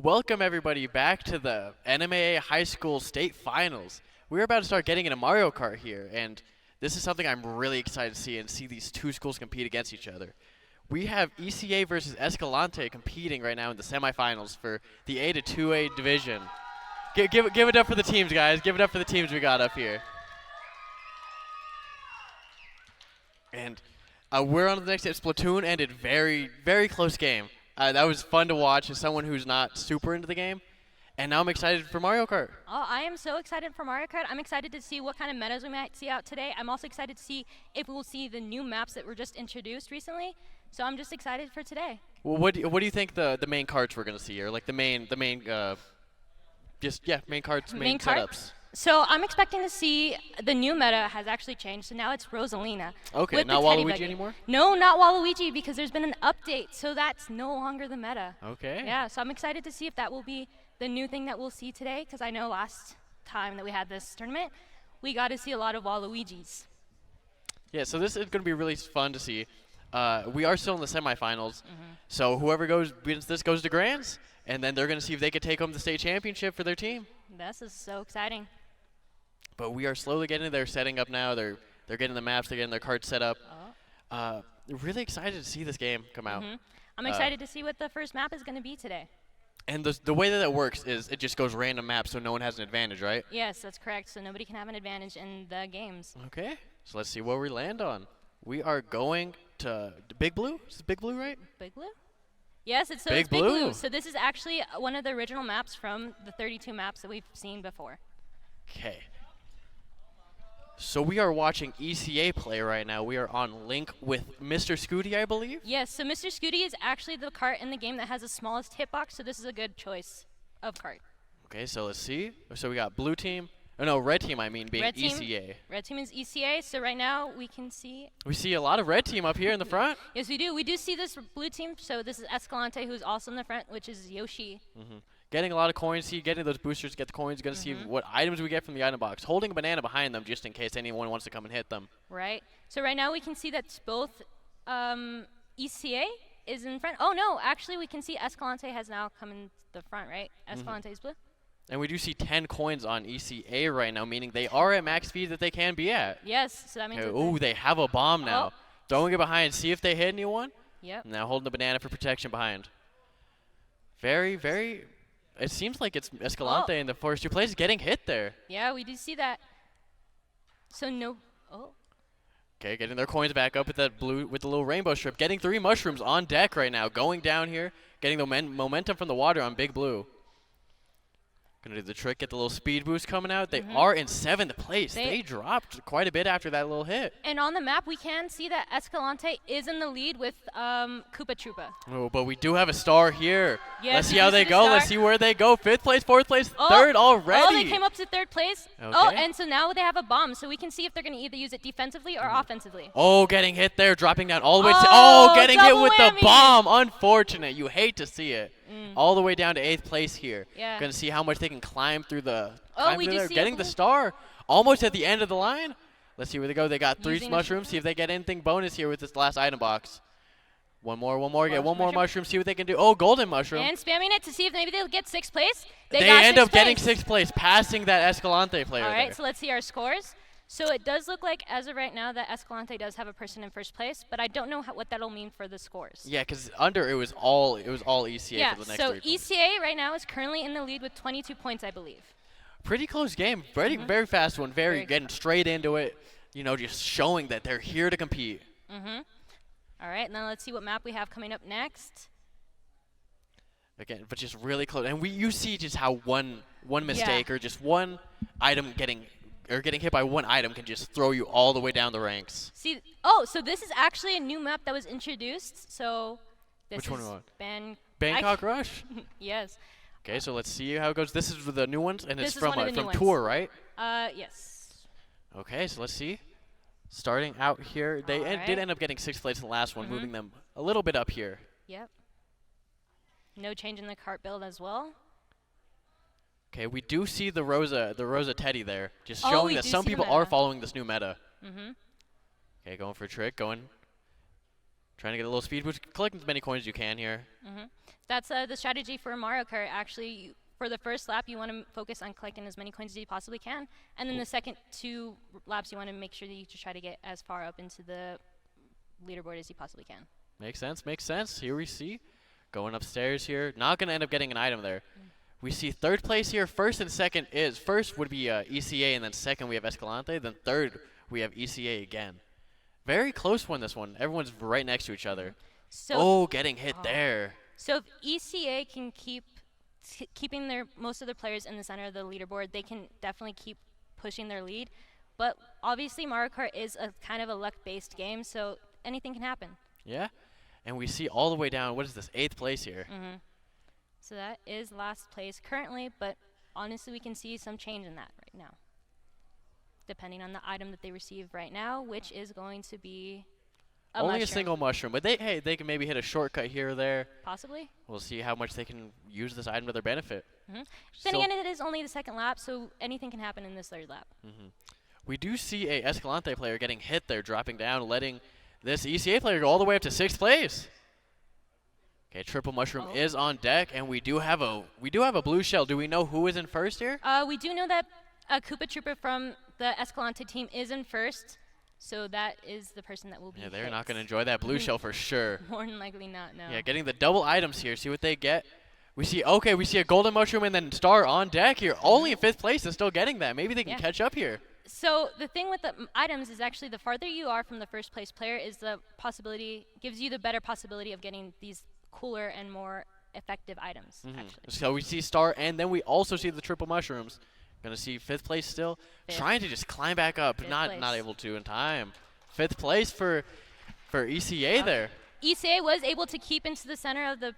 Welcome everybody back to the NMAA High School State Finals. We're about to start getting into Mario Kart here, and this is something I'm really excited to see these two schools compete against each other. We have ECA versus Escalante competing right now in the semifinals for the A to 2A division. Give it up for the teams, guys. Give it up for the teams we got up here. And we're on to the next hit. Splatoon ended very, very close game. That was fun to watch as someone who's not super into the game. And now I'm excited for Mario Kart. Oh, I am so excited for Mario Kart. I'm excited to see what kind of metas we might see out today. I'm also excited to see if we'll see the new maps that were just introduced recently. So I'm just excited for today. Well, what do you think the main carts we're gonna see, or like the main carts, main setups? So I'm expecting to see the new meta has actually changed. So now it's Rosalina. Okay, with not the Teddy Waluigi Buggy. anymore? No, not Waluigi, because there's been an update. So that's no longer the meta. Okay. Yeah, so I'm excited to see if that will be the new thing that we'll see today, because I know last time that we had this tournament, we got to see a lot of Waluigis. Yeah, so this is going to be really fun to see. We are still in the semifinals, so whoever wins this goes to Grands, and then they're going to see if they could take home the state championship for their team. This is so exciting. But we are slowly getting there, setting up now. They're getting the maps, they're getting their carts set up. Really excited to see this game come out. I'm excited to see what the first map is going to be today. And the way that it works is it just goes random maps, so no one has an advantage, right? Yes, that's correct. So nobody can have an advantage in the games. Okay, so let's see where we land on. We are going to Big Blue. Is this Big Blue, right? Big Blue? Yes, it's Big Big Blue. Blue. So this is actually one of the original maps from the 32 maps that we've seen before. Okay. So we are watching ECA play right now. We are on link with Mr. Scooty, I believe. Yes, so Mr. Scooty is actually the cart in the game that has the smallest hitbox, so this is a good choice of cart. Okay, so let's see. So we got blue team. Oh, no, red team, I mean, being Red team. ECA. Red team is ECA, so right now we can see. We see a lot of red team up here in the front. Yes, we do. We do see this blue team, so this is Escalante, who's also in the front, which is Yoshi. Getting a lot of coins, getting those boosters to get the coins. Going to see what items we get from the item box. Holding a banana behind them just in case anyone wants to come and hit them. Right. So right now we can see that both ECA is in front. Oh, no. Actually, we can see Escalante has now come in the front, right? Escalante is blue. And we do see 10 coins on ECA right now, meaning they are at max speed that they can be at. Yes. So that means. Oh, they have a bomb now. Throwing it behind. See if they hit anyone. Yep. Now holding the banana for protection behind. Very, very. It seems like it's Escalante in the first two places getting hit there. Yeah, we do see that. So no. Oh. Okay, getting their coins back up with that blue, with the little rainbow strip. Getting 3 mushrooms on deck right now. Going down here, getting the momentum from the water on Big Blue. Gonna do the trick, get the little speed boost coming out. They are in 7th place. They dropped quite a bit after that little hit. And on the map, we can see that Escalante is in the lead with Koopa Troopa. Oh, but we do have a star here. Yes, Let's see we how do they see the go. star. Let's see where they go. 5th place, 4th place, 3rd already. Oh, they came up to 3rd place. Okay. Oh, and so now they have a bomb, so we can see if they're going to either use it defensively or offensively. Oh, getting hit there, dropping down all the way to getting hit double with whammy. the bomb. Unfortunate. You hate to see it. All the way down to 8th place here. Yeah. Gonna see how much they can climb through the. We do see a getting the blue. star almost at the end of the line. Let's see where they go. They got 3 Using mushrooms. See if they get anything bonus here with this last item box. One more. Get one more mushroom. See what they can do. Oh, golden mushroom. And spamming it to see if maybe they'll get 6th place. They got end 6th up getting place. 6th place, passing that Escalante player. All right, there. so let's see our scores. So it does look like, as of right now, that Escalante does have a person in 1st place, but I don't know what that'll mean for the scores. Yeah, because under it was all ECA Yeah, for the next so 3 points. ECA right now is currently in the lead with 22 points, I believe. Pretty close game. Very fast one. Very Getting straight into it. You know, just showing that they're here to compete. All right, now let's see what map we have coming up next. Again, but just really close. And you see just how one mistake or just one item getting hit by one item can just throw you all the way down the ranks. See, so this is actually a new map that was introduced. So this Which one is was it? Ban Bangkok Rush? Yes. Okay, so let's see how it goes. This is the new ones, and This it's is from one of the new from ones. Tour, right? Yes. Okay, so let's see. Starting out here, they did end up getting 6th place in the last one, moving them a little bit up here. Yep. No change in the cart build as well. Okay, we do see the Rosa Teddy there, just Oh, showing we that do some see the people are meta. following this new meta. Okay, going for a trick, going. Trying to get a little speed boost. Collect as many coins as you can here. That's the strategy for Mario Kart. Actually, for the first lap, you want to focus on collecting as many coins as you possibly can. And then the second 2 laps, you want to make sure that you try to get as far up into the leaderboard as you possibly can. Makes sense, makes sense. Here we see. Going upstairs here. Not going to end up getting an item there. We see third place here. First and second is, first would be ECA, and then second we have Escalante. Then third we have ECA again. Very close one, this one. Everyone's right next to each other. So Getting hit there. So if ECA can keeping most of their players in the center of the leaderboard, they can definitely keep pushing their lead. But obviously Mario Kart is a kind of a luck-based game, so anything can happen. Yeah, and we see all the way down, what is this, 8th place here. So that is last place currently, but honestly we can see some change in that right now, depending on the item that they receive right now, which is going to be only a single mushroom, but they can maybe hit a shortcut here or there. Possibly. We'll see how much they can use this item to their benefit. Then again, it is only the second lap, so anything can happen in this third lap. We do see a Escalante player getting hit there, dropping down, letting this ECA player go all the way up to 6th place. Okay, triple mushroom is on deck, and we do have a blue shell. Do we know who is in first here? We do know that a Koopa Trooper from the Escalante team is in first, so that is the person that will be. Yeah, they're hit. not going to enjoy that blue shell for sure. More than likely not. No. Yeah, getting the double items here. See what they get. We see a golden mushroom and then Star on deck here. Only in 5th place and still getting that. Maybe they can catch up here. So the thing with the items is actually the farther you are from the first place player is gives you the better possibility of getting these cooler and more effective items, actually. So we see Star, and then we also see the triple mushrooms. Gonna see 5th place still. Trying to just climb back up, not able to in time. 5th place for ECA there. ECA was able to keep into the center of the...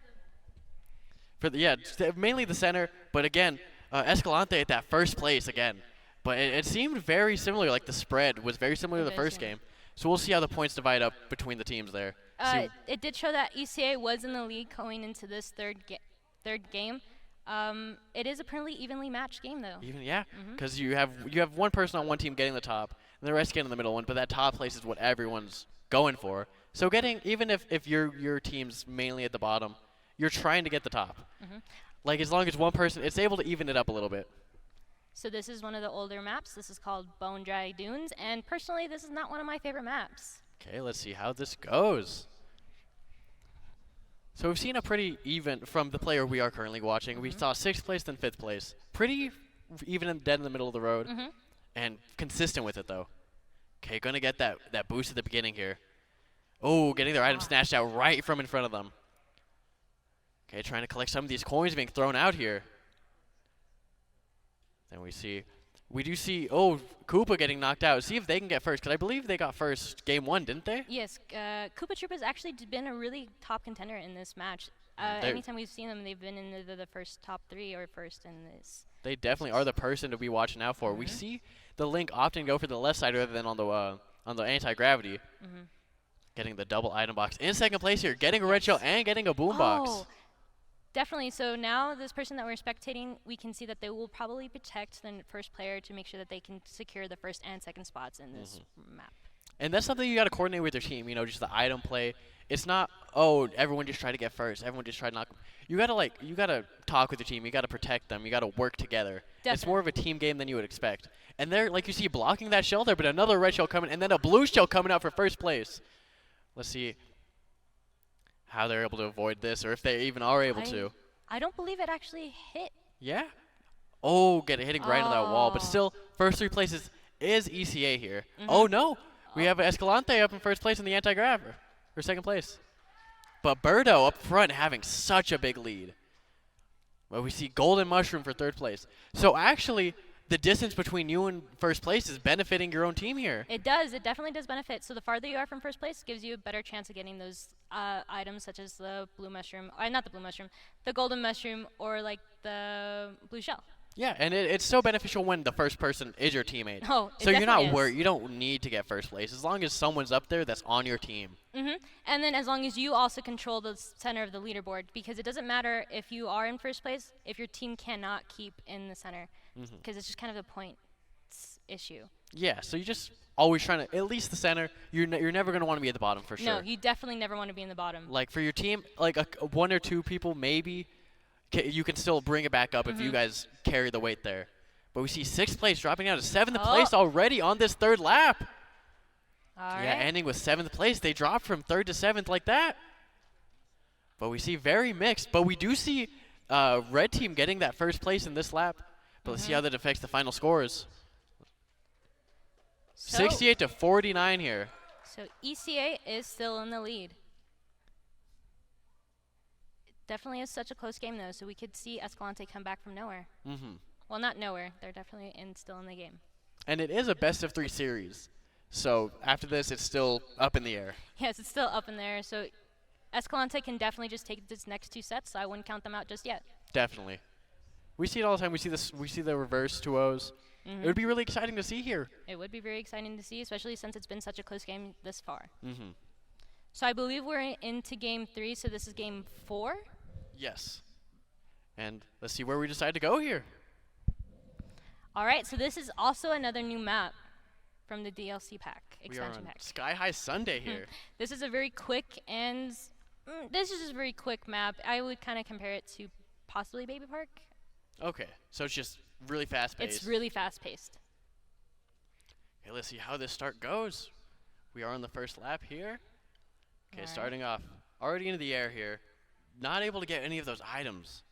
mainly the center, but again, Escalante at that first place again. But it seemed very similar, like the spread was very similar to the first game. So we'll see how the points divide up between the teams there. It did show that ECA was in the lead going into this third game. It is a pretty evenly matched game, though. Because you have one person on one team getting the top, and the rest get in the middle one. But that top place is what everyone's going for. So even if your team's mainly at the bottom, you're trying to get the top. Like as long as one person, it's able to even it up a little bit. So this is one of the older maps. This is called Bone Dry Dunes, and personally, this is not one of my favorite maps. Okay, let's see how this goes. So we've seen a pretty even from the player we are currently watching. We saw 6th place, then 5th place. Pretty even and dead in the middle of the road, and consistent with it though. Okay, gonna get that boost at the beginning here. Oh, getting their item snatched out right from in front of them. Okay, trying to collect some of these coins being thrown out here. Then we do see, Koopa getting knocked out. See if they can get first, because I believe they got first game 1, didn't they? Yes, Koopa Troopa's actually been a really top contender in this match. Anytime we've seen them, they've been in the first top 3 or first in this. They definitely are the person to be watching out for. We see the Link often go for the left side rather than on the anti-gravity. Getting the double item box. In 2nd place here, getting a red shell and getting a boom box. Definitely. So now this person that we're spectating, we can see that they will probably protect the first player to make sure that they can secure the first and second spots in this map. And that's something you got to coordinate with your team. Just the item play. It's not everyone just try to get first. Everyone just try to knock. You gotta talk with your team. You gotta protect them. You gotta work together. Definitely. It's more of a team game than you would expect. And they're like you see blocking that shell there, but another red shell coming, and then a blue shell coming out for first place. Let's see how they're able to avoid this, or if they even are able to. I don't believe it actually hit. Yeah. Hitting right on that wall. But still, first 3 places is ECA here. Oh, no. We have Escalante up in first place in the anti-grav, or 2nd place. But Birdo up front having such a big lead. Well, we see Golden Mushroom for 3rd place. So actually, the distance between you and first place is benefiting your own team here. It does. It definitely does benefit. So the farther you are from first place gives you a better chance of getting those items such as the blue mushroom, not the blue mushroom, the golden mushroom, or like the blue shell. Yeah, and it's so beneficial when the first person is your teammate. Oh, so you're not worried. You don't need to get first place as long as someone's up there that's on your team. And then as long as you also control the center of the leaderboard, because it doesn't matter if you are in first place if your team cannot keep in the center, because it's just kind of a points issue. Yeah, so you just always trying to, at least the center, you're never going to want to be at the bottom for sure. No, you definitely never want to be in the bottom. Like for your team, like one or two people maybe, you can still bring it back up if you guys carry the weight there. But we see 6th place dropping down to 7th place already on this 3rd lap. All right. Yeah, ending with 7th place. They dropped from 3rd to 7th like that. But we see very mixed. But we do see red team getting that 1st place in this lap. But let's see how that affects the final scores. So, 68 to 49 here. So ECA is still in the lead. It definitely is such a close game, though, so we could see Escalante come back from nowhere. Well, not nowhere. They're definitely still in the game. And it is a best-of-3 series. So after this, it's still up in the air. Yes, it's still up in there. So Escalante can definitely just take this next 2 sets, so I wouldn't count them out just yet. Definitely. We see it all the time. We see this. We see the reverse 2-0s. It would be really exciting to see here. It would be very exciting to see, especially since it's been such a close game this far. So I believe we're into game 3, so this is game 4? Yes. And let's see where we decide to go here. All right, so this is also another new map from the DLC pack, We are expansion on pack. Sky High Sunday here. This is a very quick and this is just a very quick map. I would kind of compare it to possibly Baby Park. Okay, so it's just really fast-paced. It's really fast-paced. Okay, let's see how this start goes. We are on the 1st lap here. Okay, Alright. starting off already into the air here. Not able to get any of those items.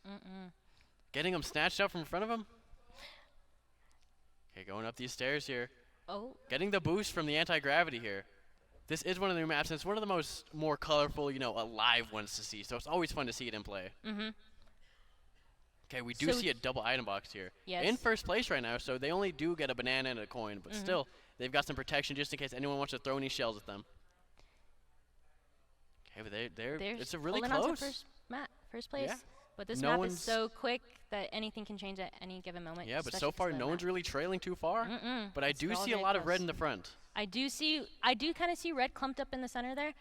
Getting them snatched up from in front of him. Okay, going up these stairs here. Oh, Getting the boost from the anti-gravity here. This is one of the new maps, and it's one of the more colorful, alive ones to see. So it's always fun to see it in play. Okay, we do So see a double item box here. Yes. In 1st place right now, so they only do get a banana and a coin, but still, they've got some protection just in case anyone wants to throw any shells at them. Okay, but it's a really holding on to close. first place. Yeah. But this No map one's- is so quick that anything can change at any given moment. Yeah, but especially so if it's far, the no one's map. really trailing too far. But I It's do all see a very lot of red close. in the front. I do kind of see red clumped up in the center there.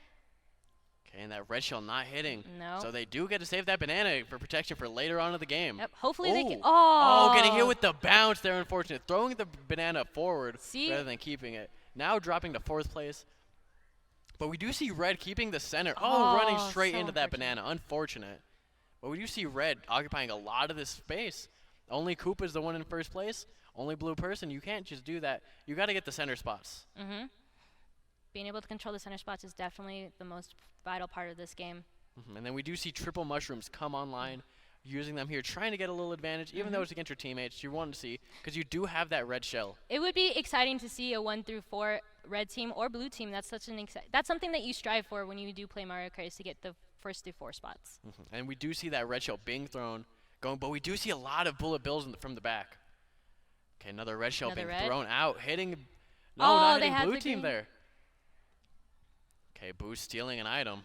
Okay, and that red shell not hitting. No. So they do get to save that banana for protection for later on in the game. Yep. Hopefully they can. Ooh. Oh, Getting hit with the bounce there, unfortunate. Throwing the banana forward See? rather than keeping it. Now dropping to 4th place. But we do see red keeping the center. Running Oh, straight so into that unfortunate. banana. Unfortunate. But we do see red occupying a lot of this space. Only Koopa's the one in 1st place. Only blue person. You can't just do that. You got to get the center spots. Being able to control the center spots is definitely the most vital part of this game. And then we do see triple mushrooms come online. Using them here, trying to get a little advantage, even though it's against your teammates. You want to see, because you do have that red shell. It would be exciting to see a 1 through 4 red team or blue team. That's that's something that you strive for when you do play Mario Kart, is to get the 1st through 4 spots. And we do see that red shell being thrown, but we do see a lot of bullet bills from the back. Okay, another red shell Another being red. thrown out, hitting. No, Oh, not they hitting had blue the team green. there. Okay, Boo stealing an item.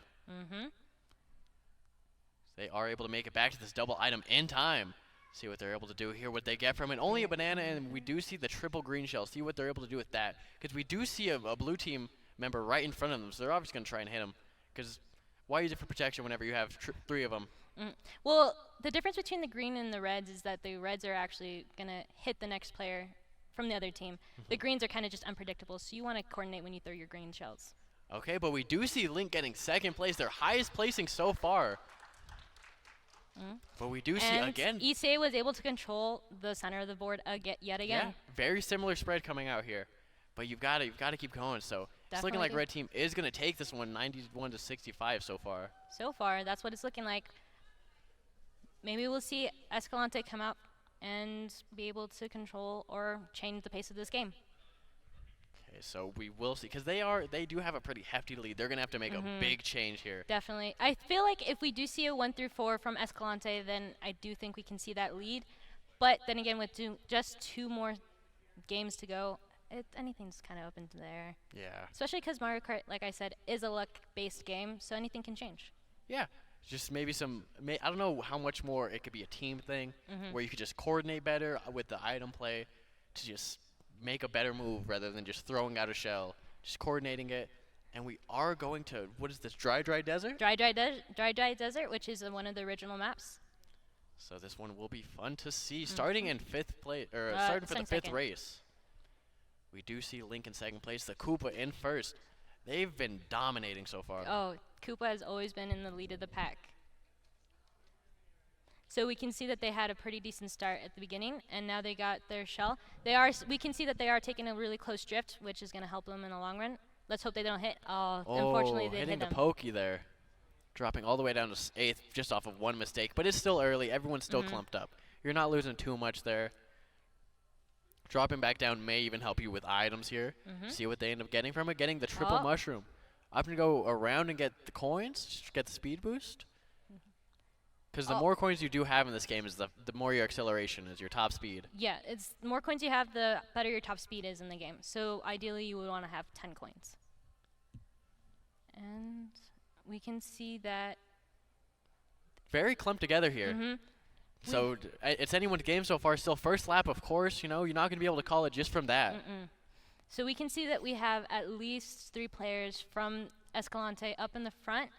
They are able to make it back to this double item in time. See what they're able to do here, what they get from it. Only a banana, and we do see the triple green shell. See what they're able to do with that. Because we do see a blue team member right in front of them, so they're obviously going to try and hit him. Because why use it for protection whenever you have 3 of them? Well, the difference between the green and the reds is that the reds are actually going to hit the next player from the other team. The greens are kind of just unpredictable, so you want to coordinate when you throw your green shells. Okay, but we do see Link getting 2nd place, their highest placing so far. But we do see And again. ECA was able to control the center of the board yet again. Yeah, very similar spread coming out here. But you've got to keep going. So it's looking Definitely like do. red team is going to take this one 91 to 65 so far. So far, that's what it's looking like. Maybe we'll see Escalante come out and be able to control or change the pace of this game. Okay, so we will see, because they do have a pretty hefty lead. They're going to have to make a big change here. Definitely. I feel like if we do see a 1 through 4 from Escalante, then I do think we can see that lead. But then again, with just 2 more games to go, anything's kind of open to there. Yeah. Especially because Mario Kart, like I said, is a luck-based game, so anything can change. Yeah. Just maybe I don't know how much more it could be a team thing, where you could just coordinate better with the item play to just make a better move rather than just throwing out a shell, just coordinating it. And we are going to, what is this, Dry Desert? Dry Desert, which is one of the original maps. So this one will be fun to see. Starting in 5th place, or starting for the 5th second. race. We do see Link in second place, the Koopa in first. They've been dominating so far. Oh, Koopa has always been in the lead of the pack. So we can see that they had a pretty decent start at the beginning, and now they got their shell. We can see that they are taking a really close drift, which is going to help them in the long run. Let's hope they don't hit. Oh, unfortunately they hitting hit the them. pokey there. Dropping all the way down to 8th just off of one mistake, but it's still early. Everyone's still clumped up. You're not losing too much there. Dropping back down may even help you with items here. See what they end up getting from it. Getting the triple mushroom. I'm going to go around and get the coins, get the speed boost. Because the more coins you do have in this game is the more your acceleration is, your top speed. Yeah, it's the more coins you have, the better your top speed is in the game. So ideally you would want to have 10 coins. And we can see that very clumped together here. So it's anyone's game so far. Still first lap, of course. You know, you're not going to be able to call it just from that. So we can see that we have at least 3 players from Escalante up in the front,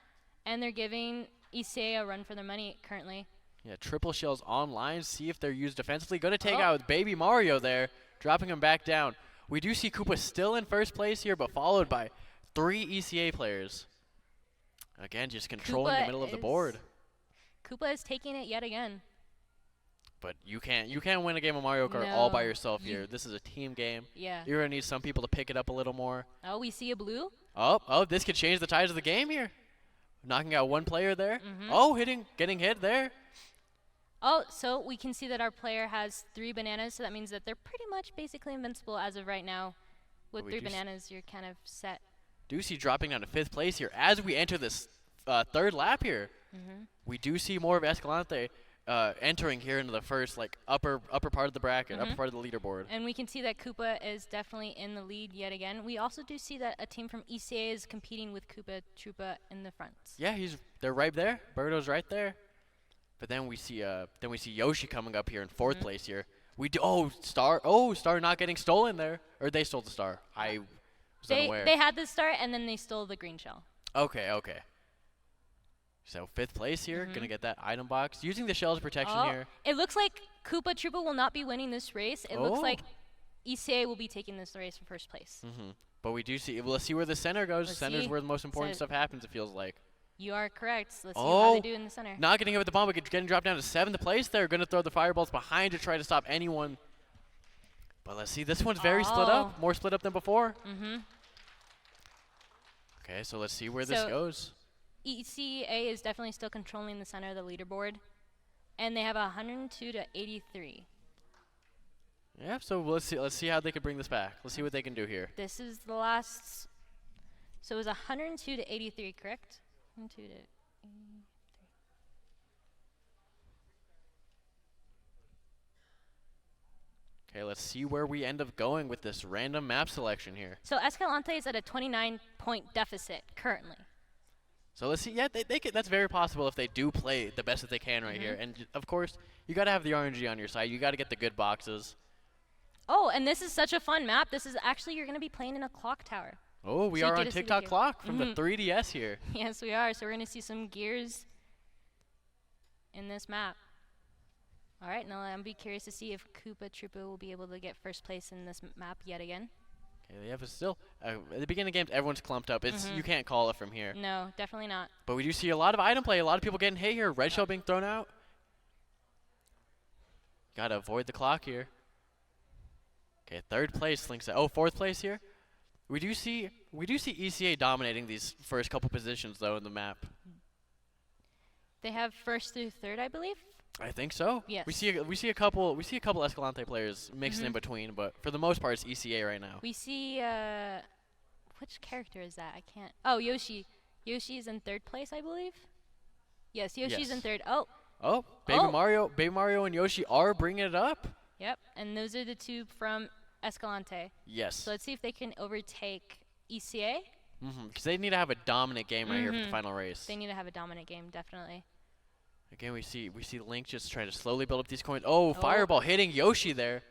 and they're giving ECA a run for their money currently. Yeah, triple shells online. See if they're used defensively. Going to take out Baby Mario there, dropping him back down. We do see Koopa still in first place here, but followed by 3 ECA players. Again, just controlling the middle of the board. Koopa is taking it yet again. But you can't win a game of Mario Kart all by yourself here. This is a team game. Yeah. You're going to need some people to pick it up a little more. Oh, we see a blue. Oh, this could change the tides of the game here. Knocking out one player there. Oh, getting hit there. Oh, so we can see that our player has 3 bananas, so that means that they're pretty much basically invincible as of right now. With 3 bananas, you're kind of set. Do see dropping down to 5th place here as we enter this 3rd lap here. We do see more of Escalante entering here into the first upper part of the bracket, upper part of the leaderboard. And we can see that Koopa is definitely in the lead yet again. We also do see that a team from ECA is competing with Koopa Troopa in the front. Yeah, they're right there. Birdo's right there. But then we see Yoshi coming up here in 4th place here. Star not getting stolen there, or they stole the star. I was unaware. They had the star and then they stole the green shell. Okay. So 5th place here, gonna get that item box. Using the shells protection here. It looks like Koopa Troopa will not be winning this race. It looks like ECA will be taking this race for 1st place. But we do see. Let's see where the center goes. Center's where the most important stuff happens. It feels like. You are correct. Let's see how they do in the center. Not getting hit with the bomb, but getting dropped down to 7th place. They're gonna throw the fireballs behind to try to stop anyone. But let's see. This one's very split up. More split up than before. Okay, so let's see where this goes. ECA is definitely still controlling the center of the leaderboard, and they have 102 to 83. Yeah, so let's see how they can bring this back. Let's see what they can do here. This is the last. So it was 102 to 83, correct? 102 to 83. Okay, let's see where we end up going with this random map selection here. So Escalante is at a 29-point deficit currently. So let's see. Yeah, that's very possible if they do play the best that they can right here. And of course, you got to have the RNG on your side. You got to get the good boxes. Oh, and this is such a fun map. This is actually, you're going to be playing in a clock tower. Oh, we are on TikTok Clock from the 3DS here. Yes, we are. So we're going to see some gears in this map. All right, now I'm be curious to see if Koopa Troopa will be able to get 1st place in this map yet again. Okay, yeah, but still, at the beginning of games, everyone's clumped up. You can't call it from here. No, definitely not. But we do see a lot of item play. A lot of people getting hit here. Red shell being thrown out. Got to avoid the clock here. Okay, 3rd place links out. Oh, 4th place here. We do see ECA dominating these first couple positions though in the map. They have 1st through 3rd, I believe. I think so. Yes. We see a couple Escalante players mixed in between, but for the most part it's ECA right now. We see which character is that? I can't. Oh, Yoshi. Yoshi is in 3rd place, I believe. Yes, Yoshi's in 3rd. Oh, Baby Mario and Yoshi are bringing it up. Yep, and those are the 2 from Escalante. Yes. So let's see if they can overtake ECA. Because they need to have a dominant game right here for the final race. They need to have a dominant game, definitely. Again, we see Link just trying to slowly build up these coins. Oh, fireball hitting Yoshi there.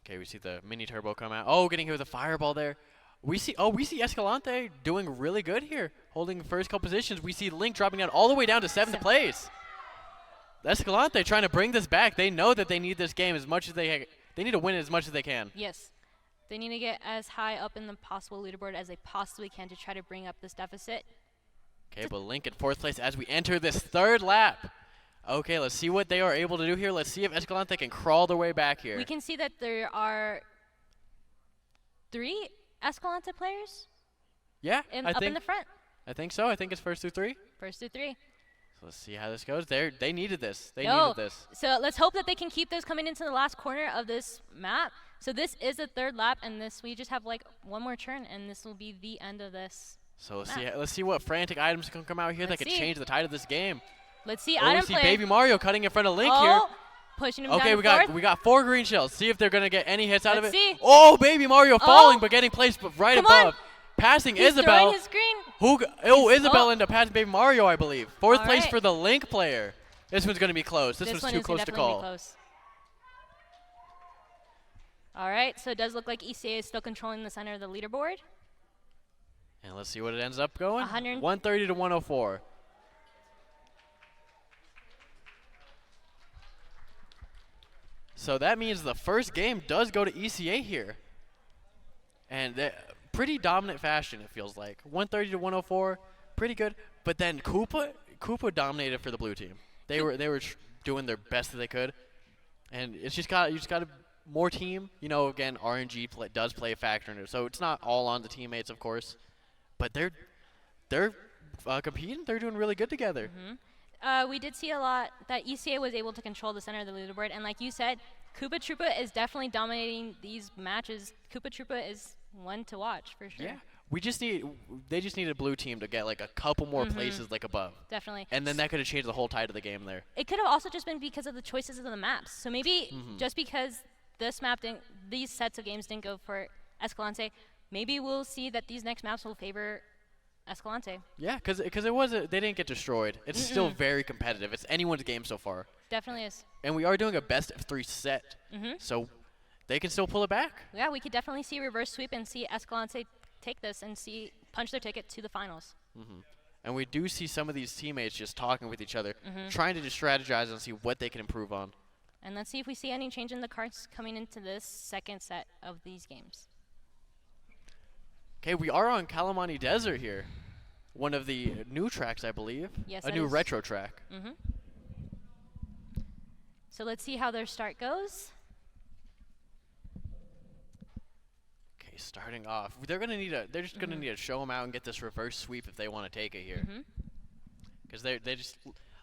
Okay, we see the mini turbo come out. Oh, getting hit with a fireball there. We see Escalante doing really good here, holding the first couple positions. We see Link dropping down all the way down to 7th place. Escalante trying to bring this back. They know that they need this game as much as they They need to win as much as they can. Yes. They need to get as high up in the possible leaderboard as they possibly can to try to bring up this deficit. Okay, but Link in 4th place as we enter this 3rd lap. Okay, let's see what they are able to do here. Let's see if Escalante can crawl their way back here. We can see that there are 3 Escalante players Yeah, up in the front. I think so. I think it's first through 3. First through 3. So let's see how this goes. They needed this. They No. needed this. So let's hope that they can keep this coming into the last corner of this map. So this is the 3rd lap, and we just have like one more turn, and this will be the end of this. So let's see what frantic items can come out here that can change the tide of this game. Let's see We item see play. Baby Mario cutting in front of Link here. Pushing him Okay, down we to got 4th. we got 4 green shells. See if they're gonna get any hits out of it. Let's see. Oh, Baby Mario falling, but getting placed right Come above. on. Passing He's Isabel. throwing his screen. Isabel ended up passing Baby Mario, I believe. 4th All place right. for the Link player. This one's gonna be close. This one's one too is close to definitely call. Close. All right, so it does look like ECA is still controlling the center of the leaderboard. And let's see what it ends up going. 100 130 to 104. So that means the first game does go to ECA here. And pretty dominant fashion, it feels like. 130 to 104, pretty good. But then Koopa dominated for the blue team. They were doing their best that they could. And you just got a more team. You know, again, RNG does play a factor in it. So it's not all on the teammates, of course. But they're competing. They're doing really good together. We did see a lot that ECA was able to control the center of the leaderboard, and like you said, Koopa Troopa is definitely dominating these matches. Koopa Troopa is one to watch for sure. Yeah, they just need a blue team to get like a couple more places like above. Definitely. And then that could have changed the whole tide of the game there. It could have also just been because of the choices of the maps. So maybe just because these sets of games didn't go for Escalante, maybe we'll see that these next maps will favor Escalante. Yeah, because they didn't get destroyed. It's still very competitive. It's anyone's game so far. Definitely is. And we are doing a best of 3 set, so they can still pull it back. Yeah, we could definitely see reverse sweep and see Escalante take this and punch their ticket to the finals. And we do see some of these teammates just talking with each other, trying to just strategize and see what they can improve on. And let's see if we see any change in the cards coming into this second set of these games. Okay, we are on Kalamani Desert here. One of the new tracks, I believe. Yes, a new retro track. So let's see how their start goes. Okay, starting off, they're just gonna need to show them out and get this reverse sweep if they want to take it here. Because they just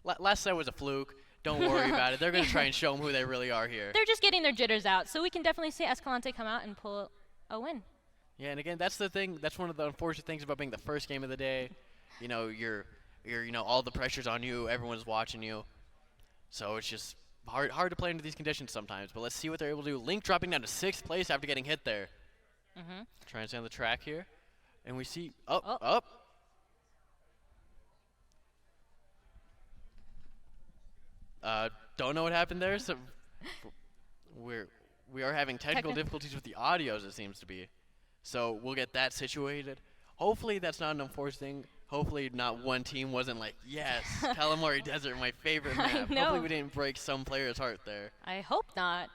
last set was a fluke. Don't worry about it. They're gonna try and show them who they really are here. They're just getting their jitters out, so we can definitely see Escalante come out and pull a win. Yeah, and again, that's the thing. That's one of the unfortunate things about being the first game of the day. You know, you're all the pressure's on you. Everyone's watching you. So it's just hard to play under these conditions sometimes. But let's see what they're able to do. Link dropping down to 6th place after getting hit there. Trying to stay on the track here, and we see up. Don't know what happened there. So we are having technical difficulties with the audios. It seems to be. So we'll get that situated. Hopefully that's not an unforced thing. Hopefully not one team wasn't like, yes, Kalamari Desert, my favorite map. Hopefully we didn't break some player's heart there. I hope not.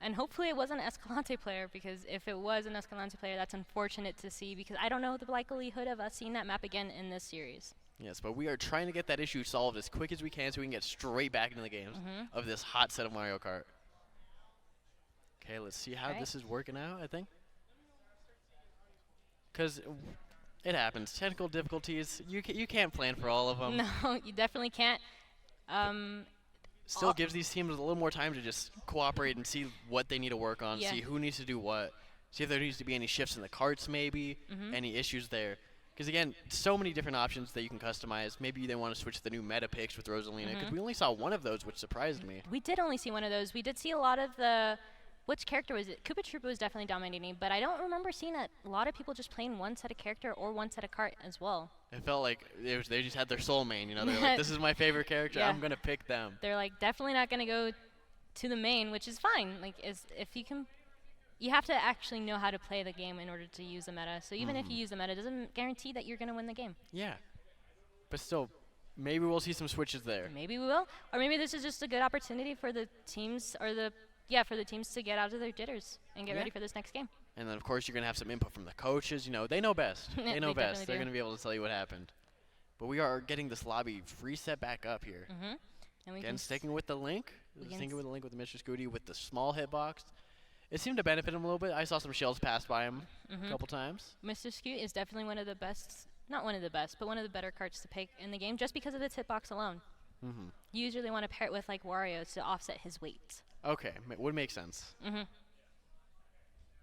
And hopefully it wasn't an Escalante player, because if it was an Escalante player, that's unfortunate to see, because I don't know the likelihood of us seeing that map again in this series. Yes, but we are trying to get that issue solved as quick as we can so we can get straight back into the games of this hot set of Mario Kart. Okay, let's see how this is working out, I think. Because it happens. Technical difficulties, you can't plan for all of them. No, you definitely can't. Still gives these teams a little more time to just cooperate and see what they need to work on, see who needs to do what, see if there needs to be any shifts in the carts maybe, any issues there. Because again, so many different options that you can customize. Maybe they want to switch to the new meta picks with Rosalina, because we only saw one of those, which surprised me. We did only see one of those. We did see a lot of the... Which character was it? Koopa Troopa was definitely dominating, but I don't remember seeing a lot of people just playing one set of character or one set of cart as well. It felt like they just had their soul main, you know. They're like, this is my favorite character, I'm going to pick them. They're like, definitely not going to go to the main, which is fine. Like, if you can... You have to actually know how to play the game in order to use the meta. So even if you use the meta, it doesn't guarantee that you're going to win the game. Yeah. But still, maybe we'll see some switches there. Maybe we will. Or maybe this is just a good opportunity for the teams or the Yeah, for the teams to get out of their jitters and get Yeah. ready for this next game. And then, of course, you're going to have some input from the coaches. You know, they know best. Yeah, They know they best. definitely They're do. going to be able to tell you what happened. But we are getting this lobby reset back up here. Mm-hmm. And we Again, can sticking with the link. we can Sticking s- with the link with Mr. Scooty with the small hitbox. It seemed to benefit him a little bit. I saw some shells pass by him a couple times. Mr. Scoot is definitely one of the best, not one of the best, but one of the better carts to pick in the game just because of its hitbox alone. Mm-hmm. You usually want to pair it with like Wario to offset his weight. Okay, would make sense. Mm-hmm.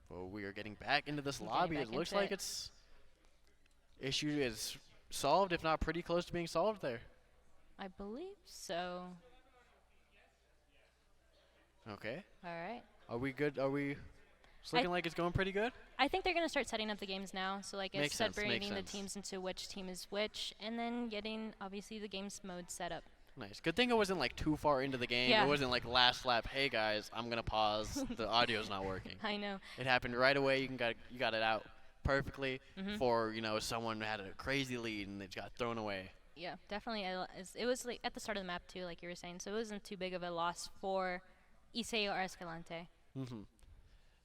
Well, we are getting back into this Getting lobby. back It looks into like it. its issue is solved, if not pretty close to being solved there. I believe so. Okay. All right. Are we good? Are we? It's looking like it's going pretty good. I think they're going to start setting up the games now. So like I Makes said, sense, makes bringing the sense. teams into which team is which, and then getting obviously the games mode set up. Nice. Good thing it wasn't like too far into the game. Yeah. It wasn't like last lap. Hey guys, I'm gonna pause. The audio's not working. I know. It happened right away. You got it out perfectly. Mhm. For someone had a crazy lead and it got thrown away. Yeah, definitely. It was like at the start of the map too, like you were saying. So it wasn't too big of a loss for Iseo or Escalante. Mm-hmm.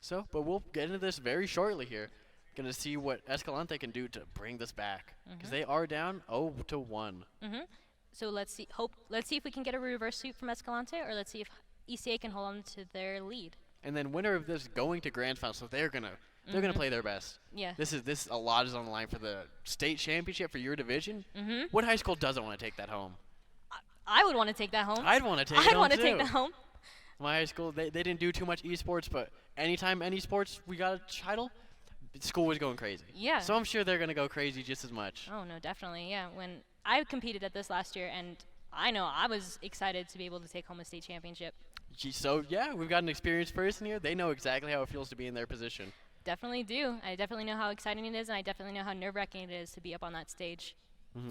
So, but we'll get into this very shortly here. Gonna see what Escalante can do to bring this back because they are down 0-1. Mhm. So let's see. Let's see if we can get a reverse sweep from Escalante, or let's see if ECA can hold on to their lead. And then winner of this going to grand final. So they're gonna play their best. Yeah. This a lot is on the line for the state championship for your division. Mhm. What high school doesn't want to take that home? I would want to take that home. I'd want to take it I'd home want to too. take that home. My high school, they didn't do too much esports, but anytime any sports we got a title, school was going crazy. Yeah. So I'm sure they're gonna go crazy just as much. Oh no, definitely. Yeah. When I competed at this last year, and I know I was excited to be able to take home a state championship. So yeah, we've got an experienced person here. They know exactly how it feels to be in their position. Definitely do. I definitely know how exciting it is, and I definitely know how nerve-wracking it is to be up on that stage.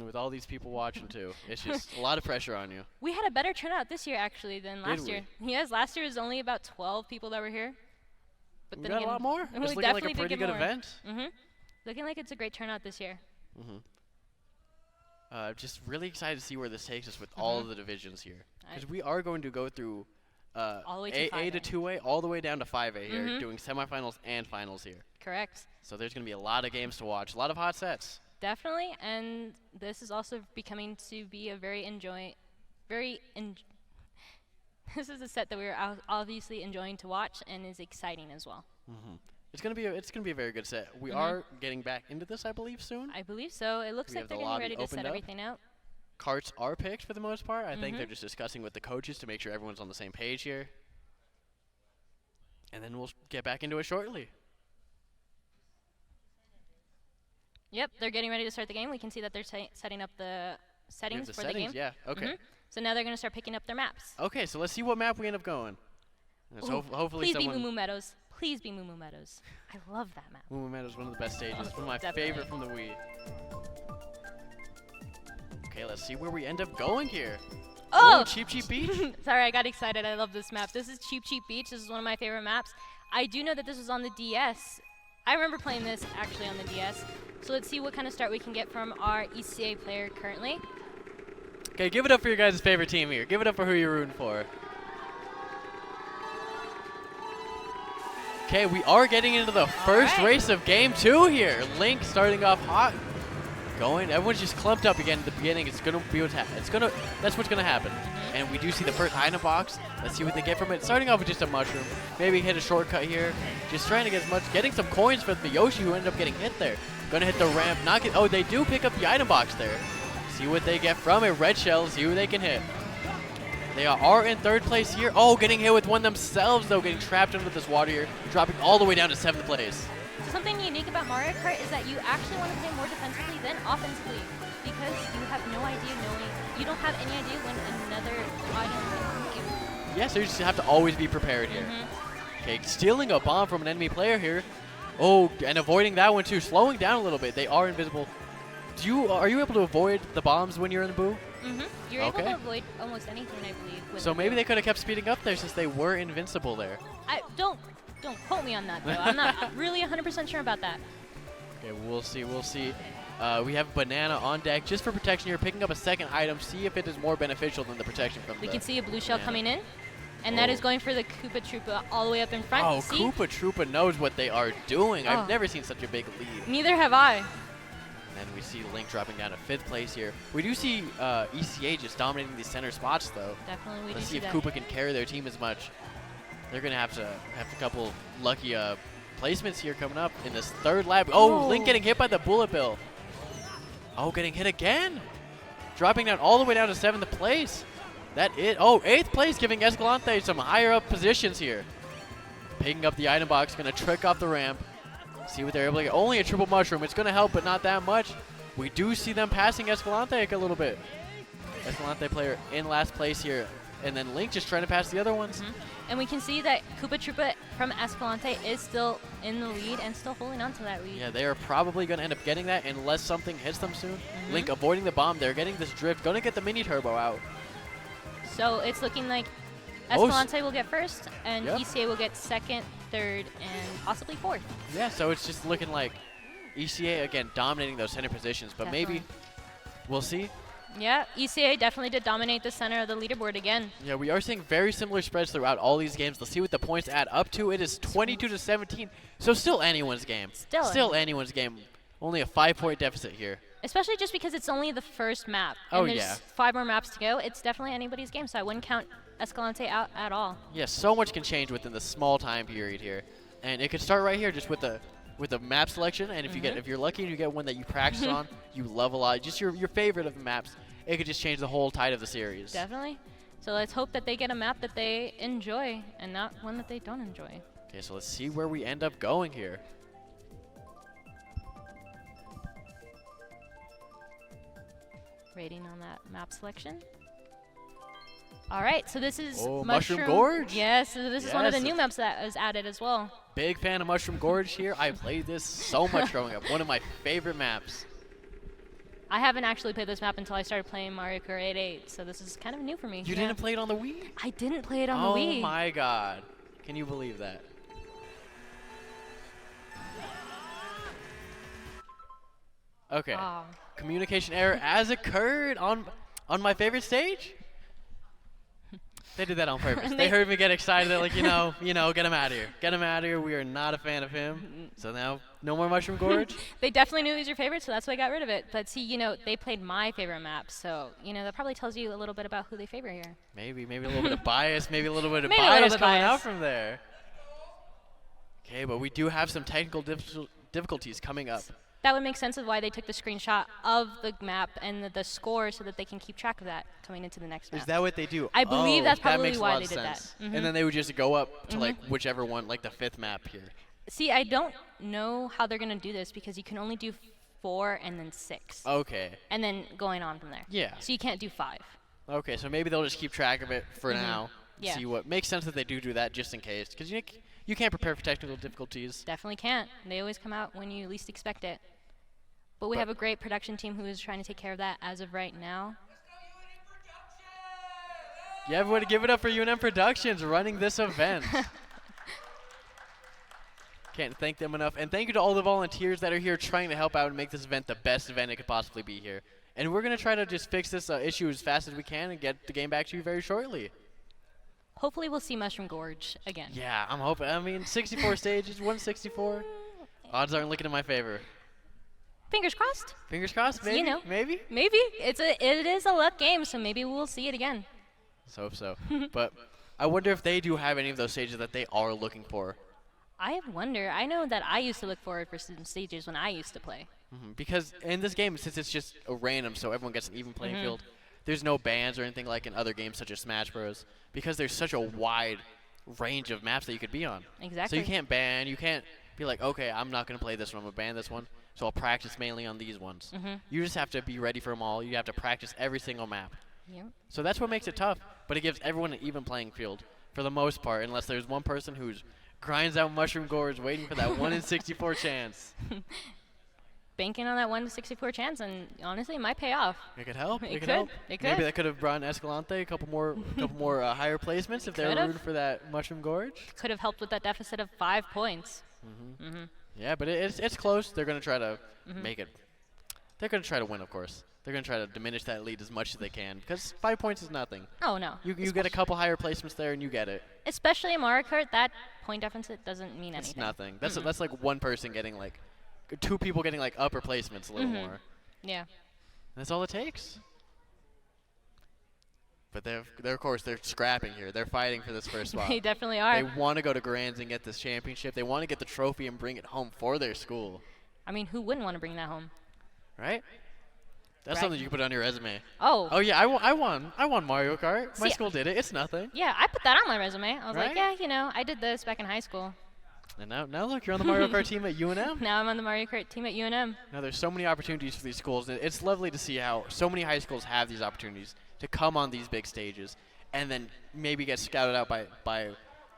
With all these people watching too, it's just a lot of pressure on you. We had a better turnout this year actually than last we? year. Yes, last year was only about 12 people that were here. But We then got a again, lot more. we It's looking like definitely a did pretty get good more. event. Looking like it's a great turnout this year. Just really excited to see where this takes us with all of the divisions here, I- because we are going to go through All the way to A to 5A. 2A all the way down to 5A here, doing semifinals and finals here. Correct. So there's going to be a lot of games to watch, a lot of hot sets. Definitely, and this is also becoming to be a this is a set that we're obviously enjoying to watch and is exciting as well. It's going to be a very good set. We are getting back into this, I believe, soon. I believe so. It looks We like have the they're getting lobby ready to set opened up. everything out. Carts are picked for the most part. I think they're just discussing with the coaches to make sure everyone's on the same page here. And then we'll get back into it shortly. Yep, they're getting ready to start the game. We can see that they're setting up the We have settings the for settings, the game. yeah. Okay. So now they're going to start picking up their maps. Okay, so let's see what map we end up going. And so Ooh, hopefully please be someone. Moo Moo Meadows. Please be Moo Moo Meadows. I love that map. Moo Moo Meadows is one of the best stages. One of my Definitely. favorite from the Wii. Okay, let's see where we end up going here. Oh! Ooh, Cheap Cheap Beach. Sorry, I got excited. I love this map. This is Cheap Cheap Beach. This is one of my favorite maps. I do know that this was on the DS. I remember playing this actually on the DS. So let's see what kind of start we can get from our ECA player currently. Okay, give it up for your guys' favorite team here. Give it up for who you're rooting for. Okay, we are getting into the first right. race of game 2 here. Link starting off hot. Everyone's just clumped up again at the beginning. It's gonna be that's what's gonna happen. And we do see the first item box. Let's see what they get from it. Starting off with just a mushroom. Maybe hit a shortcut here. Just trying to get getting some coins for the Yoshi who ended up getting hit there. Gonna hit the ramp, oh, they do pick up the item box there. See what they get from it. Red shells, see who they can hit. They are in third place here. Oh, getting hit with one themselves though, getting trapped under this water here, dropping all the way down to 7th place. So something unique about Mario Kart is that you actually want to play more defensively than offensively because you have no idea you don't have any idea when another item will hit you. Yeah, so you just have to always be prepared here. Okay, stealing a bomb from an enemy player here. Oh, and avoiding that one too, slowing down a little bit. They are invisible. Are you able to avoid the bombs when you're in the boo? You're able Okay. to avoid almost anything, I believe. With So the maybe boo. they could have kept speeding up there since they were invincible there. Don't quote me on that though. I'm not really 100% sure about that. Okay, we'll see. We have Banana on deck just for protection here, picking up a second item. See if it is more beneficial than the protection from We the can see a blue shell banana. coming in. And that is going for the Koopa Troopa all the way up in front. Oh, See? Koopa Troopa knows what they are doing. Oh. I've never seen such a big lead. Neither have I. And then we see Link dropping down to 5th place here. We do see ECA just dominating these center spots, though. Definitely, we Let's do see if that. Koopa can carry their team as much. They're going to have a couple lucky placements here coming up in this 3rd lap. Oh, Link getting hit by the bullet bill. Oh, getting hit again. Dropping down all the way down to 7th place. That it. Oh, 8th place, giving Escalante some higher up positions here. Picking up the item box, going to trick off the ramp. See what they're able to get. Only a triple mushroom. It's going to help, but not that much. We do see them passing Escalante a little bit. Escalante player in last place here. And then Link just trying to pass the other ones. And we can see that Koopa Troopa from Escalante is still in the lead and still holding on to that lead. Yeah, they are probably going to end up getting that unless something hits them soon. Link avoiding the bomb. They're getting this drift. Going to get the mini turbo out. So it's looking like Escalante will get first, and ECA will get 2nd, 3rd, and possibly 4th. Yeah, so it's just looking like ECA, again, dominating those center positions. But maybe we'll see. Yeah, ECA definitely did dominate the center of the leaderboard again. Yeah, we are seeing very similar spreads throughout all these games. Let's see what the points add up to. It is 22-17, so still anyone's game. Still anyone's game. Only a 5-point deficit here. Especially just because it's only the first map. Oh, and there's yeah. 5 more maps to go. It's definitely anybody's game, so I wouldn't count Escalante out at all. Yeah, so much can change within the small time period here. And it could start right here just with the map selection, and if you're lucky and you get one that you practice on, you love a lot, just your favorite of the maps, it could just change the whole tide of the series. Definitely. So let's hope that they get a map that they enjoy and not one that they don't enjoy. Okay, so let's see where we end up going here. Rating on that map selection. All right, so this is Mushroom Gorge. Yes, so this is one of the new maps that was added as well. Big fan of Mushroom Gorge here. I played this so much growing up. One of my favorite maps. I haven't actually played this map until I started playing Mario Kart 8, so this is kind of new for me. You didn't play it on the Wii? I didn't play it on the Wii. Oh my god. Can you believe that? Okay. Communication error as occurred on my favorite stage. They did that on purpose. They heard me get excited. They're like, you know, get him out of here. Get him out of here. We are not a fan of him. So now, no more Mushroom Gorge. They definitely knew it was your favorite, so that's why I got rid of it. But see, they played my favorite map, so, that probably tells you a little bit about who they favor here. Maybe a little bit of bias. Maybe a little bit of bias coming out from there. Okay, but we do have some technical difficulties coming up. That would make sense of why they took the screenshot of the map and the score so that they can keep track of that coming into the next map. Is that what they do? I believe that's that probably makes why a lot they of did sense. that. And then they would just go up to like whichever one, like the 5th map here. See, I don't know how they're going to do this because you can only do 4 and then 6. Okay. And then going on from there. Yeah. So you can't do 5. Okay, so maybe they'll just keep track of it for now. Yeah. See what makes sense that they do that just in case. Because you can't prepare for technical difficulties. Definitely can't. They always come out when you least expect it. But we have a great production team who is trying to take care of that as of right now. Yeah, everybody give it up for UNM Productions running this event. Can't thank them enough. And thank you to all the volunteers that are here trying to help out and make this event the best event it could possibly be here. And we're going to try to just fix this issue as fast as we can and get the game back to you very shortly. Hopefully we'll see Mushroom Gorge again. Yeah, I'm hoping. I mean, 64 stages, 164. Odds aren't looking in my favor. Fingers crossed. Fingers crossed, maybe. Maybe. Maybe. It is a luck game, so maybe we'll see it again. Let's hope so. But I wonder if they do have any of those stages that they are looking for. I wonder. I know that I used to look forward for some stages when I used to play. Because in this game, since it's just a random, so everyone gets an even playing field, there's no bans or anything like in other games such as Smash Bros. Because there's such a wide range of maps that you could be on. Exactly. So you can't ban. You can't be like, okay, I'm not going to play this one. I'm going to ban this one. So I'll practice mainly on these ones. You just have to be ready for them all. You have to practice every single map. Yep. So that's what makes it tough. But it gives everyone an even playing field for the most part, unless there's one person who's grinds out Mushroom Gorge waiting for that 1 in 64 chance. Banking on that 1 in 64 chance, and honestly, it might pay off. It could help. It could help. It could. Maybe that could have brought Escalante a couple more higher placements if they were rooting for that Mushroom Gorge. Could have helped with that deficit of 5 points. Yeah, but it's close. They're going to try to make it They're going to try to win, of course. They're going to try to diminish that lead as much as they can because 5 points is nothing. Oh, no. You get a couple higher placements there and you get it. Especially in Mario Kart, that point deficit doesn't mean anything. It's nothing. That's like one person getting like, 2 people getting like upper placements a little more. Yeah. That's all it takes. But they're of course they're scrapping here. They're fighting for this first spot. They definitely are. They want to go to Grands and get this championship. They want to get the trophy and bring it home for their school. I mean, who wouldn't want to bring that home? Right? That's Right. something you can put on your resume. Oh. Oh yeah, I won Mario Kart. My See, school did it. It's nothing. Yeah, I put that on my resume. I was Right? like, yeah, you know, I did this back in high school. And now look, you're on the Mario Kart team at UNM. Now I'm on the Mario Kart team at UNM. Now there's so many opportunities for these schools, and it's lovely to see how so many high schools have these opportunities to come on these big stages, and then maybe get scouted out by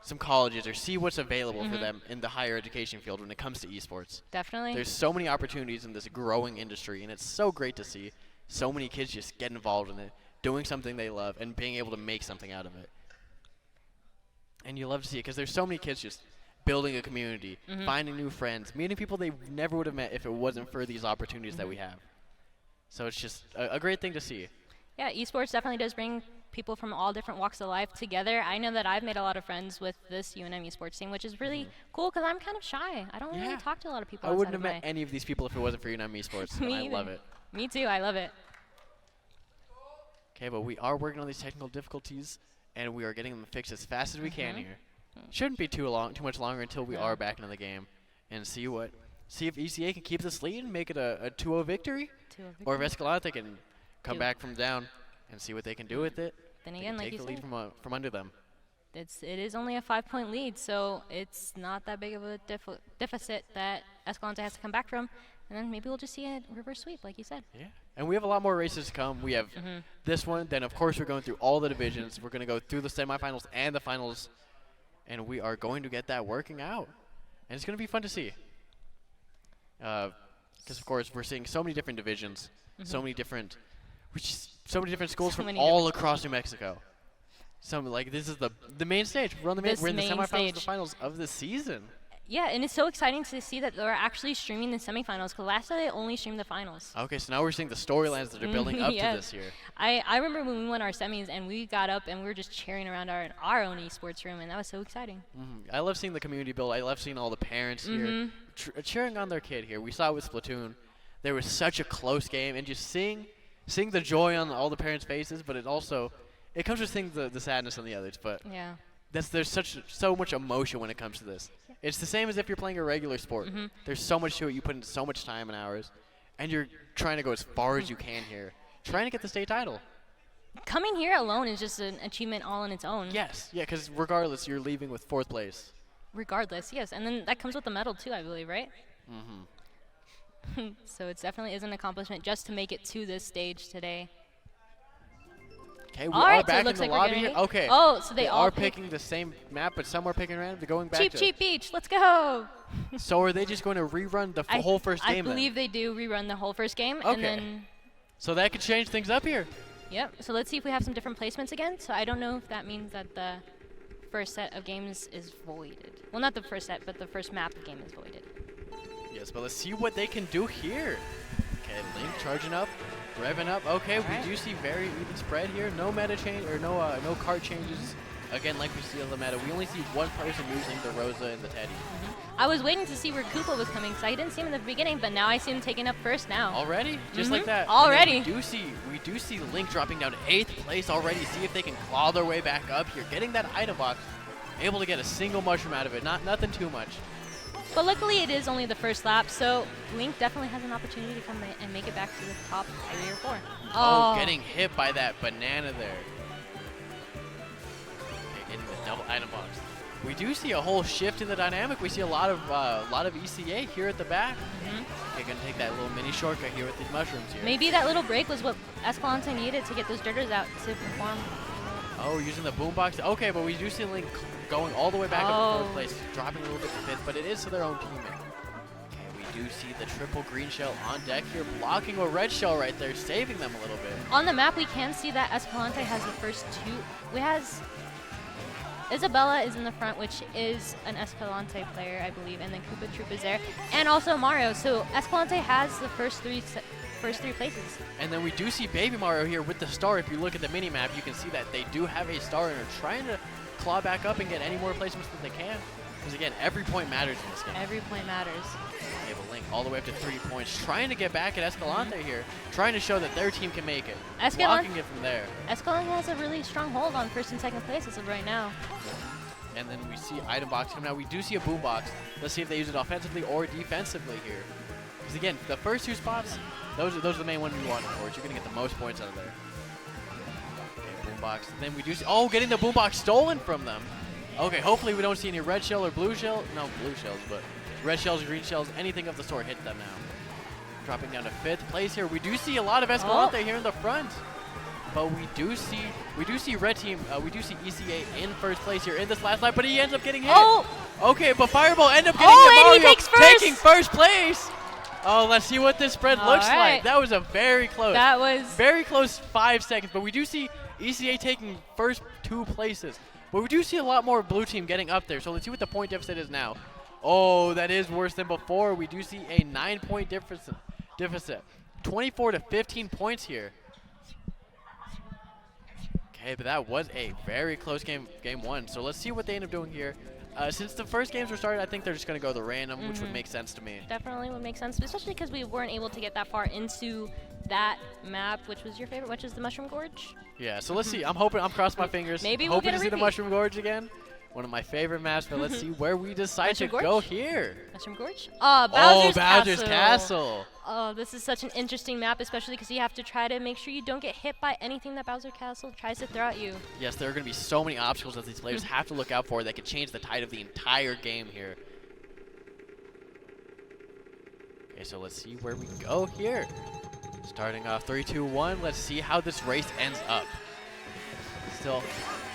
some colleges or see what's available for them in the higher education field when it comes to esports. Definitely. There's so many opportunities in this growing industry, and it's so great to see so many kids just get involved in it, doing something they love, and being able to make something out of it. And you love to see it because there's so many kids just building a community, finding new friends, meeting people they never would have met if it wasn't for these opportunities that we have. So it's just a great thing to see. Yeah, esports definitely does bring people from all different walks of life together. I know that I've made a lot of friends with this UNM esports team, which is really cool because I'm kind of shy. I don't really talk to a lot of people. I wouldn't have outside met of any of these people if it wasn't for UNM esports. Me And I love either. it. Me too. I love it. Okay, but we are working on these technical difficulties, and we are getting them fixed as fast as we can here. Shouldn't be too much longer until we are back into the game, and see if ECA can keep this lead and make it a 2-0 victory, or if Escalante can come back from down and see what they can do with it. Then They again, can like take you the lead said, from under them. it is only a 5-point lead, so it's not that big of a deficit that Escalante has to come back from. And then maybe we'll just see a reverse sweep, like you said. Yeah, and we have a lot more races to come. We have this one, then of course we're going through all the divisions. We're going to go through the semifinals and the finals, and we are going to get that working out. And it's going to be fun to see. Because of course we're seeing so many different divisions, so many different schools from all across New Mexico. This is the main stage. We're in the semifinals and the finals of the season. Yeah, and it's so exciting to see that they're actually streaming the semifinals, because last year they only streamed the finals. Okay, so now we're seeing the storylines that are building up to this year. I remember when we won our semis and we got up and we were just cheering around our own esports room, and that was so exciting. I love seeing the community build. I love seeing all the parents here cheering on their kid here. We saw it with Splatoon. There was such a close game, and just seeing the joy on all the parents' faces, but it comes with seeing the sadness on the others. But Yeah. there's so much emotion when it comes to this. It's the same as if you're playing a regular sport. There's so much to it. You put in so much time and hours, and you're trying to go as far as you can here, trying to get the state title. Coming here alone is just an achievement all on its own. Yes, yeah, because regardless, you're leaving with 4th place. Regardless, yes. And then that comes with the medal too, I believe, right? So it definitely is an accomplishment just to make it to this stage today. Okay, we All are right, so it back in looks the like we're lobby getting here. it. Okay. Oh, so they all are pick- picking the same map, but some are picking random. They're going back Cheap Beach, let's go! So are they just going to rerun the whole first game I then? believe they do rerun the whole first game, Okay. and then, So that could change things up here. yep. So let's see if we have some different placements again. So I don't know if that means that the first set of games is voided. Well, not the first set, but the first map of game is voided. Yes, but let's see what they can do here. Okay, Link charging up, revving up. Okay, we do see very even spread here. No meta change or no cart changes. Again, like we see on the meta, we only see one person using the Rosa and the Teddy. I was waiting to see where Koopa was coming, so I didn't see him in the beginning, but now I see him taking up first now. Already? Just like that. Already. And then we do see Link dropping down to 8th place already. See if they can claw their way back up here. Getting that item box, able to get a single mushroom out of it. Nothing too much. But luckily it is only the first lap, so Link definitely has an opportunity to come and make it back to the top 3 or 4. Oh, getting hit by that banana there. Okay, getting the double item box. We do see a whole shift in the dynamic. We see a lot of ECA here at the back. Okay, gonna take that little mini shortcut here with these mushrooms here. Maybe that little break was what Escalante needed to get those jitters out to perform. Oh, using the boombox. Okay, but we do see Link going all the way back up to 4th place, dropping a little bit to 5th, but it is to their own teammate. Okay, we do see the triple green shell on deck here, blocking a red shell right there, saving them a little bit. On the map, we can see that Escalante has the first 2. Isabella is in the front, which is an Escalante player, I believe, and then Koopa Troop is there, and also Mario. So Escalante has the first first 3 places. And then we do see Baby Mario here with the star. If you look at the mini-map, you can see that they do have a star and are trying to claw back up and get any more placements that they can. Because again, every point matters in this game. Every point matters. They have a Link all the way up to 3 points, trying to get back at Escalante here, trying to show that their team can make it. Blocking it from there. Escalante has a really strong hold on 1st and 2nd place as of right now. And then we see item box coming out. We do see a boom box. Let's see if they use it offensively or defensively here. Because again, the first 2 spots, those are the main ones we want for it. You're going to get the most points out of there. Okay, boom box. Then we do see, getting the boom box stolen from them. Okay, hopefully we don't see any red shell or blue shell. No, blue shells, but red shells, green shells, anything of the sort hit them now. Dropping down to 5th place here. We do see a lot of Escalante here in the front. But we do see red team, we do see ECA in 1st place here in this last lap, but he ends up getting hit. Okay, but Fireball end up getting hit. And Mario he takes 1st. taking 1st place. Oh, let's see what this spread looks like. That was a very close. That was very close 5 seconds, but we do see ECA taking first 2 places. But we do see a lot more blue team getting up there, so let's see what the point deficit is now. Oh, that is worse than before. We do see a 9-point deficit. 24 to 15 points here. Okay, but that was a very close game 1. So let's see what they end up doing here. Since the first games were started, I think they're just going to go the random, which would make sense to me. Definitely would make sense, especially because we weren't able to get that far into that map. Which was your favorite? Which is the Mushroom Gorge? Yeah, so let's see. I'm crossing my fingers. Maybe we'll hoping get a to see the repeat. Mushroom Gorge again. One of my favorite maps, but let's see where we decide to Mushroom go Gorge? here. Mushroom Gorge? Bowser's Bowser's Castle. Oh, this is such an interesting map, especially because you have to try to make sure you don't get hit by anything that Bowser Castle tries to throw at you. Yes, there are going to be so many obstacles that these players have to look out for that could change the tide of the entire game here. Okay, so let's see where we go here. Starting off 3, 2, 1. Let's see how this race ends up.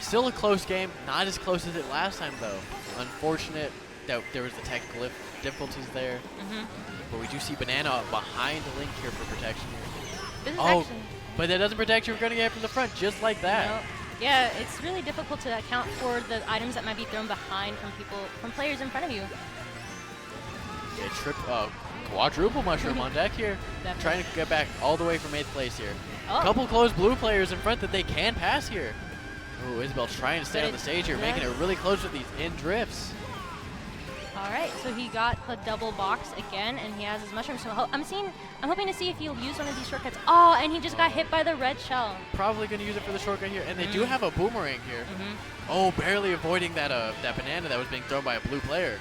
Still a close game. Not as close as it last time, though. Unfortunate that there was the technical difficulties there. But we do see Banana behind the Link here for protection here. This is but that doesn't protect you. We're going to get from the front, just like that. No. Yeah, it's really difficult to account for the items that might be thrown behind from players in front of you. Okay, quadruple mushroom on deck here. Definitely. Trying to get back all the way from 8th place here. Oh. Couple close blue players in front that they can pass here. Oh, Isabel trying to stay on the stage here, making it really close with these in drifts. All right, so he got the double box again, and he has his mushroom. So I'm hoping to see if he'll use one of these shortcuts. Oh, and he just got hit by the red shell. Probably going to use it for the shortcut here, and they do have a boomerang here. Oh, barely avoiding that banana that was being thrown by a blue player.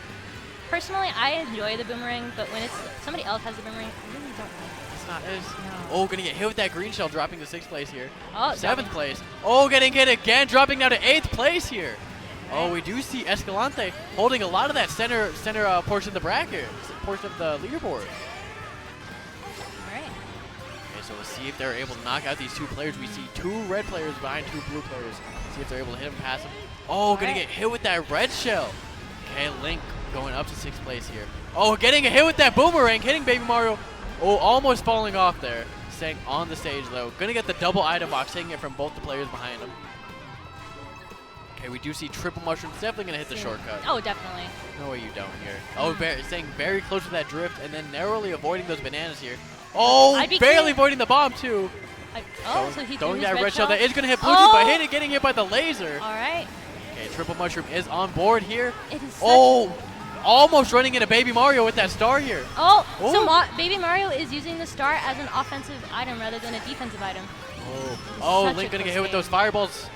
Personally, I enjoy the boomerang, but when it's somebody else has the boomerang, I really don't like it. It's not as. No. Oh, going to get hit with that green shell, dropping to 6th place here. Oh, 7th place. Oh, getting hit again, dropping down to 8th place here. Oh, we do see Escalante holding a lot of that center portion of the bracket, portion of the leaderboard. All right. Okay, so let's see if they're able to knock out these 2 players. We see 2 red players behind 2 blue players. See if they're able to hit them, pass them. Oh, gonna get hit with that red shell. Okay, Link going up to 6th place here. Oh, getting a hit with that boomerang, hitting Baby Mario. Oh, almost falling off there. Staying on the stage though. Gonna get the double item box, taking it from both the players behind him. Okay, we do see triple mushrooms. Definitely gonna hit the shortcut. Oh, definitely. No way you don't here. Oh, staying very close to that drift and then narrowly avoiding those bananas here. Oh, barely avoiding the bomb too. So he threw his that red shell. shell. That is gonna hit blue team, but getting hit by the laser. All right. Okay, triple mushroom is on board here. It is almost running into Baby Mario with that star here. So Baby Mario is using the star as an offensive item rather than a defensive item. Link gonna get hit with those fireballs.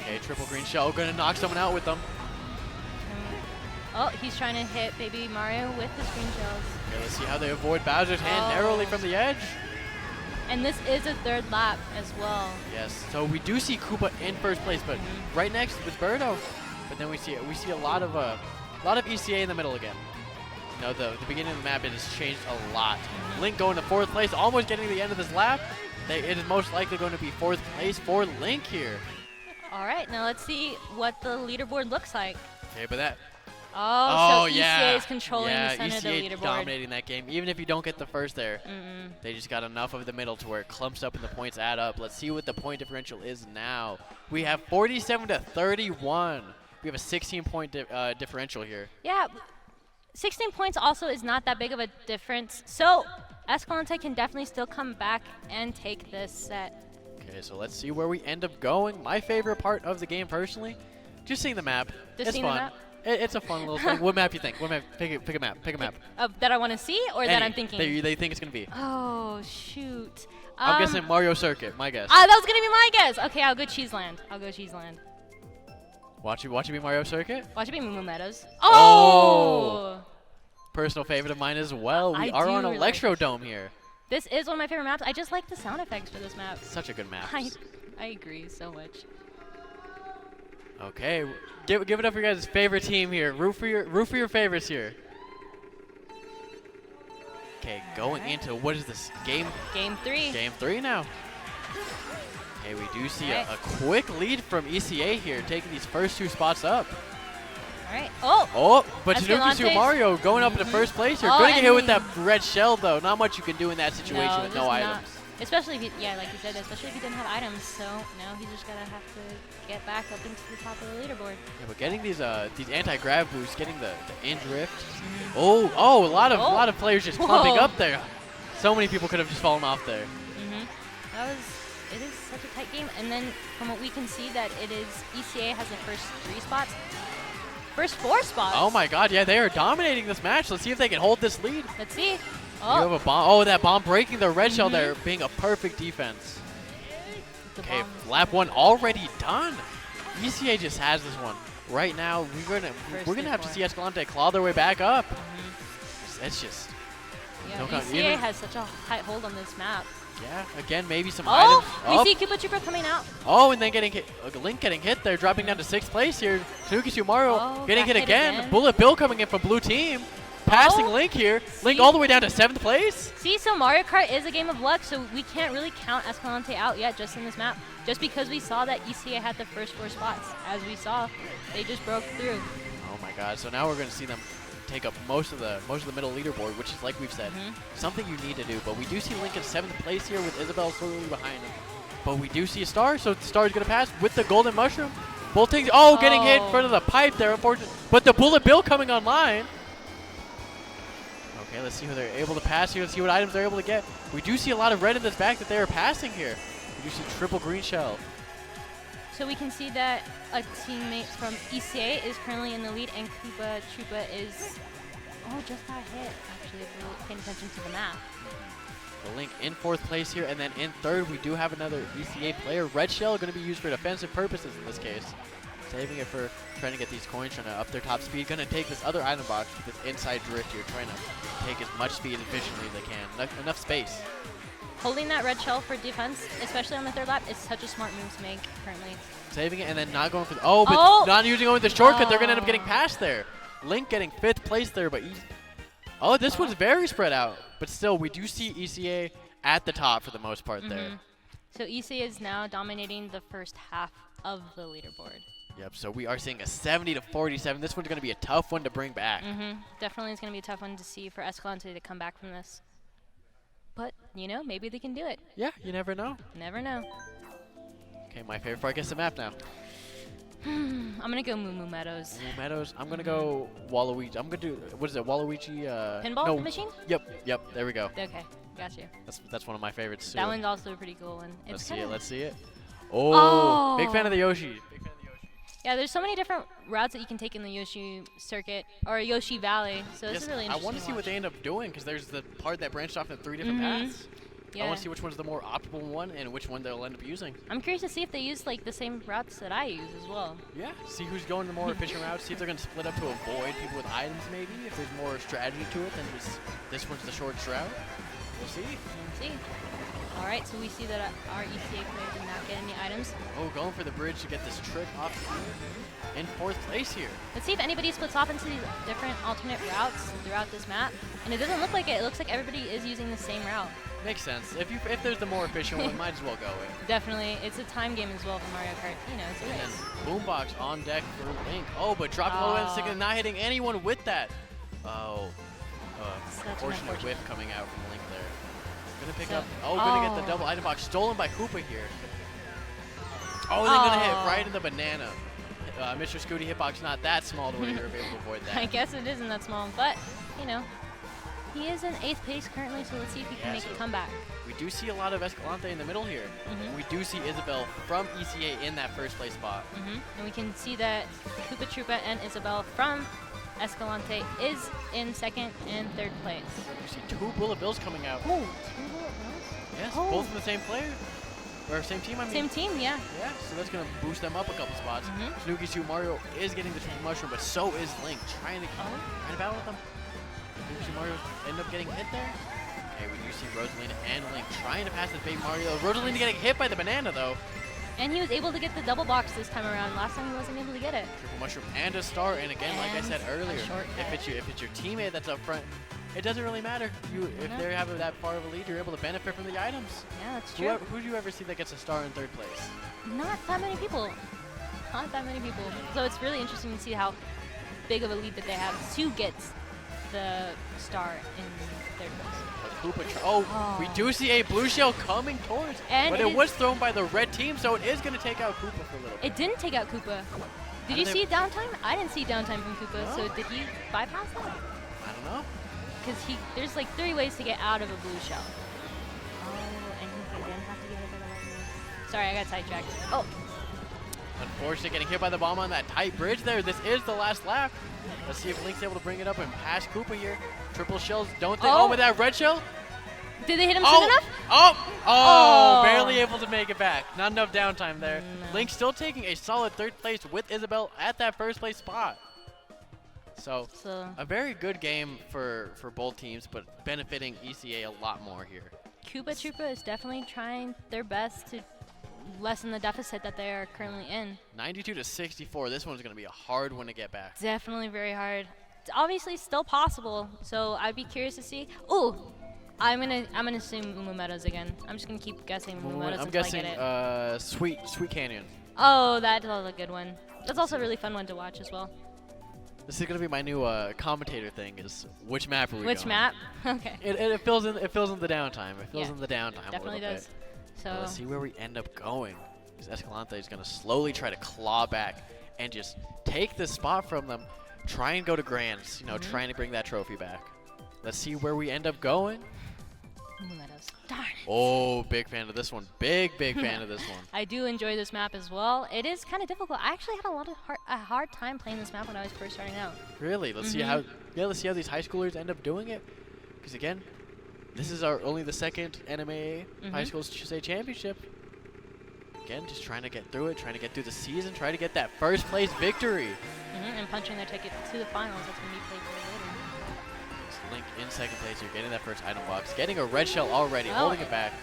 Okay, triple green shell, gonna knock someone out with them. Oh, he's trying to hit Baby Mario with his green shells. Okay, let's see how they avoid Bowser's hand narrowly from the edge. And this is a 3rd lap as well. Yes, so we do see Koopa in 1st place, but right next with Birdo. But then we see a lot of ECA in the middle again. You know, the beginning of the map, it has changed a lot. Link going to 4th place, almost getting to the end of this lap. It is most likely going to be 4th place for Link here. All right, now let's see what the leaderboard looks like. Okay, but that. So ECA is controlling the center of the ECA leaderboard. dominating that game. Even if you don't get the first there, they just got enough of the middle to where it clumps up and the points add up. Let's see what the point differential is now. We have 47 to 31. We have a 16-point differential here. Yeah, 16 points also is not that big of a difference. So Escalante can definitely still come back and take this set. Okay, so let's see where we end up going. My favorite part of the game, personally, just seeing the map. Just it's seeing the fun. map? It's a fun little thing. What map you think? What map? Pick a map. Pick a map. That I want to see or that I'm thinking? They think it's gonna be. Oh, shoot. I'm guessing Mario Circuit. My guess. That was gonna be my guess. Okay, I'll go Cheeseland. Watch it be Mario Circuit. Watch it be Moo Moo Meadows. Oh! Personal favorite of mine as well. We I are do on really like Electrodome here. This is one of my favorite maps. I just like the sound effects for this map. Such a good map. I agree so much. Okay, give it up for your guys' favorite team here. Root for your favorites here. Okay, going into what is this game? Game 3. Game 3 now. Okay, we do see Alright. a quick lead from ECA here, taking these first 2 spots up. All right. Oh. Oh, but Tanuki Escalante's- Sumario going up in the first place here. Oh, Going to get hit with and that red shell though. Not much you can do in that situation with just no not. items. Especially if he, like you said, especially if he didn't have items. So now he's just gonna have to get back up into the top of the leaderboard. Yeah, but getting these anti-grab boosts, getting the in drift. Oh, a lot of players just clumping Whoa. up there. So many people could have just fallen off there. It is such a tight game. And then from what we can see, that it is ECA has the first 3 spots. First 4 spots. Oh my God, yeah, they are dominating this match. Let's see if they can hold this lead. Let's see. You have a bomb. Oh, that bomb breaking the red shell there, being a perfect defense. The Okay, bomb. lap 1 already done. ECA just has this one. Right now, we're gonna have to see Escalante claw their way back up. It's just Yeah, no count. ECA has such a tight hold on this map. yeah. Again, maybe some Oh, items. we see Koopa Trooper coming out. Oh, and then getting hit. Link getting hit there, dropping down to 6th place here. Tanuki Sumario Oh, getting got hit hit again. again. Bullet Bill coming in from blue team, passing Oh, Link here. Link see? all the way down to 7th place. See, so Mario Kart is a game of luck, so we can't really count Escalante out yet just in this map. Just because we saw that ECA had the first 4 spots. As we saw, they just broke through. Oh my God! So now we're going to see them take up most of the middle leaderboard, which is, like we've said, something you need to do. But we do see Link in 7th place here with Isabel slowly behind him. But we do see a Star, so the Star is going to pass with the golden mushroom. Bolting, getting hit in front of the pipe there, unfortunately. But the Bullet Bill coming online. Okay, let's see who they're able to pass here. Let's see what items they're able to get. We do see a lot of red in this back that they are passing here. We do see triple green shell. So we can see that a teammate from ECA is currently in the lead, and Koopa Troopa is, just got hit, actually, if we're paying attention to the map. The Link in 4th place here, and then in 3rd, we do have another ECA player. Red shell going to be used for defensive purposes in this case. Saving it for trying to get these coins, trying to up their top speed. Going to take this other item box with this inside drift here, trying to take as much speed efficiently as they can. Enough space. Holding that red shell for defense, especially on the 3rd lap, is such a smart move to make currently. Saving it and then not going for the, not using going with the shortcut. They're going to end up getting past there. Link getting 5th place there, but this one's very spread out. But still, we do see ECA at the top for the most part there. So ECA is now dominating the first half of the leaderboard. Yep, so we are seeing a 70-47. This one's going to be a tough one to bring back. Definitely is going to be a tough one to see for Escalante to come back from this. But, maybe they can do it. Yeah, you never know. Never know. Okay, my favorite part gets the map now. I'm going to go Moo Moo Meadows. Moo Meadows. I'm going to go Waluigi. I'm going to do, what is it, Waluigi? Pinball machine? Yep, there we go. Okay, got you. That's one of my favorites too. That one's also a pretty cool one. Let's It's see it. kinda- Oh, big fan of the Yoshi. Yeah, there's so many different routes that you can take in the Yoshi circuit, or Yoshi Valley, so this Yes, is really I interesting. want to see what they end up doing, because there's the part that branched off into 3 different paths. Yeah. I want to see which one's the more optimal one and which one they'll end up using. I'm curious to see if they use like the same routes that I use as well. Yeah, see who's going the more efficient route. See if they're going to split up to avoid people with items maybe. If there's more strategy to it than just this one's the shortest route. We'll see. Let's see. All right, so we see that our ECA player did not get any items. Oh, going for the bridge to get this trick off in 4th place here. Let's see if anybody splits off into these different alternate routes throughout this map. And it doesn't look like it. It looks like everybody is using the same route. Makes sense. If there's the more efficient one, might as well go it. Definitely. It's a time game as well for Mario Kart. It's a race. And Boombox on deck for Link. Oh, but dropping low end stick and not hitting anyone with that. Oh, unfortunate whiff coming out from Link there. Gonna pick up. Gonna get the double item box stolen by Koopa here. Oh, and then gonna hit right in the banana. Mr. Scooty hitbox not that small to where you're able to avoid that. I guess it isn't that small, but He is in 8th place currently, so let's see if he can make a comeback. We do see a lot of Escalante in the middle here. We do see Isabel from ECA in that first place spot. And we can see that Koopa Troopa and Isabel from Escalante is in 2nd and 3rd place. We see 2 Bullet Bills coming out. Oh, 2 Bullet Bills? Yes, Oh. both from the same player. Or same team, I mean. Same team, yeah. Yeah, so that's going to boost them up a couple spots. Snooki 2 Mario is getting the triple mushroom, but so is Link, trying to battle with them. Snooki 2 Mario end up getting hit there. Okay, we do see Rosalina and Link trying to pass the big Mario. Rosalina getting hit by the banana, though. And he was able to get the double box this time around. Last time he wasn't able to get it. Triple mushroom and a star, and again, like I said earlier, if it's your teammate that's up front, it doesn't really matter. If they have that far of a lead, you're able to benefit from the items. Yeah, that's true. Who do you ever see that gets a star in 3rd place? Not that many people. Not that many people. So it's really interesting to see how big of a lead that they have to get the star in 3rd place. We do see a blue shell coming towards, but it was thrown by the red team, so it is going to take out Koopa for a little bit. It didn't take out Koopa. Did you see downtime? I didn't see downtime from Koopa, so did he bypass that? I don't know. Because there's like 3 ways to get out of a blue shell. Oh, and he didn't have to get it by the right move. Sorry, I got sidetracked. Oh. Unfortunately, getting hit by the bomb on that tight bridge there. This is the last lap. Let's see if Link's able to bring it up and pass Koopa here. Triple shells, don't they? Oh, with that red shell? Did they hit him soon enough? Oh, barely able to make it back. Not enough downtime there. No. Link still taking a solid 3rd place with Isabel at that 1st place spot. So a very good game for both teams, but benefiting ECA a lot more here. Koopa Troopa is definitely trying their best to lessen the deficit that they are currently in. 92-64. This one's going to be a hard one to get back. Definitely very hard. It's obviously still possible, so I'd be curious to see. Ooh, I'm gonna assume Umu Meadows again. I'm just gonna keep guessing Umu Meadows until I get it. I'm guessing Sweet Canyon. Oh, that's a good one. That's also a really fun one to watch as well. This is gonna be my new commentator thing. Is which map are we going? Which map? Okay. It fills in the downtime. It fills in the downtime. Definitely does. Bit. So let's see where we end up going. Because Escalante is gonna slowly try to claw back and just take this spot from them. Try and go to Grands. Trying to bring that trophy back. Let's see where we end up going. Darn it. Oh, big fan of this one. Big fan of this one. I do enjoy this map as well. It is kind of difficult. I actually had a hard time playing this map when I was first starting out. Really? Let's see how these high schoolers end up doing it. Because again, this is only the 2nd NMAA High School State Championship. Again, just trying to get through it, trying to get through the season, trying to get that 1st place victory. And punching their ticket to the finals. That's going to be played for later. Link in 2nd place here, getting that 1st item box, getting a red shell already, holding it back,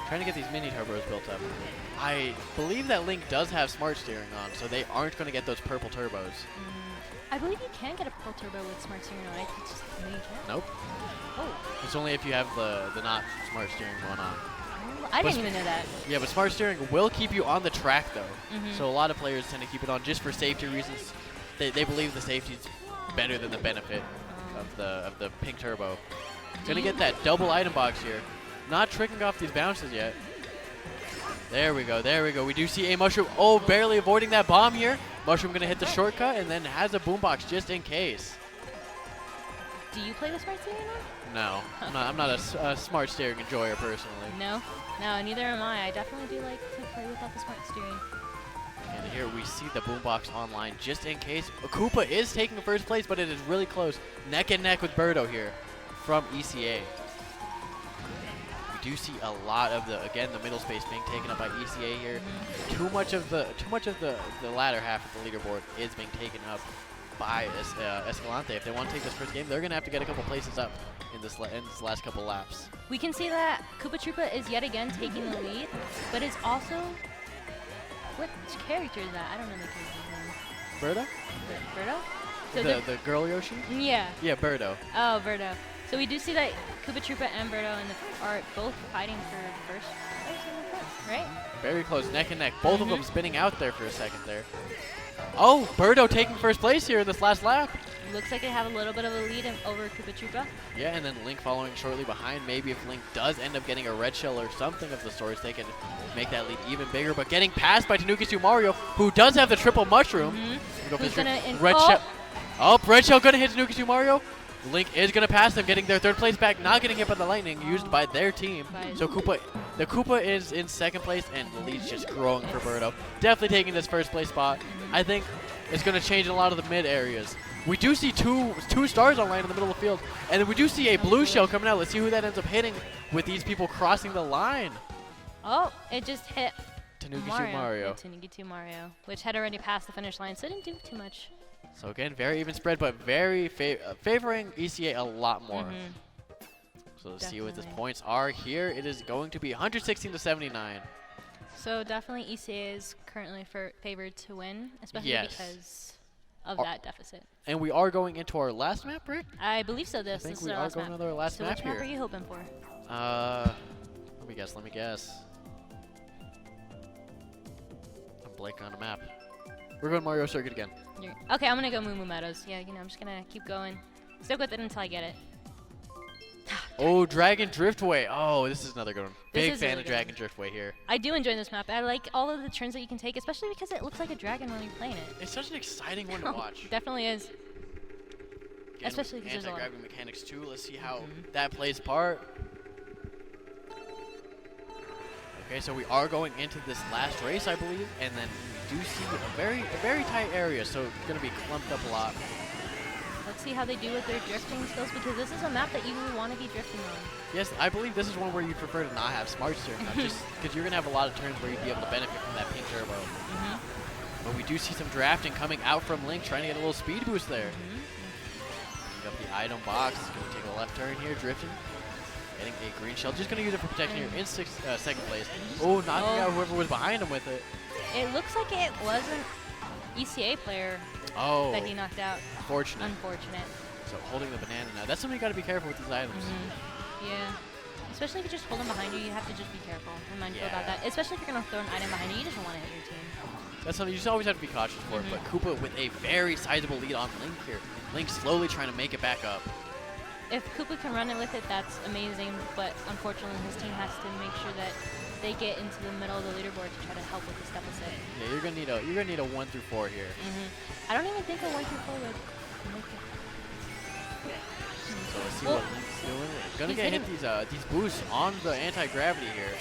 trying to get these mini turbos built up. I believe that Link does have smart steering on, so they aren't going to get those purple turbos. I believe you can get a purple turbo with smart steering on. No, you can't. Nope. Oh. It's only if you have the not smart steering one on. I didn't even know that. Yeah, but smart steering will keep you on the track though. So a lot of players tend to keep it on just for safety reasons. They believe the safety is better than the benefit of the pink turbo. Gonna get that double item box here. Not tricking off these bounces yet. There we go. We do see a mushroom. Oh, barely avoiding that bomb here. Mushroom gonna hit the shortcut and then has a boombox just in case. Do you play with smart steering on? No, I'm not a smart steering enjoyer personally. No, neither am I. I definitely do like to play without the smart steering. And here we see the boombox online just in case. Koopa is taking 1st place, but it is really close. Neck and neck with Birdo here from ECA. We do see a lot of the middle space being taken up by ECA here. Too much of the latter half of the leaderboard is being taken up by Escalante. If they want to take this 1st game, they're gonna have to get a couple places up in this last couple laps. We can see that Koopa Troopa is yet again taking the lead, but is also. What character is that? I don't know the character's name. Birdo? Birdo? So the girl Yoshi? Yeah. Yeah, Birdo. Oh, Birdo. So we do see that Koopa Troopa and Birdo are both fighting for 1st place in the front, right? Very close, neck and neck. Both of them spinning out there for a second there. Oh, Birdo taking 1st place here in this last lap. Looks like they have a little bit of a lead over Koopa Troopa. Yeah, and then Link following shortly behind. Maybe if Link does end up getting a red shell or something of the sorts, they can make that lead even bigger. But getting passed by Tanuki 2 Mario, who does have the triple mushroom. Who's gonna red shell. Oh, red shell gonna hit Tanuki 2 Mario. Link is going to pass them, getting their third place back, not getting hit by the lightning used by their team. So the Koopa is in second place, and the lead's just growing for Birdo. Definitely taking this first place spot. I think it's going to change in a lot of the mid areas. We do see two stars on line in the middle of the field, and then we do see a blue shell coming out. Let's see who that ends up hitting with these people crossing the line. Oh, it just hit Mario. Tanuki 2 Mario, which had already passed the finish line, so it didn't do too much. So again, very even spread, but very favoring ECA a lot more. So let's see what the points are here. It is going to be 116 to 79. So definitely ECA is currently favored to win, especially because of that deficit. And we are going into our last map, right? I believe so. This is we our are last going map. into our last map which here. map are you hoping for? Let me guess. I'm blanking on a map. We're going Mario Circuit again. Okay, I'm gonna go Moo Moo Meadows. Yeah, I'm just gonna keep going. Stick with it until I get it. Oh, Dragon Driftway. Oh, this is another good one. Big fan of Dragon one. Driftway here. I do enjoy this map. I like all of the turns that you can take, especially because it looks like a dragon when you're playing it. It's such an exciting one to watch. Definitely is. Again, especially because there's a lot. Anti-gravity mechanics too. Let's see how that plays part. Okay, so we are going into this last race, I believe, and then we do see a very tight area, so it's going to be clumped up a lot. Let's see how they do with their drifting skills, because this is a map that you want to be drifting on. Yes, I believe this is one where you prefer to not have smart steering, just because you're going to have a lot of turns where you'd be able to benefit from that pink turbo. But we do see some drafting coming out from Link, trying to get a little speed boost there. Picking up the item box, going to take a left turn here, drifting. Getting a green shell, just going to use it for protection here in second place. Oh, knocking out whoever was behind him with it. It looks like it was an ECA player that he knocked out. Unfortunate. So holding the banana now. That's something you got to be careful with these items. Yeah. Especially if you just hold them behind you, you have to just be careful and mindful about that. Especially if you're going to throw an item behind you, you just don't want to hit your team. That's something you just always have to be cautious for. But Koopa with a very sizable lead on Link here. Link slowly trying to make it back up. If Koopa can run it with it, that's amazing, but unfortunately his team has to make sure that they get into the middle of the leaderboard to try to help with this deficit. Yeah, you're gonna need a 1 through 4 here. I don't even think a 1 through 4 would make it. So let's see what Link's doing. Gonna get hit these boosts on the anti-gravity here.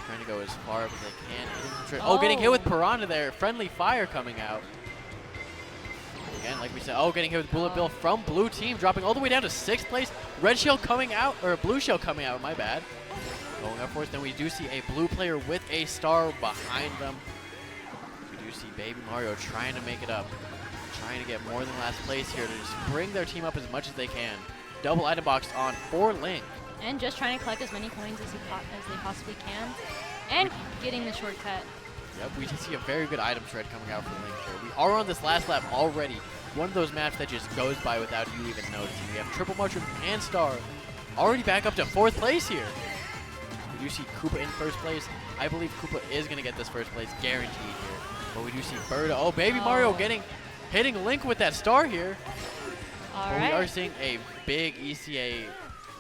Trying to go as far up as they can. Oh, getting hit with Piranha there. Friendly fire coming out. Again, like we said, getting hit with Bullet Bill from blue team, dropping all the way down to 6th place. Red shell coming out, or blue shell coming out, my bad. Going up for us, then we do see a blue player with a star behind them. We do see Baby Mario trying to make it up. Trying to get more than last place here to just bring their team up as much as they can. Double item box on for Link. And just trying to collect as many coins as they possibly can. And getting the shortcut. Yep, we just see a very good item shred coming out from Link here. We are on this last lap already. One of those maps that just goes by without you even noticing. We have triple mushroom and star. Already back up to 4th place here. We do see Koopa in 1st place. I believe Koopa is going to get this 1st place guaranteed here. But we do see Birdo. Oh, Baby Mario hitting Link with that star here. We are seeing a big ECA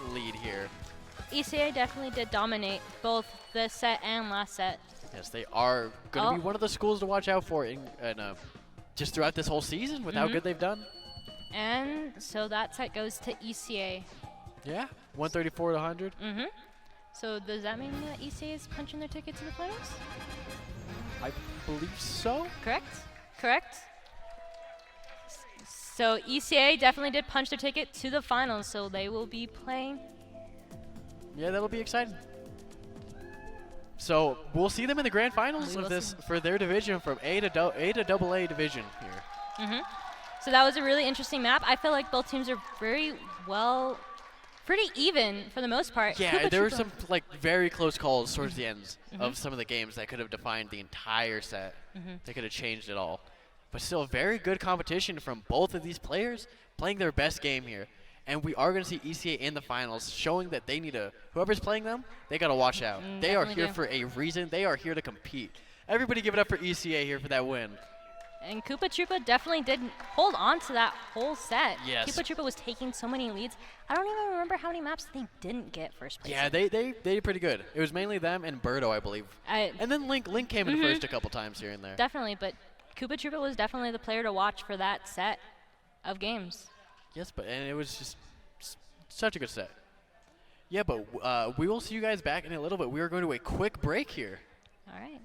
lead here. ECA definitely did dominate both this set and last set. Yes, they are going to be one of the schools to watch out for just throughout this whole season with how good they've done. And so that set goes to ECA. Yeah, 134 to 100. So does that mean that ECA is punching their ticket to the finals? I believe so. Correct. So ECA definitely did punch their ticket to the finals, so they will be playing. Yeah, that'll be exciting. So we'll see them in the grand finals of this for their division from A to AA division here. So that was a really interesting map. I feel like both teams are pretty even for the most part. Yeah, there were some very close calls towards the ends of some of the games that could have defined the entire set. They could have changed it all. But still, very good competition from both of these players playing their best game here. And we are going to see ECA in the finals, showing that they need whoever's playing them, they got to watch out. They are here for a reason. They are here to compete. Everybody give it up for ECA here for that win. And Koopa Troopa definitely did hold on to that whole set. Yes. Koopa Troopa was taking so many leads. I don't even remember how many maps they didn't get first place. Yeah, they did pretty good. It was mainly them and Birdo, I believe. And then Link came in first a couple times here and there. Definitely, but Koopa Troopa was definitely the player to watch for that set of games. Yes, but and it was just such a good set. Yeah, but we will see you guys back in a little bit. We are going to a quick break here. All right.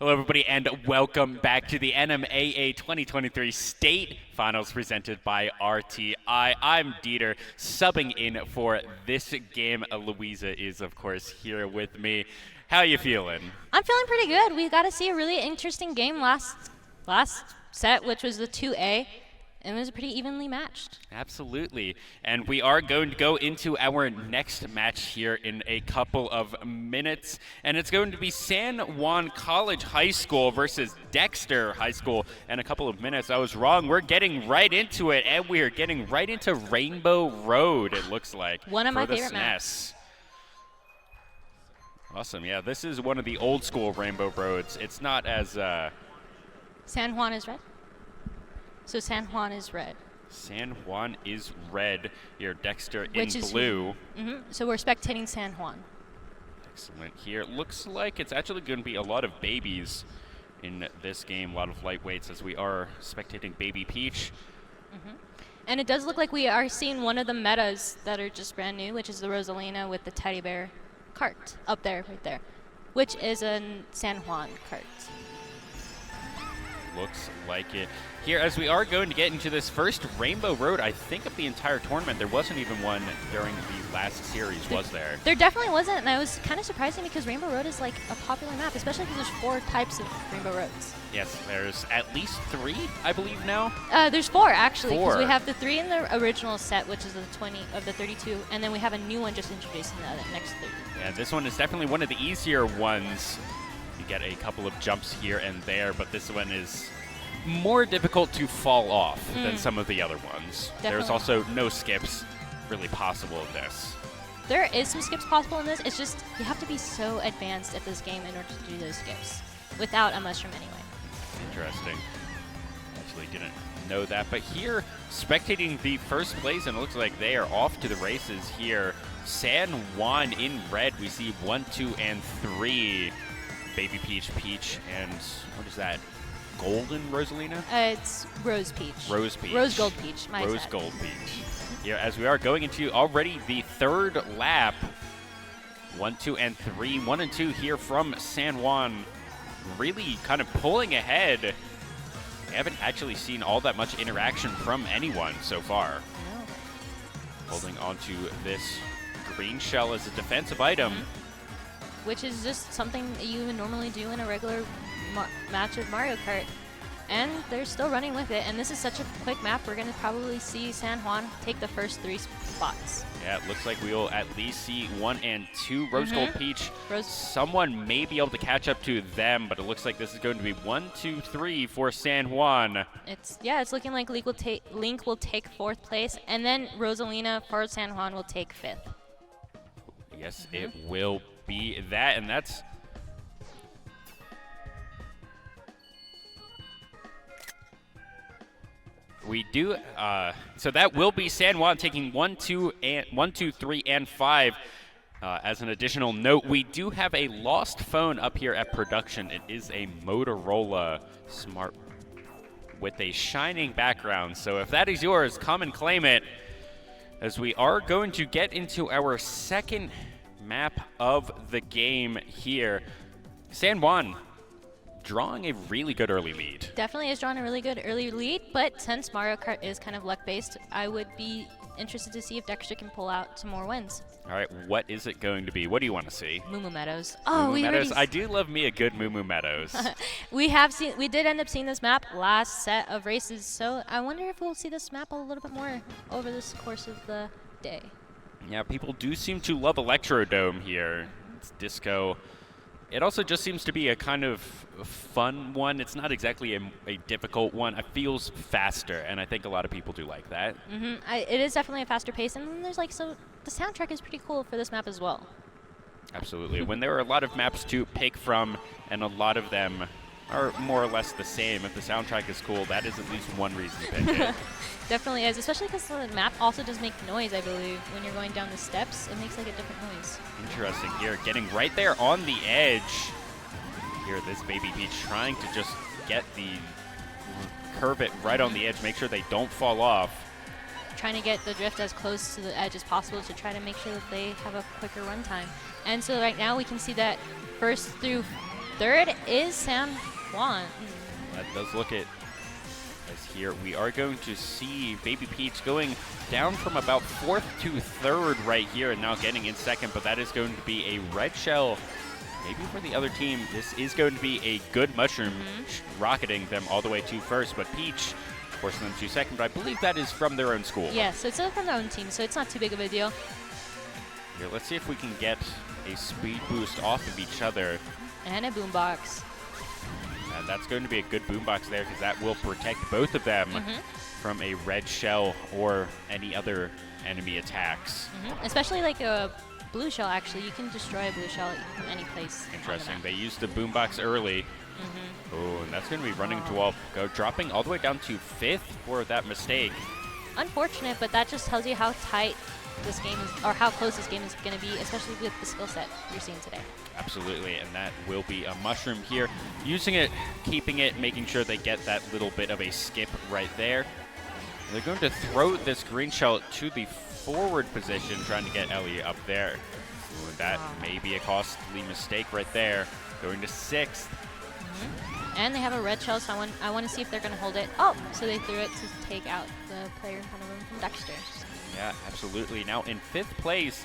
Hello, everybody, and welcome back to the NMAA 2023 State Finals presented by RTI. I'm Dieter, subbing in for this game. Louisa is, of course, here with me. How you feeling? I'm feeling pretty good. We got to see a really interesting game last set, which was the 2A. And it was pretty evenly matched. Absolutely. And we are going to go into our next match here in a couple of minutes. And it's going to be San Juan College High School versus Dexter High School in a couple of minutes. I was wrong. We're getting right into it, and we are getting right into Rainbow Road, it looks like. One of my for the favorite SNES. Awesome. Yeah, this is one of the old school Rainbow Roads. It's not as... San Juan is red? So San Juan is red. San Juan is red. Here, Dexter Which in is blue. So we're spectating San Juan. Excellent. Here, looks like it's actually going to be a lot of babies in this game. A lot of lightweights as we are spectating Baby Peach. And it does look like we are seeing one of the metas that are just brand new, which is the Rosalina with the teddy bear cart up there, right there, which is a San Juan cart. Looks like it. Here, as we are going to get into this first Rainbow Road, I think of the entire tournament, there wasn't even one during the last series, was there? There definitely wasn't, and I was kind of surprising because Rainbow Road is like a popular map, especially because there's 4 types of Rainbow Roads. Yes, there's at least 3, I believe now. There's 4 actually, because 4. we have the 3 in the original set, which is the 20 of the 32, and then we have a new one just introduced in the next 30. Yeah, this one is definitely one of the easier ones. You get a couple of jumps here and there, but this one is more difficult to fall off than some of the other ones. Definitely. There's also no skips really possible in this. There is some skips possible in this. It's just you have to be so advanced at this game in order to do those skips without a mushroom anyway. Interesting. Actually didn't know that. But here, spectating the first place, and it looks like they are off to the races here. San Juan in red. We see 1, 2, and 3. Baby Peach, Peach, and what is that? Golden Rosalina? It's Rose Peach. Rose Peach. Rose Gold Peach. Rose Gold Peach. Yeah, as we are going into already the third lap. 1, 2, and 3. 1 and 2 here from San Juan. Really kind of pulling ahead. We haven't actually seen all that much interaction from anyone so far. No. Holding onto this green shell as a defensive item. Which is just something that you would normally do in a regular match of Mario Kart. And they're still running with it, and this is such a quick map, we're going to probably see San Juan take the first 3 spots. Yeah, it looks like we will at least see 1 and 2. Rose Gold Peach, Rose. someone may be able to catch up to them, but it looks like this is going to be 1, 2, 3 for San Juan. It's looking like Link will take 4th place, and then Rosalina for San Juan will take 5th. Yes, it will be that, and that's... We do, so that will be San Juan taking 1, 2, 3, and 5. As an additional note, we do have a lost phone up here at production. It is a Motorola Smart with a shining background. So if that is yours, come and claim it. As we are going to get into our second map of the game here. San Juan drawing a really good early lead. Definitely is drawing a really good early lead, but since Mario Kart is kind of luck-based, I would be interested to see if Dexter can pull out some more wins. All right, what is it going to be? What do you want to see? Moo Moo Meadows. Moo Moo Meadows. I do love me a good Moo Moo Meadows. We did end up seeing this map last set of races, so I wonder if we'll see this map a little bit more over this course of the day. Yeah, people do seem to love Electrodome here. It's disco. It also just seems to be a kind of fun one. It's not exactly a difficult one. It feels faster, and I think a lot of people do like that. It is definitely a faster pace, and then there's the soundtrack is pretty cool for this map as well. Absolutely. When there are a lot of maps to pick from, and a lot of them are more or less the same, if the soundtrack is cool, that is at least one reason to pick it. Definitely is, especially because the map also does make noise, I believe. When you're going down the steps, it makes like a different noise. Interesting here, getting right there on the edge. Here, this Baby Peach trying to just get curve it right on the edge, make sure they don't fall off. Trying to get the drift as close to the edge as possible to try to make sure that they have a quicker run time. And so right now we can see that first through third is San Juan. That does look it. As here we are going to see Baby Peach going down from about 4th to 3rd right here and now getting in 2nd, but that is going to be a red shell. Maybe for the other team, this is going to be a good mushroom, rocketing them all the way to 1st, but Peach forcing them to 2nd, but I believe that is from their own school. Yeah, so it's from their own team, so it's not too big of a deal. Here, let's see if we can get a speed boost off of each other. And a boombox. And that's going to be a good boombox there because that will protect both of them from a red shell or any other enemy attacks. Especially like a blue shell, actually. You can destroy a blue shell from any place. Interesting. They used the boombox early. Oh, and that's going to be running to wall, dropping all the way down to 5th for that mistake. Unfortunate, but that just tells you how tight this game is, or how close this game is going to be, especially with the skill set you're seeing today. Absolutely, and that will be a mushroom here. Using it, keeping it, making sure they get that little bit of a skip right there. They're going to throw this green shell to the forward position, trying to get Ellie up there. Ooh, that may be a costly mistake right there. Going to 6th. And they have a red shell, so I want to see if they're going to hold it. Oh, so they threw it to take out the player in front of them from Dexter. Yeah, absolutely. Now in 5th place,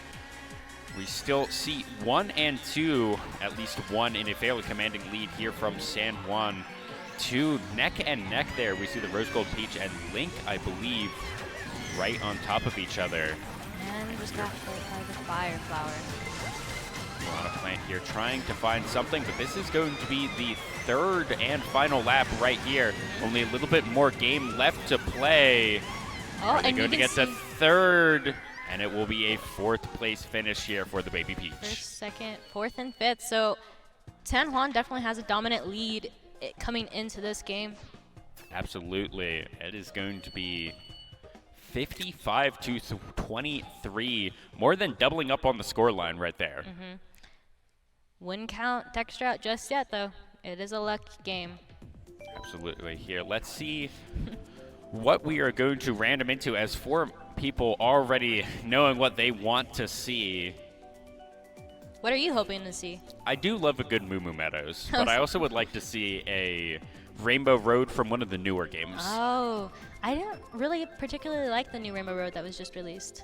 we still see 1 and 2, at least 1 in a fairly commanding lead here from San Juan. 2 neck and neck there. We see the Rose Gold Peach and Link, I believe, right on top of each other. And just got hit by the Fire Flower. On a plant here trying to find something, but this is going to be the 3rd and final lap right here. Only a little bit more game left to play. Oh, They're going to get to 3rd, and it will be a 4th place finish here for the Baby Peach. 1st, 2nd, 4th, and 5th. So San Juan definitely has a dominant lead coming into this game. Absolutely. It is going to be 55 to 23, more than doubling up on the scoreline right there. Wouldn't count Dexter out just yet, though. It is a lucky game. Absolutely. Here, let's see what we are going to random into, as 4 people already knowing what they want to see. What are you hoping to see? I do love a good Moo Moo Meadows, but I also would like to see a Rainbow Road from one of the newer games. Oh, I don't really particularly like the new Rainbow Road that was just released.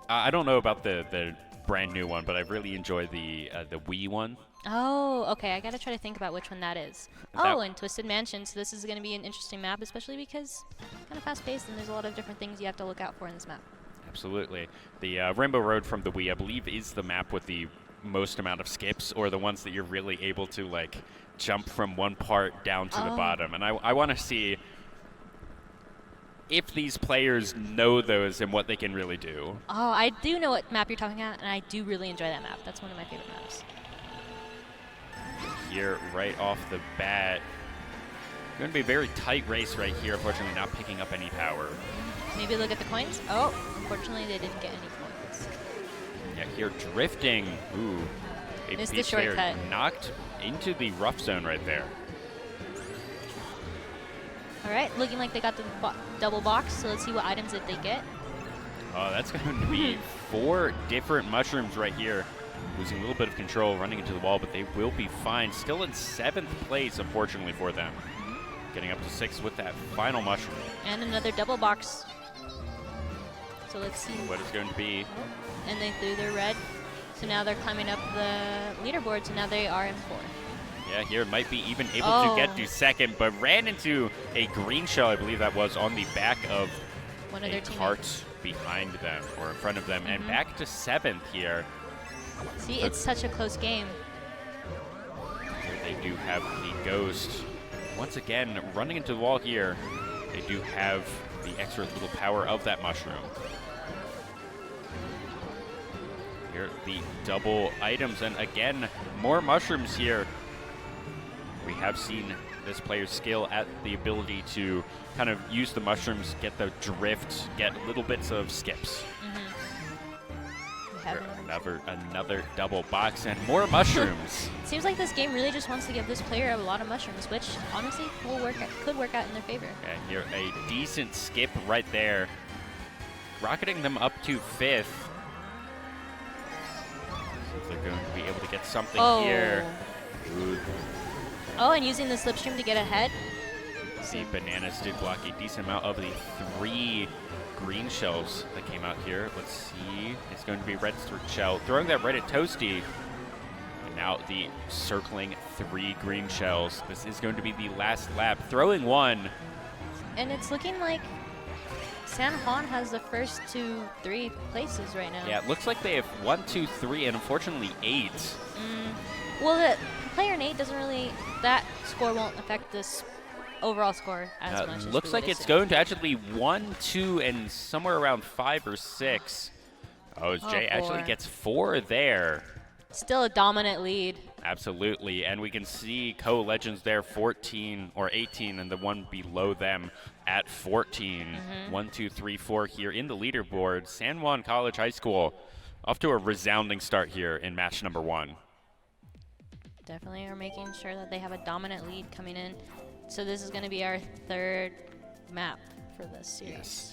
I don't know about the brand new one, but I really enjoy the Wii one. Oh, okay. I gotta try to think about which one that is. And Twisted Mansion. So this is gonna be an interesting map, especially because it's kind of fast-paced and there's a lot of different things you have to look out for in this map. Absolutely. The Rainbow Road from the Wii, I believe, is the map with the most amount of skips, or the ones that you're really able to like jump from one part down to the bottom. And I want to see if these players know those and what they can really do. Oh, I do know what map you're talking about, and I do really enjoy that map. That's one of my favorite maps. Here, right off the bat, going to be a very tight race right here. Unfortunately, not picking up any power. Maybe look at the coins. Oh, unfortunately, they didn't get any coins. Yeah, here drifting. Ooh, a Missed the Peach there shortcut. knocked into the rough zone right there. All right, looking like they got the double box, so let's see what items that they get. Oh, that's going to be 4 different mushrooms right here. Losing a little bit of control, running into the wall, but they will be fine. Still in 7th place, unfortunately, for them. Getting up to 6th with that final mushroom. And another double box. So let's see. What is going to be? And they threw their red. So now they're climbing up the leaderboard, so now they are in 4th. Yeah, here might be even able to get to 2nd, but ran into a green shell, I believe that was, on the back of One of a their cart teammates. behind them, or in front of them, and back to 7th here. See, it's such a close game. Here they do have the Ghost. Once again, running into the wall here. They do have the extra little power of that mushroom. Here, the double items, and again, more mushrooms here. We have seen this player's skill at the ability to kind of use the mushrooms, get the drift, get little bits of skips. Here, Another double box and more mushrooms. Seems like this game really just wants to give this player a lot of mushrooms, which honestly could work out in their favor. And here, a decent skip right there, rocketing them up to 5th. So they're going to be able to get something here. Ooh, Oh, and using the slipstream to get ahead. the bananas did block a decent amount of the 3 green shells that came out here. Let's see. It's going to be red shell. Throwing that red at Toasty. And now the circling 3 green shells. This is going to be the last lap. Throwing 1. And it's looking like San Juan has the first 2-3 places right now. Yeah, it looks like they have 1, 2, 3, and unfortunately 8. Well, the player in 8 doesn't really, that score won't affect this overall score as much. As Looks we like would it's assume. going to actually be 1, 2, and somewhere around 5 or 6. Oh, Jay actually 4. gets 4 there. Still a dominant lead. Absolutely, and we can see Co-Legends there 14 or 18 and the one below them at 14. 1, 2, 3, 4 here in the leaderboard. San Juan College High School off to a resounding start here in match number 1. Definitely are making sure that they have a dominant lead coming in. So this is going to be our 3rd map for this series.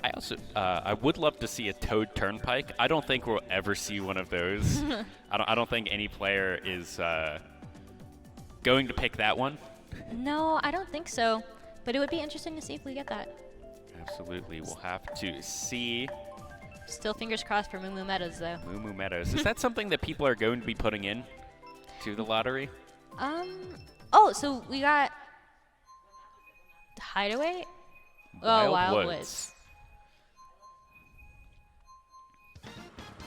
I also, I would love to see a Toad Turnpike. I don't think we'll ever see one of those. I don't think any player is going to pick that one. No, I don't think so. But it would be interesting to see if we get that. Absolutely, we'll have to see. Still fingers crossed for Moo Moo Meadows, though. Moo Moo Meadows. Is that something that people are going to be putting in to the lottery? Oh, so we got Hideaway? Wild Woods.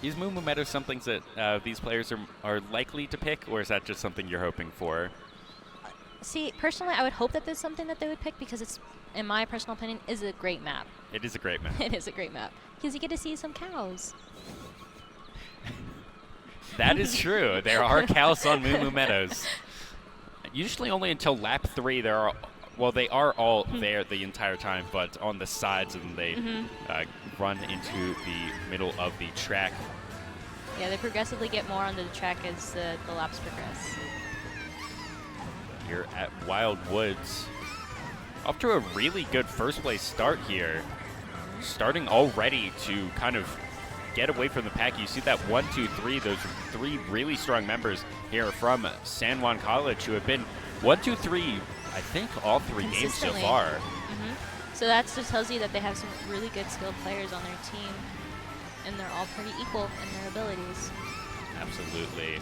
Is Moo Moo Meadows something that these players are likely to pick, or is that just something you're hoping for? See, personally, I would hope that there's something that they would pick because it's, in my personal opinion, is a great map. It is a great map. It is a great map because you get to see some cows. That is true. There are cows on Moo Moo Meadows. Usually only until lap 3 there are, well, they are all there the entire time, but on the sides, and they run into the middle of the track. Yeah, they progressively get more onto the track as the laps progress. Here at Wild Woods. Off to a really good first place start here. Starting already to kind of get away from the pack. You see that 1, 2, 3, those 3 really strong members here from San Juan College who have been 1, 2, 3, I think all 3 games so Consistently. far. So that just tells you that they have some really good skilled players on their team, and they're all pretty equal in their abilities. Absolutely.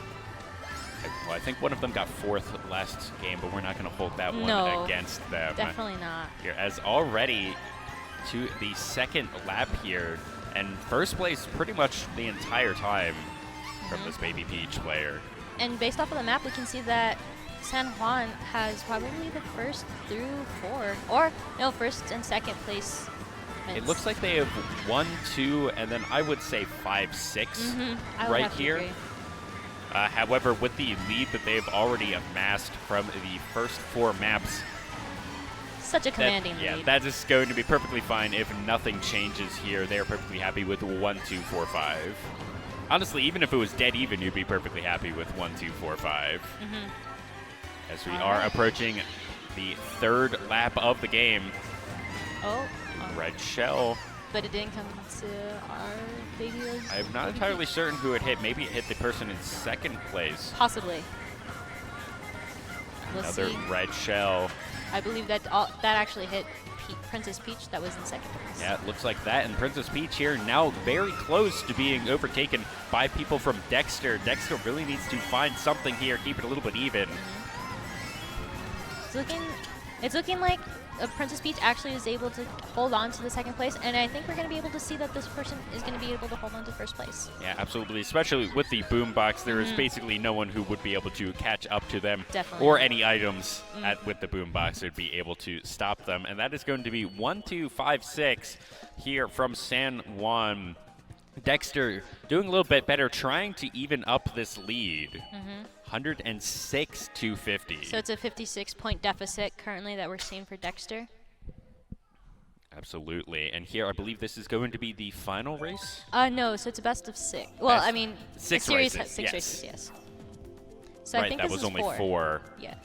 Well, I think one of them got 4th last game, but we're not going to hold that one No, against them. Definitely not. Here, as already to the 2nd lap here, and first place pretty much the entire time from this Baby Peach player. And based off of the map, we can see that San Juan has probably the 1st through 4, or no, 1st and 2nd place. It looks like they have 1, 2, and then I would say 5, 6 I would right have to here. agree. However, with the lead that they've already amassed from the first 4 maps, Such a commanding yeah, lead. that is going to be perfectly fine if nothing changes here. They're perfectly happy with 1, 2, 4, 5. Honestly, even if it was dead even, you'd be perfectly happy with 1, 2, 4, 5. As we are approaching the 3rd lap of the game. Oh, Red shell. but it didn't come to our baby. I'm not entirely certain who it hit. Maybe it hit the person in 2nd place. Possibly. We'll Another see. red shell. I believe that that actually hit Princess Peach that was in 2nd place. Yeah, it looks like that. And Princess Peach here now very close to being overtaken by people from Dexter. Dexter really needs to find something here, keep it a little bit even. It's looking like Princess Peach actually is able to hold on to the 2nd place, and I think we're going to be able to see that this person is going to be able to hold on to 1st place. Yeah, absolutely. Especially with the boombox, there is basically no one who would be able to catch up to them. Definitely or not. any items with the boombox that would be able to stop them. And that is going to be 1, 2, 5, 6 here from San Juan. Dexter doing a little bit better, trying to even up this lead. 106 to 50. So it's a 56-point deficit currently that we're seeing for Dexter. Absolutely. And here, I believe this is going to be the final race. No, so it's a best of 6. Well, Best I mean, 6 the series races, has 6 yes. races, yes. So I Right, think that this was is only 4. Yeah.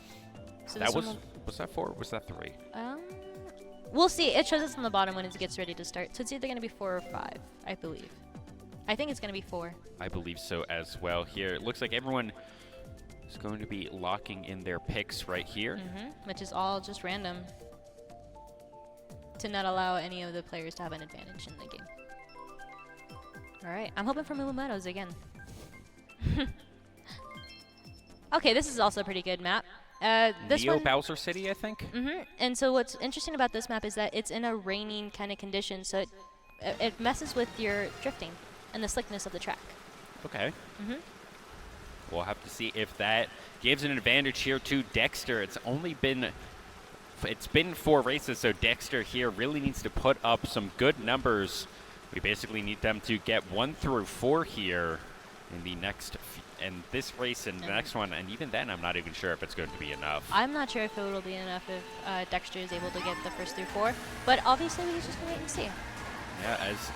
So That this was, one was that 4 or was that 3? we'll see. It shows us on the bottom when it gets ready to start. So it's either going to be 4 or 5, I believe. I think it's going to be 4. I believe so as well here. It looks like everyone is going to be locking in their picks right here. Which is all just random to not allow any of the players to have an advantage in the game. All right, I'm hoping for Moo Meadows again. Okay, this is also a pretty good map. This Neo one, Bowser City, I think. And so what's interesting about this map is that it's in a raining kind of condition, so it messes with your drifting and the slickness of the track. Okay. We'll have to see if that gives an advantage here to Dexter. It's been 4 races, so Dexter here really needs to put up some good numbers. We basically need them to get 1 through 4 here in the next this race and the next one, and even then I'm not even sure if it's going to be enough. I'm not sure if it will be enough if Dexter is able to get the first through 4, but obviously we just have to wait and see. Yeah, as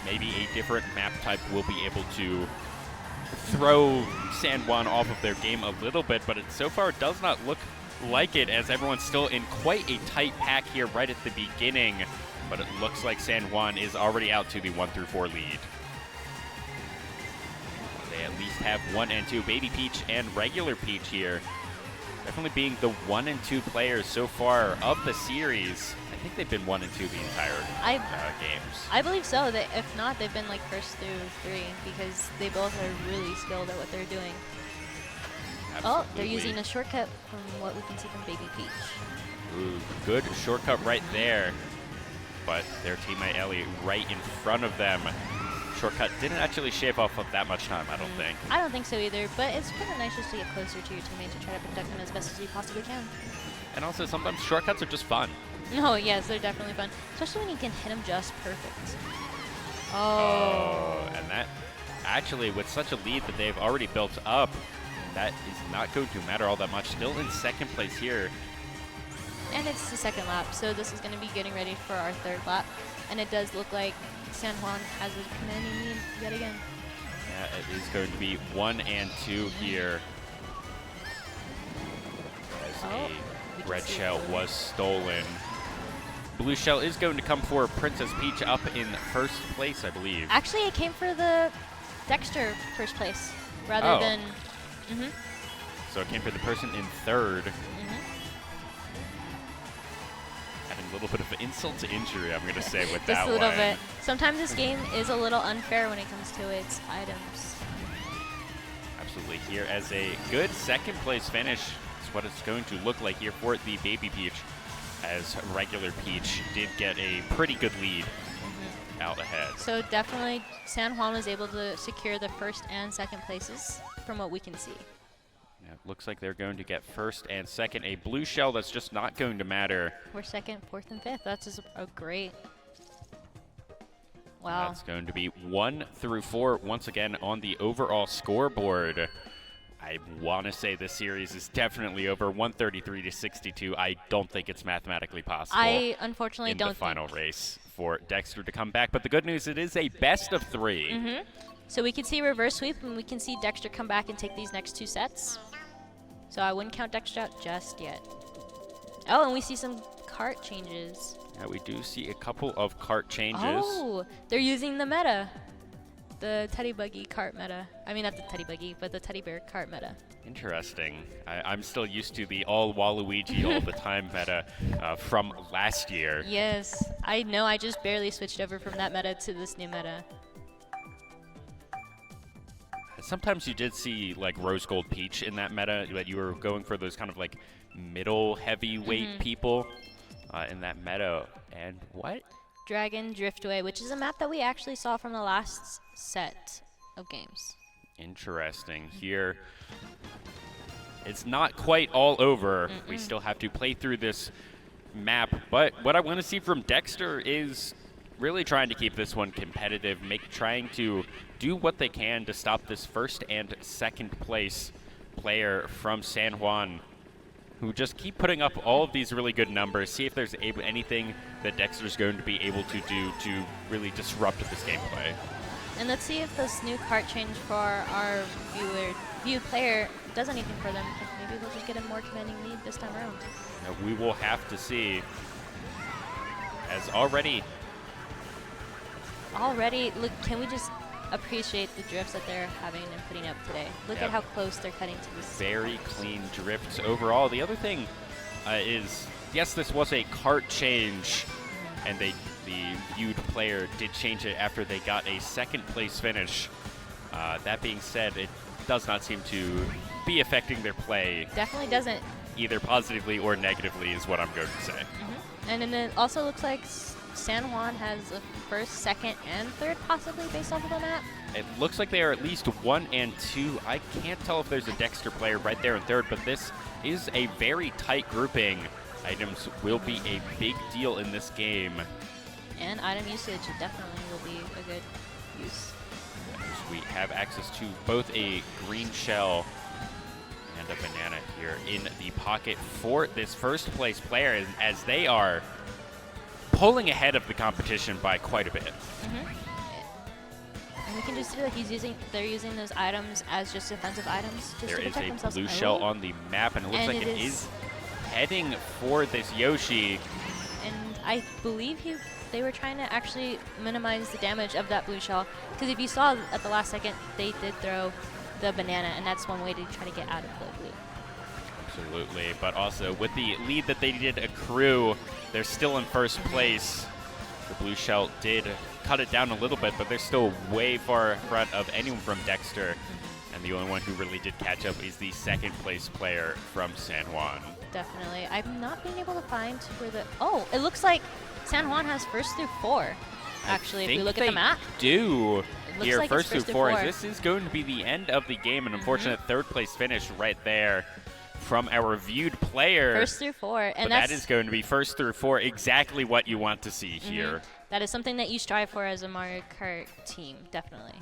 maybe a different map type will be able to throw San Juan off of their game a little bit, but so far does not look like it, as everyone's still in quite a tight pack here right at the beginning, but it looks like San Juan is already out to the 1 through 4 lead. They at least have 1 and 2, Baby Peach and regular Peach here. Definitely being the 1 and 2 players so far of the series. I think they've been 1 and 2 the entire games. I believe so. If not, they've been like first through 3 because they both are really skilled at what they're doing. Absolutely. Oh, they're using a shortcut from what we can see from Baby Peach. Ooh, good shortcut right there. But their teammate Ellie right in front of them. Shortcut didn't actually shave off of that much time, I don't think. I don't think so either, but it's kind of nice just to get closer to your teammates and try to protect them as best as you possibly can. And also, sometimes shortcuts are just fun. Oh, yes, they're definitely fun. Especially when you can hit them just perfect. And that, actually, with such a lead that they've already built up, that is not going to matter all that much. Still in second place here. And it's the second lap, so this is going to be getting ready for our third lap. And it does look like San Juan has a commanding lead yet again. Yeah, it is going to be 1 and 2 here. As a red shell was stolen. Blue shell is going to come for Princess Peach up in first place, I believe. Actually, it came for the Dexter first place rather than... So it came for the person in third. Adding a little bit of insult to injury, I'm going to say, with that Just a little one. bit. Sometimes this game is a little unfair when it comes to its items. Absolutely. Here as a good second place finish is what it's going to look like here for the Baby Peach, as regular Peach did get a pretty good lead out ahead. So definitely San Juan was able to secure the first and second places from what we can see. Yeah, it looks like they're going to get first and second. A blue shell that's just not going to matter. We're second, fourth, and fifth. That's just a great... Wow. That's going to be 1 through 4 once again on the overall scoreboard. I want to say this series is definitely over 133 to 62. I don't think it's mathematically possible. I unfortunately don't in the final race for Dexter to come back. But the good news, it is a best of 3. So we can see reverse sweep, and we can see Dexter come back and take these next 2 sets. So I wouldn't count Dexter out just yet. Oh, and we see some cart changes. Yeah, we do see a couple of cart changes. Oh, they're using the meta. The teddy buggy cart meta. I mean, not the teddy buggy, but the teddy bear cart meta. Interesting. I'm still used to the all Waluigi all the time meta from last year. Yes, I know. I just barely switched over from that meta to this new meta. Sometimes you did see like Rose Gold Peach in that meta, that you were going for those kind of like middle heavyweight people in that meta. And what? Dragon Driftway, which is a map that we actually saw from the last set of games. Interesting. Here, it's not quite all over. We still have to play through this map. But what I want to see from Dexter is really trying to keep this one competitive, trying to do what they can to stop this first and second place player from San Juan, who just keep putting up all of these really good numbers. See if there's anything that Dexter's going to be able to do to really disrupt this gameplay. And let's see if this new cart change for our view player does anything for them. Maybe they'll just get a more commanding lead this time around. Now, we will have to see. As already, look, can we just appreciate the drifts that they're having and putting up today. Look Yep. at how close they're cutting to the Very clean drifts overall. The other thing is, yes, this was a kart change, and the viewed player did change it after they got a second place finish. That being said, it does not seem to be affecting their play Definitely doesn't. either positively or negatively is what I'm going to say. And then it also looks like San Juan has a first, second, and third possibly based off of the map. It looks like they are at least 1 and 2. I can't tell if there's a Dexter player right there in third, but this is a very tight grouping. Items will be a big deal in this game. And item usage definitely will be a good use. We have access to both a green shell and a banana here in the pocket for this first place player as they are pulling ahead of the competition by quite a bit. And we can just see that they're using those items as just defensive items just There to is protect a themselves. blue shell on the map, and it looks And like it it is- is heading for this Yoshi. And I believe they were trying to actually minimize the damage of that blue shell. Because if you saw at the last second, they did throw the banana, and that's one way to try to get out of the blue. Absolutely, but also with the lead that they did accrue, they're still in first place. The blue shell did cut it down a little bit, but they're still way far in front of anyone from Dexter. And the only one who really did catch up is the second place player from San Juan. Definitely. I'm not being able to find where the... Oh, it looks like San Juan has first through 4. Actually, if we look at the map. Do It looks here like it's first through first through 4. four. This is going to be the end of the game. An unfortunate third place finish right there from our viewed player. First through 4. But And that is going to be first through 4, exactly what you want to see here. That is something that you strive for as a Mario Kart team, definitely.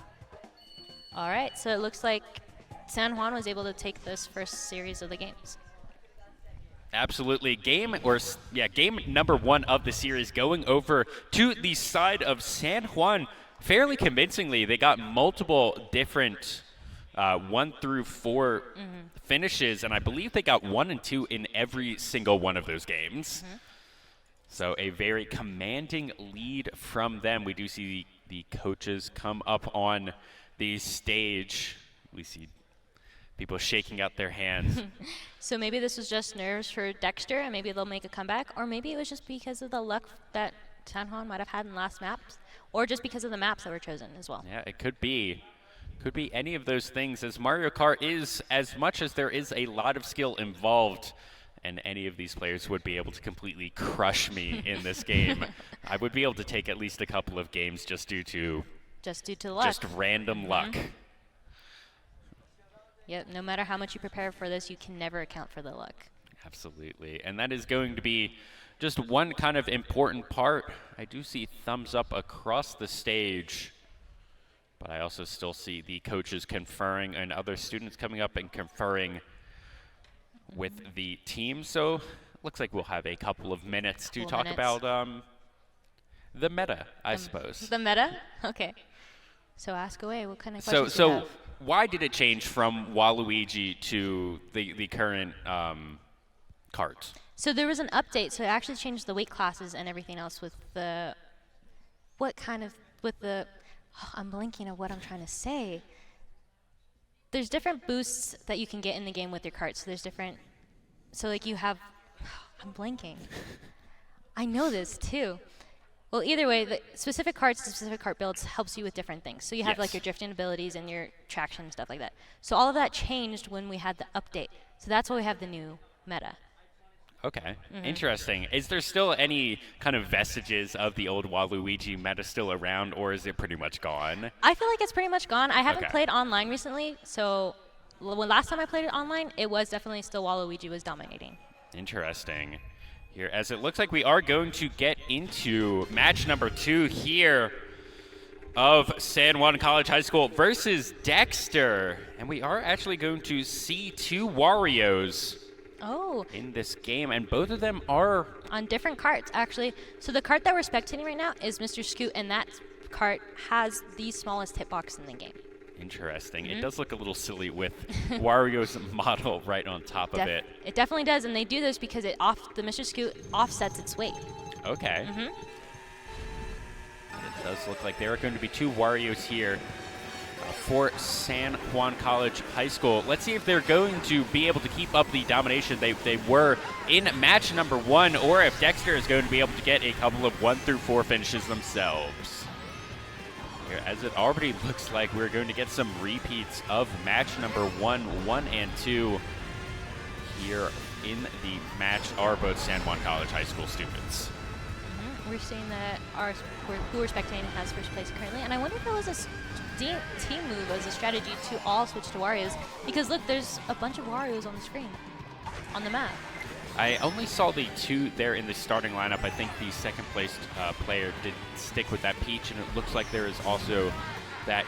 All right, so it looks like San Juan was able to take this first series of the games. Absolutely. Game number 1 of the series going over to the side of San Juan fairly convincingly. They got multiple different 1 through 4 finishes, and I believe they got 1 and 2 in every single one of those games. So a very commanding lead from them. We do see the coaches come up on the stage. We see people shaking out their hands. So maybe this was just nerves for Dexter, and maybe they'll make a comeback, or maybe it was just because of the luck that San Juan might have had in last maps, or just because of the maps that were chosen as well. Yeah, it could be. Could be any of those things, as Mario Kart is, as much as there is a lot of skill involved, and any of these players would be able to completely crush me in this game, I would be able to take at least a couple of games just due to luck. just random luck. Yep, no matter how much you prepare for this, you can never account for the luck. Absolutely, and that is going to be just one kind of important part. I do see thumbs up across the stage, but I also still see the coaches conferring and other students coming up and conferring with the team. So looks like we'll have a couple of minutes to talk about the meta, I suppose. The meta? Okay. So ask away. What kind of questions do you So have? why did it change from Waluigi to the current Kart? So there was an update. So it actually changed the weight classes and everything else with the... I'm blanking of what I'm trying to say. There's different boosts that you can get in the game with your cart. So there's different... So like you have... I'm blanking. I know this too. Well, either way, the specific carts and specific cart builds helps you with different things. So you have like your drifting abilities and your traction and stuff like that. So all of that changed when we had the update. So that's why we have the new meta. Okay, interesting. Is there still any kind of vestiges of the old Waluigi meta still around, or is it pretty much gone? I feel like it's pretty much gone. I haven't Okay. played online recently, so last time I played it online, it was definitely still Waluigi was dominating. Interesting. Here, as it looks like we are going to get into match number 2 here of San Juan College High School versus Dexter. And we are actually going to see 2 Warrios Oh, in this game, and both of them are... on different carts, actually. So the cart that we're spectating right now is Mr. Scoot, and that cart has the smallest hitbox in the game. Interesting. It does look a little silly with Wario's model right on top of it. It definitely does, and they do this because the Mr. Scoot offsets its weight. Okay. It does look like there are going to be 2 Warios here for San Juan College High School. Let's see if they're going to be able to keep up the domination they were in match number 1, or if Dexter is going to be able to get a couple of 1 through 4 finishes themselves. Here, as it already looks like we're going to get some repeats of match number 1 and 2 here in the match are both San Juan College High School students. We're seeing that who we're spectating has first place currently, and I wonder if it was a team move as a strategy to all switch to Warriors, because look, there's a bunch of Warriors on the screen, on the map. I only saw the 2 there in the starting lineup. I think the second place player did stick with that Peach, and it looks like there is also that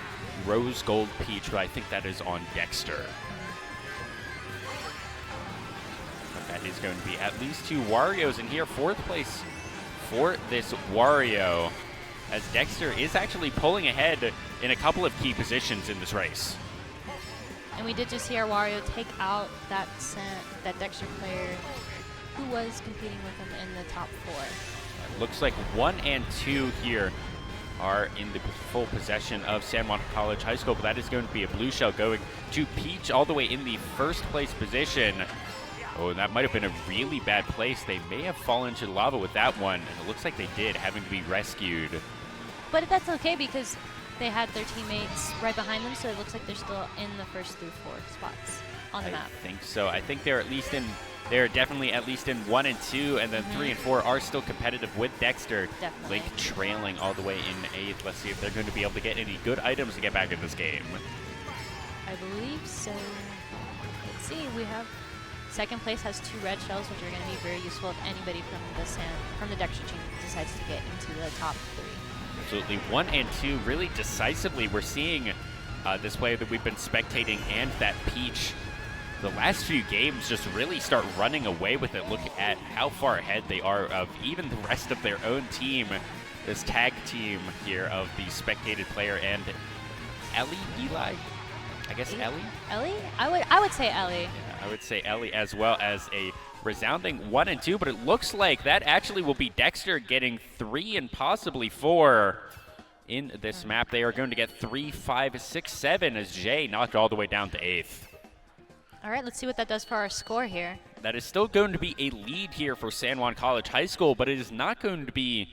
rose gold Peach, but I think that is on Dexter. But that is going to be at least 2 Warios in here. 4th place for this Wario, as Dexter is actually pulling ahead in a couple of key positions in this race. And we did just see our Wario take out that Dexter player who was competing with him in the top 4. It looks like 1 and 2 here are in the full possession of San Juan College High School, but that is going to be a blue shell going to Peach all the way in the first place position. Oh, that might have been a really bad place. They may have fallen into lava with that one, and it looks like they did, having to be rescued. But that's okay, because they had their teammates right behind them, so it looks like they're still in the first through 4 spots on the map. I think so. I think they're definitely at least in 1 and 2, and then 3 and 4 are still competitive with Dexter. Definitely. Link trailing all the way in 8th. Let's see if they're going to be able to get any good items to get back in this game. I believe so. Let's see, we have second place has 2 red shells, which are going to be very useful if anybody from the Dexter team decides to get into the top 3. Absolutely. 1 and 2 really decisively. We're seeing this player that we've been spectating and that Peach the last few games just really start running away with it. Look at how far ahead they are of even the rest of their own team. This tag team here of the spectated player and Eli? I guess Ellie? Ellie? I would say Ellie. Yeah, I would say Ellie, as well as a resounding 1 and 2, but it looks like that actually will be Dexter getting 3 and possibly 4 in this map. They are going to get 3, 5, 6, 7 as Jay knocked all the way down to 8th. All right, let's see what that does for our score here. That is still going to be a lead here for San Juan College High School, but it is not going to be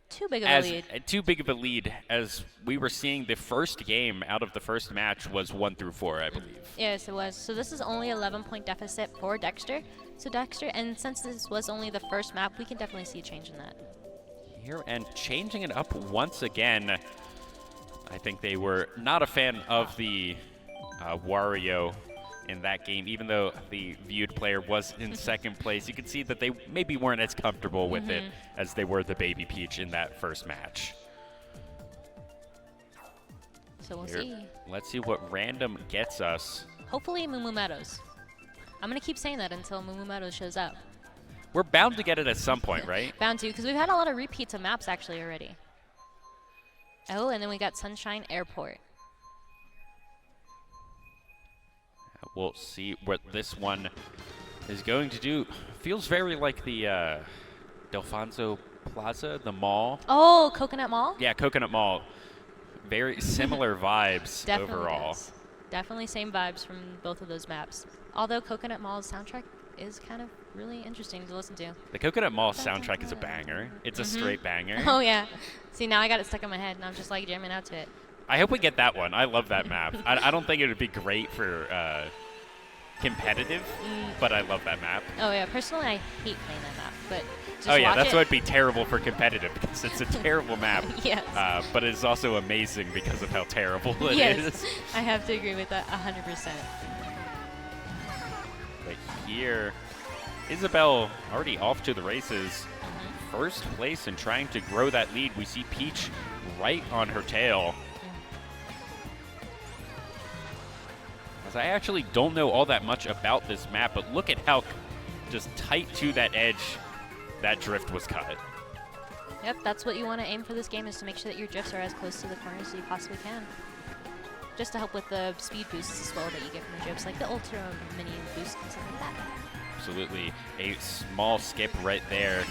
too big of a lead. Too big of a lead, as we were seeing the first game out of the first match was 1 through 4, I believe. Yes, it was. So this is only 11-point deficit for Dexter. So Dexter, and since this was only the first map, we can definitely see a change in that. Here, and changing it up once again. I think they were not a fan of the Wario in that game, even though the viewed player was in second place. You could see that they maybe weren't as comfortable with it as they were the Baby Peach in that first match. So we'll see. Let's see what random gets us. Hopefully Moo Meadows. I'm going to keep saying that until Moo Meadows shows up. We're bound to get it at some point, right? Bound to, because we've had a lot of repeats of maps actually already. Oh, and then we got Sunshine Airport. We'll see what this one is going to do. Feels very like the Delfonso Plaza, the mall. Oh, Coconut Mall? Yeah, Coconut Mall. Very similar vibes Definitely overall. does. Definitely same vibes from both of those maps. Although Coconut Mall's soundtrack is kind of really interesting to listen to. The Coconut Mall soundtrack is a banger. It's a straight banger. Oh, yeah. See, now I got it stuck in my head, and I'm just like jamming out to it. I hope we get that one. I love that map. I don't think it would be great for competitive, but I love that map. Oh, yeah. Personally, I hate playing that map, but just oh, yeah, watch that's it. what would be terrible for competitive, because it's a terrible map. Yes. But it's also amazing because of how terrible it Yes, is. I have to agree with that 100%. But here, Isabel already off to the races. First place and trying to grow that lead. We see Peach right on her tail. As I actually don't know all that much about this map, but look at how just tight to that edge that drift was cut. Yep, that's what you want to aim for this game, is to make sure that your drifts are as close to the corners as you possibly can. Just to help with the speed boosts as well that you get from the drifts, like the Ultra Mini boost and stuff like that. Absolutely. A small skip right there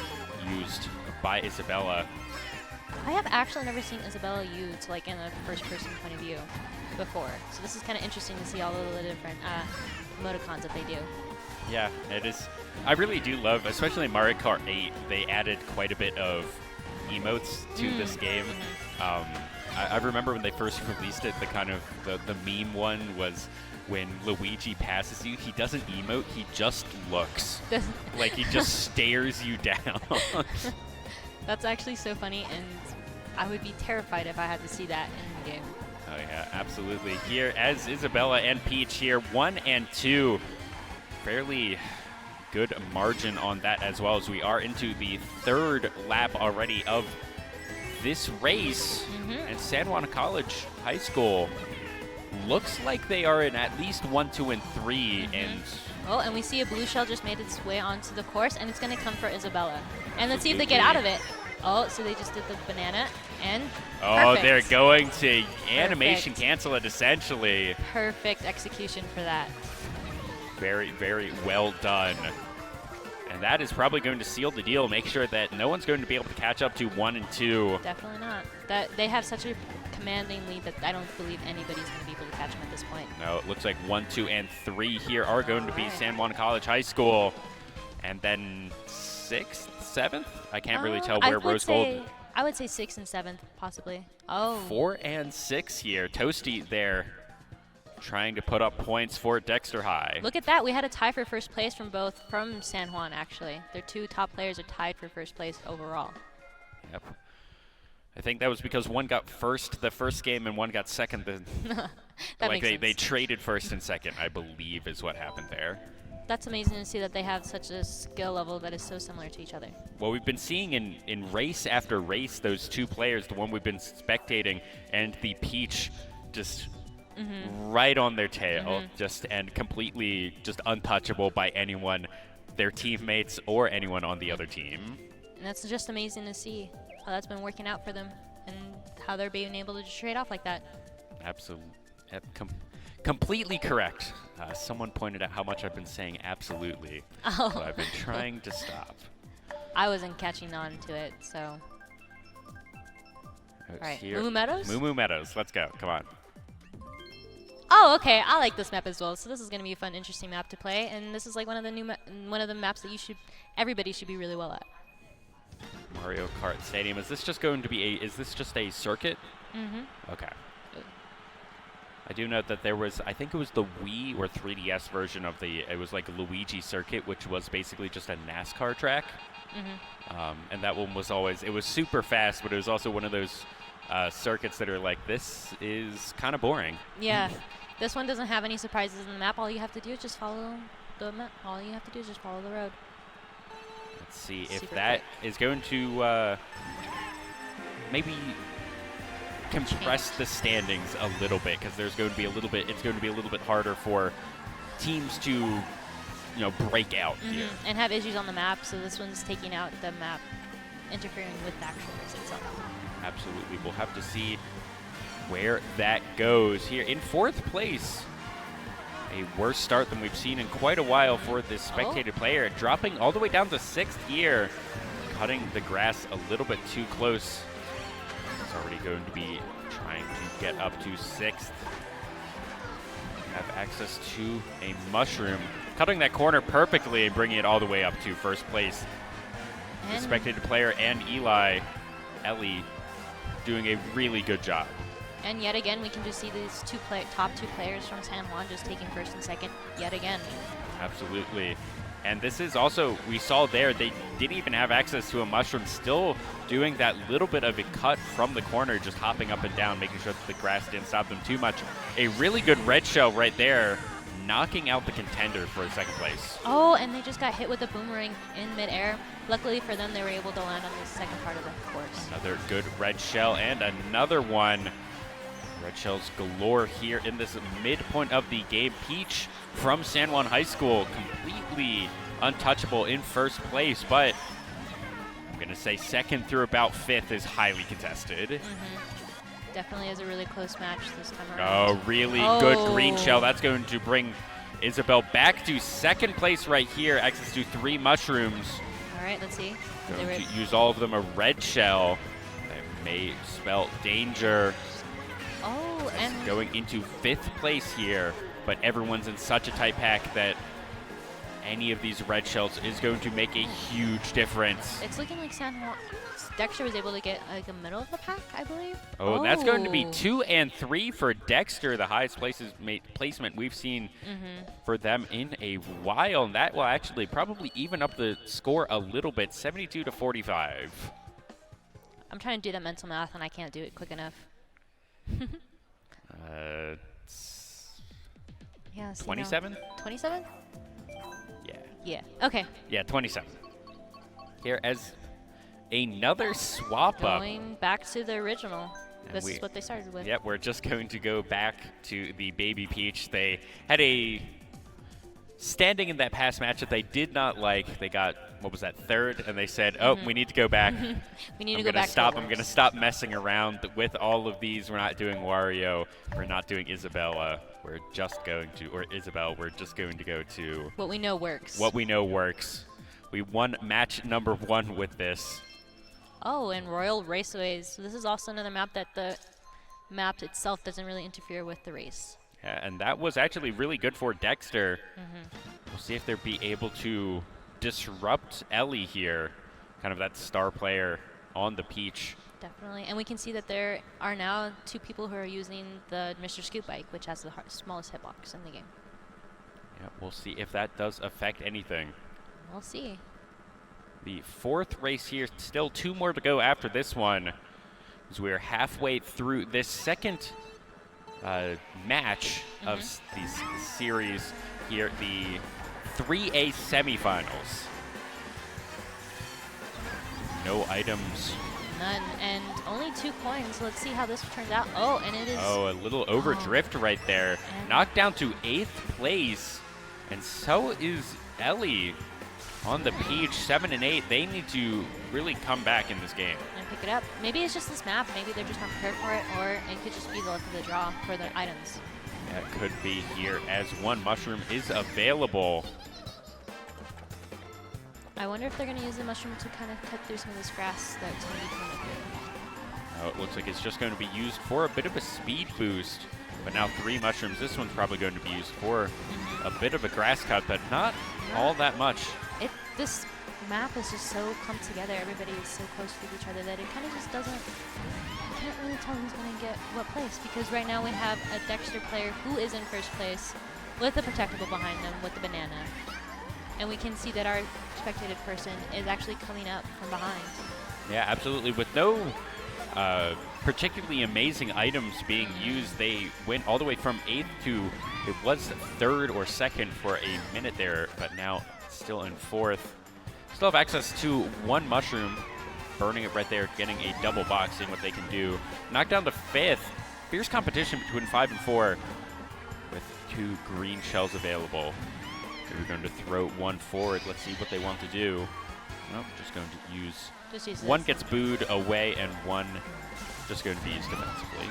used by Isabella. I have actually never seen Isabella used like in a first-person point of view. before. So this is kind of interesting to see all of the different emoticons that they do. Yeah, it is. I really do love, especially in Mario Kart 8, they added quite a bit of emotes to this game. I remember when they first released it, the kind of the meme one was when Luigi passes you, he doesn't emote, he just looks. Like he just stares you down. That's actually so funny, and I would be terrified if I had to see that in the game. Oh yeah, absolutely. Here, as Isabella and Peach here, 1 and 2. Fairly good margin on that, as well as we are into the 3rd lap already of this race. And San Juan College High School looks like they are in at least 1, 2, and 3. And oh, and we see a blue shell just made its way onto the course, and it's going to come for Isabella. And let's see if they get out of it. Oh, so they just did the banana, and perfect. They're going to animation cancel it, essentially. Perfect execution for that. Very, very well done. And that is probably going to seal the deal, make sure that no one's going to be able to catch up to 1 and 2. Definitely not. That they have such a commanding lead that I don't believe anybody's going to be able to catch them at this point. No, it looks like 1, 2, and 3 here are going to be San Juan College High School. And then 6th, 7th? I can't really tell where Rose Gold. I would say 6th and 7th, possibly. Oh. 4 and 6 here. Toasty there, trying to put up points for Dexter High. Look at that. We had a tie for first place from San Juan, actually. Their 2 top players are tied for first place overall. Yep. I think that was because one got first the first game and one got second. They traded first and second, I believe, is what happened there. That's amazing to see that they have such a skill level that is so similar to each other. Well, we've been seeing in race after race, those 2 players, the one we've been spectating and the Peach, just right on their tail, and completely just untouchable by anyone, their teammates or anyone on the other team. And that's just amazing to see how that's been working out for them and how they're being able to just trade off like that. Absolutely. Completely correct. Someone pointed out how much I've been saying absolutely. Oh. So I've been trying to stop. I wasn't catching on to it, so. All right, here. Moo Meadows? Moo Meadows. Let's go. Come on. Oh, okay. I like this map as well. So this is going to be a fun, interesting map to play, and this is like one of the maps that everybody should be really well at. Mario Kart Stadium. Is this just going to be is this just a circuit? Okay. I do note that there was, I think it was the Wii or 3DS version of it was like a Luigi circuit, which was basically just a NASCAR track. And that one was always, it was super fast, but it was also one of those circuits that are like, this is kind of boring. Yeah. This one doesn't have any surprises in the map. All you have to do is just follow the map. All you have to do is just follow the road. Let's see if that is going to maybe compress the standings a little bit, because there's going to be a little bit. It's going to be a little bit harder for teams to, break out here and have issues on the map. So this one's taking out the map, interfering with the actual race itself. Absolutely, we'll have to see where that goes. Here in 4th place, a worse start than we've seen in quite a while for this spectator player, dropping all the way down to 6th here, cutting the grass a little bit too close. It's already going to be trying to get up to 6th. Have access to a mushroom, cutting that corner perfectly and bringing it all the way up to 1st place. The spectator player and Ellie, doing a really good job. And yet again, we can just see these top 2 players from San Juan just taking 1st and 2nd yet again. Absolutely. And this is also, we saw there, they didn't even have access to a mushroom, still doing that little bit of a cut from the corner, just hopping up and down, making sure that the grass didn't stop them too much. A really good red shell right there, knocking out the contender for 2nd place. Oh, and they just got hit with a boomerang in midair. Luckily for them, they were able to land on the 2nd part of the course. Another good red shell and another one. Red shells galore here in this midpoint of the game. Peach from San Juan High School, completely untouchable in 1st place, but I'm going to say 2nd through about 5th is highly contested. Definitely is a really close match this time around. Oh, really good green shell. That's going to bring Isabel back to 2nd place right here, access to 3 mushrooms. All right, let's see. Going to use all of them a red shell. That may spell danger. Oh, and And going into 5th place here, but everyone's in such a tight pack that any of these red shells is going to make a huge difference. it's looking like San Juan. Dexter was able to get like a middle of the pack, I believe. Oh, and that's going to be 2 and 3 for Dexter, the highest placement we've seen for them in a while. And that will actually probably even up the score a little bit, 72 to 45. I'm trying to do that mental math, and I can't do it quick enough. Yeah, 27? 27? Yeah. Yeah. Okay. Yeah, 27. Here as another swap up. Going back to the original. And This is what they started with. Yep, we're just going to go back to the Baby Peach. They had a standing in that past match that they did not like. They got, what was that, 3rd? And they said, oh, we need to go back. We need to I'm go gonna back. stop. I'm going to stop messing around with all of these. We're not doing Wario. We're not doing Isabella. We're just going to, or Isabel, we're just going to go to What we know works. what we know works. We won match number 1 with this. Oh, and Royal Raceways. So this is also another map that the map itself doesn't really interfere with the race. Yeah, and that was actually really good for Dexter. We'll see if they'll be able to disrupt Ellie here, kind of that star player on the Peach. Definitely. And we can see that there are now 2 people who are using the Mr. Scoop bike, which has the smallest hitbox in the game. Yeah, we'll see if that does affect anything. We'll see. The 4th race here, still 2 more to go after this one, as we're halfway through this second match of this series here, the 3A semifinals. No items. None. And only 2 coins. Let's see how this turns out. Oh, and it is. Oh, a little overdrift right there. And Knocked down to 8th place. And so is Ellie on the Peach, 7 and 8. They need to really come back in this game. And pick it up. Maybe it's just this map. Maybe they're just not prepared for it, or it could just be the luck of the draw for the items. That could be here as 1 mushroom is available. I wonder if they're going to use the mushroom to kind of cut through some of this grass that's going to be coming through. Oh, it looks like it's just going to be used for a bit of a speed boost. But now 3 mushrooms. This one's probably going to be used for a bit of a grass cut, but not all that much. This map is just so come together. Everybody is so close with each other that it kind of just doesn't. You can't really tell who's going to get what place, because right now we have a Dexter player who is in 1st place with a protectable behind them with the banana. And we can see that our spectated person is actually coming up from behind. Yeah, absolutely. With no particularly amazing items being used, they went all the way from 8th to, it was 3rd or 2nd for a minute there, but now still in 4th. Still have access to 1 mushroom, burning it right there, getting a double box, seeing what they can do. Knocked down to 5th. Fierce competition between 5 and 4 with 2 green shells available. We're going to throw 1 forward. Let's see what they want to do. Nope, just going to use. 1 gets booed away and 1 just going to be used defensively.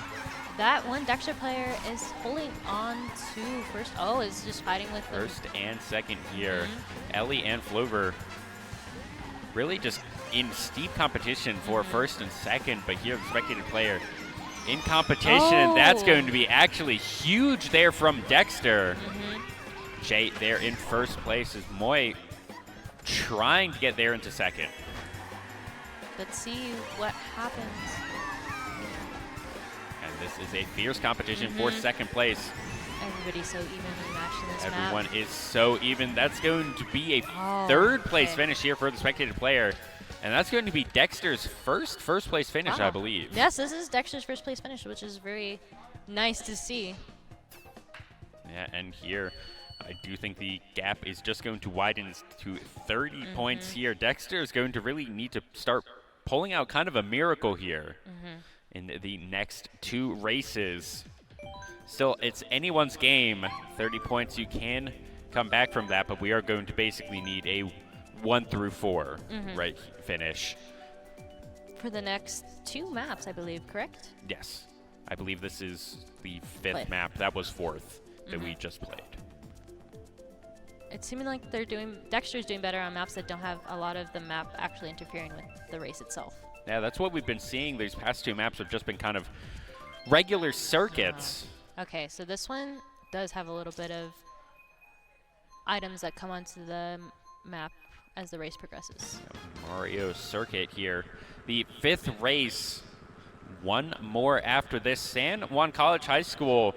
That one Dexter player is holding on to 1st. Oh, is just fighting with the 1st and 2nd here. Ellie and Flover really just in steep competition for 1st and 2nd, but here the spectated player in competition. That's going to be actually huge there from Dexter. Jay there in 1st place as Moy trying to get there into 2nd. Let's see what happens. And this is a fierce competition for 2nd place. Everybody's so evenly matched in this Everyone map. is so even. That's going to be a 3rd place finish here for the spectated player. And that's going to be Dexter's first place finish, I believe. Yes, this is Dexter's 1st place finish, which is very nice to see. Yeah, and here I do think the gap is just going to widen to 30 points here. Dexter is going to really need to start pulling out kind of a miracle here in the next 2 races. Still, it's anyone's game. 30 points, you can come back from that, but we are going to basically need a 1 through 4 right finish. For the next 2 maps, I believe, correct? Yes. I believe this is the 5th map. That was 4th that we just played. It's seeming like Dexter's doing better on maps that don't have a lot of the map actually interfering with the race itself. Yeah, that's what we've been seeing. These past 2 maps have just been kind of regular circuits. Okay, so this one does have a little bit of items that come onto the map as the race progresses. Mario Circuit here. The 5th race. One more after this. San Juan College High School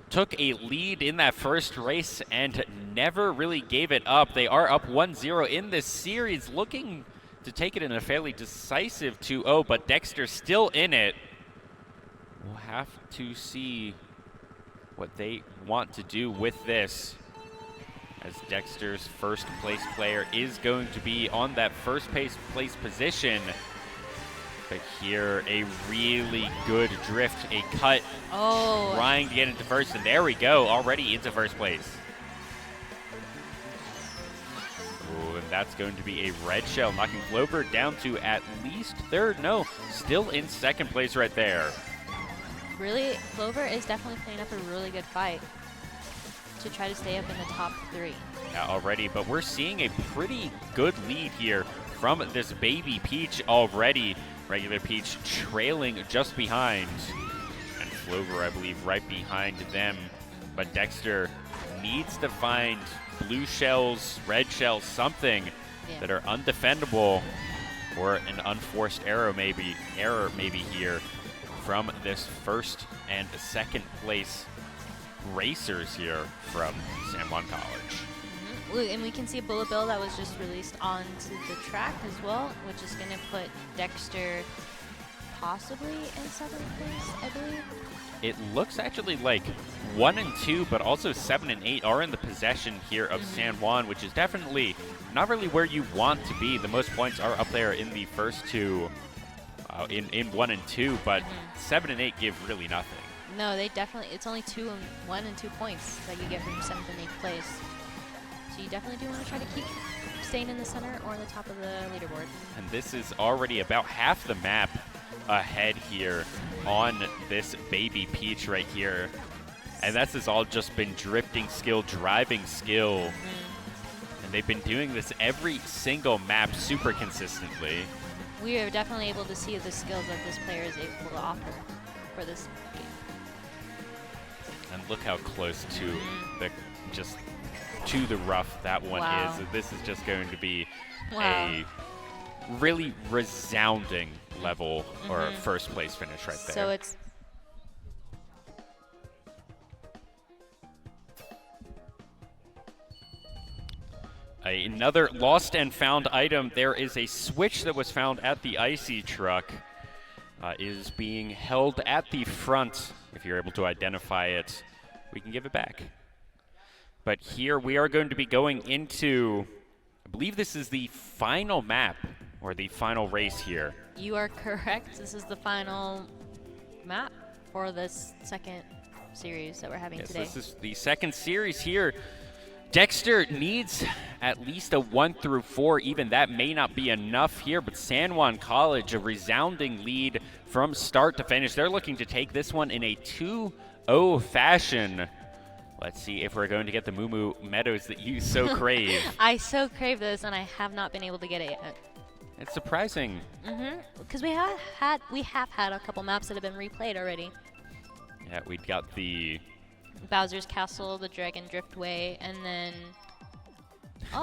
took a lead in that first race and never really gave it up. They are up 1-0 in this series, looking to take it in a fairly decisive 2-0, but Dexter still in it. We'll have to see what they want to do with this, as Dexter's first place player is going to be on that first place position. But here, a really good drift, a cut, trying to get into first, and there we go, already into first place. Ooh, and that's going to be a red shell, knocking Clover down to at least third. No, still in second place right there. Really, Clover is definitely playing up a really good fight to try to stay up in the top 3. Yeah, already, but we're seeing a pretty good lead here from this Baby Peach already. Regular Peach trailing just behind, and Clover, I believe, right behind them. But Dexter needs to find blue shells, red shells, something that are undefendable, or an unforced error maybe here from this first and second place racers here from San Juan College. And we can see a bullet bill that was just released onto the track as well, which is going to put Dexter possibly in 7th place, I believe. It looks actually like 1 and 2, but also 7 and 8 are in the possession here of San Juan, which is definitely not really where you want to be. The most points are up there in the first two, in 1 and 2, but 7 and 8 give really nothing. No, they definitely, it's only 1 and 2 points that you get from 7th and 8th place. So you definitely do want to try to keep staying in the center or the top of the leaderboard. And this is already about half the map ahead here on this Baby Peach right here. And that's just all just been drifting skill, driving skill. And they've been doing this every single map super consistently. We are definitely able to see the skills that this player is able to offer for this game. And look how close to the rough that one is. This is just going to be a really resounding level or first place finish right there. So it's another lost and found item. There is a switch that was found at the icy truck. Is being held at the front. If you're able to identify it, we can give it back. But here we are going to be going into, I believe this is the final map, or the final race here. You are correct. This is the final map for this second series that we're having today. This is the second series here. Dexter needs at least a 1 through 4. Even that may not be enough here, but San Juan College, a resounding lead from start to finish. They're looking to take this one in a 2-0 fashion. Let's see if we're going to get the Moo Moo Meadows that you so crave. I so crave this, and I have not been able to get it yet. It's surprising. Because we have had a couple maps that have been replayed already. Yeah, we've got the Bowser's Castle, the Dragon Driftway, and then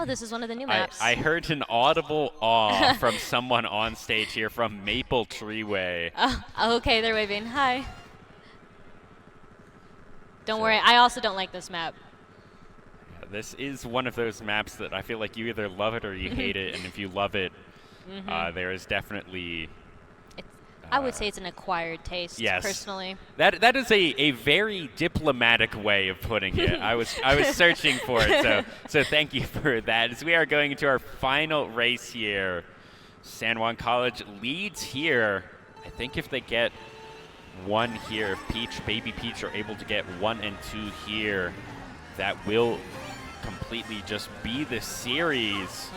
this is one of the new maps. I heard an audible awe from someone on stage here from Maple Treeway. Okay, they're waving. Hi. Don't worry, I also don't like this map. Yeah, this is one of those maps that I feel like you either love it or you hate it, and if you love it, there is definitely... I would say it's an acquired taste, personally. That is a very diplomatic way of putting it. I was searching for it, so thank you for that. As we are going into our final race here, San Juan College leads here. I think if they get 1 here, if Baby Peach are able to get 1 and 2 here, that will completely just be the series.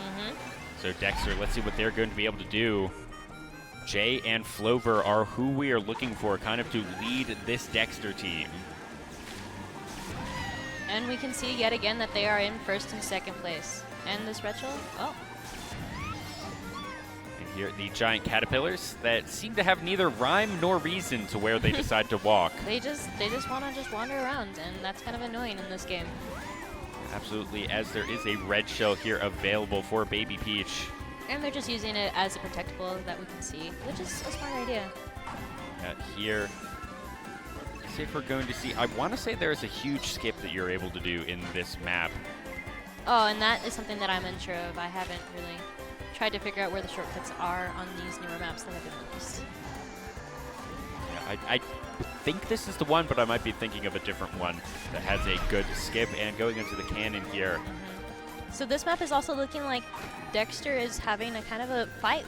So Dexter, let's see what they're going to be able to do. Jay and Flover are who we are looking for kind of to lead this Dexter team. And we can see yet again that they are in first and second place. And this retro, Here, the giant caterpillars that seem to have neither rhyme nor reason to where they decide to walk. They just want to just wander around, and that's kind of annoying in this game. Absolutely, as there is a red shell here available for Baby Peach. And they're just using it as a protectable that we can see, which is a smart idea. Here, let's see if we're going to see. I want to say there's a huge skip that you're able to do in this map. Oh, and that is something that I'm unsure of. I haven't really tried to figure out where the shortcuts are on these newer maps that have been released. Yeah, I think this is the one, but I might be thinking of a different one that has a good skip and going into the cannon here. So this map is also looking like Dexter is having a kind of a fight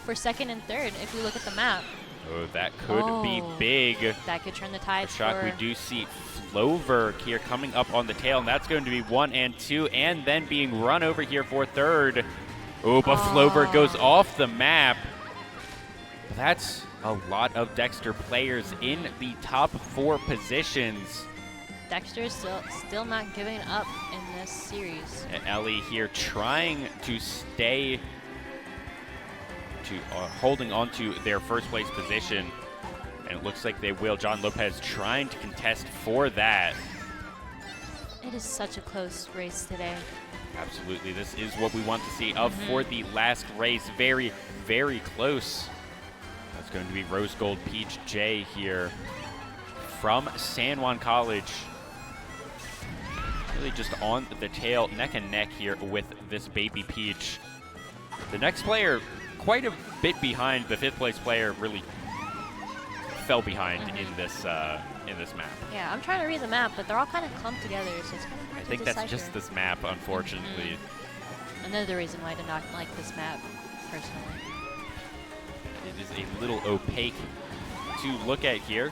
for second and third if we look at the map. Oh, that could be big. That could turn the tide. Shock, we do see Flover here coming up on the tail, and that's going to be 1 and 2, and then being run over here for third. Oh, but Flover goes off the map. That's a lot of Dexter players in the top 4 positions. Dexter is still not giving up in this series. And Ellie here trying to stay holding on to their first place position. And it looks like they will. John Lopez trying to contest for that. It is such a close race today. Absolutely. This is what we want to see for the last race. Very, very close. That's going to be Rose Gold Peach J here from San Juan College. Really just on the tail, neck and neck here with this Baby Peach. The next player, quite a bit behind. The 5th place player really fell behind in this map. Yeah, I'm trying to read the map, but they're all kind of clumped together, so it's kind of hard I think to that's decipher. just this map, unfortunately. Another reason why I did not like this map, personally. It is a little opaque to look at here.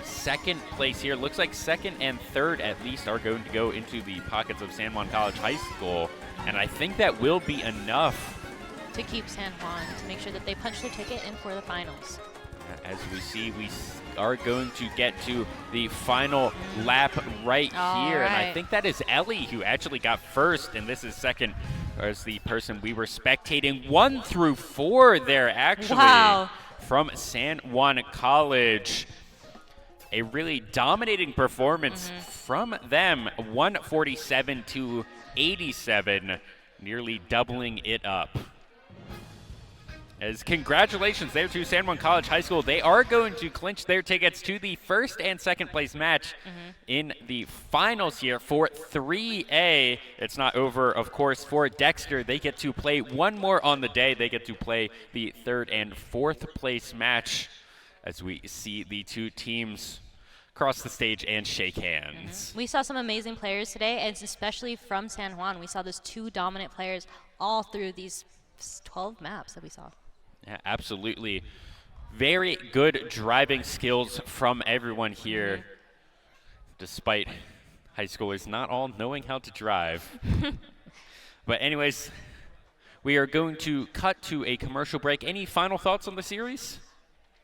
2nd place here. Looks like 2nd and 3rd at least are going to go into the pockets of San Juan College High School. And I think that will be enough to keep San Juan, to make sure that they punch their ticket in for the finals. As we see, we are going to get to the final lap right here. And I think that is Ellie who actually got first, and this is second as the person we were spectating. 1 through 4 there, actually, from San Juan College. A really dominating performance from them, 147 to 87, nearly doubling it up. As congratulations there to San Juan College High School. They are going to clinch their tickets to the 1st and 2nd place match in the finals here for 3A. It's not over, of course, for Dexter. They get to play one more on the day. They get to play the 3rd and 4th place match as we see the 2 teams cross the stage and shake hands. We saw some amazing players today, and especially from San Juan. We saw those 2 dominant players all through these 12 maps that we saw. Yeah, absolutely. Very good driving skills from everyone here, despite high schoolers not all knowing how to drive. But anyways, we are going to cut to a commercial break. Any final thoughts on the series?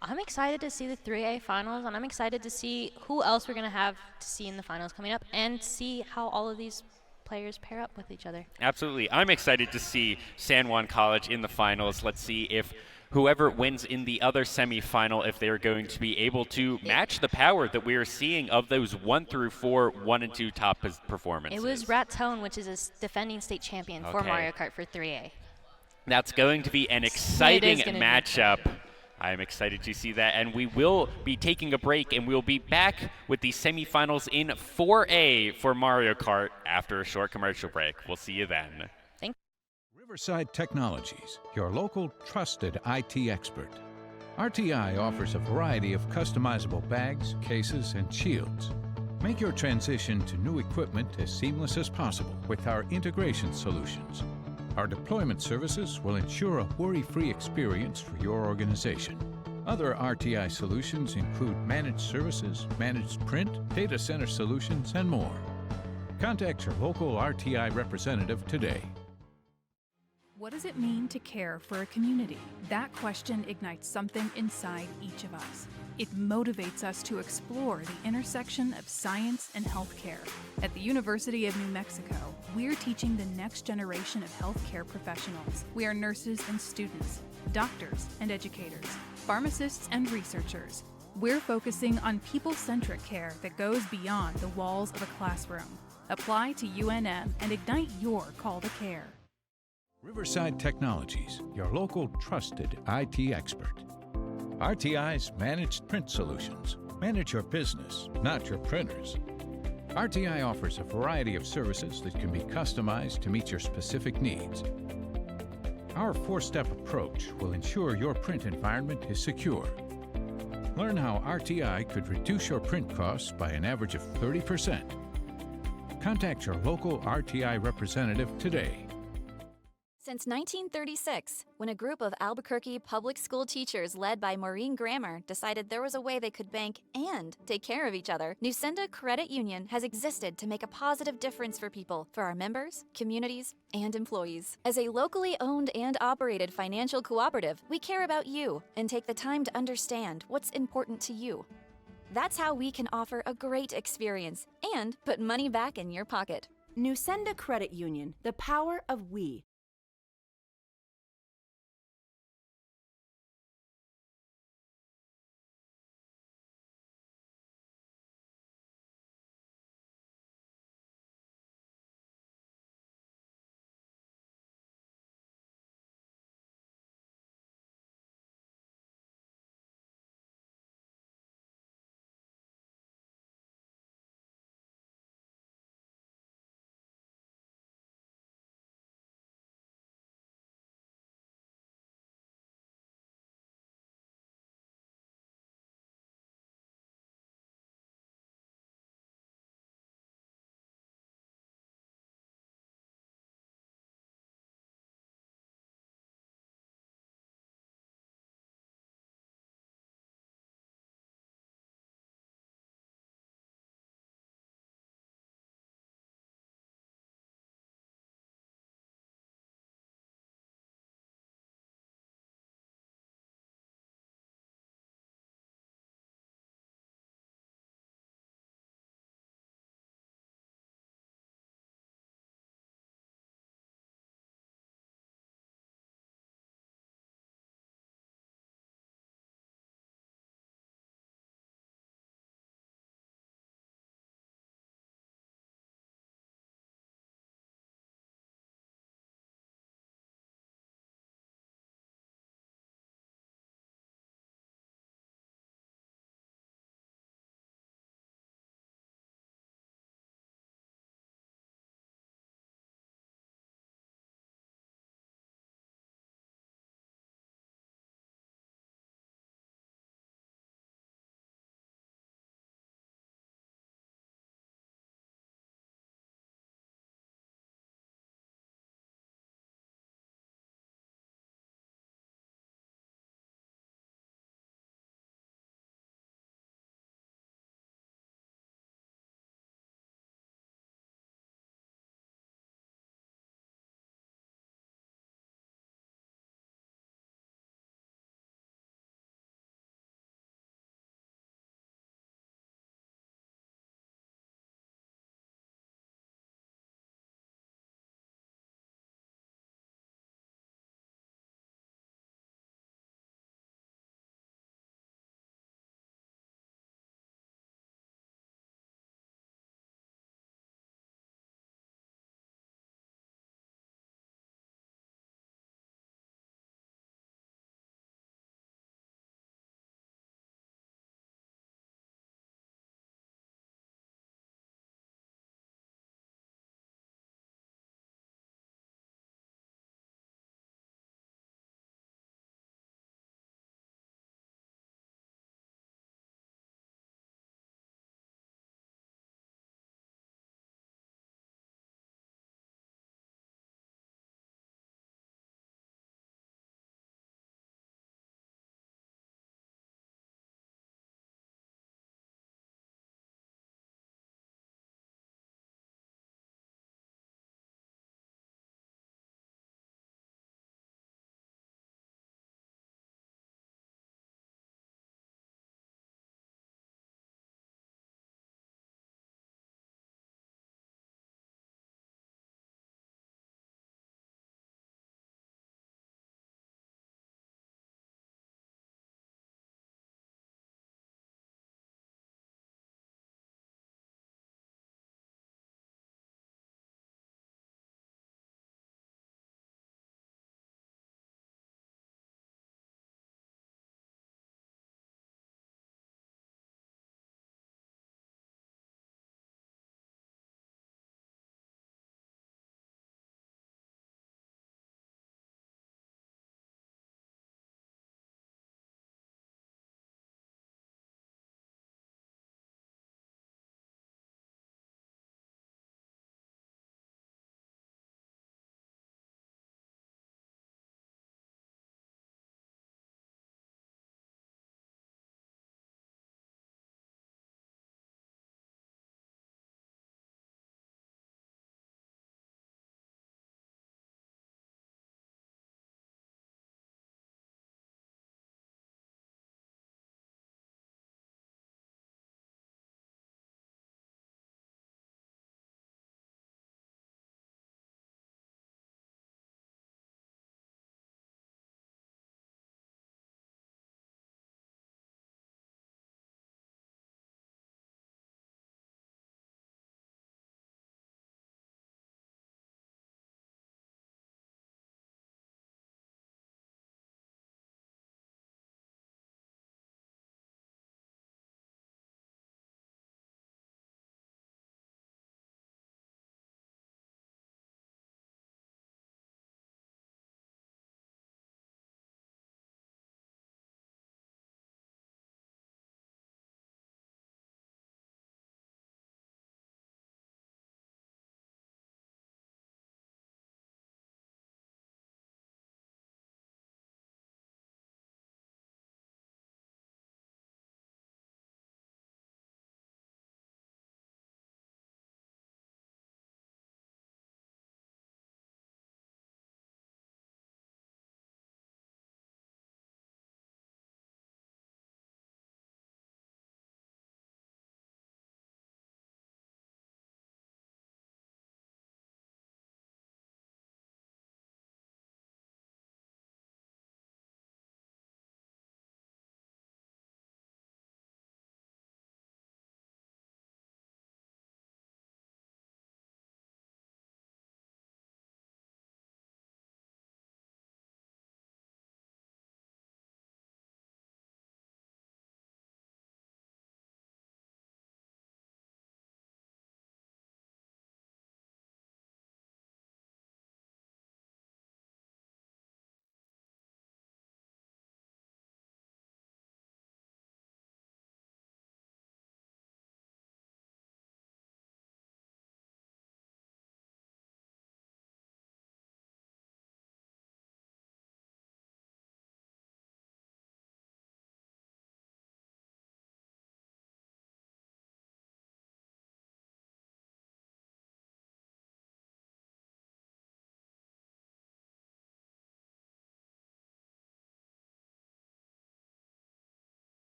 I'm excited to see the 3A finals, and I'm excited to see who else we're going to have to see in the finals coming up and see how all of these players pair up with each other. Absolutely. I'm excited to see San Juan College in the finals. Let's see if whoever wins in the other semifinal, if they're going to be able to match the power that we are seeing of those 1 through 4, 1 and 2 top performances. It was Raton, which is a defending state champion for Mario Kart for 3A. That's going to be an exciting matchup. I'm excited to see that, and we will be taking a break, and we'll be back with the semifinals in 4A for Mario Kart after a short commercial break. We'll see you then. Riverside Technologies, your local trusted IT expert. RTI offers a variety of customizable bags, cases, and shields. Make your transition to new equipment as seamless as possible with our integration solutions. Our deployment services will ensure a worry-free experience for your organization. Other RTI solutions include managed services, managed print, data center solutions, and more. Contact your local RTI representative today. What does it mean to care for a community? That question ignites something inside each of us. It motivates us to explore the intersection of science and healthcare. At the University of New Mexico, we're teaching the next generation of healthcare professionals. We are nurses and students, doctors and educators, pharmacists and researchers. We're focusing on people-centric care that goes beyond the walls of a classroom. Apply to UNM and ignite your call to care. Riverside Technologies, your local trusted IT expert. RTI's Managed Print Solutions. Manage your business, not your printers. RTI offers a variety of services that can be customized to meet your specific needs. Our 4-step approach will ensure your print environment is secure. Learn how RTI could reduce your print costs by an average of 30%. Contact your local RTI representative today. Since 1936, when a group of Albuquerque public school teachers led by Maureen Grammer decided there was a way they could bank and take care of each other, Nusenda Credit Union has existed to make a positive difference for people, for our members, communities, and employees. As a locally owned and operated financial cooperative, we care about you and take the time to understand what's important to you. That's how we can offer a great experience and put money back in your pocket. Nusenda Credit Union, the power of we.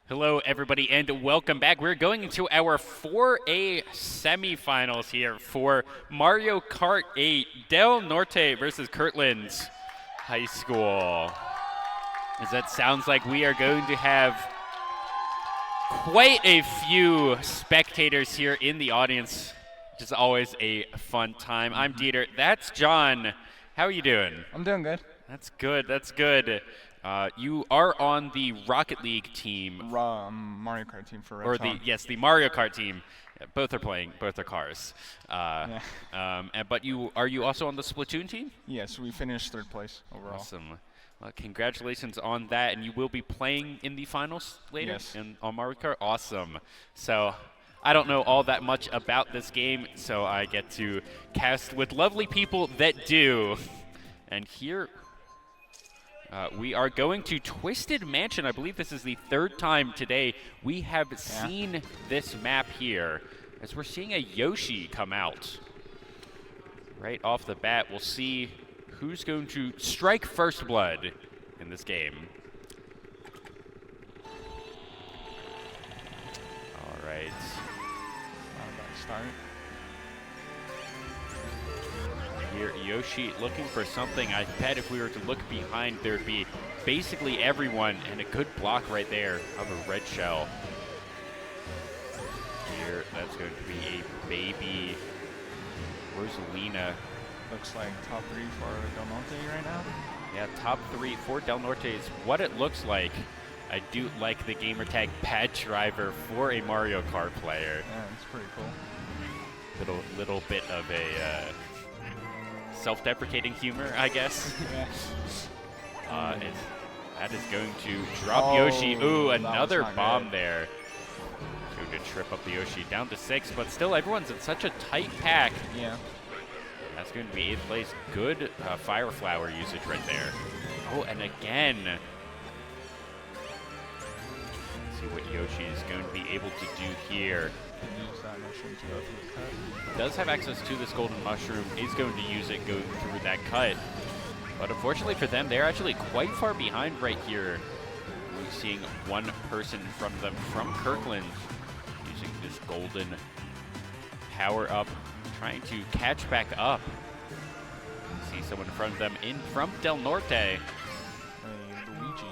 Hello, everybody, and welcome back. We're going into our 4A semifinals here for Mario Kart 8 Del Norte versus Kirtland's High School. As that sounds like we are going to have quite a few spectators here in the audience, which is always a fun time. I'm Dieter. That's John. How are you doing? I'm doing good. That's good. That's good. You are on the Rocket League team. Mario Kart team for Red Shawn. The Mario Kart team. Both are playing. Both are cars. Yeah. But are you also on the Splatoon team? Yes, we finished 3rd place overall. Awesome. Well, congratulations on that, and you will be playing in the finals later. Yes. On Mario Kart. Awesome. So I don't know all that much about this game, so I get to cast with lovely people that do. And here. We are going to Twisted Mansion. I believe this is the 3rd time today we have seen this map here, as we're seeing a Yoshi come out. Right off the bat, we'll see who's going to strike first blood in this game. All right. Not a bad start. Here, Yoshi looking for something. I bet if we were to look behind, there'd be basically everyone, and a good block right there of a red shell. Here, that's going to be a baby Rosalina. Looks like top 3 for Del Norte right now. Yeah, top 3 for Del Norte is what it looks like. I do like the gamertag Pad Driver for a Mario Kart player. Yeah, it's pretty cool. Little bit of a self-deprecating humor, I guess. Yeah. That is going to drop Yoshi. Ooh, another bomb good. there. Going to trip up the Yoshi down to 6, but still everyone's in such a tight pack. Yeah. That's going to be 8th place. Good Fire Flower usage right there. Oh, and again. Let's see what Yoshi is going to be able to do here. Use that mushroom to go through the cut. Does have access to this golden mushroom, is going to use it going through that cut. But unfortunately for them, they're actually quite far behind right here. We're seeing one person in front of them from Kirkland using this golden power up, trying to catch back up. See someone in front of them from Del Norte. Luigi.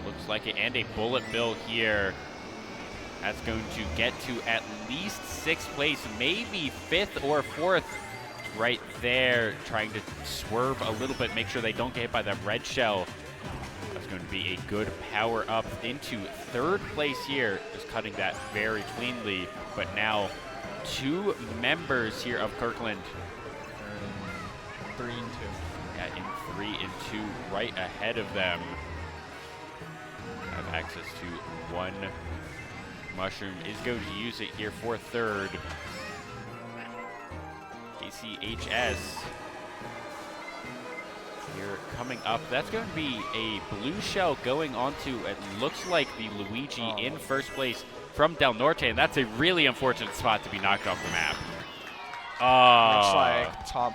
Looks like it, and a bullet bill here. That's going to get to at least 6th place, maybe 5th or 4th right there, trying to swerve a little bit, make sure they don't get hit by that red shell. That's going to be a good power up into 3rd place here, just cutting that very cleanly. But now 2 members here of Kirkland. 3 and 2. Yeah, in 3 and 2, right ahead of them. Have access to 1 mushroom, is going to use it here for 3rd. KCHS here coming up. That's going to be a blue shell going onto, it looks like, the Luigi in 1st place from Del Norte, and that's a really unfortunate spot to be knocked off the map. Looks like top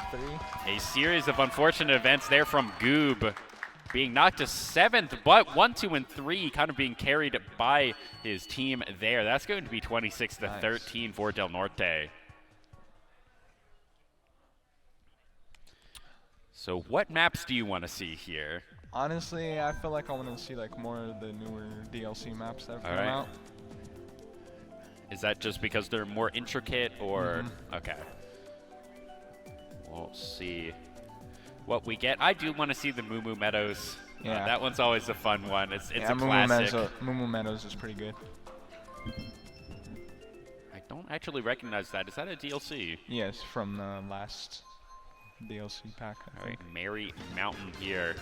3. A series of unfortunate events there from Goob. Being knocked to 7th, but 1, 2, and 3 kind of being carried by his team there. That's going to be 26 to 13 for Del Norte. So what maps do you want to see here? Honestly, I feel like I want to see like more of the newer DLC maps that have come out. Is that just because they're more intricate, or okay? We'll see what we get. I do want to see the Moo Moo Meadows. Yeah. That one's always a fun one. It's a Moo classic. Moo Moo Meadows is pretty good. I don't actually recognize that. Is that a DLC? Yes, from the last DLC pack. All right, Mary Mountain here.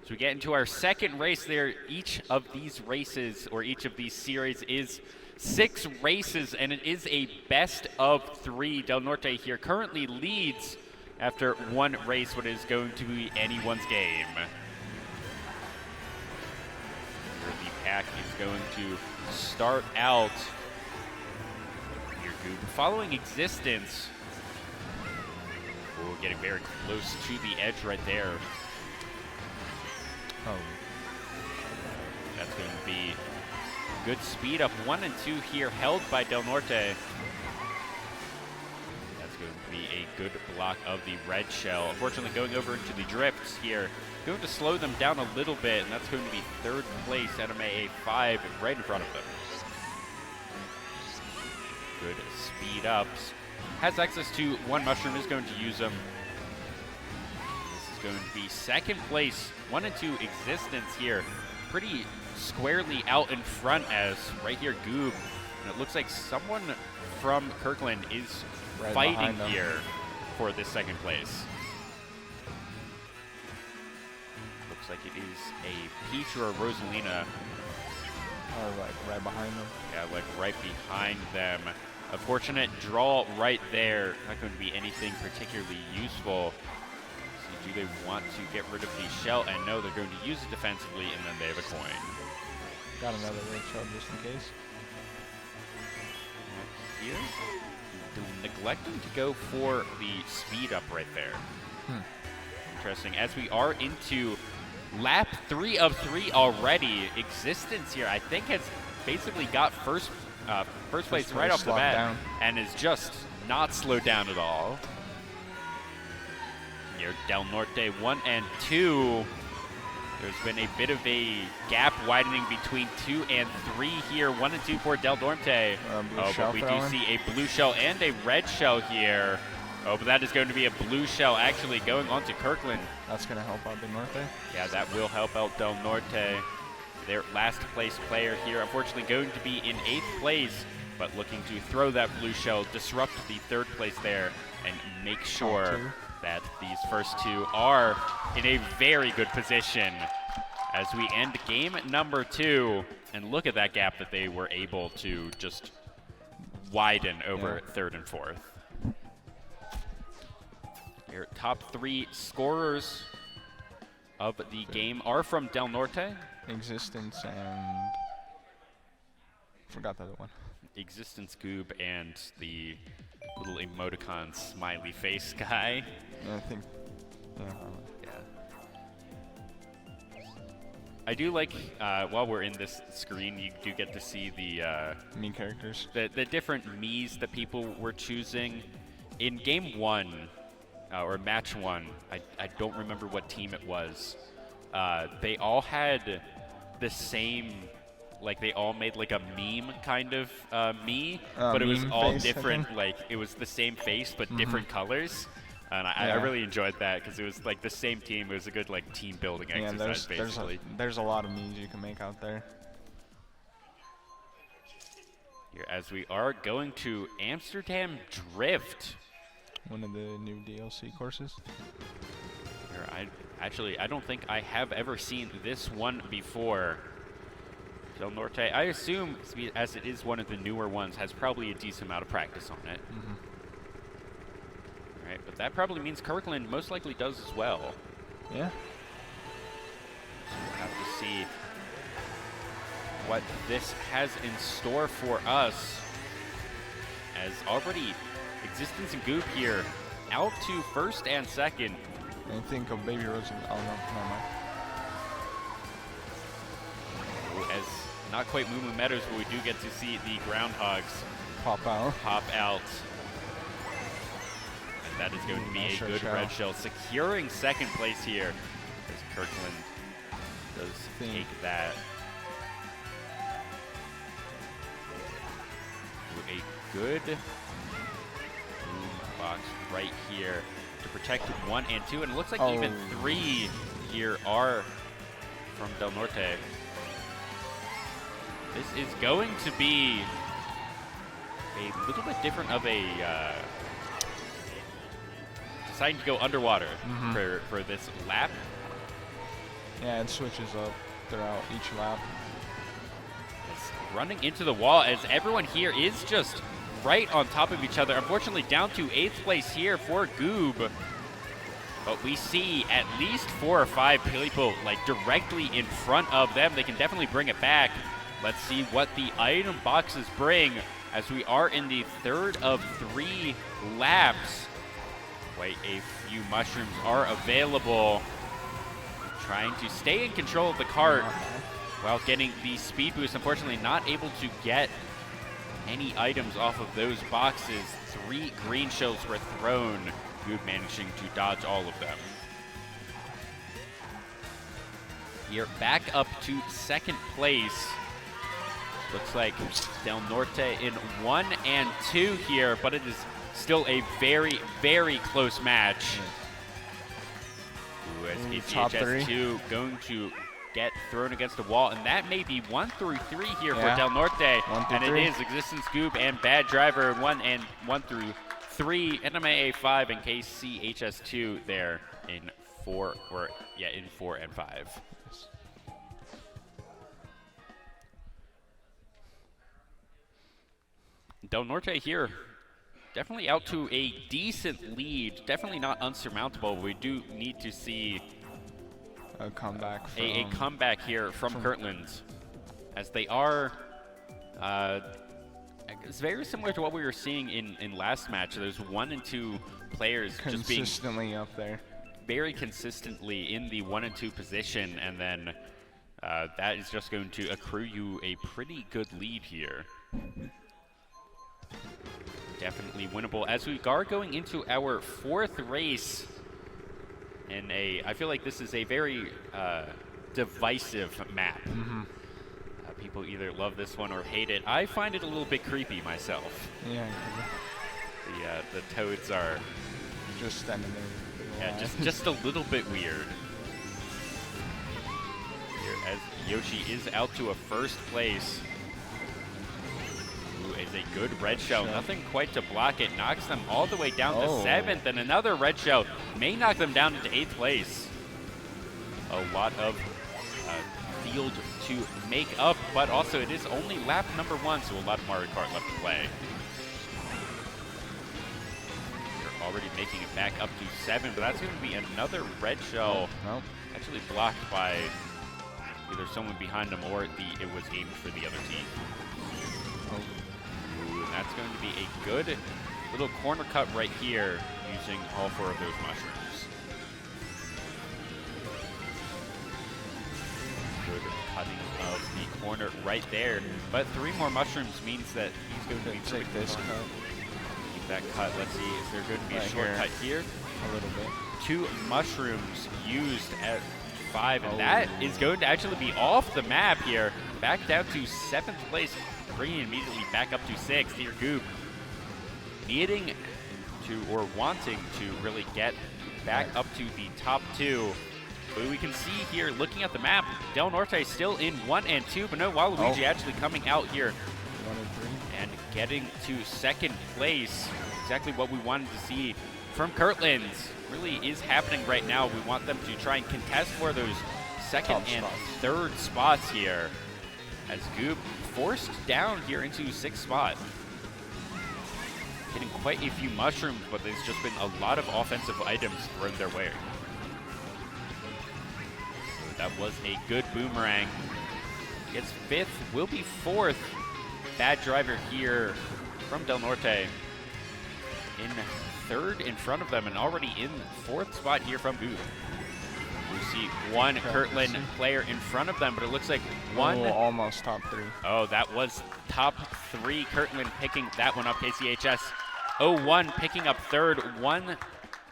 So we get into our 2nd race there. Each of these races, or each of these series, is 6 races, and it is a best of 3. Del Norte here currently leads after 1 race, what is going to be anyone's game. Here the pack is going to start out. Here, Goob, following Existence. We're getting very close to the edge right there. Oh. That's going to be good speed up. 1 and 2 here, held by Del Norte. That's going to be a good block of the red shell. Unfortunately, going over into the drifts here, going to slow them down a little bit, and that's going to be 3rd place NMAA 5 right in front of them. Good speed ups. Has access to 1 mushroom, is going to use them. This is going to be 2nd place, 1 and 2 existence here. Pretty squarely out in front as right here Goob. And it looks like someone from Kirkland is Right fighting behind here for this 2nd place. Looks like it is a Peach or a Rosalina. Or like right behind them. Yeah, like right behind them. A fortunate draw right there. Not going to be anything particularly useful. So do they want to get rid of the shell? And no, they're going to use it defensively, and then they have a coin. Got another red shell just in case. Here, neglecting to go for the speed up right there. Interesting. As we are into lap 3 of 3 already, existence here I think has basically got first place right off the bat down. and is just not slowed down at all. Here, Del Norte 1 and 2. There's been a bit of a gap widening between 2 and 3 here. 1 and 2 for Del Norte. But we do see a blue shell and a red shell here. Oh, but that is going to be a blue shell actually going on to Kirkland. That's going to help out Del Norte. Yeah, that will help out Del Norte. Their last place player here, unfortunately going to be in 8th place, but looking to throw that blue shell, disrupt the 3rd place there, and make sure that these first 2 are in a very good position as we end game number 2. And look at that gap that they were able to just widen over 3rd and 4th. Your top 3 scorers of the game are from Del Norte. Existence and forgot the other one. Existence, Goob, and the little emoticon smiley face guy. Yeah, I think. Yeah. I do like while we're in this screen, you do get to see the Me characters. the different Miis that people were choosing in game 1 or match 1. I don't remember what team it was. They all had the same, like they all made like a meme kind of Mii, but it was all face, different. Like it was the same face but different colors. And I really enjoyed that because it was like the same team. It was a good like team building exercise basically. There's a lot of memes you can make out there. Here, as we are going to Amsterdam Drift. One of the new DLC courses. Here, I don't think I have ever seen this one before. Del Norte, I assume, as it is one of the newer ones, has probably a decent amount of practice on it. All right, but that probably means Kirkland most likely does as well. Yeah. So we'll have to see what this has in store for us. As already Existence and Goop here out to 1st and 2nd. I think of Baby Rose. Oh no, never mind. As not quite Moo Moo Meadows, but we do get to see the Groundhogs Pop out. And that is going to be a good red shell, securing 2nd place here as Kirkland does take that. A good boom box right here to protect 1 and 2, and it looks like even 3 here are from Del Norte. This is going to be a little bit different of a deciding to go underwater for this lap. Yeah, it switches up throughout each lap. It's running into the wall as everyone here is just right on top of each other. Unfortunately, down to 8th place here for Goob. But we see at least 4 or 5 people like directly in front of them. They can definitely bring it back. Let's see what the item boxes bring as we are in the 3rd of 3 laps. Quite a few mushrooms are available. Trying to stay in control of the cart. while getting the speed boost. Unfortunately, not able to get any items off of those boxes. 3 green shells were thrown. Goob managing to dodge all of them. Here, back up to second place. Looks like Del Norte in 1 and 2 here, but it is still a very, very close match. Ooh, as KCHS2 going to get thrown against the wall, and that may be 1 through 3 here for Del Norte, and it is Existence Goob and Bad Driver 1 through 3, NMAA 5 and KCHS2 there in 4 and 5. Del Norte here, definitely out to a decent lead. Definitely not unsurmountable. We do need to see a comeback. A comeback here from Kirtland, as they are. It's very similar to what we were seeing in last match. There's 1 and 2 players just being consistently up there, very consistently in the 1 and 2 position, and then that is just going to accrue you a pretty good lead here. Definitely winnable as we are going into our 4th race in I feel like this is a very divisive map. People either love this one or hate it. I find it a little bit creepy myself. Yeah. The toads are just standing there. Yeah, just a little bit weird. Here, as Yoshi is out to a 1st place. Is a good red shell. Nothing quite to block it. Knocks them all the way down to 7th, and another red shell may knock them down into 8th place. A lot of field to make up, but also it is only lap number 1, so a lot of Mario Kart left to play. They're already making it back up to 7, but that's going to be another red shell. Actually blocked by either someone behind them or it was aimed for the other team. That's going to be a good little corner cut right here using all 4 of those mushrooms. Good cutting of the corner right there. But 3 more mushrooms means that he's going to be take this cut. Keep that cut. Let's see, is there going to be a shortcut here? A little bit. 2 mushrooms used at 5, and that is going to actually be off the map here. Back down to 7th place. Bringing immediately back up to 6th. Here, Goob needing to or wanting to really get back up to the top 2. But we can see here, looking at the map, Del Norte still in 1 and 2, but no, Waluigi actually coming out here 1 and 3 and getting to 2nd place. Exactly what we wanted to see from Kirtland. Really is happening right now. We want them to try and contest for those 2nd and 3rd spots here, as Goob forced down here into 6th spot. Getting quite a few mushrooms, but there's just been a lot of offensive items thrown their way. So that was a good boomerang. Gets 5th, will be 4th. Bad Driver here from Del Norte in 3rd in front of them, and already in 4th spot here from Goob. We see 1 Kirtland player in front of them, but it looks like 1. Almost top 3. Oh, that was top 3. Kirtland picking that one up. KCHS 0-1 picking up 3rd. 1,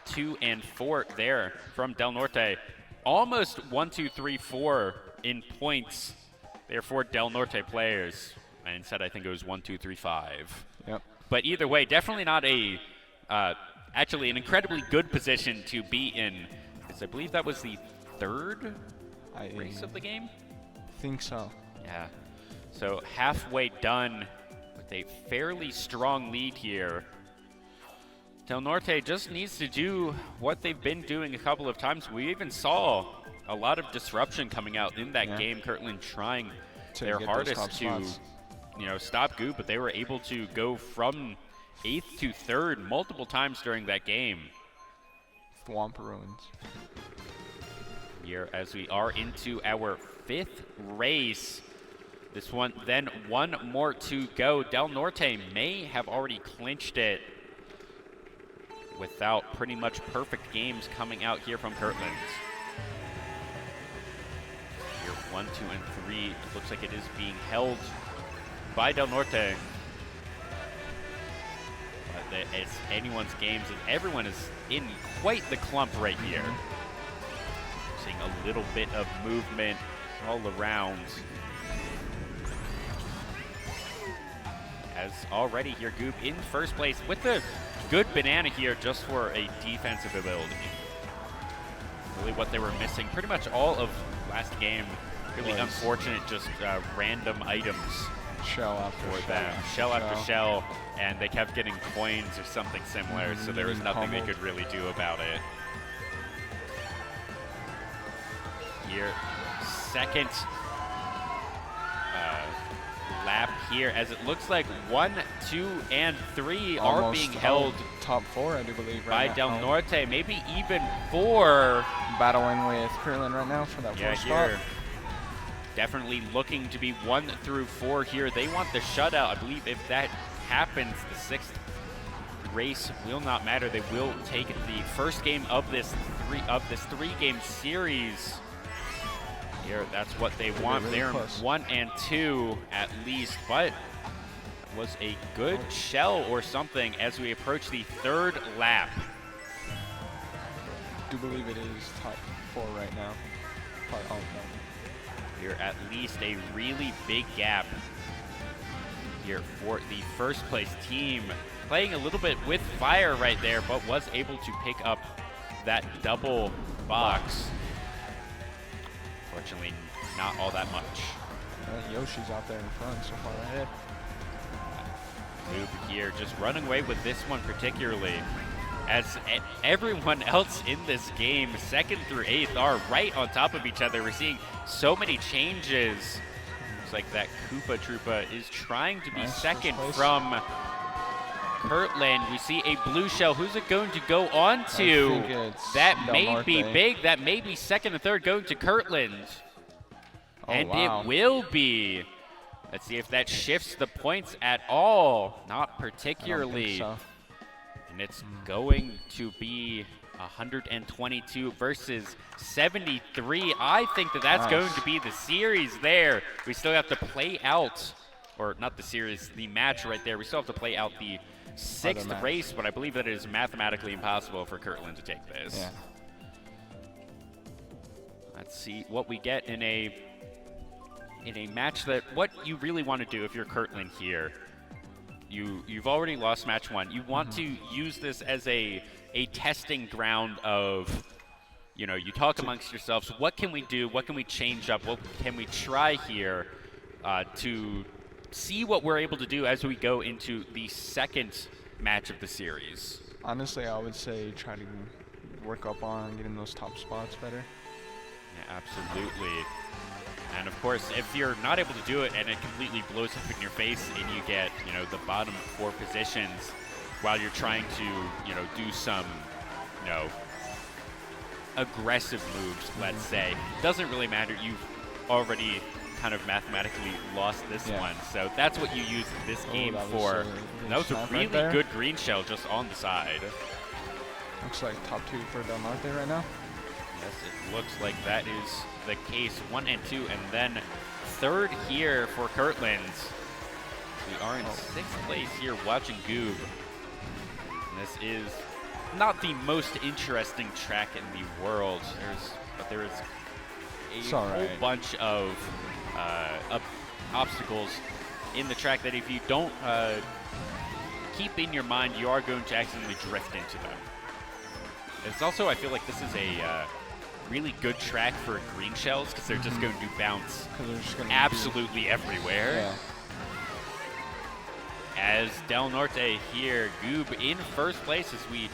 2, and 4 there from Del Norte. Almost 1, 2, 3, 4 in points there for Del Norte players. And instead, I think it was 1, 2, 3, 5. Yep. But either way, definitely not actually an incredibly good position to be in. I believe that was the 3rd race of the game? I think so. Yeah. So halfway done with a fairly strong lead here. Del Norte just needs to do what they've been doing a couple of times. We even saw a lot of disruption coming out in that game. Kirtland trying their hardest to stop Goob, but they were able to go from 8th to 3rd multiple times during that game. Thwomp ruins. Here as we are into our 5th race. This one, then 1 more to go. Del Norte may have already clinched it without pretty much perfect games coming out here from Kirtland. Here 1, 2, and 3. Looks like it is being held by Del Norte. But it's anyone's games, and everyone is in quite the clump right here. Seeing a little bit of movement all around. As already here, Goob in first place with a good banana here just for a defensive ability. Really what they were missing pretty much all of last game. Really unfortunate, just random items Shell after for shell. them. Shell after shell, and they kept getting coins or something similar, so there was nothing they could really do about it. Here, second lap here, as it looks like 1, 2, and 3 are being held top 4, I do believe, by right Del now. Norte, maybe even 4. Battling with Kirtland right now for that 4th spot. Here. Definitely looking to be 1 through 4 here. They want the shutout. I believe if that happens, the 6th race will not matter. They will take the first game of this three-game series. Here, that's what they want. Really They're close. 1 and 2 at least, but it was a good shell or something as we approach the 3rd lap. I do believe it is top 4 right now. Here, at least a really big gap here for the first place team. Playing a little bit with fire right there, but was able to pick up that double box. Fortunately, not all that much. Yoshi's out there in front, so far ahead. Move here, just running away with this one particularly, as everyone else in this game, 2nd through 8th, are right on top of each other. We're seeing so many changes. Looks like that Koopa Troopa is trying to be second from Kirtland. We see a blue shell. Who's it going to go on to? That may be big. That may be 2nd and 3rd going to Kirtland. And it will be. Let's see if that shifts the points at all. Not particularly. I don't think so. And it's going to be 122 versus 73. I think that that's going to be the series there. We still have to play out, or not the series, the match right there. We still have to play out the 6th race, but I believe that it is mathematically impossible for Kirtland to take this. Yeah. Let's see what we get in a match that what you really want to do if you're Kirtland here. You've already lost match 1. You want to use this as a testing ground of, you talk amongst yourselves. What can we do? What can we change up? What can we try here to see what we're able to do as we go into the 2nd match of the series? Honestly, I would say try to work up on getting those top spots better. Yeah, absolutely. And of course, if you're not able to do it and it completely blows up in your face and you get, the bottom 4 positions while you're trying to, do some, aggressive moves, let's say, doesn't really matter. You've already kind of mathematically lost this one. So that's what you use this game for. That was a really good green shell just on the side. Looks like top 2 for Del Norte right now. Yes, it looks like that is the case. 1 and 2, and then 3rd here for Kirtland. We are in 6th place here watching Goob. And this is not the most interesting track in the world. There is a whole bunch of obstacles in the track that if you don't keep in your mind, you are going to accidentally drift into them. It's also, I feel like this is a really good track for green shells because they're just going to bounce absolutely everywhere. As Del Norte here, Goob in first place as we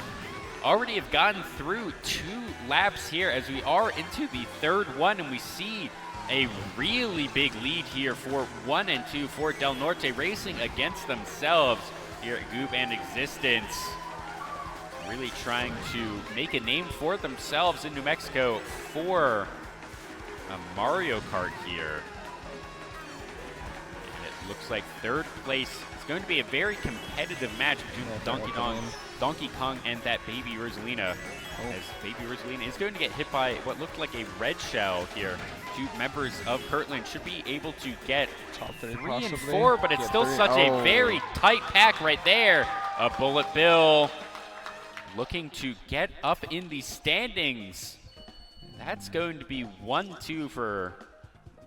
already have gotten through 2 laps here as we are into the 3rd one, and we see a really big lead here for 1 and 2 for Del Norte, racing against themselves here at Goob and Existence. Really trying to make a name for themselves in New Mexico for a Mario Kart here. And it looks like 3rd place is going to be a very competitive match between Donkey Kong and that baby Rosalina. As Baby Rosalina is going to get hit by what looked like a red shell here. 2 members of Kirtland should be able to get Top 3 3 possibly. and 4, but it's Get still 3. such a very tight pack right there. A Bullet Bill looking to get up in the standings. That's going to be 1-2 for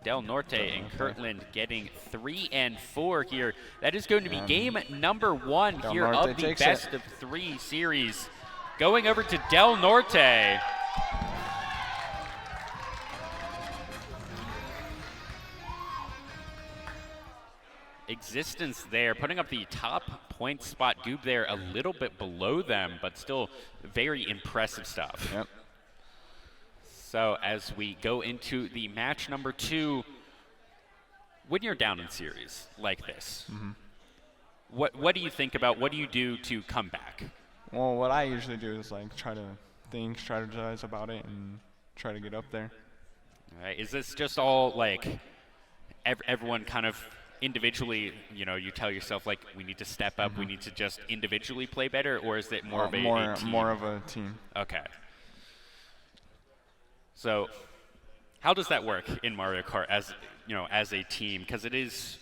Del Norte, and Kirtland getting 3 and 4 here. That is going to be game number 1 Del here Norte of the takes best it. of 3 series. Going over to Del Norte. Existence there, putting up the top point spot. Goob there a little bit below them, but still very impressive stuff. Yep. So as we go into the match number 2, when you're down in series like this, what do you think about, what do you do to come back? Well, what I usually do is like try to think, strategize about it, and try to get up there. All right, is this just all like everyone kind of individually, you know, you tell yourself like we need to step up, we need to just individually play better, or is it more of a team? More of a team. Okay. So, how does that work in Mario Kart as, you know, as a team? Because it is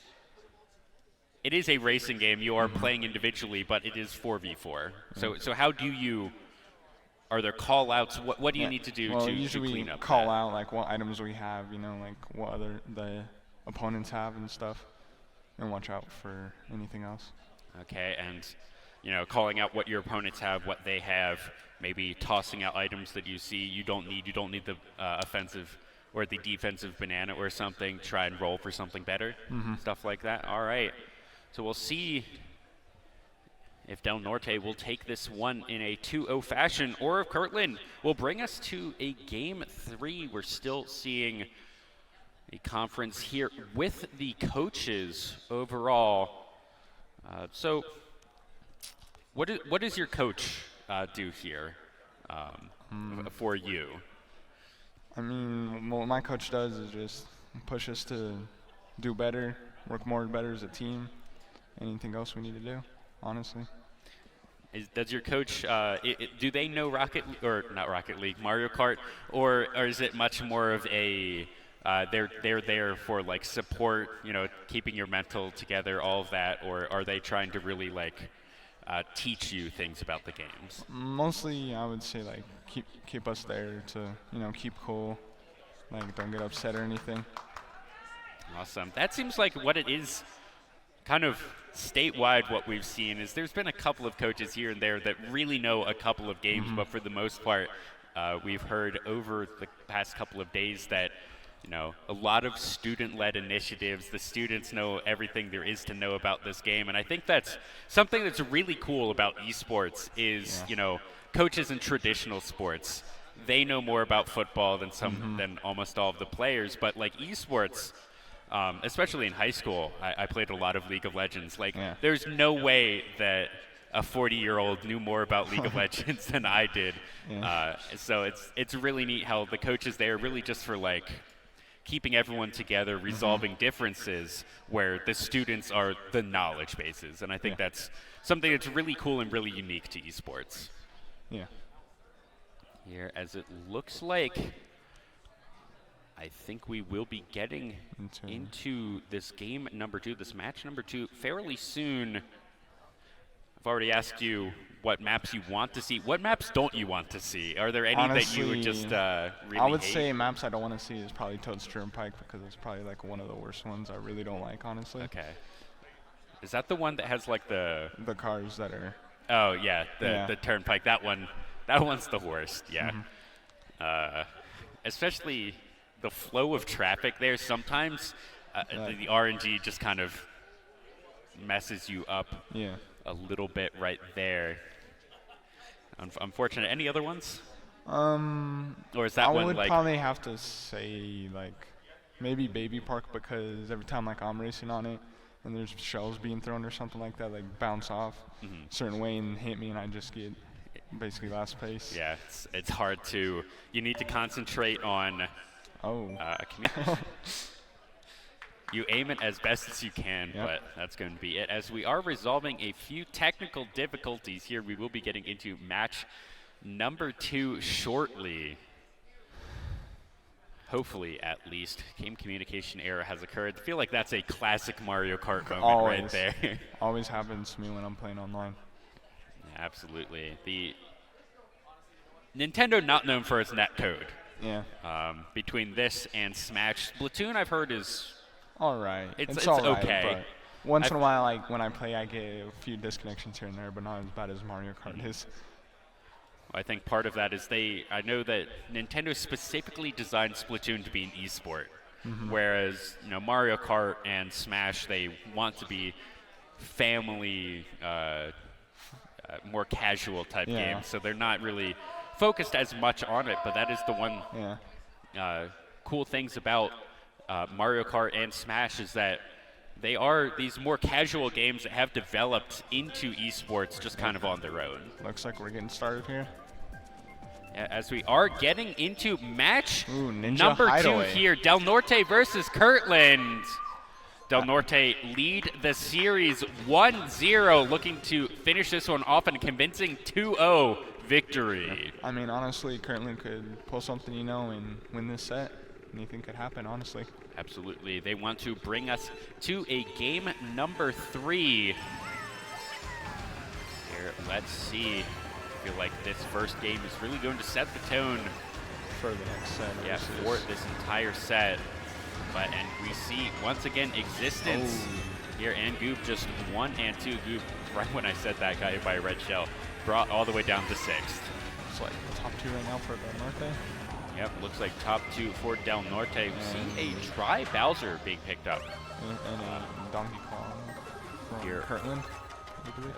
a racing game. You are playing individually, but it is 4v4. So how do you? Are there call outs? What do you need to do to usually clean up call that? out like what items we have, you know, like what other the opponents have and stuff, and watch out for anything else. Okay, and you know, calling out what your opponents have, what they have, maybe tossing out items that you see you don't need. You don't need the offensive or the defensive banana or something. Try and roll for something better, stuff like that. All right, so we'll see if Del Norte will take this one in a 2-0 fashion, or if Kirtland will bring us to a game 3. We're still seeing a conference here with the coaches overall. So what does your coach do here for you? I mean, what my coach does is just push us to do better, work more better as a team. Anything else we need to do, honestly. Does your coach, do they know not Rocket League, Mario Kart, or is it much more of a, they're there for like support, you know, keeping your mental together, all of that, or are they trying to really like teach you things about the games? Mostly, I would say like keep us there to, you know, keep cool, like don't get upset or anything. Awesome. That seems like what it is. Kind of statewide, what we've seen is there's been a couple of coaches here and there that really know a couple of games, but for the most part, we've heard over the past couple of days that, you know, a lot of student-led initiatives. The students know everything there is to know about this game, and I think that's something that's really cool about esports is, you know, coaches in traditional sports, they know more about football than almost all of the players, but like esports, especially in high school, I played a lot of League of Legends. Like, there's no way that a 40-year-old knew more about League of Legends than I did. So it's really neat how the coaches there really just for like keeping everyone together, resolving differences, where the students are the knowledge bases. And I think that's something that's really cool and really unique to esports. Yeah. Here, as it looks like, I think we will be getting into this game number 2, this match number 2, fairly soon. I've already asked you what maps you want to see. What maps don't you want to see? Are there any Honestly, that you would just really I would hate? say maps I don't want to see is probably Toad's Turnpike, because it's probably like one of the worst ones I really don't like, honestly. Okay. Is that the one that has like the cars that are... Oh, yeah, the Turnpike. That one's the worst, yeah. Especially the flow of traffic there. Sometimes the RNG just kind of messes you up a little bit right there. Unfortunate. Any other ones? Or is that I one would like... probably have to say like maybe Baby Park, because every time like I'm racing on it and there's shells being thrown or something like that, like bounce off a certain way and hit me, and I just get basically last place. Yeah, it's hard to... You need to concentrate on... You aim it as best as you can, but that's going to be it. As we are resolving a few technical difficulties here, we will be getting into match number 2 shortly. Hopefully, at least. Game communication error has occurred. I feel like that's a classic Mario Kart moment right there. Always happens to me when I'm playing online. Yeah, absolutely. The Nintendo not known for its netcode. Yeah. Between this and Smash, Splatoon I've heard is all right. It's all right, okay. But once in a while, like when I play, I get a few disconnections here and there, but not as bad as Mario Kart is. I think part of that is I know that Nintendo specifically designed Splatoon to be an esport, whereas Mario Kart and Smash, they want to be family, more casual type games, so they're not really focused as much on it. But that is the one cool things about Mario Kart and Smash is that they are these more casual games that have developed into esports just kind of on their own. Looks like we're getting started here. As we are getting into match Ninja number Hideaway. 2 here, Del Norte versus Kirtland. Del Norte lead the series 1-0, looking to finish this one off in a convincing 2-0 victory. I mean, honestly, Kirtland could pull something, and win this set. Anything could happen, honestly. Absolutely. They want to bring us to a game number 3. Here, let's see. I feel like this first game is really going to set the tone for the next set. Yeah, for this entire set. And we see once again existence here, and Goop just 1 and 2. Goop, right when I said that, got hit by a red shell, brought all the way down to 6th. It's like the top 2 right now for Del Norte. Yep, looks like top 2 for Del Norte. We see a Tri-Bowser being picked up. And a Donkey Kong from here. Kirtland.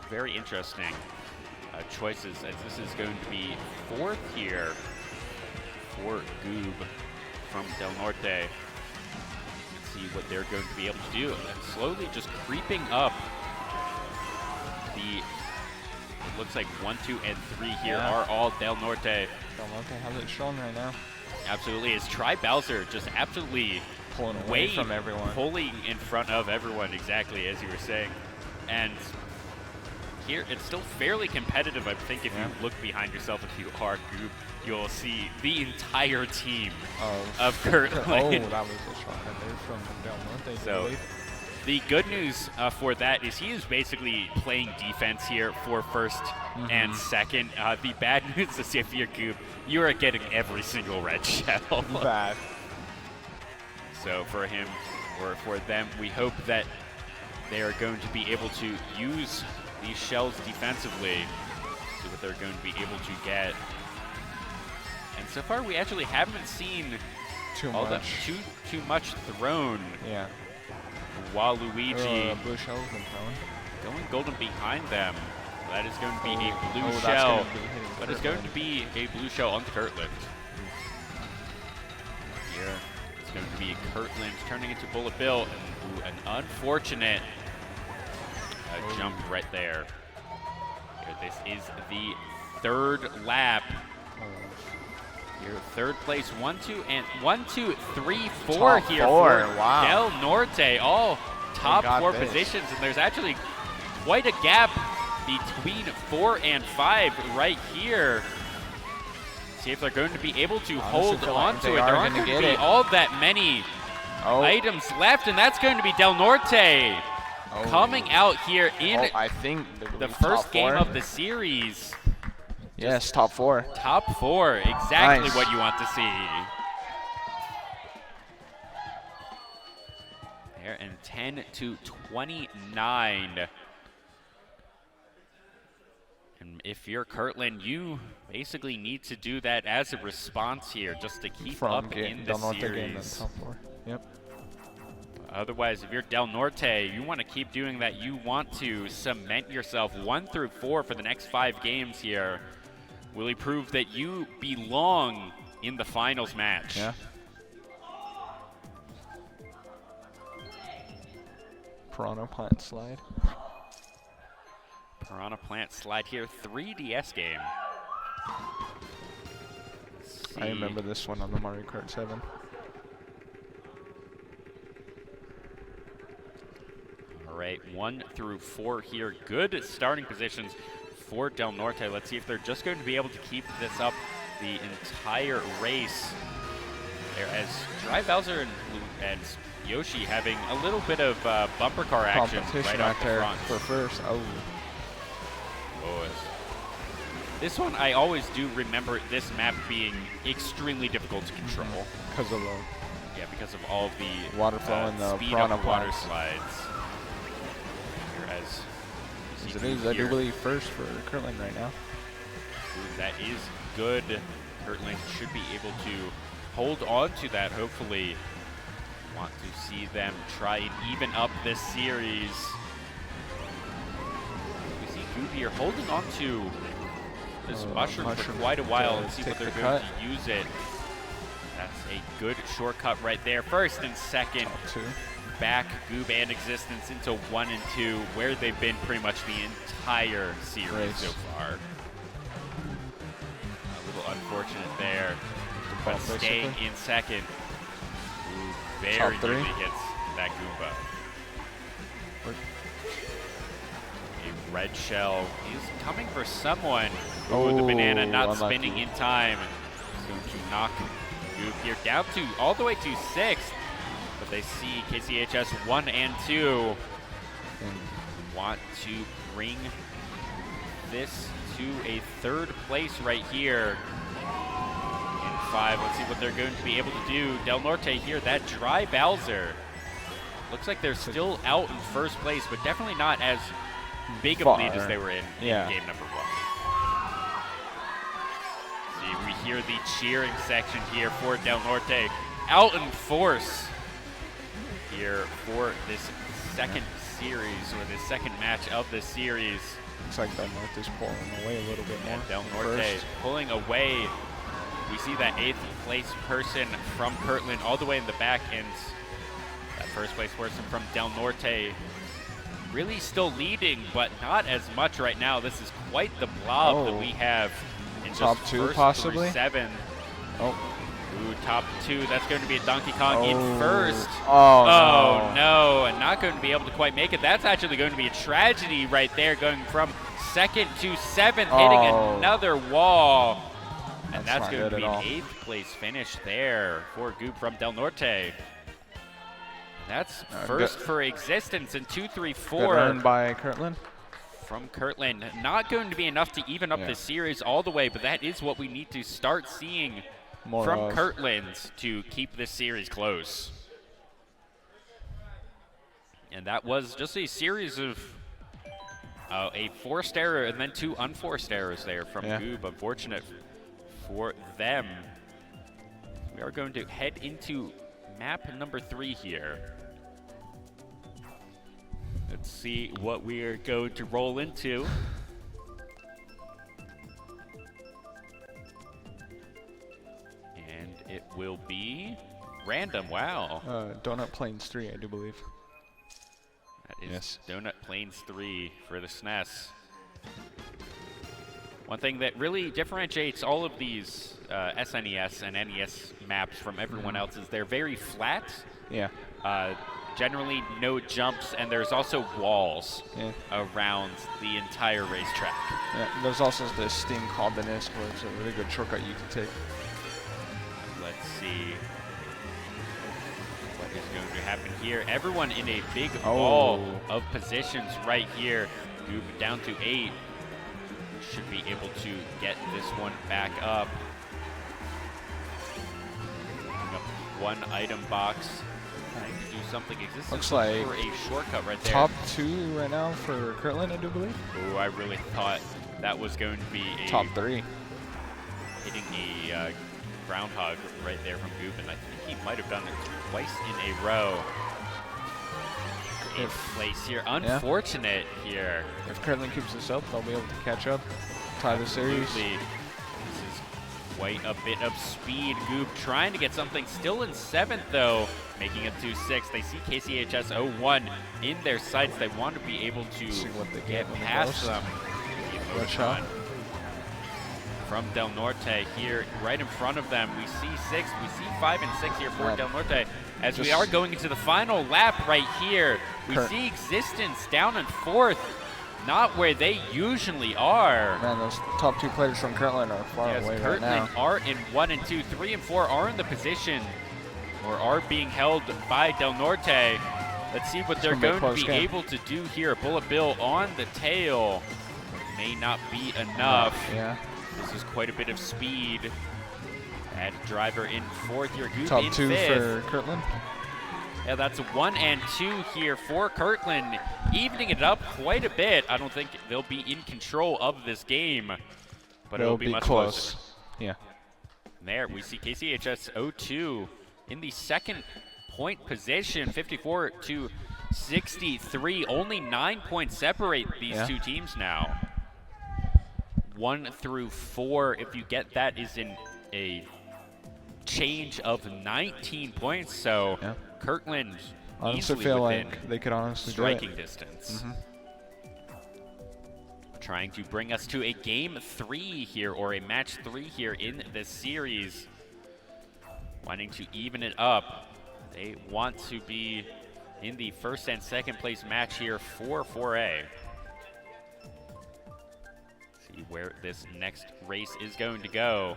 Very interesting choices, as this is going to be 4th here for Goob from Del Norte. Let's see what they're going to be able to do. And slowly just creeping up. It looks like 1, 2, and 3 here are all Del Norte. Del Norte has it shown right now. Absolutely. Is Tri-Bowser just absolutely pulling away from everyone. Pulling in front of everyone, exactly as you were saying. And here, it's still fairly competitive. I think if you look behind yourself, if you are Goop, you'll see the entire team of Kirtland. Oh, that was a shot right there from Del Norte. So the good news for that is he is basically playing defense here for 1st and 2nd. The bad news is if you're Goop, you are getting every single red shell. Bad. So for him, or for them, we hope that they are going to be able to use these shells defensively, see what they're going to be able to get. And so far, we actually haven't seen too much thrown. Yeah. Waluigi blue shell's been thrown. going golden behind them. That is going to be a blue shell. That is going to be a blue shell on Kirtland. Here, it's going to be Kirtland turning into Bullet Bill. Ooh, an unfortunate jump right there. Here, this is the 3rd lap. Here, 3rd place, 1, 2, 3, 4 top here 4. for Wow. Del Norte, all top 4 positions, and there's actually quite a gap between 4 and 5 right here. See if they're going to be able to hold on to it. There aren't going to be all that many items left, and that's going to be Del Norte coming out here in I think the first game of the series. Yes, top 4. Top 4, exactly Nice. what you want to see. There, and 10-29. And if you're Kirtland, you basically need to do that as a response here, just to keep up in the series. Top 4. Yep. Otherwise, if you're Del Norte, you want to keep doing that. You want to cement yourself 1 through 4 for the next 5 games here. Will he prove that you belong in the finals match? Yeah. Piranha Plant slide. Piranha Plant slide here, 3DS game. I remember this one on the Mario Kart 7. All right, 1 through 4 here. Good starting positions for Del Norte. Let's see if they're just going to be able to keep this up the entire race. There as Dry Bowser and Yoshi having a little bit of bumper car action right off the front. For first. Oh. This one, I always do remember this map being extremely difficult to control. Because of because of all of the water flow and the speed piranha up water plants. slides. Here as It is, I do believe, first for Kirtland right now. Ooh, that is good. Kirtland should be able to hold on to that, hopefully. Want to see them try and even up this series. We see Goop here holding on to this mushroom for quite a while and see what they're going to use it. That's a good shortcut right there. First and second. Back Goob and Existence into 1 and 2, where they've been pretty much the entire series so far. A little unfortunate there, but staying in second. Ooh, very nearly hits that Goomba. A red shell is coming for someone. Ooh, the banana not spinning in time. It's going to knock Goop here down to all the way to 6th. But they see KCHS 1 and 2 and want to bring this to a 3rd place right here in 5. Let's see what they're going to be able to do. Del Norte here, that Dry Bowser. Looks like they're still out in 1st place, but definitely not as big of a lead as they were in game number 1. See, we hear the cheering section here for Del Norte. Out in force here for this second series, or this second match of this series. Looks like Del Norte's pulling away a little bit more. And Del Norte pulling away. We see that 8th place person from Kirtland all the way in the back, and that 1st place person from Del Norte really still leading, but not as much right now. This is quite the blob that we have in top just 2 first possibly. 7. Ooh, top 2. That's going to be a Donkey Kong in 1st. Oh, no, and not going to be able to quite make it. That's actually going to be a tragedy right there, going from 2nd to 7th, hitting another wall. And that's going to be an 8th place finish there for Goop from Del Norte. That's first for Existence in 2, 3, 4. Good earned by Kirtland. From Kirtland. Not going to be enough to even up this series all the way, but that is what we need to start seeing from Kirtland to keep this series close. And that was just a series of a forced error and then 2 unforced errors there from Goob. Unfortunate for them. We are going to head into map number 3 here. Let's see what we are going to roll into. And it will be random. Wow. Donut Plains 3, I do believe. That is Donut Plains 3 for the SNES. One thing that really differentiates all of these SNES and NES maps from everyone else is they're very flat. Generally no jumps, and there's also walls around the entire racetrack. There's also this thing called the NISC, where it's a really good shortcut you can take. Let's see what is going to happen here. Everyone in a big wall of positions right here. Move down to 8. Should be able to get this one back up. Picking up 1 item box. Trying to do something. Existence looks like for a shortcut right there. Top 2 right now for Kirtland, I do believe. Oh, I really thought that was going to be a top 3. Hitting a groundhog right there from Goop, and I think he might have done it twice in a row. 8th place here. Unfortunate here. If Kirtland keeps this up, they'll be able to catch up, tie the series. This is quite a bit of speed. Goop trying to get something. Still in 7th, though, making it to 6th. They see KCHS 01 in their sights. They want to be able to get past them. Good shot. From Del Norte here, right in front of them. We see 6th. We see 5 and 6 here for Del Norte. As we are going into the final lap right here, we see Existence down in 4th. not where they usually are. Man, those top 2 players from Kirtland are far Yes, away right Kirtland now. are in 1 and 2. 3 and 4 are in the position or are being held by Del Norte. Let's see what they're gonna be a going to close be game. able to do here. Bullet Bill on the tail. May not be enough. Yeah. This is quite a bit of speed. Add driver in 4th here. Goop Top in 2 5th. for Kirtland. Yeah, that's 1 and 2 here for Kirtland, evening it up quite a bit. I don't think they'll be in control of this game, but it'll be much close. closer. Yeah. There we see KCHS 0-2 in the second point position, 54 to 63. Only 9 points separate these two teams now. 1 through 4, if you get that, is in a change of 19 points. So Kirtland Honestly easily feel within like they could honestly striking do it. distance. Trying to bring us to a game 3 here, or a match 3 here in this series. Wanting to even it up. They want to be in the first and second place match here for 4A. See where this next race is going to go.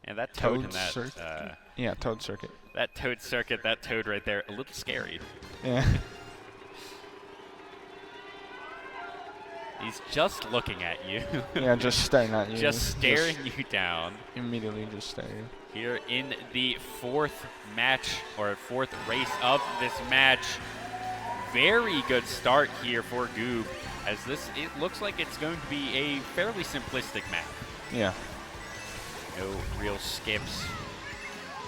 And that toad in that Toad circuit. that toad circuit, that toad right there, a little scary. Yeah. He's just looking at you. Yeah, just staring at you. Just staring you down. Immediately just staring. Here in the 4th match, or 4th race of this match. Very good start here for Goob, as it looks like it's going to be a fairly simplistic map. Yeah. No real skips.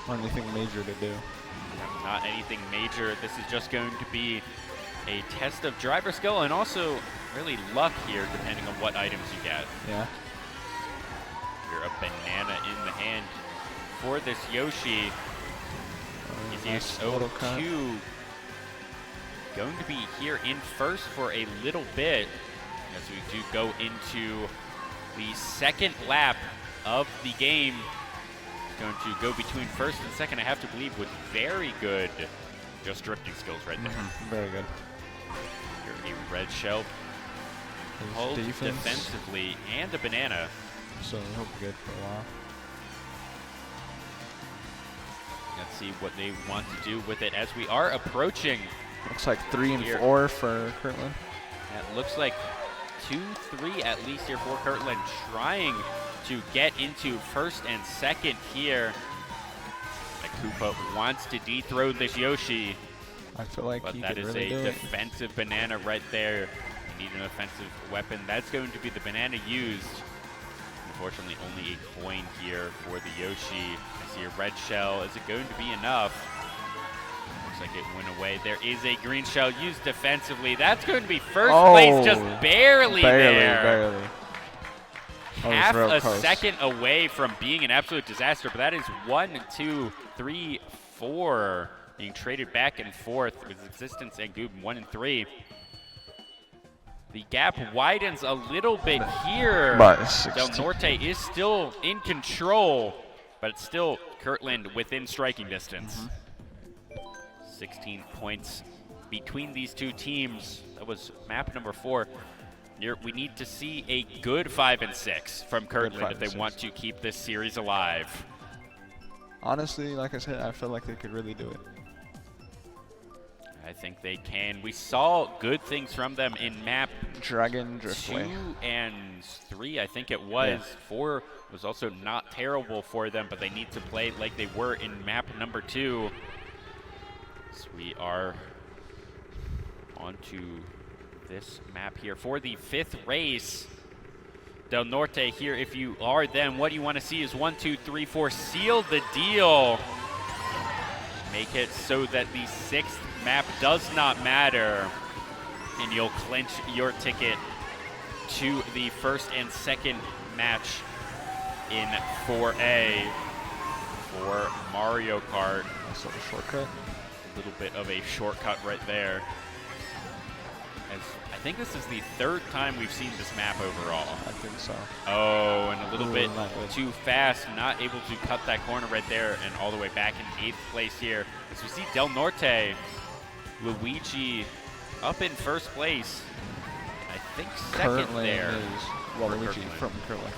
Not anything major to do. Not anything major. This is just going to be a test of driver skill and also really luck here, depending on what items you get. Yeah. Here, a banana in the hand for this Yoshi. Nice He's little cut. 0-2. Going to be here in first for a little bit, as we do go into the second lap of the game. Going to go between first and second, I have to believe, with very good just drifting skills right there. Very good. Here, a red shell holds defensively, and a banana. So he'll be good for a while. Let's see what they want to do with it as we are approaching. Looks like 3 and here. 4 for Kirtland. It looks like 2-3 at least here for Kirtland, trying to get into first and second here. Koopa wants to dethrone this Yoshi, I feel like but he that could is really a do it. defensive banana right there. You need an offensive weapon. That's going to be the banana used. Unfortunately, only a coin here for the Yoshi. I see a red shell. Is it going to be enough? Looks like it went away. There is a green shell used defensively. That's going to be first place, just barely there. Barely. Half real a close. second away from being an absolute disaster, but that is 1, 2, 3, 4 being traded back and forth with Existence and Goob 1 and 3. The gap widens a little bit here. But 16. Del Norte is still in control, but it's still Kirtland within striking distance. 16 points between these two teams. That was map number 4. We need to see a good 5 and 6 from Kirtland if they want to keep this series alive. Honestly, like I said, I feel like they could really do it. I think they can. We saw good things from them in map Dragon Driftway. 2 and 3, I think it was. 4 was also not terrible for them, but they need to play like they were in map number 2. So we are on to this map here for the 5th race. Del Norte here, if you are them, what you want to see is 1, 2, 3, 4, seal the deal. Make it so that the 6th map does not matter, and you'll clinch your ticket to the first and second match in 4A for Mario Kart. Nice little shortcut. A little bit of a shortcut right there. As I think this is the 3rd time we've seen this map overall. I think so. Oh, and a little bit not good. too fast, not able to cut that corner right there, and all the way back in 8th place here. As we see Del Norte, Luigi up in 1st place. I think second Currently there. is for Waluigi Kirkland. from Kirkland.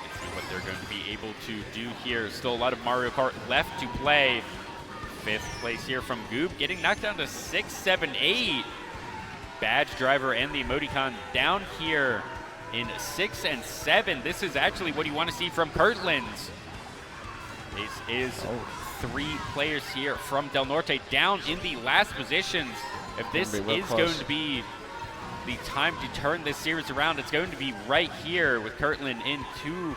Let's see what they're going to be able to do here. Still a lot of Mario Kart left to play. 5th place here from Goob, getting knocked down to 6, 7, 8. Badge driver and the emoticon down here in 6 and 7. This is actually what you want to see from Kirtland's. This is 3 players here from Del Norte down in the last positions. If this is going to be the time to turn this series around, it's going to be right here with Kirtland in 2,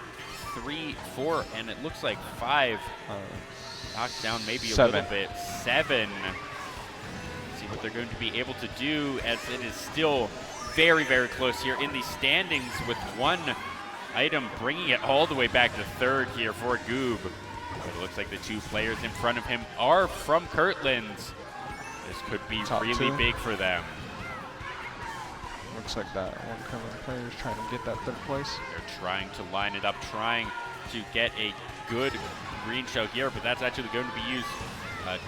3, 4, and it looks like 5. Knocked down maybe a little bit. 7. See what they're going to be able to do, as it is still very, very close here in the standings, with 1 item bringing it all the way back to 3rd here for Goob. But it looks like the 2 players in front of him are from Kirtland's. This could be Top really 2. big for them. Looks like that one Kirkland player is trying to get that 3rd place. They're trying to line it up, trying to get a good green shell here, but that's actually going to be used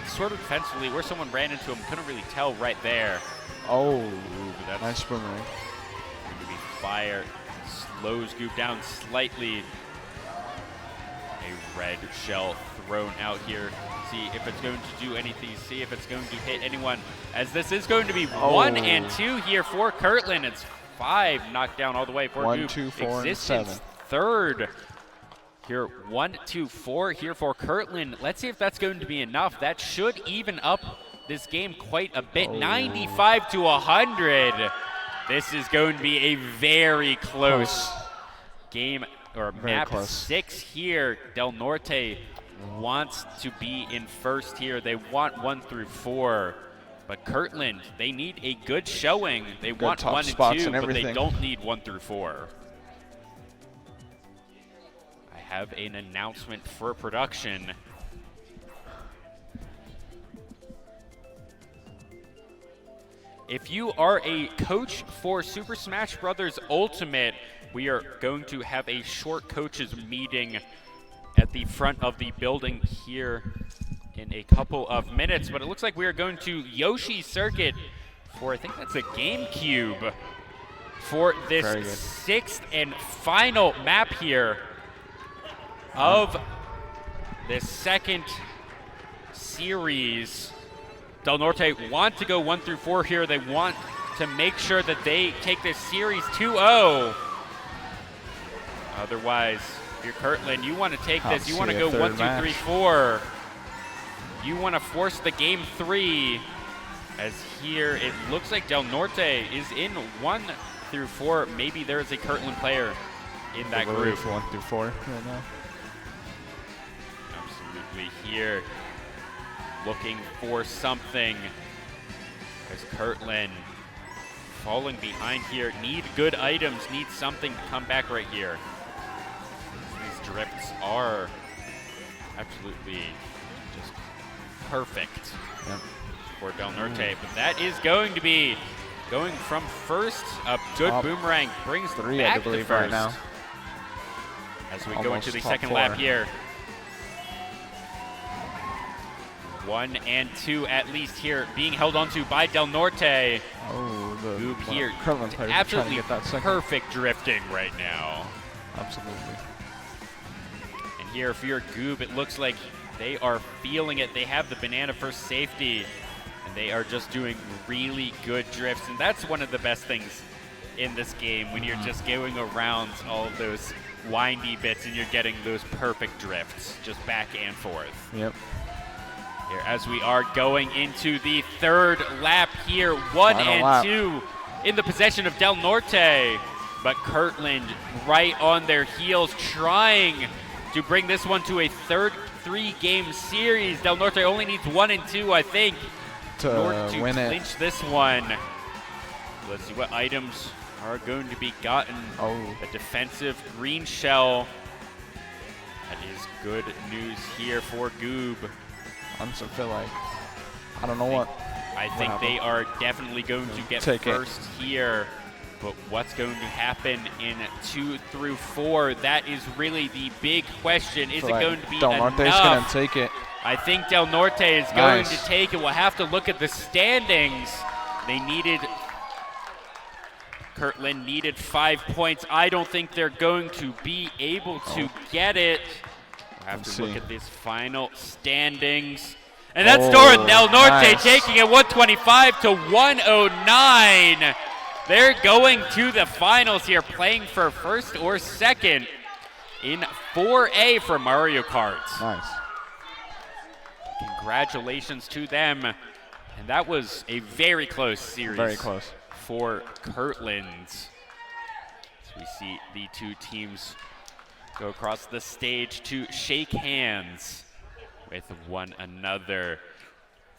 sort of defensively, where someone ran into him. Couldn't really tell right there. Oh, But that's nice boomerang. going to be fire. Slows Goob down slightly. A red shell thrown out here. See if it's going to do anything. See if it's going to hit anyone, as this is going to be 1 and 2 here for Kirtland. It's 5 knocked down all the way for 1, Goob. 2, 4, and Existence 7. 3rd. Here, 1, 2, 4 here for Kirtland. Let's see if that's going to be enough. That should even up this game quite a bit. 95 to 100. This is going to be a very close game, or Very map close. 6 here. Del Norte wants to be in 1st here. They want 1 through 4. But Kirtland, they need a good showing. They want top 1 and spots 2, and but they everything. don't need 1 through 4. I have an announcement for production. If you are a coach for Super Smash Bros. Ultimate, we are going to have a short coaches meeting at the front of the building here in a couple of minutes. But it looks like we are going to Yoshi Circuit for, I think that's a GameCube, for this 6th and final map here of the 2nd series. Del Norte want to go 1 through 4 here. They want to make sure that they take this series 2-0. Otherwise, if you're Kirtland, you want to take this. You want to go 1, 2, 3, 4. You want to force the game 3. As here, it looks like Del Norte is in 1 through 4. Maybe there is a Kirtland player in that group. 1 through 4 right now. Absolutely here. Looking for something, as Kirtland falling behind here. Need good items, need something to come back right here. These drifts are absolutely just perfect for Del Norte, but that is going to be going from 1st. A good boomerang brings 3, back I believe, to 1st. right now. As we go into the Almost top 2nd lap 4. here. 1 and 2 at least here, being held onto by Del Norte. Oh, the Goob here, Kirtland players are trying to absolutely get that 2nd. perfect drifting right now. Absolutely. And here for your Goob, it looks like they are feeling it. They have the banana for safety, and they are just doing really good drifts. And that's one of the best things in this game, when you're just going around all of those windy bits and you're getting those perfect drifts, just back and forth. Yep. Here, as we are going into the 3rd lap here, 1 Final and lap. 2 in the possession of Del Norte, but Kirtland right on their heels, trying to bring this one to a 3-game series. Del Norte only needs 1 and 2, I think, in order to win clinch it. this one. Let's see what items are going to be gotten. A defensive green shell. That is good news here for Goob. I just feel like, I don't know what. I think they are definitely going to get Take it. 1st here. But what's going to happen in 2 through 4? That is really the big question. Is it going to be Del enough? Norte's going to take it. I think Del Norte is going to take it. We'll have to look at the standings. They needed Kirtland needed 5 points. I don't think they're going to be able to get it. We'll have to look at these final standings. And that's Del Norte taking it 125 to 109. They're going to the finals here, playing for first or second in 4A for Mario Kart. Nice. Congratulations to them. And that was a very close series. Very close. For Kirtland. So we see the two teams go across the stage to shake hands with one another.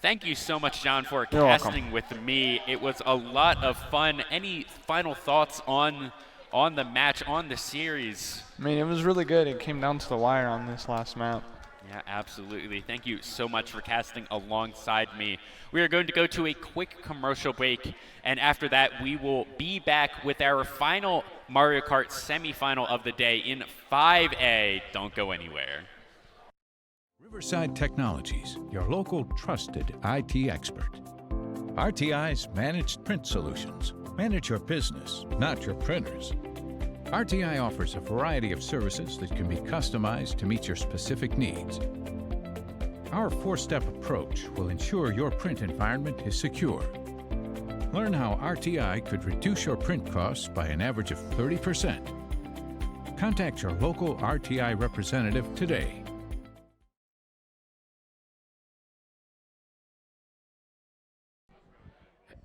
Thank you so much, John, for casting with me. It was a lot of fun. Any final thoughts on the match, on the series? I mean, it was really good. It came down to the wire on this last map. Yeah, absolutely. Thank you so much for casting alongside me. We are going to go to a quick commercial break, and after that, we will be back with our final Mario Kart semifinal of the day in 5A. Don't go anywhere. Riverside Technologies, your local trusted IT expert. RTI's Managed Print Solutions. Manage your business, not your printers. RTI offers a variety of services that can be customized to meet your specific needs. Our 4-step approach will ensure your print environment is secure. Learn how RTI could reduce your print costs by an average of 30%. Contact your local RTI representative today.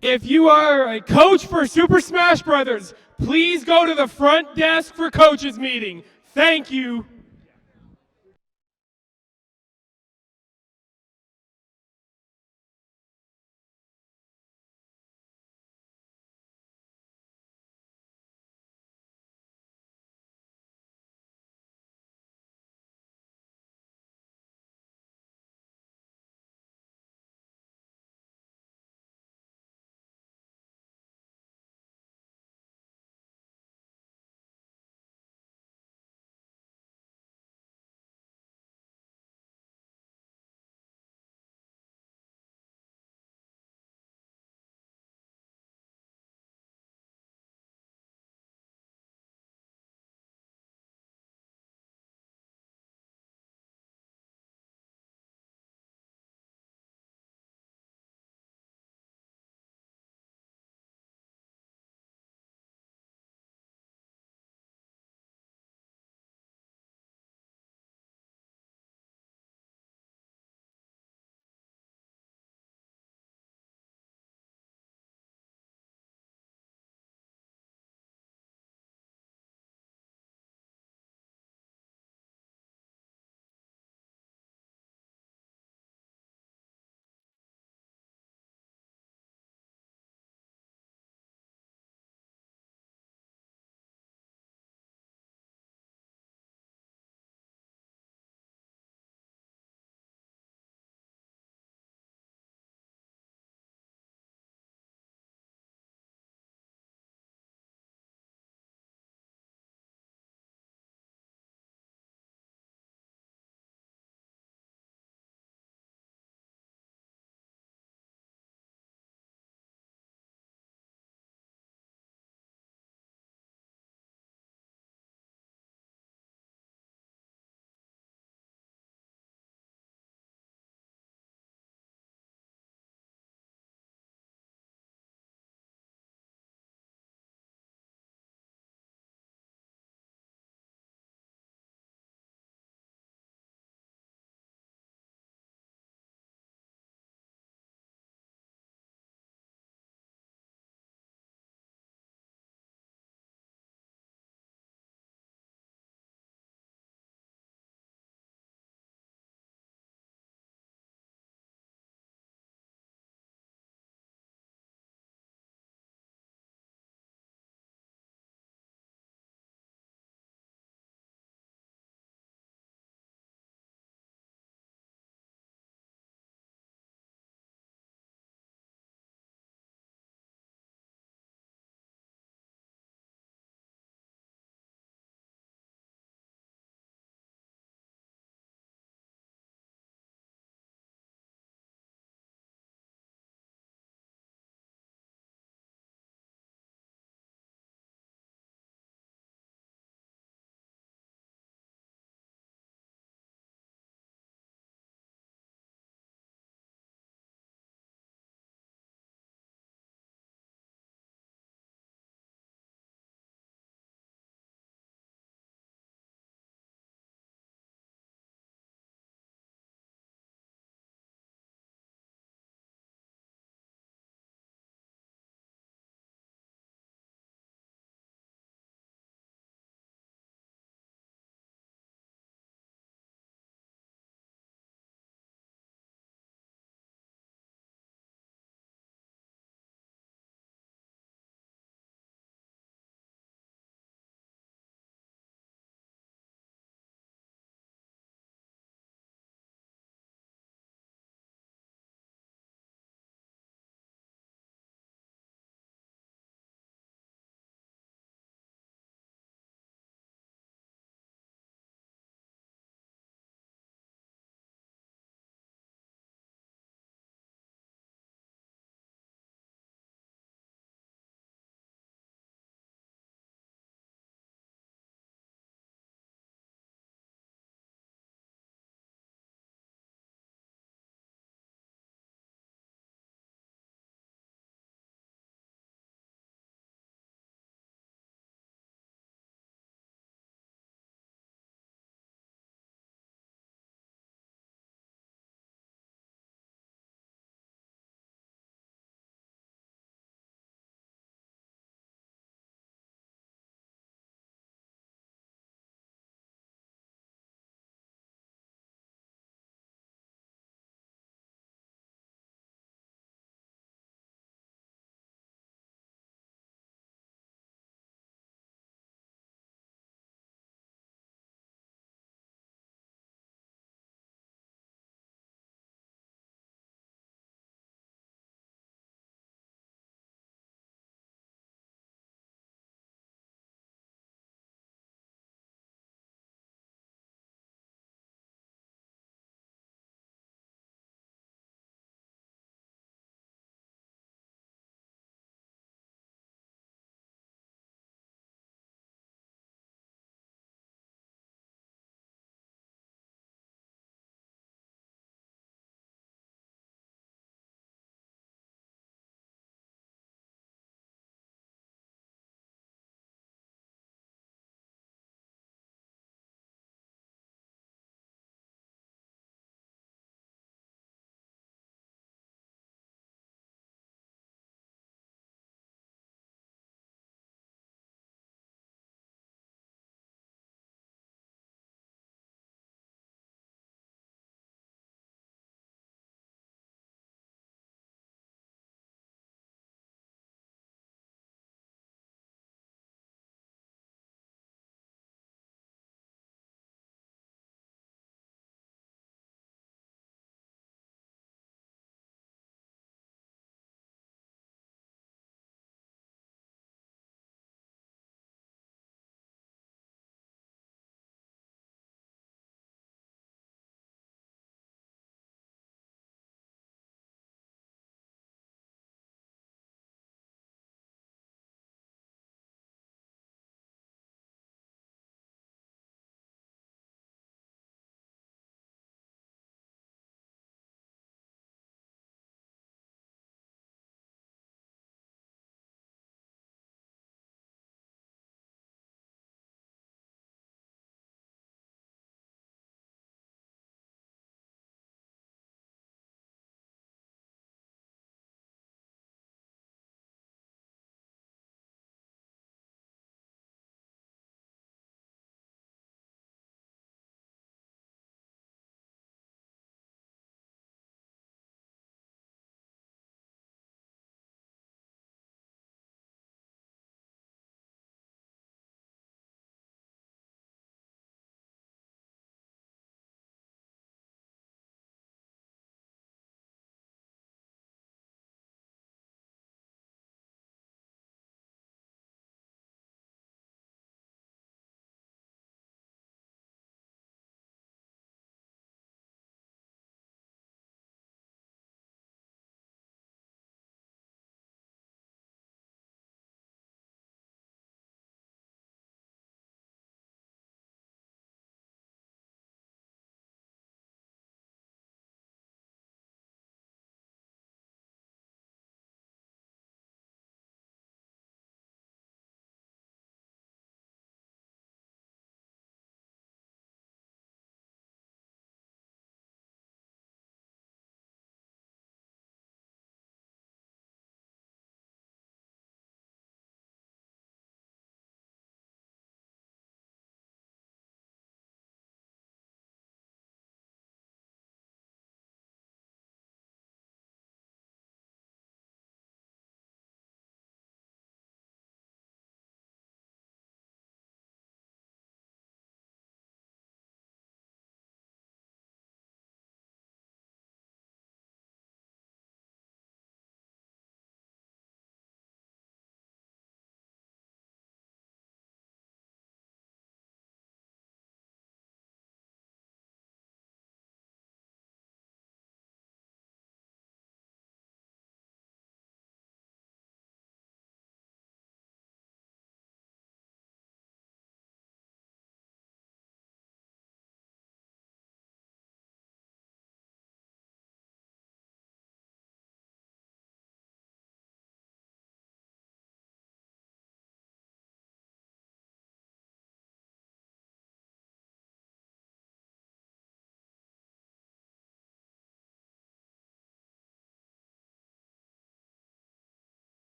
If you are a coach for Super Smash Brothers, please go to the front desk for coaches meeting. Thank you.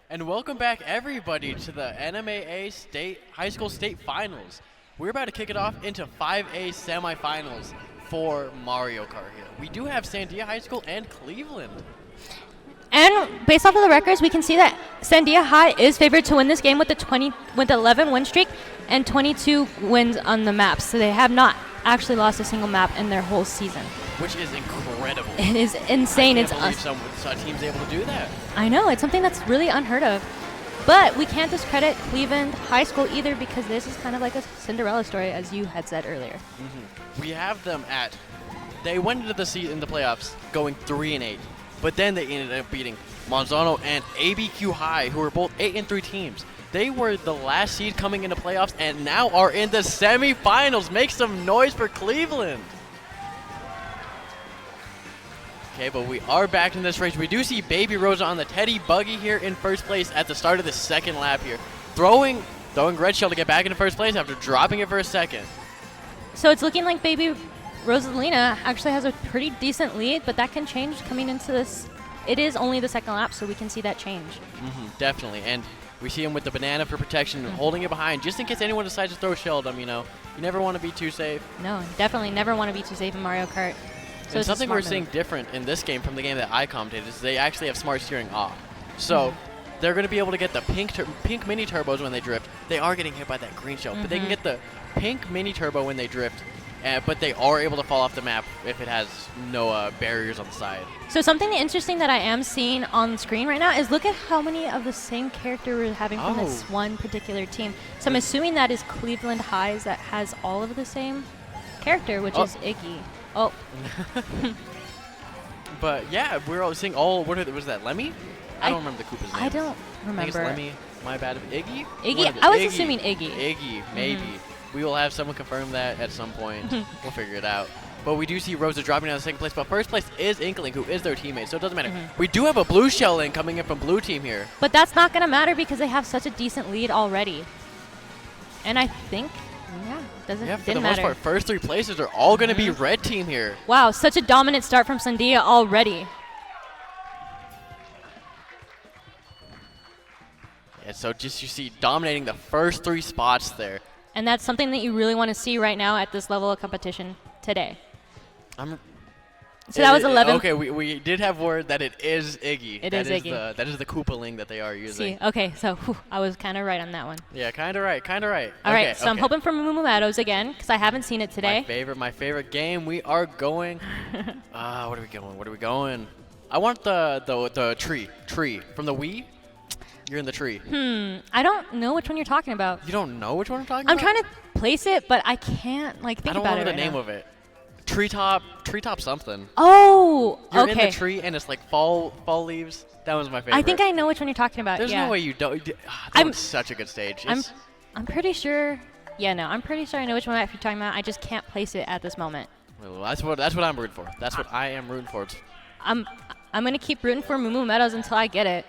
And welcome back, everybody, to the NMAA High School State Finals. We're about to kick it off into 5A semifinals for Mario Kart here. We do have Sandia High School and Cleveland. And based off of the records, we can see that Sandia High is favored to win this game with the 11 win streak and 22 wins on the map. So they have not actually lost a single map in their whole season. Which is incredible. It is insane. I can't believe some team's able to do that. I know, it's something that's really unheard of. But we can't discredit Cleveland High School either, because this is kind of like a Cinderella story, as you had said earlier. We have them they went into the playoffs going 3-8, but then they ended up beating Monzano and ABQ High, who were both 8-3 teams. They were the last seed coming into playoffs and now are in the semifinals. Make some noise for Cleveland. Okay, but we are back in this race. We do see Baby Rosa on the Teddy Buggy here in first place at the start of the second lap here. Throwing Red Shell to get back into first place after dropping it for a second. So it's looking like Baby Rosalina actually has a pretty decent lead, but that can change coming into this. It is only the second lap, so we can see that change. Definitely, and we see him with the banana for protection, holding it behind, just in case anyone decides to throw shell at him, you know. You never want to be too safe. No, definitely never want to be too safe in Mario Kart. So and something we're move. seeing different in this game from the game that I commentated is they actually have smart steering off. So they're going to be able to get the pink mini turbos when they drift. They are getting hit by that green shell, but they can get the pink mini turbo when they drift, but they are able to fall off the map if it has no barriers on the side. So something interesting that I am seeing on screen right now is look at how many of the same character we're having from this one particular team. So I'm assuming that is Cleveland Highs that has all of the same character, which is Iggy. Oh. But yeah, we're all seeing was that Lemmy? I don't remember the Koopa's name. I don't remember. I think it's Lemmy. My bad. Iggy? Iggy? I was assuming Iggy. Iggy, maybe. We will have someone confirm that at some point. We'll figure it out. But we do see Rosa dropping down to second place. But first place is Inkling, who is their teammate, so it doesn't matter. We do have a blue shell in coming in from blue team here. But that's not going to matter because they have such a decent lead already. And I think, for didn't the most matter. part, first three places are all going to be red team here. Wow, such a dominant start from Sandia already. Yeah, so you see dominating the first three spots there. And that's something that you really want to see right now at this level of competition today. So that was 11. Okay, we did have word that it is Iggy. It is Iggy. That is the Koopaling that they are using. See, okay, so I was kind of right on that one. Yeah, kind of right. All right, so I'm hoping for Moo Meadows again because I haven't seen it today. My favorite game. We are going. What are we going? I want the tree from the Wii. You're in the tree. I don't know which one you're talking about. You don't know which one I'm talking about? I'm trying to place it, but I can't think about it. I don't remember the right name now. of it. Treetop something. Oh, You're okay. in the tree and it's like fall leaves. That was my favorite. I think I know which one you're talking about. There's yeah. no way you don't. That was such a good stage. I'm pretty sure. Yeah, no, I'm pretty sure I know which one you're talking about. I just can't place it at this moment. Well, that's what I'm rooting for. That's what I am rooting for. I'm gonna keep rooting for Moo Meadows until I get it.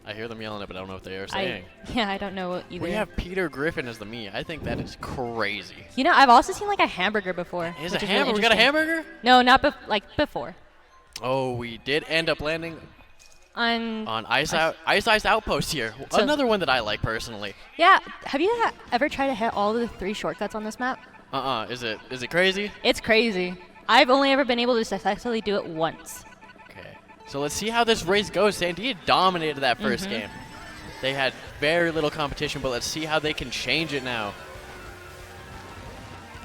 I hear them yelling it, but I don't know what they are saying. I don't know what either. We have Peter Griffin as the me. I think that is crazy. You know, I've also seen like a hamburger before. Is a hamburger? Really, we got a hamburger? No, not before. Oh, we did end up landing on Ice Outpost here. So another one that I like personally. Yeah. Have you ever tried to hit all of the 3 shortcuts on this map? Is it crazy? It's crazy. I've only ever been able to successfully do it once. So let's see how this race goes. Sandia dominated that first game. They had very little competition, but let's see how they can change it now.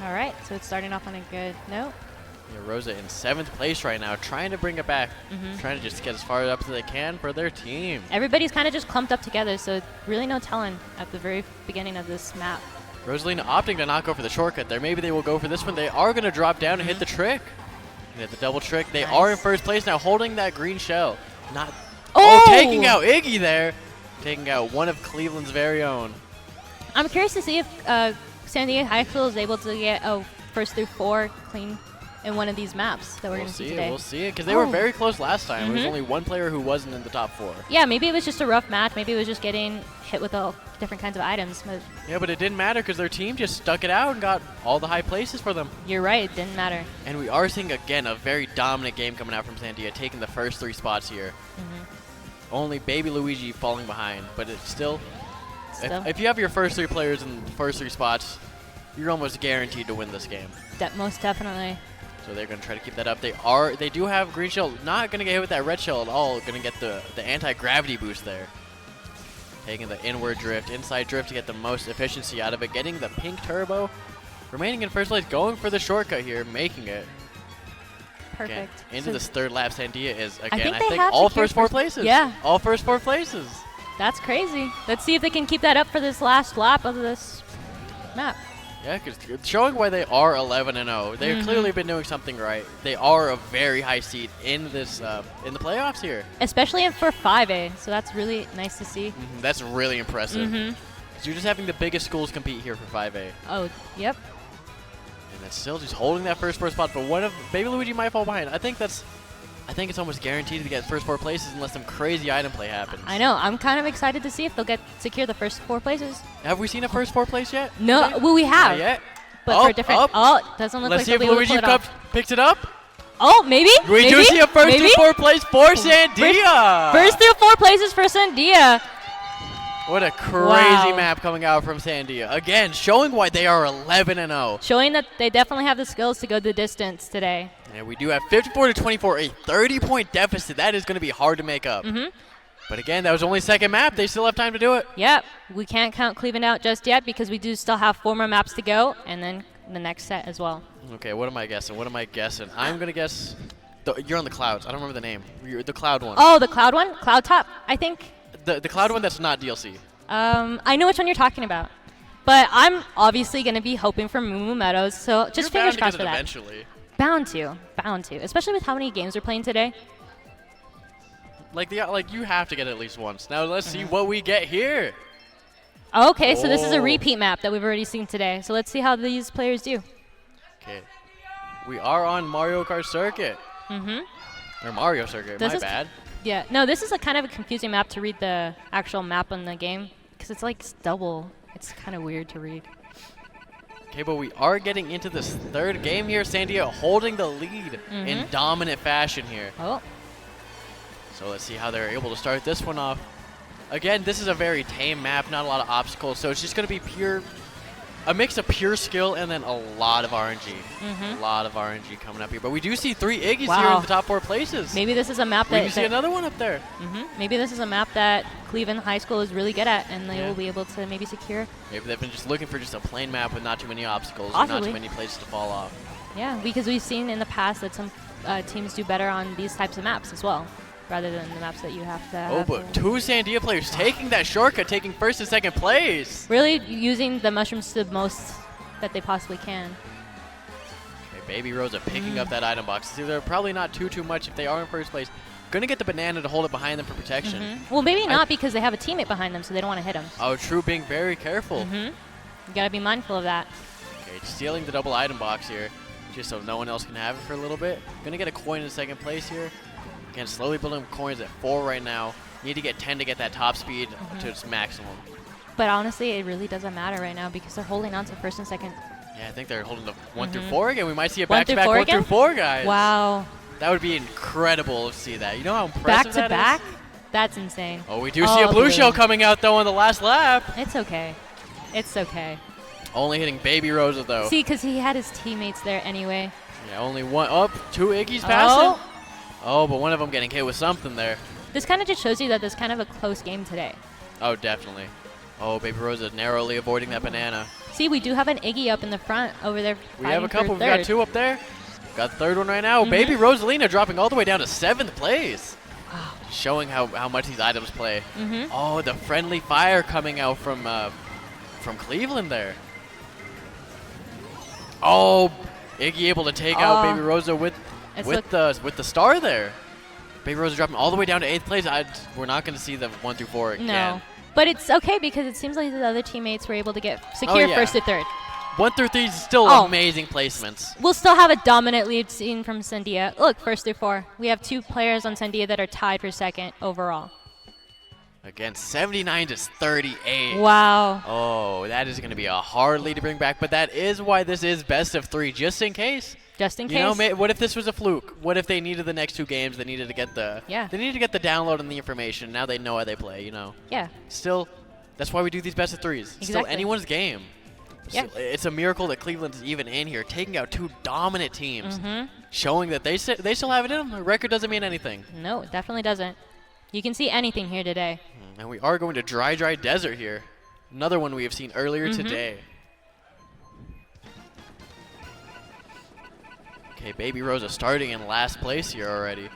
All right, so it's starting off on a good note. Yeah, Rosa in 7th place right now, trying to bring it back, trying to just get as far up as they can for their team. Everybody's kind of just clumped up together, so really no telling at the very beginning of this map. Rosalina opting to not go for the shortcut there. Maybe they will go for this one. They are going to drop down and hit the trick. Hit the double trick. They are in first place now, holding that green shell. Taking out Iggy there. Taking out one of Cleveland's very own. I'm curious to see if Sandia High School is able to get a 1st through 4 clean in one of these maps that we're going to see today. We'll see it, because they were very close last time. There was only one player who wasn't in the top 4. Yeah, maybe it was just a rough match. Maybe it was just getting hit with all different kinds of items. But yeah, but it didn't matter because their team just stuck it out and got all the high places for them. You're right, it didn't matter. And we are seeing, again, a very dominant game coming out from Sandia, taking the first 3 spots here. Only Baby Luigi falling behind, but it's still. Still. If you have your first 3 players in the first 3 spots, you're almost guaranteed to win this game. Most definitely. So they're going to try to keep that up. They do have green shell. Not going to get hit with that red shell at all. Going to get the anti-gravity boost there. Taking the inward drift, inside drift to get the most efficiency out of it. Getting the pink turbo. Remaining in first place, going for the shortcut here, making it. Again, Perfect. into So this third lap, Sandia is, again, think I they think have all secured first 4 first- places. Yeah. All first 4 places. that's crazy. Let's see if they can keep that up for this last lap of this map. Yeah, because showing why they are 11-0, they've clearly been doing something right. They are a very high seed in this in the playoffs here. Especially for 5A, so that's really nice to see. That's really impressive. 'Cause you're just having the biggest schools compete here for 5A, Oh, yep. and that's still just holding that first 4 spot. But one of Baby Luigi might fall behind. I think it's almost guaranteed to get first 4 places unless some crazy item play happens. I know. I'm kind of excited to see if they'll secure the first 4 places. Have we seen a first 4 place yet? No, well, we Not have. yet. But for different. Oh, it doesn't look Let's like see if they'll be able to Luigi pull it Cup off. picks it up. Oh, maybe. We do maybe, see a first maybe? through 4 place for Sandia. First through 4 places for Sandia. What a crazy Wow. map coming out from Sandia. Again, showing why they are 11-0. Showing that they definitely have the skills to go the distance today. And we do have 54-24, a 30-point deficit. That is going to be hard to make up. But again, that was only second map. They still have time to do it. Yep. We can't count Cleveland out just yet because we do still have 4 more maps to go, and then the next set as well. Okay, what am I guessing? I'm going to guess. You're on the clouds. I don't remember the name. You're the cloud one. Oh, the cloud one? Cloud top, I think. The cloud one that's not DLC. I know which one you're talking about. But I'm obviously going to be hoping for Moo Meadows, so just You're fingers bound to crossed get for it that. eventually. Bound to. Especially with how many games we're playing today. Like you have to get it at least once. Now let's see what we get here. Okay, so this is a Oh. repeat map that we've already seen today. So let's see how these players do. Okay. We are on Mario Kart Circuit. Or Mario Circuit, This my is- bad. Yeah, no, this is a kind of a confusing map to read the actual map on the game because it's like double. It's kind of weird to read. Okay, but we are getting into this third game here. Sandia holding the lead in dominant fashion here. Oh, So let's see how they're able to start this one off. Again, this is a very tame map, not a lot of obstacles, so it's just going to be a mix of pure skill and then a lot of RNG. A lot of RNG coming up here. But we do see 3 Iggies here Wow. in the top 4 places. maybe this is a map We that. do see another one up there. Maybe this is a map that Cleveland High School is really good at, and they Yeah. will be able to maybe secure. Maybe they've been just looking for just a plain map with not too many obstacles and not Possibly. too many places to fall off. Yeah, because we've seen in the past that some teams do better on these types of maps as well, rather than the maps that you have to. Oh, have but to- 2 Sandia players taking that shortcut, taking first and second place. really using the mushrooms to the most that they possibly can. Okay, Baby Rosa picking up that item box. See, they're probably not too much if they are in first place. Gonna get the banana to hold it behind them for protection. Well, maybe not because they have a teammate behind them, so they don't want to hit him. Oh, True being very careful. You gotta be mindful of that. Okay, stealing the double item box here, just so no one else can have it for a little bit. Gonna get a coin in second place here. Again, slowly building coins at 4 right now. Need to get 10 to get that top speed to its maximum. But honestly, it really doesn't matter right now because they're holding on to first and second. Yeah, I think they're holding the 1 through 4 again. We might see a 1 through back-to-back 4 1 through again? 4, guys. Wow. That would be incredible to see that. You know how impressive Back to that is? back? That's insane. Oh, we do see a blue blue. shell coming out, though, on the last lap. It's okay. It's okay. Only hitting Baby Rosa, though. See, because he had his teammates there anyway. Yeah, only one. Oh, 2 Iggies passing. Oh, but one of them getting hit with something there. This kind of just shows you that there's kind of a close game today. Oh, definitely. Oh, Baby Rosa narrowly avoiding that banana. See, we do have an Iggy up in the front over there. We have a fighting for couple. We've got third. 2 up there. Got the third one right now. Baby Rosalina dropping all the way down to 7th place. Showing how much these items play. Oh, the friendly fire coming out from Cleveland there. Oh, Iggy able to take out Baby Rosa with the star there. Baby Rosa dropping all the way down to 8th place. We're not going to see the 1 through 4 again. No. But it's okay because it seems like the other teammates were able to secure yeah. first to third. 1 through 3 is still Oh. amazing placements. We'll still have a dominant lead seen from Sandia. Look, first through 4. We have 2 players on Sandia that are tied for second overall. Again, 79 to 38. Wow. Oh, that is going to be a hard lead to bring back, but that is why this is best of 3, just in case. Just in You know, case. what if this was a fluke? What if they needed the next 2 games? They needed to get the they needed to get the download and the information. Now they know how they play. You know. Yeah. Still, that's why we do these best of 3s. Still Exactly. anyone's game. Yeah. So it's a miracle that Cleveland's even in here, taking out 2 dominant teams, showing that they still have it in them. The record doesn't mean anything. No, it definitely doesn't. You can see anything here today. And we are going to dry desert here. Another one we have seen earlier today. Okay, Baby Rosa starting in last place here already.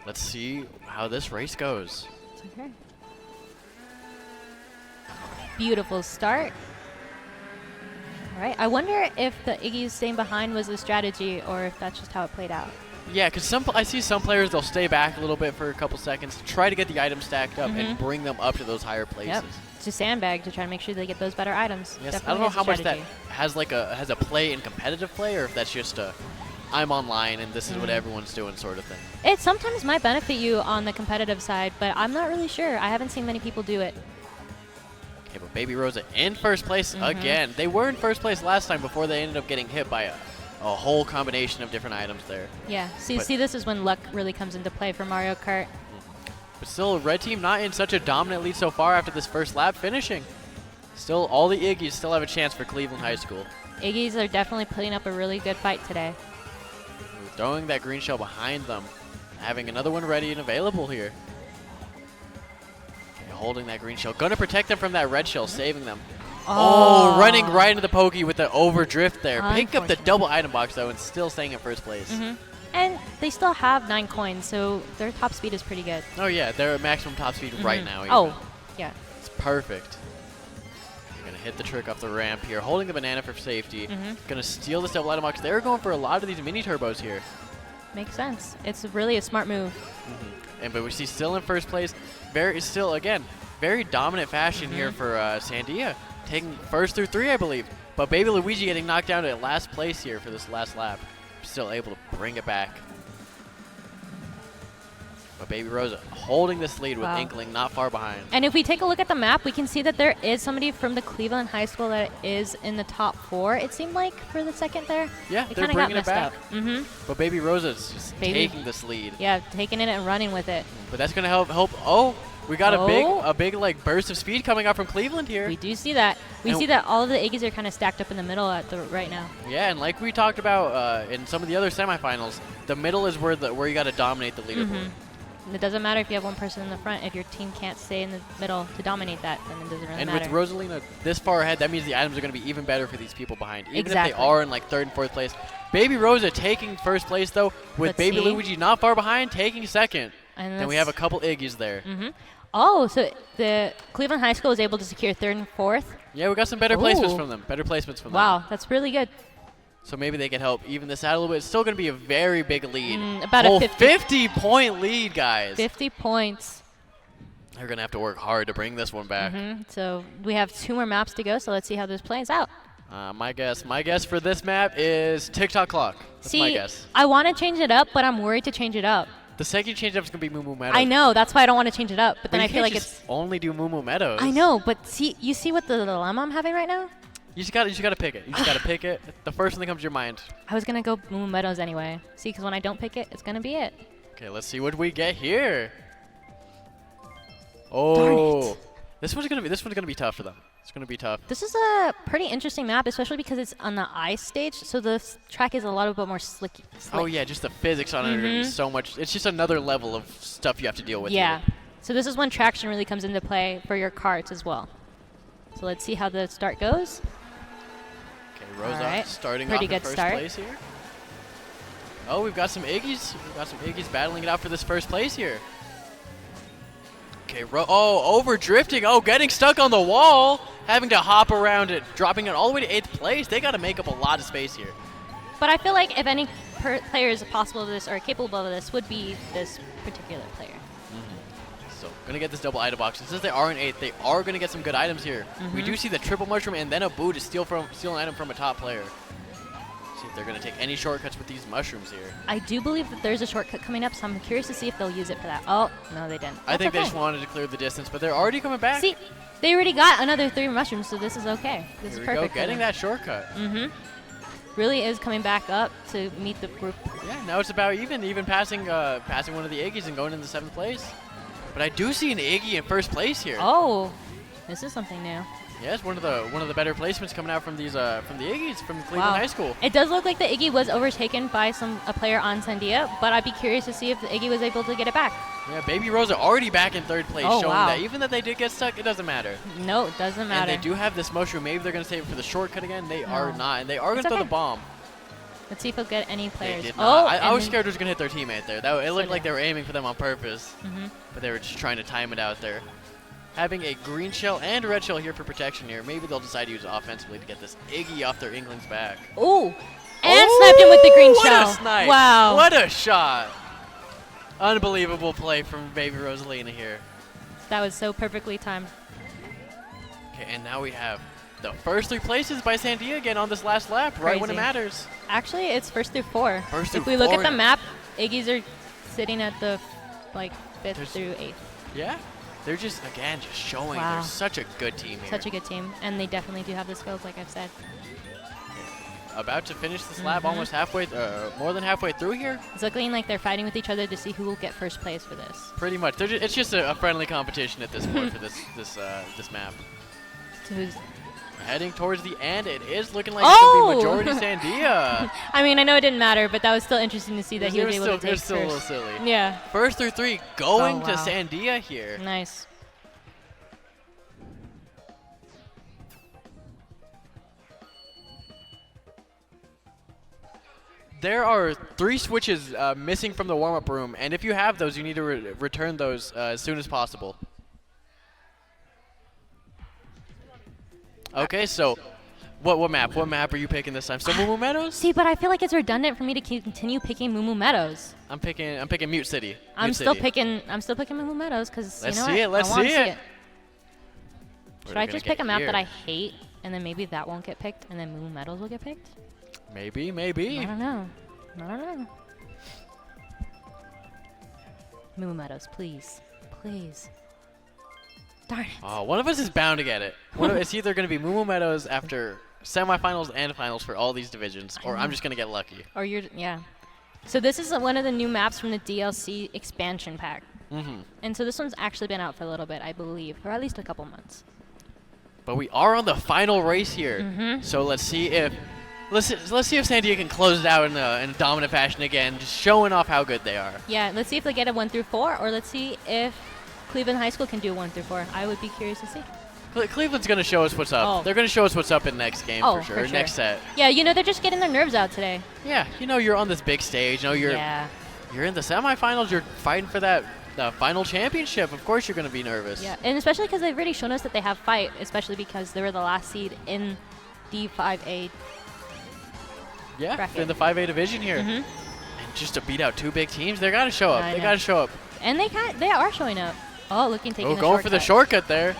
Let's see how this race goes. It's okay. Beautiful start. All right. I wonder if the Iggy's staying behind was the strategy or if that's just how it played out. Yeah, because I see some players, they'll stay back a little bit for a couple seconds, try to get the items stacked up and bring them up to those higher places. Yep. To sandbag to try to make sure they get those better items. Yes, Definitely I don't know is a how much that strategy. has a play in competitive play, or if that's just a I'm online and this is what everyone's doing sort of thing. It sometimes might benefit you on the competitive side, but I'm not really sure. I haven't seen many people do it. Okay, but Baby Rosa in first place again. They were in first place last time before they ended up getting hit by a whole combination of different items there. Yeah. See, this is when luck really comes into play for Mario Kart. But still, red team not in such a dominant lead so far after this first lap finishing. Still, all the Iggies still have a chance for Cleveland High School. Iggies are definitely putting up a really good fight today. Throwing that green shell behind them. Having another one ready and available here. Okay, holding that green shell. Gonna protect them from that red shell, saving them. Oh, running right into the pokey with the overdrift there. Pick up the double item box, though, and still staying in first place. And they still have 9 coins, so their top speed is pretty good. Oh, yeah. They're at maximum top speed right now. Yeah. It's perfect. You're going to hit the trick off the ramp here. Holding the banana for safety. Going to steal this double item box. They're going for a lot of these mini turbos here. Makes sense. It's really a smart move. But we see still in first place. Very dominant fashion here for Sandia. Taking first through 3, I believe. But Baby Luigi getting knocked down to last place here for this last lap. Still able to bring it back. But Baby Rosa holding this lead with Inkling not far behind. And if we take a look at the map, we can see that there is somebody from the Cleveland High School that is in the top 4, it seemed like, for the second there. Yeah, they're bringing it back. But Baby Rosa's just taking this lead. Yeah, taking it and running with it. But that's going to help. Oh, we got a big like burst of speed coming out from Cleveland here. We do see that. We see that all of the Iggies are kind of stacked up in the middle right now. Yeah, and like we talked about in some of the other semifinals, the middle is where you got to dominate the leaderboard. It doesn't matter if you have one person in the front. If your team can't stay in the middle to dominate that, then it doesn't really matter. And with Rosalina this far ahead, that means the items are going to be even better for these people behind. Even if they are in like 3rd and 4th place. Baby Rosa taking first place, though, with Baby Luigi not far behind, taking 2nd. And then we have a couple Iggies there. Oh, so the Cleveland High School is able to secure 3rd and 4th? Yeah, we got some better placements from them. Wow, that's really good. So maybe they can help even this out a little bit. It's still going to be a very big lead. About a 50-point lead, guys. 50 points. They're going to have to work hard to bring this one back. So we have 2 more maps to go, so let's see how this plays out. My guess for this map is TikTok Clock. That's my guess. I want to change it up, but I'm worried to change it up. The second you change it up, it's going to be Moo Moo Meadows. I know. That's why I don't want to change it up. But then I feel like it's only do Moo Moo Meadows. I know, but you see what the dilemma I'm having right now? You just gotta pick it. You just gotta pick it. The first one that comes to your mind. I was gonna go Moo Moo Meadows anyway. See, because when I don't pick it, it's gonna be it. Okay, let's see what we get here. Oh, this one's gonna be tough for them. It's gonna be tough. This is a pretty interesting map, especially because it's on the ice stage, so the track is a lot bit more slick. Oh yeah, just the physics on it are gonna be so much. It's just another level of stuff you have to deal with. Yeah. Here. So this is when traction really comes into play for your karts as well. So let's see how the start goes. Okay, Rosa starting off in first place here. Oh, we've got some Iggies. Battling it out for this first place here. Okay, over drifting. Oh, getting stuck on the wall. Having to hop around it. Dropping it all the way to 8th place. They got to make up a lot of space here. But I feel like if any player is possible of this or capable of this would be this particular player. So, gonna get this double item box. And since they are in 8th, they are gonna get some good items here. We do see the triple mushroom and then a boo to steal an item from a top player. See if they're gonna take any shortcuts with these mushrooms here. I do believe that there's a shortcut coming up, so I'm curious to see if they'll use it for that. Oh, no, they didn't. I think they just wanted to clear the distance, but they're already coming back. See, they already got another 3 mushrooms, so this is okay. This is perfect. Getting that shortcut. really is coming back up to meet the group. Yeah, now it's about even passing one of the Iggy's and going into 7th place. But I do see an Iggy in 1st place here. Oh, this is something new. Yes, one of the better placements coming out from the Iggy's from Cleveland High School. It does look like the Iggy was overtaken by a player on Sandia, but I'd be curious to see if the Iggy was able to get it back. Yeah, Baby Rosa already back in 3rd place, showing that even that they did get stuck, it doesn't matter. No, it doesn't matter. And they do have this mushroom. Maybe they're going to save it for the shortcut again. They are not, and they are going to throw the bomb. Let's see if he'll get any players. They did not. I was scared it was going to hit their teammate there. It looked like they were aiming for them on purpose, but they were just trying to time it out there. Having a green shell and a red shell here for protection here. Maybe they'll decide to use it offensively to get this Iggy off their Inkling's back. Ooh, and sniped him with the green shell. What a snipe. Wow. What a shot. Unbelievable play from Baby Rosalina here. That was so perfectly timed. Okay, and now we have the first 3 places by Sandia again on this last lap, right when it matters. Actually, it's 1st through 4. If we look at the map, Iggy's are sitting at the 5th through 8th. Yeah, they're just showing they're such a good team here. Such a good team, and they definitely do have the skills, like I've said. About to finish this lap, almost halfway, more than halfway through here. It's looking like they're fighting with each other to see who will get 1st place for this. Pretty much, it's just a friendly competition at this point for this map. So who's heading towards the end? It is looking like it's going to be majority Sandia. I mean, I know it didn't matter, but that was still interesting to see that he was able to take It was still a first. little silly. Yeah. 1st through 3 going to Sandia here. Nice. There are 3 switches missing from the warm-up room, and if you have those, you need to return those as soon as possible. Okay, so what map are you picking this time? Still Moo Moo Meadows? See, but I feel like it's redundant for me to continue picking Moo Moo Meadows. I'm picking Mute City. I'm still picking Moo Moo Meadows because Let's see it. Should I just pick a map that I hate, and then maybe that won't get picked, and then Moo Moo Meadows will get picked? Maybe. I don't know. Moo Moo Meadows, please. Darn it. Oh, one of us is bound to get it. It's either going to be Moo Moo Meadows after semifinals and finals for all these divisions, or I'm just going to get lucky. Or yeah. So this is one of the new maps from the DLC expansion pack. And so this one's actually been out for a little bit, I believe, or at least a couple months. But we are on the final race here, so let's see if Sandia can close it out in a dominant fashion again, just showing off how good they are. Yeah, let's see if they get a 1 through 4, or let's see if Cleveland High School can do 1 through 4. I would be curious to see. Cleveland's going to show us what's up. They're going to show us what's up in next game for sure, next set. Yeah, they're just getting their nerves out today. Yeah, you're on this big stage. You're in the semifinals. You're fighting for that final championship. Of course you're going to be nervous. Yeah, and especially because they've already shown us that they have fight, especially because they were the last seed in the 5A bracket. In the 5A division here. And just to beat out 2 big teams, they got to show up. They got to show up. And they are showing up. Oh, taking the shortcut. Going for the shortcut there.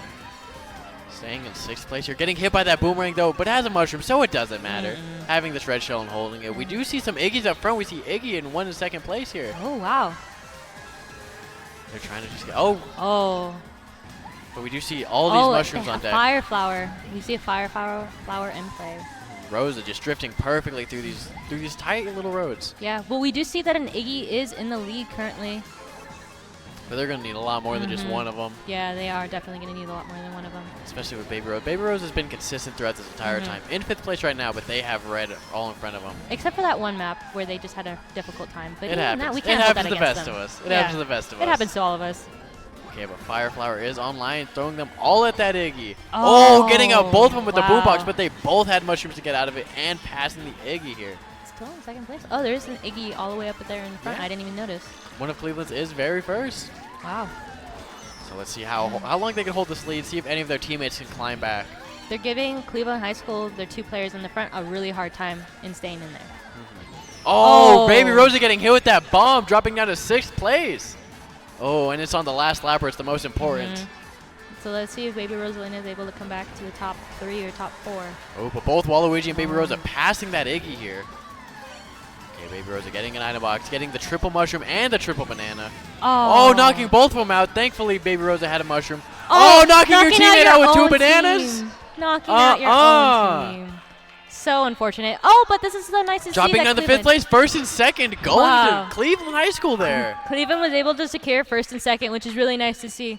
Staying in 6th place. You're getting hit by that boomerang, though, but it has a mushroom, so it doesn't matter. Having this red shell and holding it. We do see some Iggy's up front. We see Iggy in 1 and 2nd place here. Oh, wow. They're trying to just get... But we do see all these mushrooms on deck. Fire flower. We see a fire flower in play. Rosa just drifting perfectly through these tight little roads. Yeah, well, we do see that an Iggy is in the lead currently. But they're going to need a lot more than just one of them. Yeah, they are definitely going to need a lot more than one of them. Especially with Baby Rose. Baby Rose has been consistent throughout this entire time. In 5th place right now, but they have red all in front of them. Except for that one map where they just had a difficult time. But it happens. That, we can't hold that against them. It happens to the best of us. It happens to the best of us. It happens to all of us. Okay, but Fire Flower is online, throwing them all at that Iggy. Getting out both of them with the boombox, but they both had mushrooms to get out of it and passing the Iggy here. Still in 2nd place. Oh, there's an Iggy all the way up there in the front. I didn't even notice. One of Cleveland's is very first. Wow. So let's see how long they can hold this lead, see if any of their teammates can climb back. They're giving Cleveland High School, their 2 players in the front, a really hard time in staying in there. Baby Rosa getting hit with that bomb, dropping down to 6th place. And it's on the last lap where it's the most important. So let's see if Baby Rosalina is able to come back to the top 3 or top 4. But both Waluigi and Baby Rosa passing that Iggy here. Okay, Baby Rosa getting an item box, getting the triple mushroom and the triple banana. Knocking both of them out. Thankfully, Baby Rosa had a mushroom. Knocking your teammate out with 2 bananas. Knocking out your own team. So unfortunate. Oh, but this is so nice to see. Dropping that down to Cleveland- 5th place, first and second, going Wow. to Cleveland High School there. Cleveland was able to secure first and second, which is really nice to see.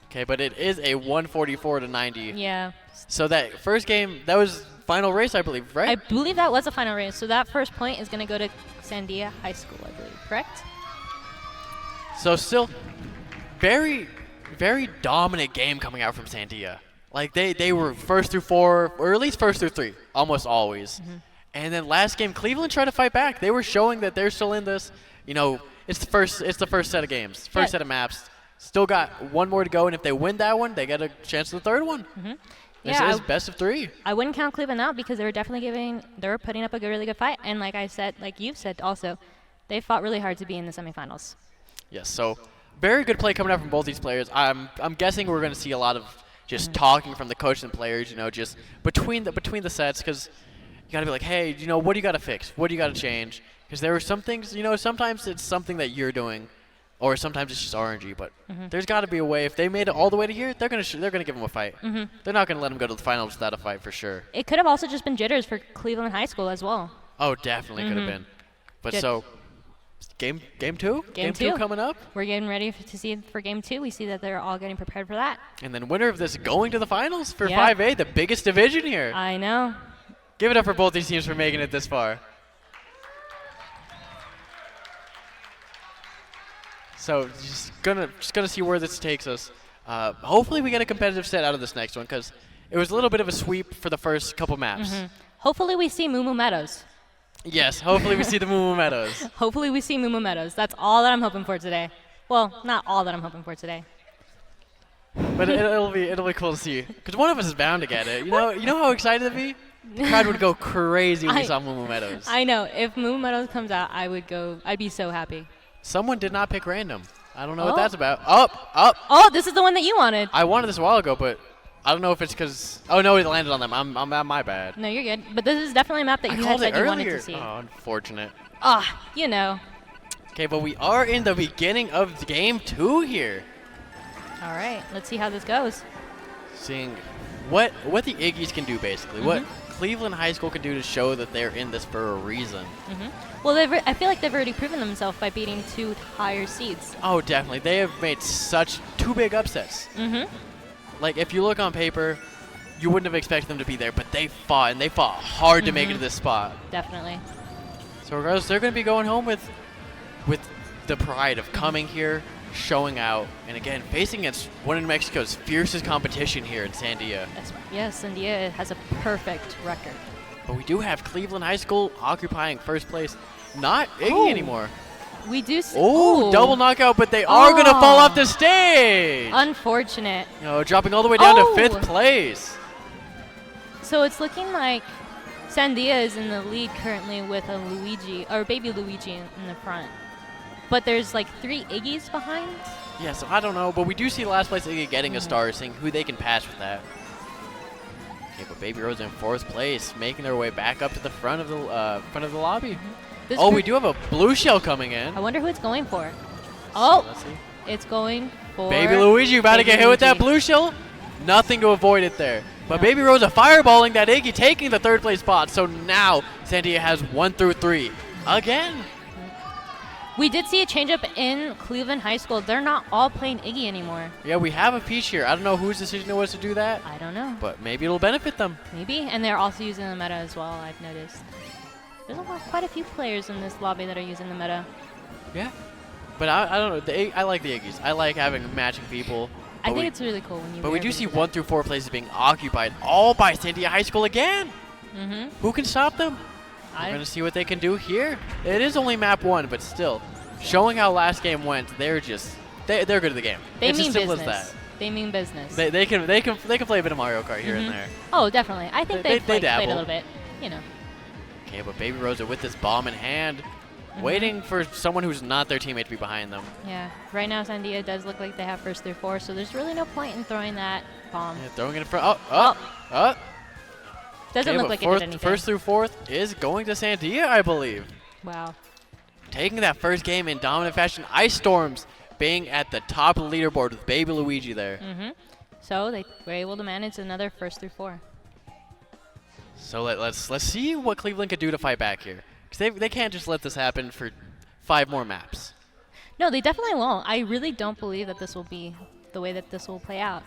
Okay, but it is a 144 to 90. Yeah. So that first game, that was final race, I believe, right? I believe that was the final race. So that first point is going to go to Sandia High School, I believe. Correct? So still very, very dominant game coming out from Sandia. Like they were first through 4, or at least first through 3, almost always. And then last game, Cleveland tried to fight back. They were showing that they're still in this. You know, it's the first set of games, first set of maps. Still got one more to go, and if they win that one, they get a chance at the third one. This Yeah, is best of 3. I wouldn't count Cleveland out because they were definitely putting up a really good fight. And like I said, like you've said also, they fought really hard to be in the semifinals. Yes, so very good play coming out from both these players. I'm guessing we're going to see a lot of just talking from the coach and players, you know, just between the sets, because you got to be like, hey, you know, what do you got to fix? What do you got to change? Because there are some things, you know, sometimes it's something that you're doing, or sometimes it's just RNG. But there's got to be a way. If they made it all the way to here, they're gonna give them a fight. They're not gonna let them go to the finals without a fight for sure. It could have also just been jitters for Cleveland High School as well. Oh, definitely could have been. But Good. so, game 2? Game two two. coming up. We're getting ready to see for game 2. We see that they're all getting prepared for that. And then winner of this going to the finals for Yeah. 5A, the biggest division here. I know. Give it up for both these teams for making it this far. So just gonna see where this takes us. Hopefully we get a competitive set out of this next one, because it was a little bit of a sweep for the first couple maps. Hopefully we see Moo Moo Meadows. Yes, hopefully we see the Moo Moo Meadows. Hopefully we see Moo Moo Meadows. That's all that I'm hoping for today. Well, not all that I'm hoping for today. But it'll be cool to see, because one of us is bound to get it. You know how excited it'd be? The crowd would go crazy when we saw Moo Moo Meadows. I know. If Moo Moo Meadows comes out, I'd be so happy. Someone did not pick random. I don't know what Oh. that's about. Up. Oh, this is the one that you wanted. I wanted this a while ago, but I don't know if it's because. Oh no, it landed on them. I'm my bad. No, you're good. But this is definitely a map that I you had called it said you wanted earlier. to see. Oh, unfortunate. You know. Okay, but we are in the beginning of game 2 here. All right, let's see how this goes. Seeing what the Iggies can do, basically. What Cleveland High School can do to show that they're in this for a reason. Well, I feel like they've already proven themselves by beating 2 higher seeds. Oh, definitely. They have made such 2 big upsets. Like, if you look on paper, you wouldn't have expected them to be there, but they fought, and they fought hard to make it to this spot. Definitely. So regardless, they're going to be going home with the pride of coming here, showing out, and again, facing against one of Mexico's fiercest competition here in Sandia. Yes, India has a perfect record. But we do have Cleveland High School occupying first place. Not Iggy anymore. We do see. Oh, double knockout, but they are going to fall off the stage. Unfortunate. You know, dropping all the way down to 5th place. So it's looking like Sandia is in the lead currently with a Luigi, or baby Luigi in the front. But there's like 3 Iggies behind. Yeah, so I don't know, but we do see last place Iggy getting a star, seeing who they can pass with that. Okay, but Baby Rose in 4th place, making their way back up to the front of the lobby. We do have a blue shell coming in. I wonder who it's going for. So let's see. It's going for Baby Luigi about to get hit with that blue shell. Nothing to avoid it there. But Baby Rosa fireballing that Iggy, taking the 3rd place spot. So now Sandia has 1 through 3 again. We did see a change-up in Cleveland High School. They're not all playing Iggy anymore. Yeah, we have a peach here. I don't know whose decision it was to do that. I don't know. But maybe it'll benefit them. Maybe. And they're also using the meta as well, I've noticed. There's quite a few players in this lobby that are using the meta. Yeah. But I don't know. I like the Iggies. I like having matching people. I think it's really cool when you. But we do see 1 through 4 places being occupied, all by Sandia High School again. Who can stop them? We're going to see what they can do here. It is only map 1, but still, showing how last game went, they're good at the game. They it's mean as simple business. as that. They mean business. They can play a bit of Mario Kart here and there. Oh, definitely. I think They they've played a dabble. little bit. You know. Okay, but Baby Rosa with this bomb in hand, waiting for someone who's not their teammate to be behind them. Yeah. Right now, Sandia does look like they have 1st through 4, so there's really no point in throwing that bomb. Yeah, throwing it in front. Oh. Doesn't look like it did anything. 1st through 4th is going to Sandia, I believe. Wow. Taking that first game in dominant fashion. Ice Storms being at the top of the leaderboard with Baby Luigi there. So they were able to manage another 1st through 4. So let's see what Cleveland could do to fight back here. Because they can't just let this happen for 5 more maps. No, they definitely won't. I really don't believe that this will be the way that this will play out.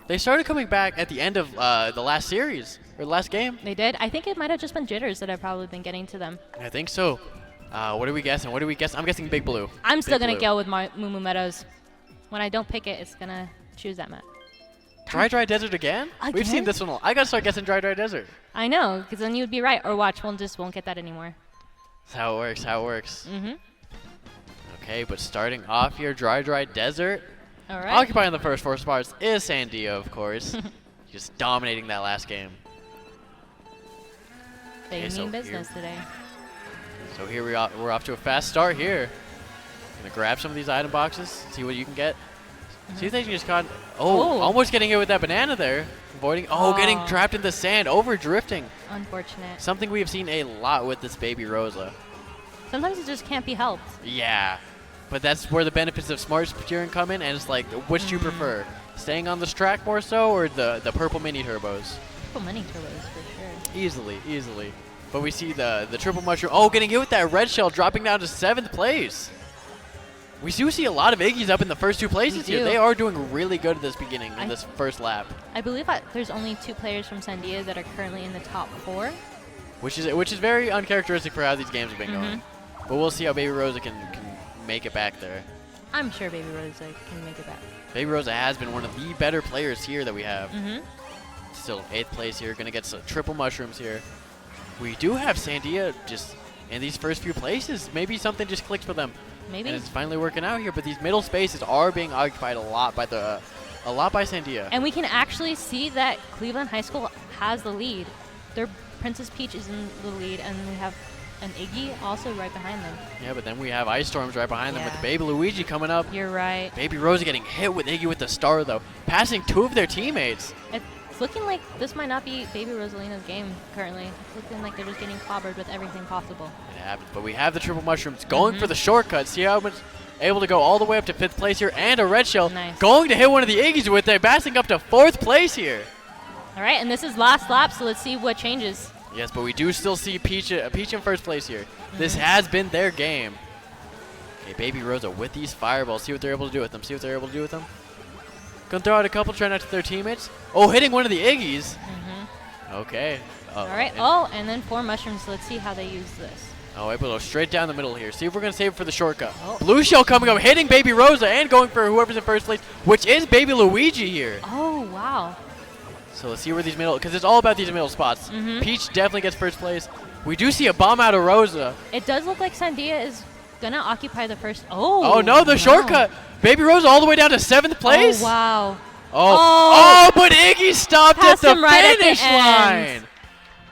They started coming back at the end of the last series, or the last game. They did. I think it might have just been jitters that have probably been getting to them. I think so. What are we guessing? I'm guessing Big Blue. I'm still Big going to Blue. go with Moo Moo Meadows. When I don't pick it, it's going to choose that map. Dry Desert again? We've seen this one. I got to start guessing Dry Desert. I know, because then you would be right. Or watch, we'll just won't get that anymore. That's how it works. Mm-hmm. Okay, but starting off here, Dry Desert. All right. Occupying the first 4 spots is Sandia, of course. Just dominating that last game. They Okay, so mean business today. So here we're off to a fast start here. Gonna grab some of these item boxes, see what you can get. See if they just got, almost getting hit with that banana there. Avoiding, getting trapped in the sand, over drifting. Unfortunate. Something we have seen a lot with this Baby Rosa. Sometimes it just can't be helped. Yeah, but that's where the benefits of smart steering come in, and it's like, which do you prefer? Staying on this track more so, or the purple mini turbos? Purple mini turbos for sure. Easily. But we see the triple mushroom, getting hit with that red shell, dropping down to 7th place. We do see a lot of Iggy's up in the first 2 places here. They are doing really good at this beginning, in this first lap. I believe there's only 2 players from Sandia that are currently in the top 4. Which is very uncharacteristic for how these games have been going. But we'll see how Baby Rosa can make it back there. I'm sure Baby Rosa can make it back. Baby Rosa has been one of the better players here that we have. Mm-hmm. Still 8th place here, gonna get some triple mushrooms here. We do have Sandia just in these first few places. Maybe something just clicked for them. Maybe. And it's finally working out here, but these middle spaces are being occupied a lot by Sandia. And we can actually see that Cleveland High School has the lead. Their Princess Peach is in the lead, and we have an Iggy also right behind them. Yeah, but then we have Ice Storms right behind them with Baby Luigi coming up. You're right. Baby Rosa getting hit with Iggy with the star, though, passing 2 of their teammates. It's looking like this might not be Baby Rosalina's game currently. It's looking like they're just getting clobbered with everything possible. It happens, but we have the triple mushrooms going for the shortcut. See how much able to go all the way up to 5th place here, and a red shell going to hit one of the Iggy's with it, passing up to 4th place here. All right, and this is last lap, so let's see what changes. Yes, but we do still see Peach in 1st place here. This has been their game. Okay, Baby Rosa with these fireballs. See what they're able to do with them. Gonna throw out a couple, try not to their teammates. Hitting one of the Iggy's. Okay. All right. And then 4 mushrooms. So let's see how they use this. Able to go straight down the middle here. See if we're gonna save it for the shortcut. Blue shell coming up, hitting Baby Rosa and going for whoever's in 1st place, which is Baby Luigi here. Oh wow. So let's see where these because it's all about these middle spots. Peach definitely gets 1st place. We do see a bomb out of Rosa. It does look like Sandia is gonna occupy the first. Shortcut. Baby Rosa all the way down to 7th place. Oh wow. But Iggy stopped at the finish line.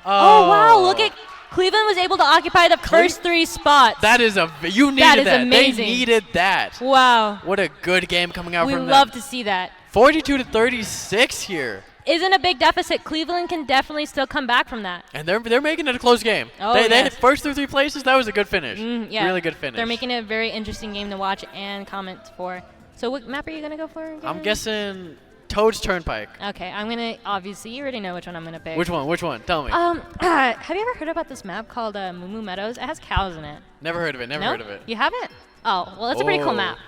Oh wow, look at Cleveland was able to occupy the first 3 spots. That is you needed that. Is that. Amazing. They needed that. Wow. What a good game coming out from them. We love to see that. 42-36 here. Isn't a big deficit. Cleveland can definitely still come back from that. And they're making it a close game. They hit first through 3 places. That was a good finish. Yeah. Really good finish. They're making it a very interesting game to watch and comment for. So what map are you going to go for again? I'm guessing Toad's Turnpike. Okay, I'm going to, obviously, you already know which one I'm going to pick. Which one? Tell me. Have you ever heard about this map called Moo Moo Meadows? It has cows in it. Never heard of it. Heard of it. You haven't? Oh, well, it's a pretty cool map.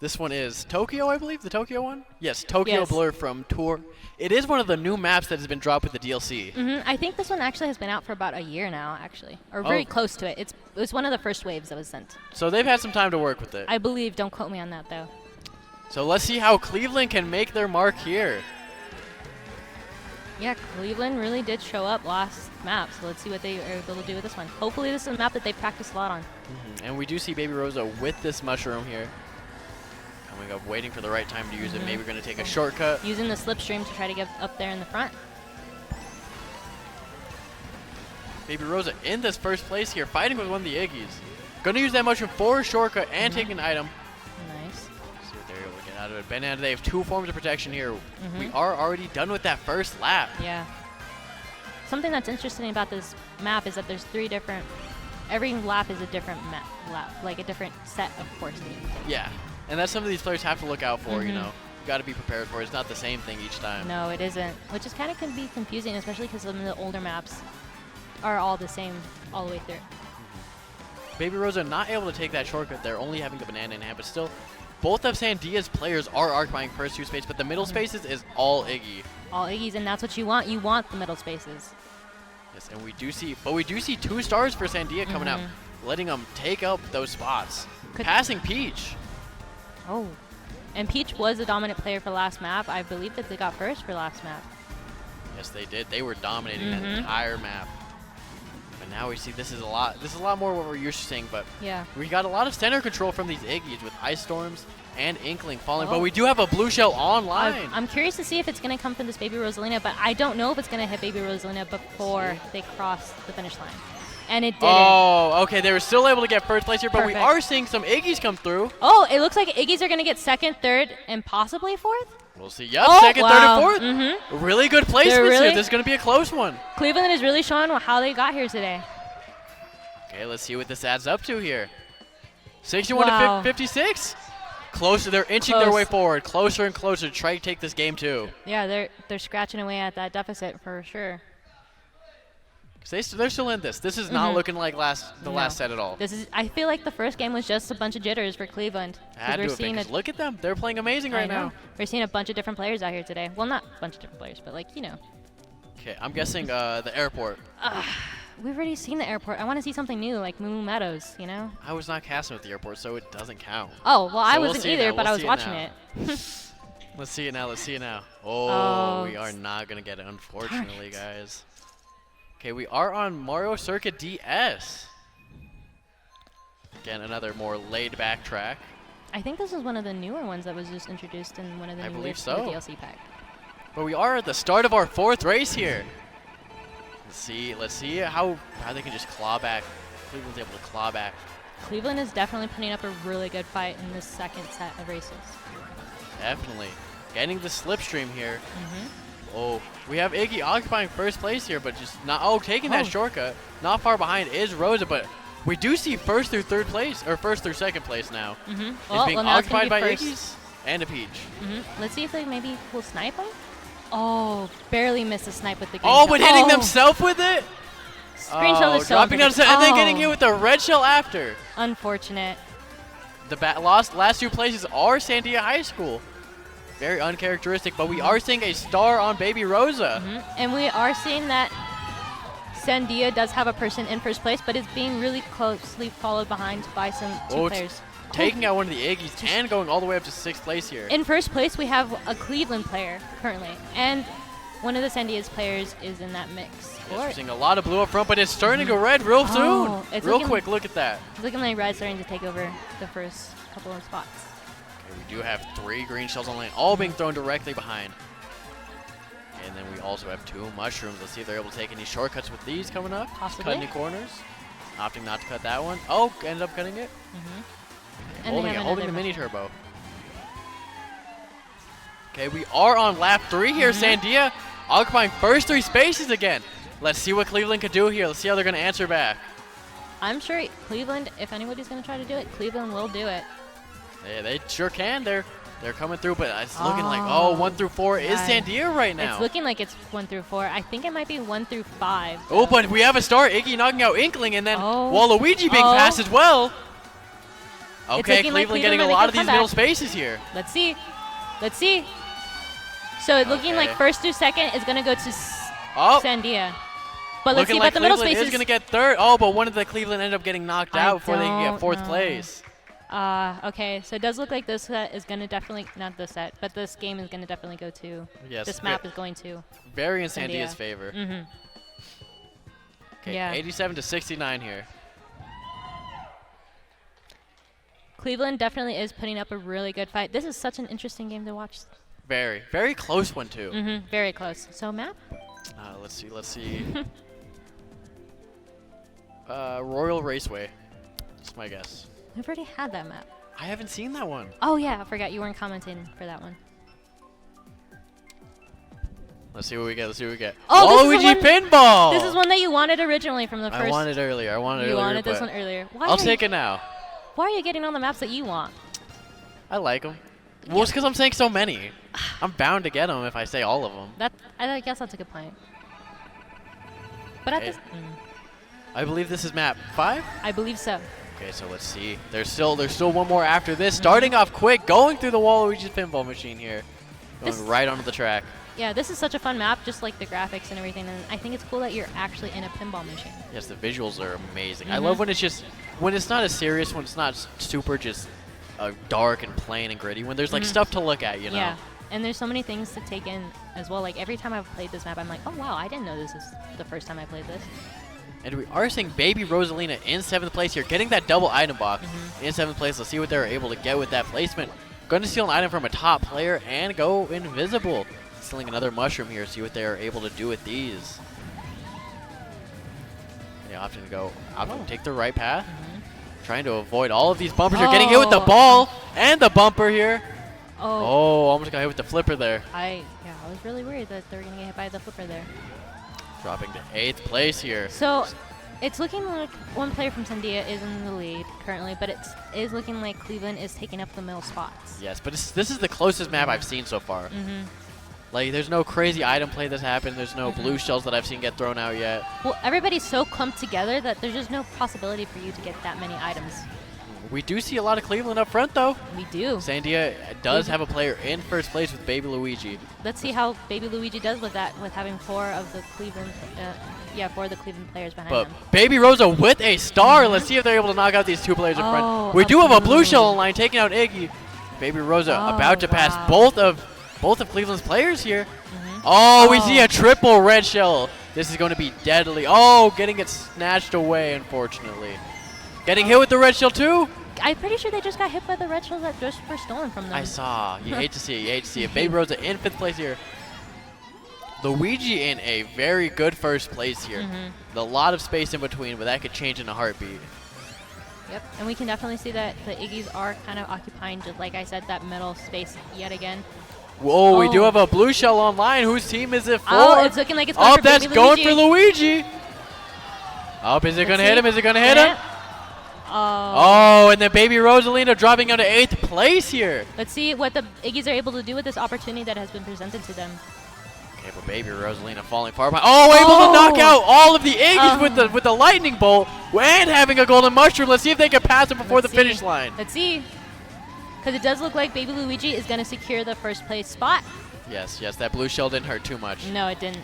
This one is Tokyo, I believe, the Tokyo one? Yes, Tokyo Blur from Tour. It is one of the new maps that has been dropped with the DLC. I think this one actually has been out for about a year now, actually, or very close to it. It was one of the first waves that was sent. So they've had some time to work with it. I believe. Don't quote me on that, though. So let's see how Cleveland can make their mark here. Yeah, Cleveland really did show up last map, so let's see what they are able to do with this one. Hopefully this is a map that they've practiced a lot on. And we do see Baby Rosa with this mushroom here. Coming up, waiting for the right time to use it. Maybe we're going to take a shortcut. Using the slipstream to try to get up there in the front. Baby Rosa in this 1st place here, fighting with one of the Iggy's. Going to use that mushroom for a shortcut and take an item. Nice. See what they're able to get out of it. Banana, they have 2 forms of protection here. We are already done with that first lap. Yeah. Something that's interesting about this map is that there's 3 different. Every lap is a different lap, like a different set of courses that you can take. Yeah, and that's something these players have to look out for. You know, got to be prepared for. It's not the same thing each time. No, it isn't, which is kind of can be confusing, especially because some of the older maps are all the same all the way through. Baby Rosa not able to take that shortcut there, only having the banana in hand, but still, both of Sandia's players are occupying first 2 spaces, but the middle spaces is all Iggy. All Iggy's, and that's what you want. You want the middle spaces. Yes, and we do see 2 stars for Sandia coming out, letting them take up those spots. Passing Peach. Oh, and Peach was a dominant player for last map. I believe that they got first for last map. Yes, they did. They were dominating that entire map. But now we see this is a lot more what we're used to seeing, but yeah, we got a lot of center control from these Iggy's with Ice Storms and Inkling falling, but we do have a blue shell online. I'm curious to see if it's going to come from this Baby Rosalina, but I don't know if it's going to hit Baby Rosalina before they cross the finish line. And it didn't. Oh, okay. They were still able to get first place here, but we Perfect. are seeing some Iggy's come through. Oh, it looks like Iggy's are going to get second, third, and possibly fourth. We'll see. Yep, Oh, second, wow. third, and fourth. Really good placements here. This is going to be a close one. Cleveland is really showing how they got here today. Okay, let's see what this adds up to here. 61 to 56. Closer, they're inching their way forward, closer and closer to try to take this game too. Yeah, they're scratching away at that deficit for sure. They're still in this. This is not looking like the last set at all. I feel like the first game was just a bunch of jitters for Cleveland. Look at them. They're playing amazing right now. We're seeing a bunch of different players out here today. Well, not a bunch of different players, but like, you know. Okay, I'm guessing the airport. We've already seen the airport. I want to see something new, like Moo Moo Meadows, you know? I was not casting with the airport, so it doesn't count. Oh, well, I we'll wasn't either, but I was watching it. Let's see it now. Oh, we are not going to get it, unfortunately, guys. Okay, we are on Mario Circuit DS. Again, another more laid-back track. I think this is one of the newer ones that was just introduced in one of the new DLC pack. But we are at the start of our 4th race here. Let's see how they can just claw back. Cleveland's able to claw back. Cleveland is definitely putting up a really good fight in this second set of races. Definitely. Getting the slipstream here. Oh, we have Iggy occupying first place here, but just not taking that shortcut. Not far behind is Rosa, but we do see first through second place now. It's being occupied by Iggy's and a Peach. Let's see if they maybe will snipe them. Oh, barely missed a snipe with the green shell. But hitting themselves with it? Green shell is so dropping down and then getting hit with the red shell after. Unfortunate. The last 2 places are Sandia High School. Very uncharacteristic, but we are seeing a star on Baby Rosa. And we are seeing that Sandia does have a person in first place, but it's being really closely followed behind by some 2 players. Taking out one of the Iggy's and going all the way up to 6th place here. In first place, we have a Cleveland player currently, and one of the Sandia's players is in that mix. Yes, we're seeing a lot of blue up front, but it's turning to red real soon. Real quick, look at that. It's looking like red's starting to take over the first couple of spots. Okay, we do have 3 green shells on lane, all being thrown directly behind. And then we also have 2 mushrooms. Let's see if they're able to take any shortcuts with these coming up. Possibly. Cut any corners. Opting not to cut that one. Oh, ended up cutting it. Holding the mini turbo. Okay, we are on lap 3 here. Sandia occupying first 3 spaces again. Let's see what Cleveland can do here. Let's see how they're going to answer back. I'm sure Cleveland, if anybody's going to try to do it, Cleveland will do it. Yeah, they sure can. They're coming through, but it's looking like 1 through 4 is Sandia right now. It's looking like it's 1 through 4. I think it might be 1 through 5. Oh, but we have a star. Iggy knocking out Inkling, and then Waluigi being passed as well. Okay, Cleveland getting a lot of these middle spaces here. Let's see. So it's looking like first through second is going to go to Sandia. But let's see about the middle spaces. Is going to get 3rd. Oh, but one of the Cleveland ended up getting knocked out before they can get 4th place. Okay, so it does look like this set is going to definitely, not this set, but this game is going to definitely go to, this map is going to. Very in Sandia's favor. Okay, 87 to 69 here. Cleveland definitely is putting up a really good fight. This is such an interesting game to watch. Very, very close one too. Very close. So map? Let's see. Royal Raceway. That's my guess. We've already had that map. I haven't seen that one. Oh yeah, I forgot you weren't commenting for that one. Let's see what we get. Oh, Waluigi Pinball! This is one that you wanted originally from the first. I wanted earlier. You wanted this one earlier. I'll take it now. Why are you getting on the maps that you want? I like them. Well, it's because I'm saying so many. I'm bound to get them if I say all of them. I guess that's a good point. But at Okay. this, I believe this is map 5. I believe so. Okay, so let's see. There's still one more after this. Starting off quick, going through the Waluigi's pinball machine here. Going right onto the track. Yeah, this is such a fun map, just like the graphics and everything. And I think it's cool that you're actually in a pinball machine. Yes, the visuals are amazing. I love when it's not as serious, when it's not super just dark and plain and gritty, when there's like stuff to look at, you know? Yeah, and there's so many things to take in as well. Like every time I've played this map, I'm like, oh wow, I didn't know this is the first time I played this. And we are seeing Baby Rosalina in 7th place here, getting that double item box in 7th place. Let's see what they're able to get with that placement. Going to steal an item from a top player and go invisible. Stealing another mushroom here, see what they are able to do with these. They often take the right path. Trying to avoid all of these bumpers. You're getting hit with the ball and the bumper here. Oh, almost got hit with the flipper there. I was really worried that they were going to get hit by the flipper there. Dropping to 8th place here. So it's looking like one player from Sandia is in the lead currently, but it is looking like Cleveland is taking up the middle spots. Yes, but this is the closest map I've seen so far. Like, there's no crazy item play that's happened. There's no blue shells that I've seen get thrown out yet. Well, everybody's so clumped together that there's just no possibility for you to get that many items. We do see a lot of Cleveland up front, though. We do. Sandia does have a player in 1st place with Baby Luigi. Let's see how Baby Luigi does with that, with having 4 of the Cleveland, 4 of the Cleveland players behind But them. Baby Rosa with a star. Let's see if they're able to knock out these 2 players in front. We do have a blue shell in line, taking out Iggy. Baby Rosa about to pass both of Cleveland's players here. Oh, we see a triple red shell. This is going to be deadly. Oh, getting it snatched away, unfortunately. Getting hit with the red shell too? I'm pretty sure they just got hit by the red shells that just were stolen from them. I saw. You hate to see it. You hate to see it. Baby Rosa in 5th place here. Luigi in a very good 1st place here. A lot of space in between, but that could change in a heartbeat. Yep, and we can definitely see that the Iggies are kind of occupying, just like I said, that middle space yet again. Whoa, we do have a blue shell online. Whose team is it for? Oh, it's looking like it's going for that's Baby going Luigi. for Luigi. Oh, is it going to hit him? Is it going to hit him? Oh, and then Baby Rosalina dropping out to 8th place here. Let's see what the Iggies are able to do with this opportunity that has been presented to them. Okay, but Baby Rosalina falling far behind. Oh, able to knock out all of the Iggies with the lightning bolt and having a golden mushroom. Let's see if they can pass it before the finish line. Let's see. Because it does look like Baby Luigi is going to secure the 1st place spot. Yes, that blue shell didn't hurt too much. No, it didn't.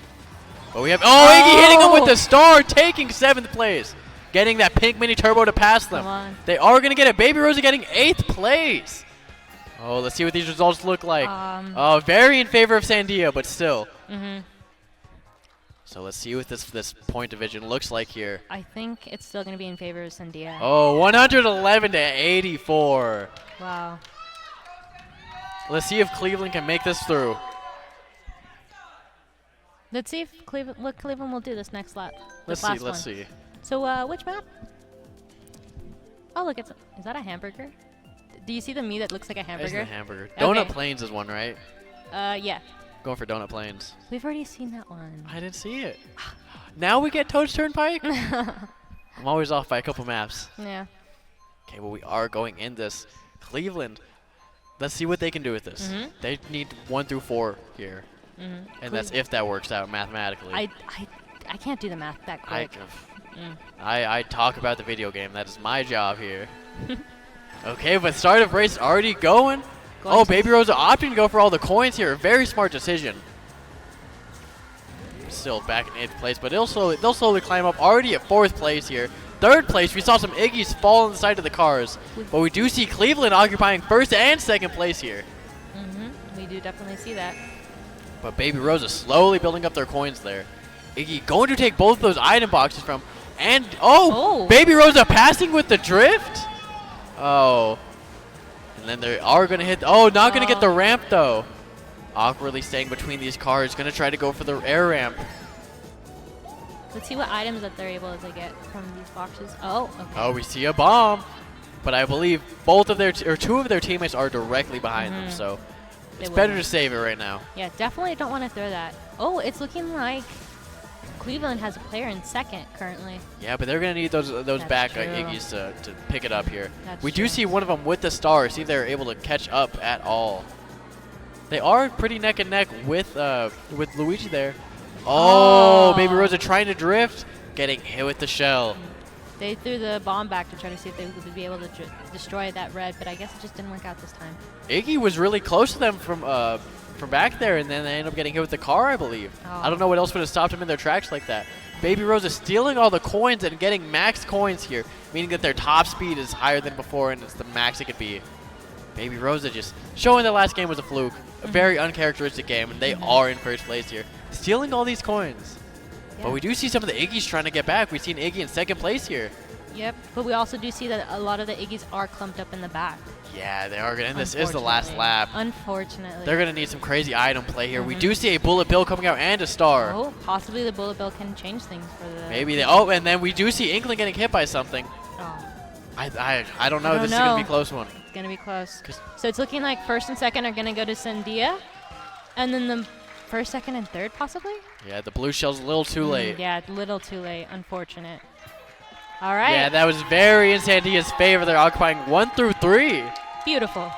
But we have, Iggy hitting him with the star, taking 7th place. Getting that pink mini turbo to pass them. Come on. They are going to get it. Baby Rosa getting 8th place. Oh, let's see what these results look like. Very in favor of Sandia, but still. So let's see what this point division looks like here. I think it's still going to be in favor of Sandia. Oh, 111 to 84. Wow. Let's see if Cleveland can make this through. Let's see if what Cleveland will do this next lap. Let's see. So, which map? Oh, look, is that a hamburger? Do you see the meat that looks like a hamburger? It's the hamburger. Donut Plains is one, right? Yeah. Going for Donut Plains. We've already seen that one. I didn't see it. Now we get Toad's Turnpike? I'm always off by a couple maps. Yeah. Okay, well, we are going in this. Cleveland, let's see what they can do with this. They need 1 through 4 here. And that's if that works out mathematically. I can't do the math that quick. I talk about the video game. That is my job here. Okay, but start of race already going. Baby Rosa opting to go for all the coins here. Very smart decision. Still back in 8th place, but they'll slowly climb up. Already at 4th place here. 3rd place, we saw some Iggies fall on the side of the cars. But we do see Cleveland occupying 1st and 2nd place here. We do definitely see that. But Baby Rosa slowly building up their coins there. Iggy going to take both those item boxes from. And, Baby Rosa passing with the drift. Oh. And then they are going to hit. Not going to get the ramp, though. Awkwardly staying between these cars. Going to try to go for the air ramp. Let's see what items that they're able to get from these boxes. Oh, okay. We see a bomb. But I believe both of their, or 2 of their teammates are directly behind them. So it's better to save it right now. Yeah, definitely don't want to throw that. Oh, it's looking like Cleveland has a player in second currently. Yeah, but they're going to need those That's back true. Iggy's to pick it up here. That's We do true. see one of them with the star. See if they're able to catch up at all. They are pretty neck and neck with Luigi there. Oh, Baby Rosa trying to drift, getting hit with the shell. They threw the bomb back to try to see if they would be able to destroy that red, but I guess it just didn't work out this time. Iggy was really close to them from back there, and then they end up getting hit with the car, I believe. Oh. I don't know what else would have stopped them in their tracks like that. Baby Rosa stealing all the coins and getting max coins here, meaning that their top speed is higher than before, and it's the max it could be. Baby Rosa just showing the last game was a fluke. A very uncharacteristic game, and they are in first place here. Stealing all these coins. Yeah. But we do see some of the Iggy's trying to get back. We've seen Iggy in second place here. Yep, but we also do see that a lot of the Iggy's are clumped up in the back. Yeah, they are going to, and this is the last lap. Unfortunately. They're going to need some crazy item play here. We do see a bullet bill coming out and a star. Oh, possibly the bullet bill can change things for the... Maybe they, oh, and then we do see Inkling getting hit by something. Oh. I don't know. This is going to be a close one. It's going to be close. So it's looking like first and second are going to go to Sandia, and then the first, second, and third possibly? Yeah, the blue shell's a little too late. Yeah, a little too late. Unfortunate. All right. Yeah, that was very in Sandia's favor. They're occupying 1 through 3. Beautiful.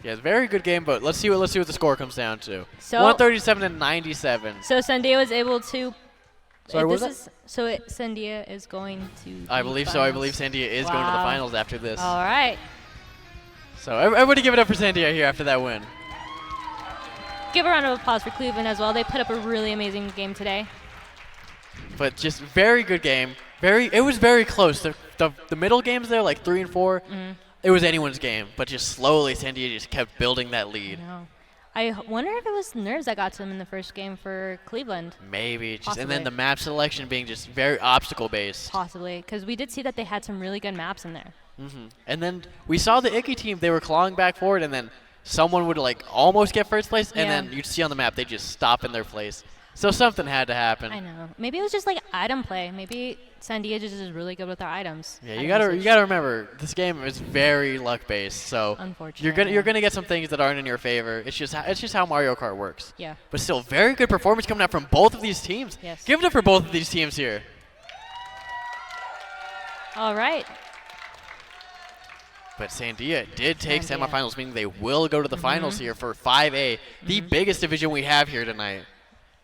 Yeah, it's a very good game, but let's see what the score comes down to. So 137 to 97. So Sandia was able to. Sorry, what was that? Sandia is going to. I believe so. I believe Sandia is going to the finals after this. All right. So everybody give it up for Sandia here after that win. Give a round of applause for Cleveland as well. They put up a really amazing game today. But just very good game. It was very close. The middle games there, like 3 and 4, it was anyone's game. But just slowly, Sandia just kept building that lead. I wonder if it was nerves that got to them in the first game for Cleveland. Maybe. And then the map selection being just very obstacle-based. Possibly, because we did see that they had some really good maps in there. And then we saw the Icky team. They were clawing back forward, and then someone would like almost get first place, and then you'd see on the map they just stop in their place. So something had to happen. I know. Maybe it was just like item play. Maybe Sandia just is really good with their items. Yeah, you gotta remember this game is very luck based. So unfortunately, you're gonna get some things that aren't in your favor. It's just how Mario Kart works. Yeah. But still, very good performance coming out from both of these teams. Yes. Give it up for both of these teams here. All right. But Sandia did take semifinals, meaning they will go to the finals here for 5A, the biggest division we have here tonight.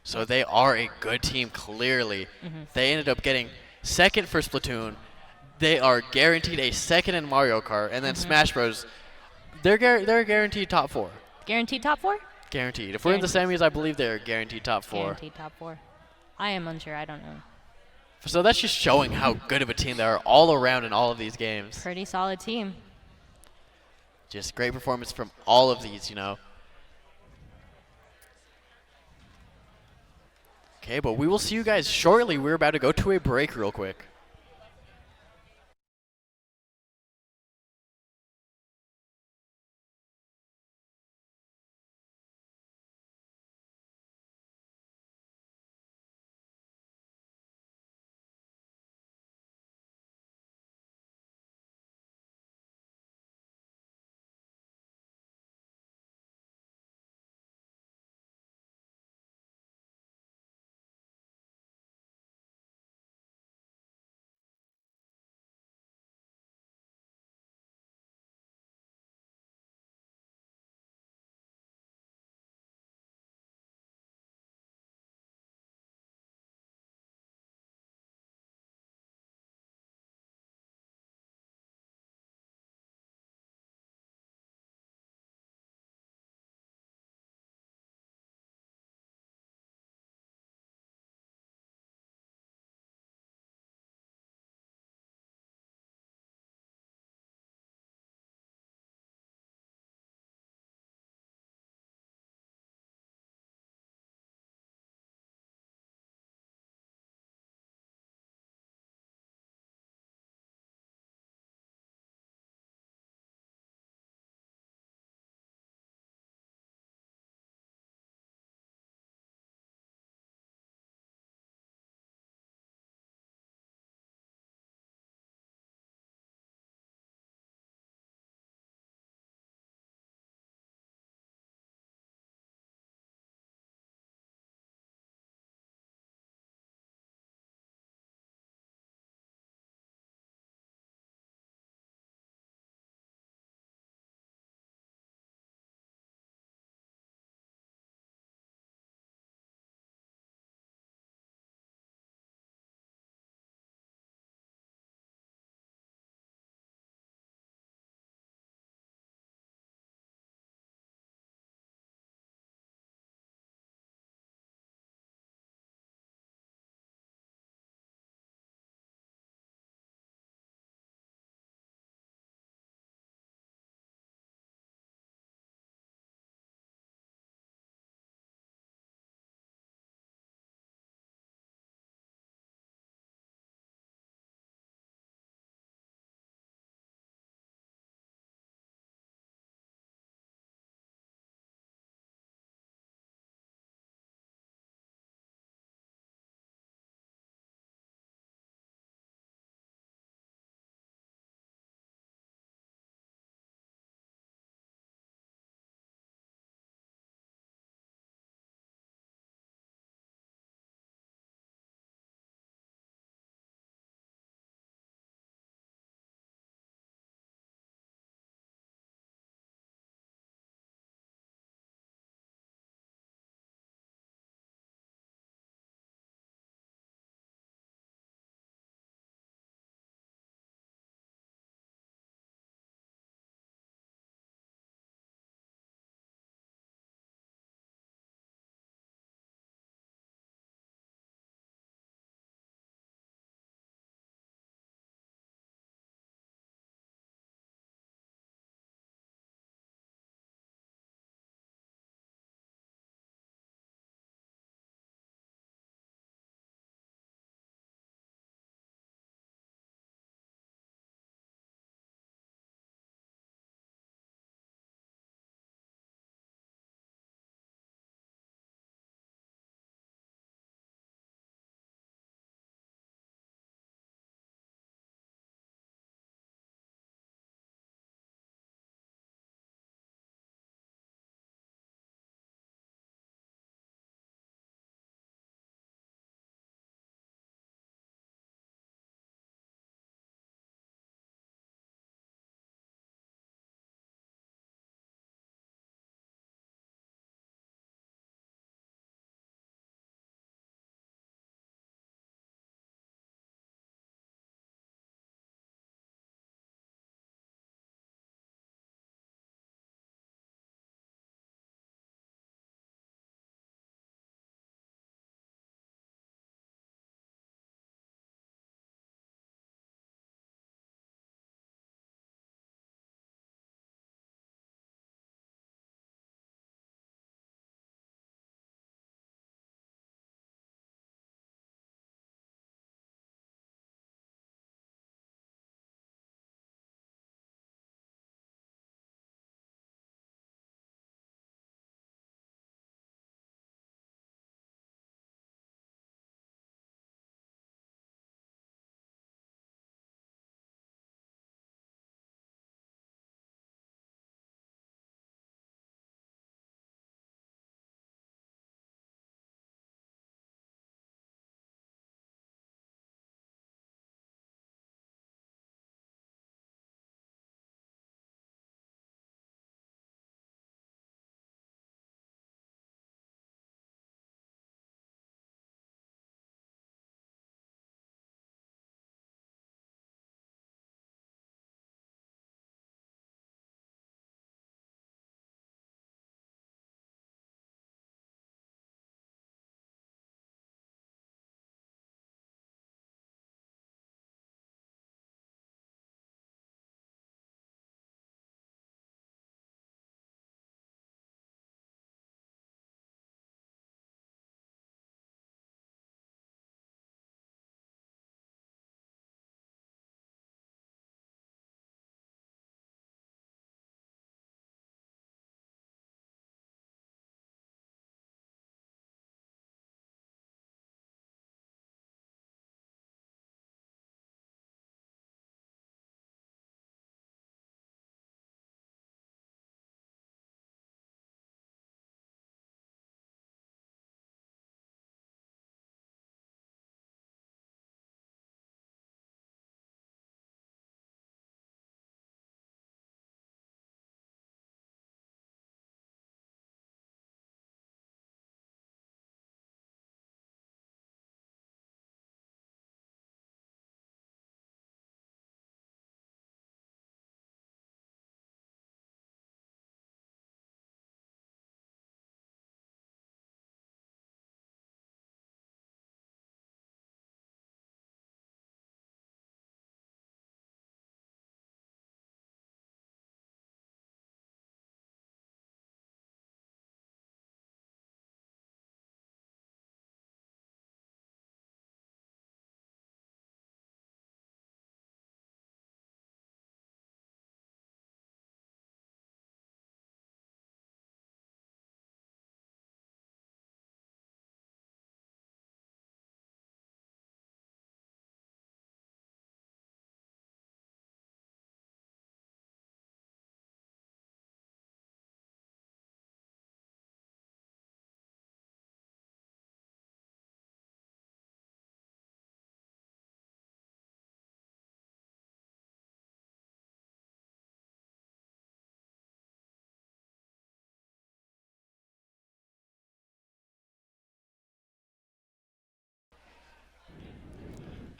So they are a good team, clearly. They ended up getting second for Splatoon. They are guaranteed a second in Mario Kart. And then Smash Bros, they're guaranteed top 4. Guaranteed top 4? Guaranteed. If we're in the semis, I believe they're guaranteed top 4. Guaranteed top 4. I am unsure. I don't know. So that's just showing how good of a team they are all around in all of these games. Pretty solid team. Just great performance from all of these, you know. Okay, but we will see you guys shortly. We're about to go to a break real quick.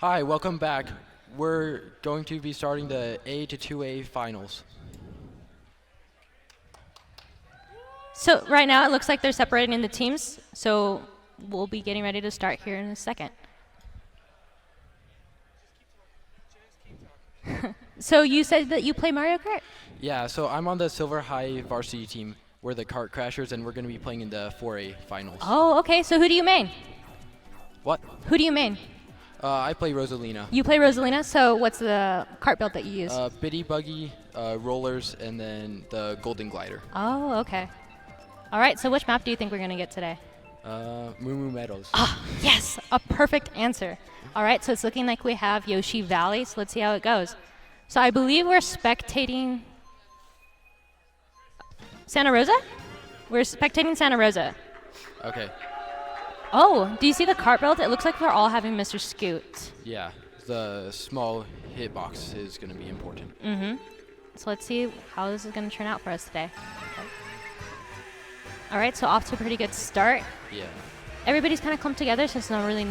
Hi, welcome back. We're going to be starting the A to 2A finals. So right now it looks like they're separating into teams. So we'll be getting ready to start here in a second. So you said that you play Mario Kart? Yeah, so I'm on the Silver High varsity team. We're the Kart Crashers, and we're going to be playing in the 4A finals. Oh, okay. So who do you main? What? Who do you main? I play Rosalina. You play Rosalina. So what's the kart build that you use? Biddy Buggy, rollers, and then the Golden Glider. Oh, okay. All right. So which map do you think we're going to get today? Moo Moo Meadows. Ah, yes. A perfect answer. All right. So it's looking like we have Yoshi Valley. So let's see how it goes. So I believe we're spectating Santa Rosa? We're spectating Santa Rosa. Okay. Oh, do you see the cart build? It looks like we're all having Mr. Scoot. Yeah, the small hitbox is going to be important. Mm-hmm. So let's see how this is going to turn out for us today. Okay. All right, so off to a pretty good start. Yeah. Everybody's kind of clumped together, so it's not really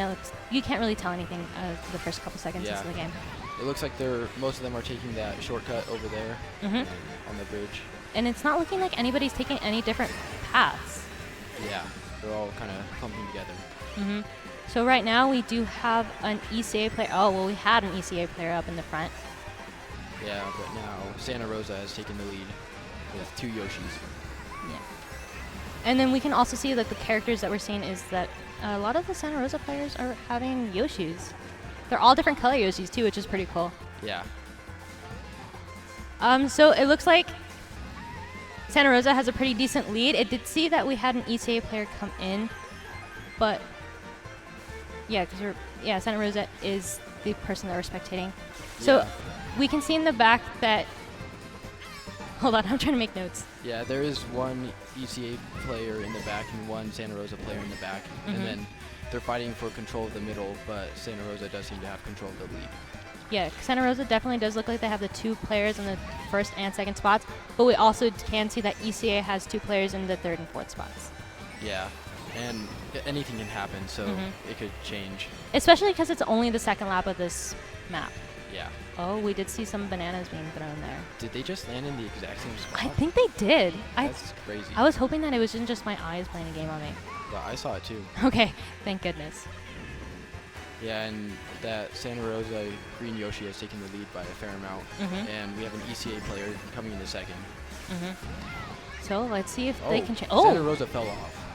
you can't really tell anything the first couple seconds into the game. It looks like most of them are taking that shortcut over there on the bridge. And it's not looking like anybody's taking any different paths. Yeah, they're all kind of clumping together. Mm-hmm. So right now we do have an ECA player. Oh, well, we had an ECA player up in the front. Yeah, but now Santa Rosa has taken the lead with 2 Yoshis. Yeah. And then we can also see that the characters that we're seeing is that a lot of the Santa Rosa players are having Yoshis. They're all different color Yoshis too, which is pretty cool. Yeah. So it looks like Santa Rosa has a pretty decent lead. It did see that we had an ECA player come in, but yeah, Santa Rosa is the person that we're spectating. So we can see in the back that. Hold on, I'm trying to make notes. Yeah, there is one ECA player in the back and one Santa Rosa player in the back, and then they're fighting for control of the middle, but Santa Rosa does seem to have control of the lead. Yeah, Santa Rosa definitely does look like they have the 2 players in the first and second spots, but we also can see that ECA has 2 players in the third and fourth spots. Yeah, and anything can happen, so it could change. Especially because it's only the second lap of this map. Yeah. Oh, we did see some bananas being thrown there. Did they just land in the exact same spot? I think they did. That's crazy. I was hoping that it wasn't just my eyes playing a game on me. Well, I saw it too. Okay, thank goodness. Yeah, and that Santa Rosa Green Yoshi has taken the lead by a fair amount. And we have an ECA player coming in the second. So let's see if they can change. Santa Rosa fell off.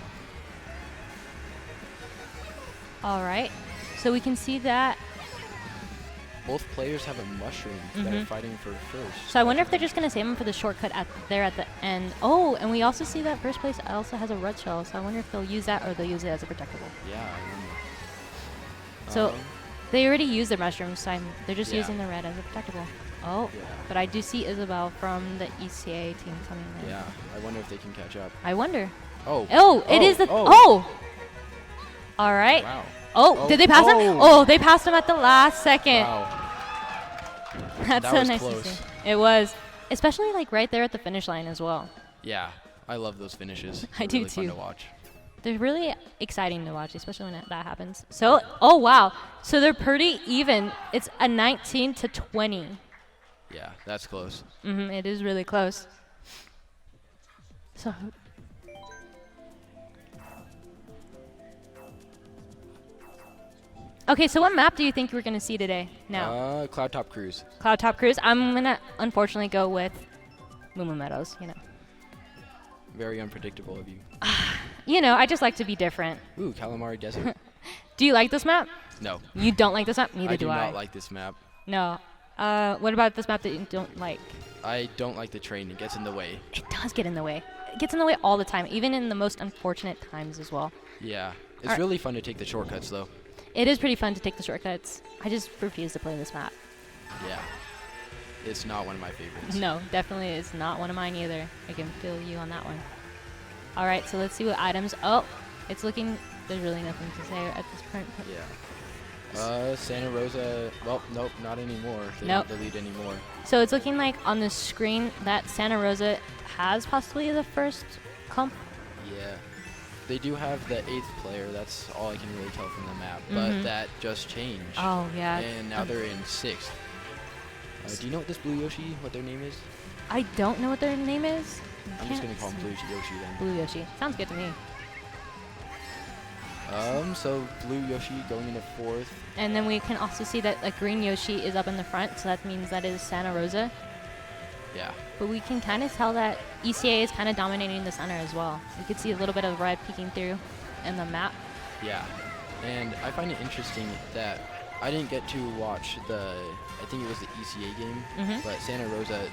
All right. So we can see that. Both players have a mushroom that are fighting for first. So I wonder if they're just going to save them for the shortcut at the end. Oh, and we also see that first place also has a red shell. So I wonder if they'll use that or they'll use it as a protectable. Yeah, I wonder. So they already used their mushrooms, so they're just using the red as a protectable. Oh, but I do see Isabel from the ECA team coming in. Yeah, I wonder if they can catch up. I wonder. Oh, it is the... Oh! All right. Wow. Oh, did they pass him? Oh, they passed him at the last second. Wow. That's that so was nice close. to see. It was. Especially like right there at the finish line as well. Yeah, I love those finishes. I do really too. Fun to watch. They're really exciting to watch, especially when that happens. So, oh wow. So they're pretty even. It's a 19 to 20. Yeah, that's close. It is really close. So okay, so what map do you think we're going to see today now? Cloud Top Cruise. Cloud Top Cruise. I'm going to unfortunately go with Moo Moo Meadows, you know. Very unpredictable of you. You know, I just like to be different. Ooh, Calamari Desert. Do you like this map? No. You don't like this map? Neither do I. I do not like this map. No. What about this map that you don't like? I don't like the train. It gets in the way. It does get in the way. It gets in the way all the time, even in the most unfortunate times as well. Yeah. It's really fun to take the shortcuts, though. It is pretty fun to take the shortcuts. I just refuse to play this map. Yeah. It's not one of my favorites. No, definitely is not one of mine either. I can feel you on that one. All right, so let's see what items. Oh, it's looking... There's really nothing to say at this point. Yeah. Santa Rosa... Well, nope, not anymore. They don't delete anymore. So it's looking like on the screen that Santa Rosa has possibly the first comp. Yeah. They do have the 8th player. That's all I can really tell from the map. But that just changed. Oh, yeah. And now they're in 6th. Do you know what this Blue Yoshi, what their name is? I don't know what their name is. I'm just going to call them Blue Yoshi then. Blue Yoshi. Sounds good to me. So Blue Yoshi going into 4th. And then we can also see that Green Yoshi is up in the front, so that means that is Santa Rosa. Yeah. But we can kind of tell that ECA is kind of dominating the center as well. You can see a little bit of red peeking through in the map. Yeah. And I find it interesting that I didn't get to watch I think it was the ECA game, but Santa Rosa,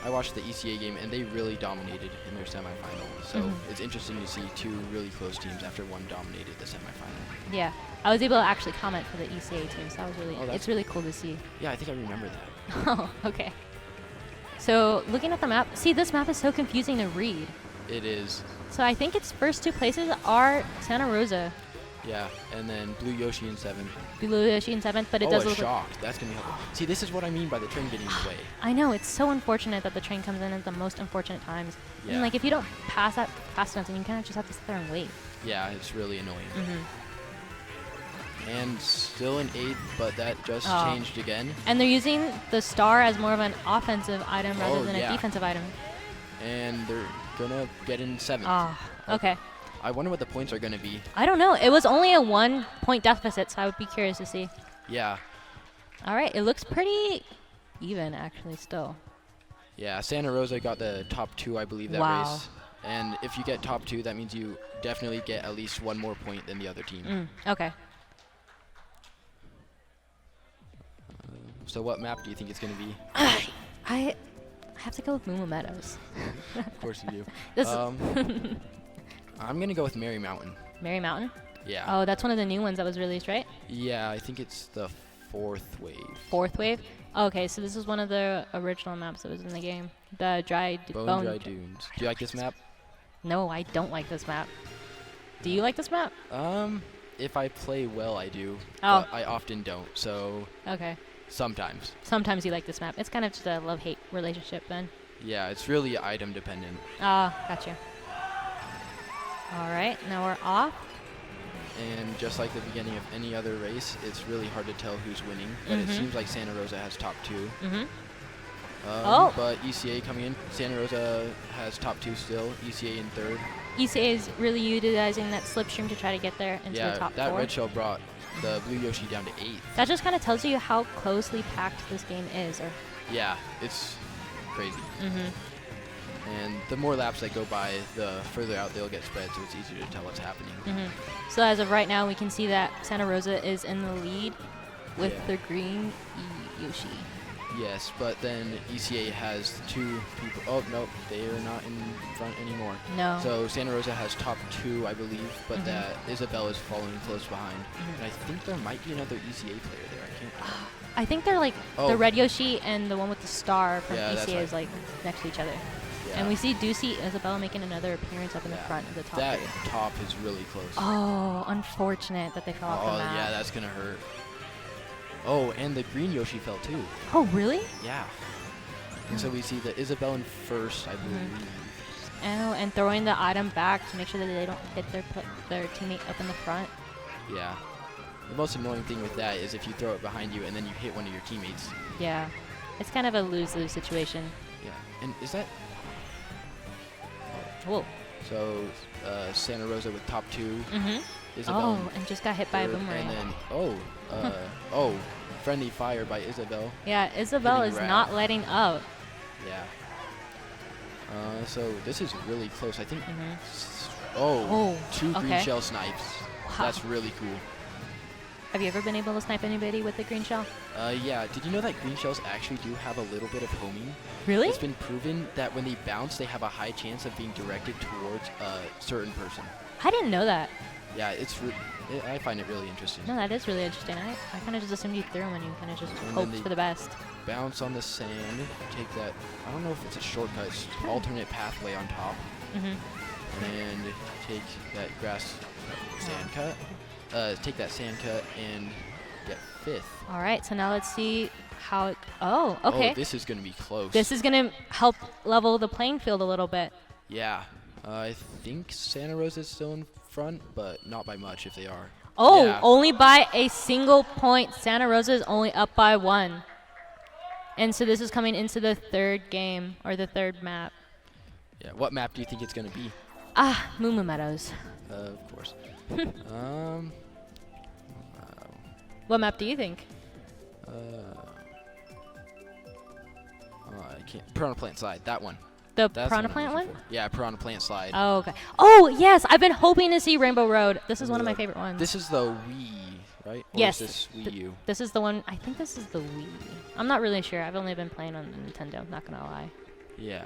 I watched the ECA game and they really dominated in their semifinal. So it's interesting to see 2 really close teams after one dominated the semifinal. Yeah. I was able to actually comment for the ECA team, so that was really, it's really cool to see. Yeah, I think I remember that. Oh, okay. So looking at the map, see, this map is so confusing to read. It is. So I think its first 2 places are Santa Rosa. Yeah, and then Blue Yoshi in 7th. Blue Yoshi in 7th, but it does look shocked. That's going to be helpful. See, this is what I mean by the train getting in the way. I know, it's so unfortunate that the train comes in at the most unfortunate times. Yeah. And like, if you don't pass that fast enough, then you kind of just have to sit there and wait. Yeah, it's really annoying. And still in 8th, but that just changed again. And they're using the star as more of an offensive item rather than a defensive item. And they're going to get in 7th. Oh, okay. I wonder what the points are going to be. I don't know. It was only a 1-point deficit, so I would be curious to see. Yeah. All right. It looks pretty even, actually, still. Yeah, Santa Rosa got the top 2, I believe, that race. And if you get top 2, that means you definitely get at least 1 more point than the other team. Okay. So what map do you think it's going to be? I have to go with Moo Meadows. Of course you do. This I'm going to go with Merry Mountain. Merry Mountain? Yeah. Oh, that's one of the new ones that was released, right? Yeah, I think it's the 4th wave. 4th wave? Okay, so this is one of the original maps that was in the game. The Bone Dry Dunes. Do you like this map? No, I don't like this map. Do you like this map? If I play well, I do. Oh. But I often don't, so... Okay. Sometimes. Sometimes you like this map. It's kind of just a love-hate relationship then. Yeah, it's really item dependent. Gotcha. All right, now we're off. And just like the beginning of any other race, it's really hard to tell who's winning. But it seems like Santa Rosa has top 2. But ECA coming in. Santa Rosa has top 2 still. ECA in 3rd. ECA is really utilizing that slipstream to try to get there into the top 4. Yeah, that red shell brought the Blue Yoshi down to 8th. That just kind of tells you how closely packed this game is. Yeah, it's crazy. And the more laps that go by, the further out they'll get spread, so it's easier to tell what's happening. So as of right now, we can see that Santa Rosa is in the lead with the green Yoshi. Yes, but then ECA has 2 people. Oh, no, they are not in front anymore. No. So Santa Rosa has top 2, I believe, but that Isabel is following close behind. And I think there might be another ECA player there. I can't. I think they're like the red Yoshi and the one with the star from ECA is like next to each other. Yeah. And we do see Isabella making another appearance up in the front of the top. That top is really close. Oh, unfortunate that they fell off the map. Oh, yeah, that's going to hurt. Oh, and the green Yoshi fell too. Oh, really? Yeah. And so we see the Isabel in 1st, I believe. And throwing the item back to make sure that they don't hit their teammate up in the front. Yeah. The most annoying thing with that is if you throw it behind you and then you hit one of your teammates. Yeah. It's kind of a lose-lose situation. Yeah. And is that... Whoa. So, Santa Rosa with top 2. Isabel. Oh, and just got hit by a boomerang. And then, friendly fire by Isabel. Yeah, Isabel is not letting up. Yeah. So this is really close. I think. 2 green shell snipes. Wow. That's really cool. Have you ever been able to snipe anybody with the green shell? Yeah. Did you know that green shells actually do have a little bit of homing? Really? It's been proven that when they bounce, they have a high chance of being directed towards a certain person. I didn't know that. Yeah, I find it really interesting. No, that is really interesting. I kind of just assumed you threw them and you kind of just hoped for the best. Bounce on the sand, take that, I don't know if it's a shortcut, it's alternate pathway on top. And take that grass sand cut. Take that sand cut and get 5th. All right, so now let's see how it, oh, okay. Oh, this is going to be close. This is going to help level the playing field a little bit. Yeah. I think Santa Rosa is still in front, but not by much if they are. Oh, Yeah. only by a single point. Santa Rosa is only up by 1. And so this is coming into the third game, or the third map. Yeah. What map do you think it's gonna be? Moo Moo Meadows. Of course. What map do you think? I can't. Piranha Plant Slide. That one. The That's Piranha what I'm Plant looking one? for. Yeah, Piranha Plant Slide. Oh, okay. Oh, yes. I've been hoping to see Rainbow Road. This is one of my favorite ones. This is the Wii, right? Or Yes. Is this Wii U? This is the one. I think this is the Wii. I'm not really sure. I've only been playing on the Nintendo, not going to lie. Yeah.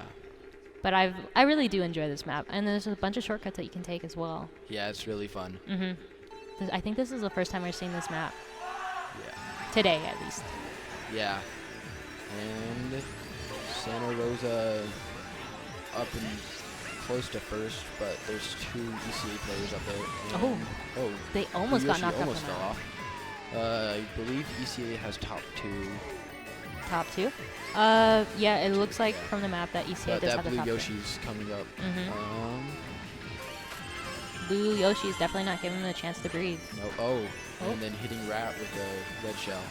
But I really do enjoy this map. And there's a bunch of shortcuts that you can take as well. Yeah, it's really fun. I think this is the first time I've seen this map. Yeah. Today, at least. Yeah. And Santa Rosa up and close to first, but there's 2 ECA players up there. Oh. Oh. They almost got Yoshi knocked almost off. fell off. I believe ECA has top 2. Top 2? Yeah, it looks like from the map that ECA But does that have the blue top Yoshi's coming up. 2. Blue Yoshi's definitely not giving him a chance to breathe. No. Oh. And then hitting Rat with the red shell.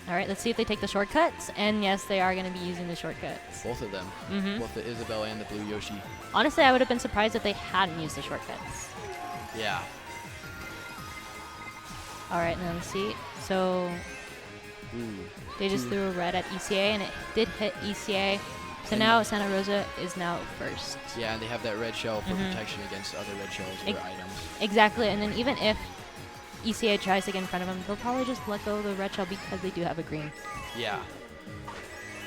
All right, let's see if they take the shortcuts. And yes, they are going to be using the shortcuts. Both of them. Both the Isabelle and the blue Yoshi. Honestly, I would have been surprised if they hadn't used the shortcuts. Yeah. All right, now let's see. So they just threw a red at ECA, and it did hit ECA. So now Santa Rosa is now first. Yeah, and they have that red shell for protection against other red shells or items. Exactly, and then even if ECA tries to get in front of them, they'll probably just let go of the red shell because they do have a green. Yeah.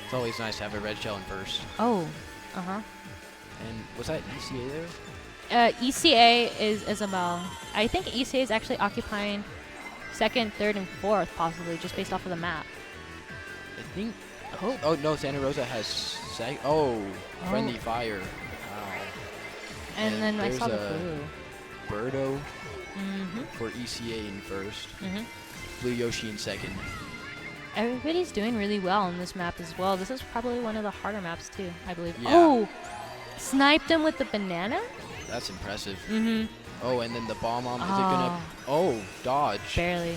It's always nice to have a red shell in first. Oh, And was that ECA there? ECA is Isabelle. I think ECA is actually occupying second, third, and fourth, possibly, just based off of the map. I think. Oh no, Santa Rosa has friendly fire. Wow. And then I there's saw the a blue. Birdo for ECA in first. Blue Yoshi in second. Everybody's doing really well on this map as well. This is probably one of the harder maps too, I believe. Yeah. Oh, sniped him with the banana? That's impressive. Oh, and then the bomb is it gonna? Dodge. Barely.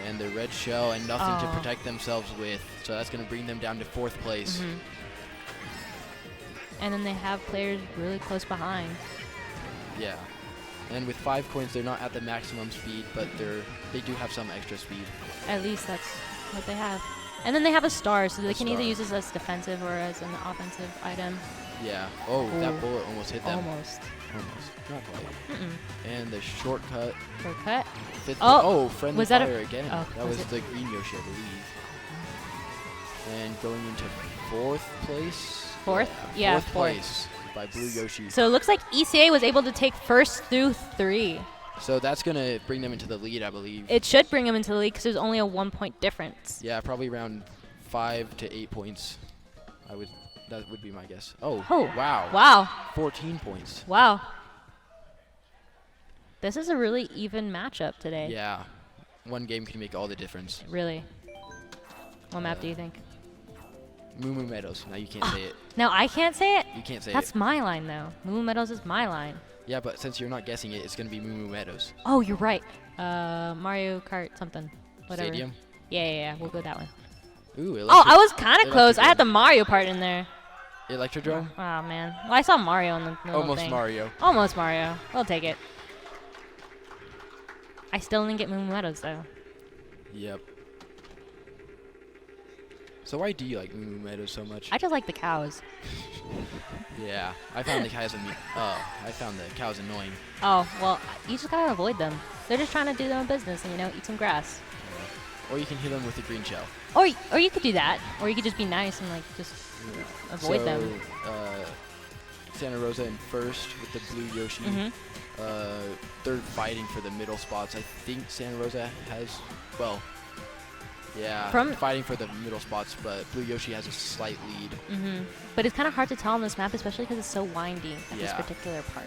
And the red shell and nothing to protect themselves with. So that's gonna bring them down to fourth place. And then they have players really close behind. Yeah. And with 5 coins, they're not at the maximum speed, but they do have some extra speed. At least that's what they have. And then they have a star, so they can either star. use this as defensive or as an offensive item. Yeah. Oh, that bullet almost hit them. Almost. Not quite. And the shortcut. Shortcut. Friendly was that fire again. Oh, that was the green Yoshi, I believe. And going into fourth place. Fourth? Yeah, fourth fourth. place by blue Yoshi. So it looks like ECA was able to take first through 3. So that's going to bring them into the lead, I believe. It should bring them into the lead because there's only a 1-point difference. Yeah, probably around 5 to 8 points. That would be my guess. Oh, wow. Wow. 14 points. Wow. This is a really even matchup today. Yeah. One game can make all the difference. Really. What map do you think? Moo Moo Meadows. Now you can't say it. No, I can't say it? You can't say That's it. my line, though. Moo Moo Meadows is my line. Yeah, but since you're not guessing it, it's going to be Moo Moo Meadows. Oh, you're right. Mario Kart something. Whatever. Stadium? Yeah. We'll go that one. Ooh, I was kind of close. I had the Mario part in there. Electrodrome? Oh, man. Well, I saw Mario on the little Almost thing. Mario. Almost Mario. We'll take it. I still didn't get Moo Moo Meadows, though. Yep. So why do you like Moo Moo Meadows so much? I just like the cows. Yeah, I found the cows annoying. Oh, well, you just gotta avoid them. They're just trying to do their own business and, eat some grass. Yeah. Or you can hit them with the green shell. Or you could do that. Or you could just be nice and, just avoid them. Santa Rosa in first with the blue Yoshi. They're fighting for the middle spots. I think Santa Rosa has, fighting for the middle spots, but blue Yoshi has a slight lead. But it's kind of hard to tell on this map, especially because it's so windy at this particular part.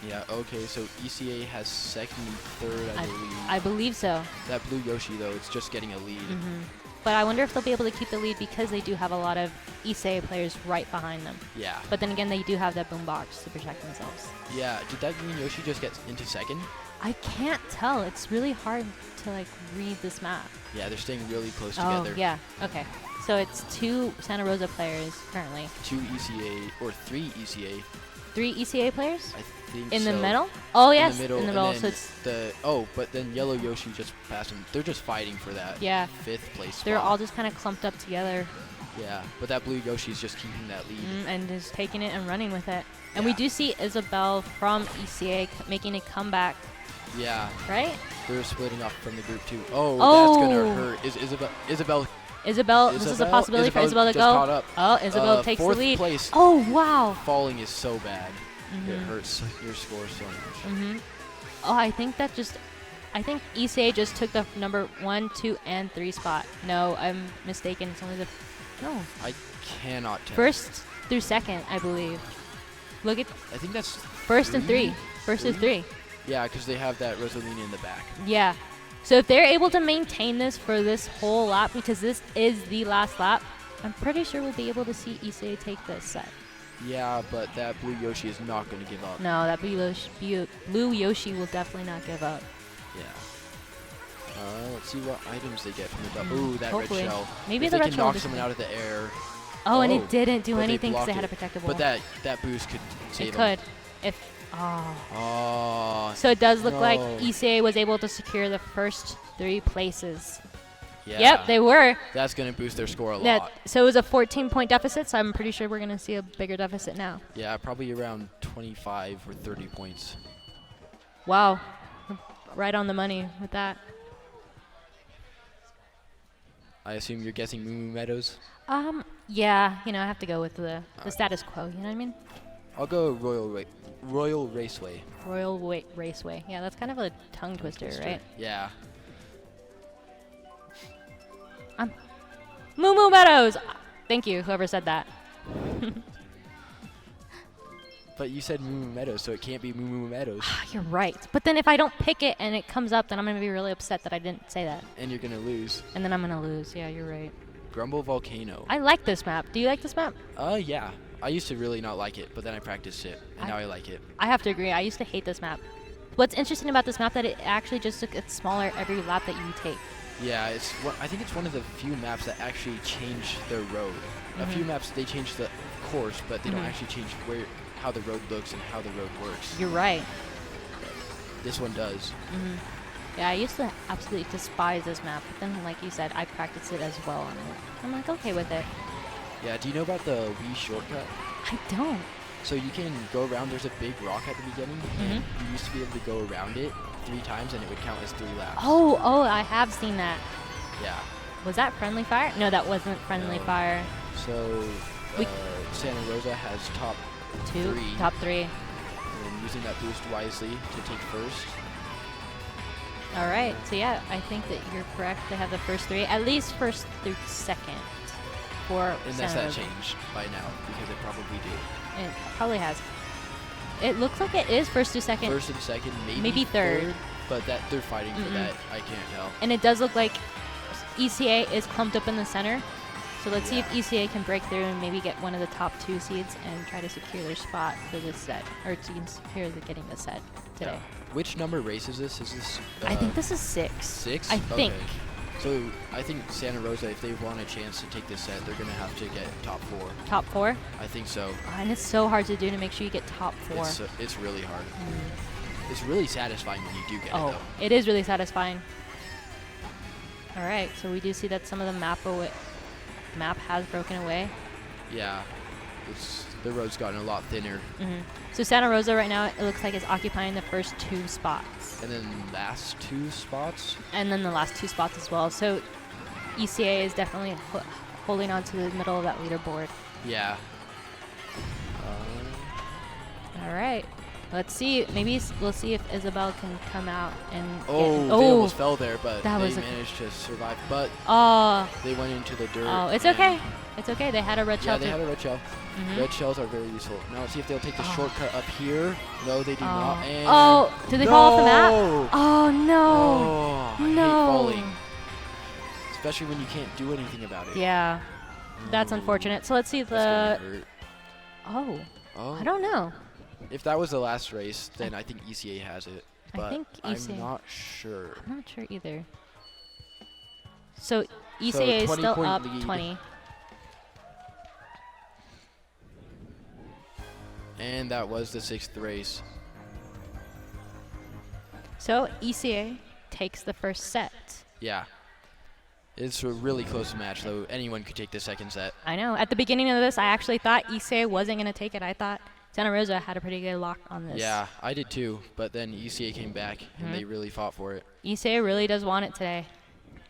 Yeah, okay, so ECA has second and third, I believe. I believe so. That blue Yoshi, though, it's just getting a lead. but I wonder if they'll be able to keep the lead because they do have a lot of Issei players right behind them. Yeah. But then again, they do have that boombox to protect themselves. Yeah. Did that green Yoshi just get into second? I can't tell. It's really hard to like read this map. Yeah, they're staying really close Oh, together. yeah. Okay. So it's 2 Santa Rosa players currently. 2 ECA or 3 ECA. 3 ECA players? I think In so. the middle? Oh, yes. In the middle. In the middle. And So then it's but then yellow Yoshi just passed him. They're just fighting for that Yeah. 5th place spot. they're all just kind of clumped up together Yeah, but that blue Yoshi's just keeping that lead. and just taking it and running with it. And we Yeah. do see Isabel from ECA making a comeback, Yeah, right? they're splitting off from the group too. Oh, Oh. that's gonna hurt. Is Isabel Isabel, this is a possibility for Isabel to just go. caught up. Oh, Isabel takes the 4th lead. place. Oh, wow. Falling is so bad. It Mhm. hurts your score so much. Mm-hmm. Oh, I think ECA just took the number 1, 2, and 3 spot. No, I'm mistaken. It's only no. I cannot tell. 1st through 2nd, I believe. Look at I think that's 1st and 3. 3? 1st and 3. Yeah, because they have that Rosalina in the back. Yeah. So if they're able to maintain this for this whole lap, because this is the last lap, I'm pretty sure we'll be able to see ECA take this set. Yeah, but that blue Yoshi is not going to give up. No, that blue Yoshi will definitely not give up. Yeah. Let's see what items they get from the double. Ooh, that Hopefully. red shell. Maybe if the they red can shell knock will someone out of the air. Oh, and it didn't do but anything because they blocked had a it. protectable. But that boost could save It them. could. If Oh. So it does look like no. ECA was able to secure the first 3 places. Yeah. Yep, they were. That's going to boost their score a lot. That, so it was a 14-point deficit, so I'm pretty sure we're going to see a bigger deficit now. Yeah, probably around 25 or 30 points. Wow. Right on the money with that. I assume you're guessing Moo Moo Meadows? Yeah, I have to go with the status quo, you know what I mean? I'll go Royal Raceway. Raceway. Yeah, that's kind of a tongue twister, right? Yeah. Moo Moo Meadows! Thank you, whoever said that. But you said Moo Moo Meadows, so it can't be Moo Moo Meadows. You're right. But then if I don't pick it and it comes up, then I'm going to be really upset that I didn't say that. And you're going to lose. And then I'm going to lose. Yeah, you're right. Grumble Volcano. I like this map. Do you like this map? Yeah. I used to really not like it, but then I practiced it, and now I like it. I have to agree. I used to hate this map. What's interesting about this map that it actually just gets smaller every lap that you take. Yeah, I think it's one of the few maps that actually change their road. A few maps, they change the course, but they don't actually change how the road looks and how the road works. You're right. This one does. Yeah, I used to absolutely despise this map, but then, like you said, I practiced it as well, and I'm like okay with it. Yeah, do you know about the Wii shortcut? I don't. So you can go around, there's a big rock at the beginning, and you used to be able to go around it 3 times, and it would count as 3 laps. Oh, I have seen that. Yeah. Was that friendly fire? No, that wasn't friendly No. fire. So, Santa Rosa has top 3. Top 3. And using that boost wisely to take first. All right. So yeah, I think that you're correct. They have the first 3, at least first through second. For Unless Santa that Rosa. changed by now, because it probably did. It probably has. It looks like it is first through second. First and second, maybe, Maybe third. But that they're fighting for that. I can't tell. And it does look like ECA is clumped up in the center. So let's see if ECA can break through and maybe get one of the top 2 seeds and try to secure their spot for this set, or to secure getting the set today. Yeah. Which number race is this? Is this? I think this is 6. 6? I think. Okay. So I think Santa Rosa, if they want a chance to take this set, they're gonna have to get top 4. Top 4? I think so. And it's so hard to do to make sure you get top 4. It's really hard. It's really satisfying when you do get it, though. It is really satisfying. All right, so we do see that some of the map has broken away. Yeah, the road's gotten a lot thinner. So Santa Rosa right now, it looks like is occupying the first 2 spots. And then last 2 spots? And then the last 2 spots as well. So ECA is definitely holding on to the middle of that leaderboard. Yeah. All right. Let's see. Maybe we'll see if Isabel can come out and They almost fell there, but they managed to survive. But they went into the dirt. Oh, it's okay. It's okay. They had a red shell. Yeah, they had a red shell. Red shells are very useful. Now let's see if they'll take the shortcut up here. No, they do not. And did they fall off the map? Oh, no. Oh, I hate falling. especially when you can't do anything about it. Yeah, that's Ooh, unfortunate. So let's see that's the. gonna hurt. Oh, I don't know. If that was the last race, then I think ECA has it. I But think ECA. I'm not sure. I'm not sure either. So ECA is 20 still point up lead. 20. And that was the 6th race. So ECA takes the first set. Yeah. It's a really close match, though. Anyone could take the second set. I know. At the beginning of this, I actually thought ECA wasn't going to take it. I thought Santa Rosa had a pretty good lock on this. Yeah, I did too. But then ECA came back, Mm-hmm. and they really fought for it. ECA really does want it today.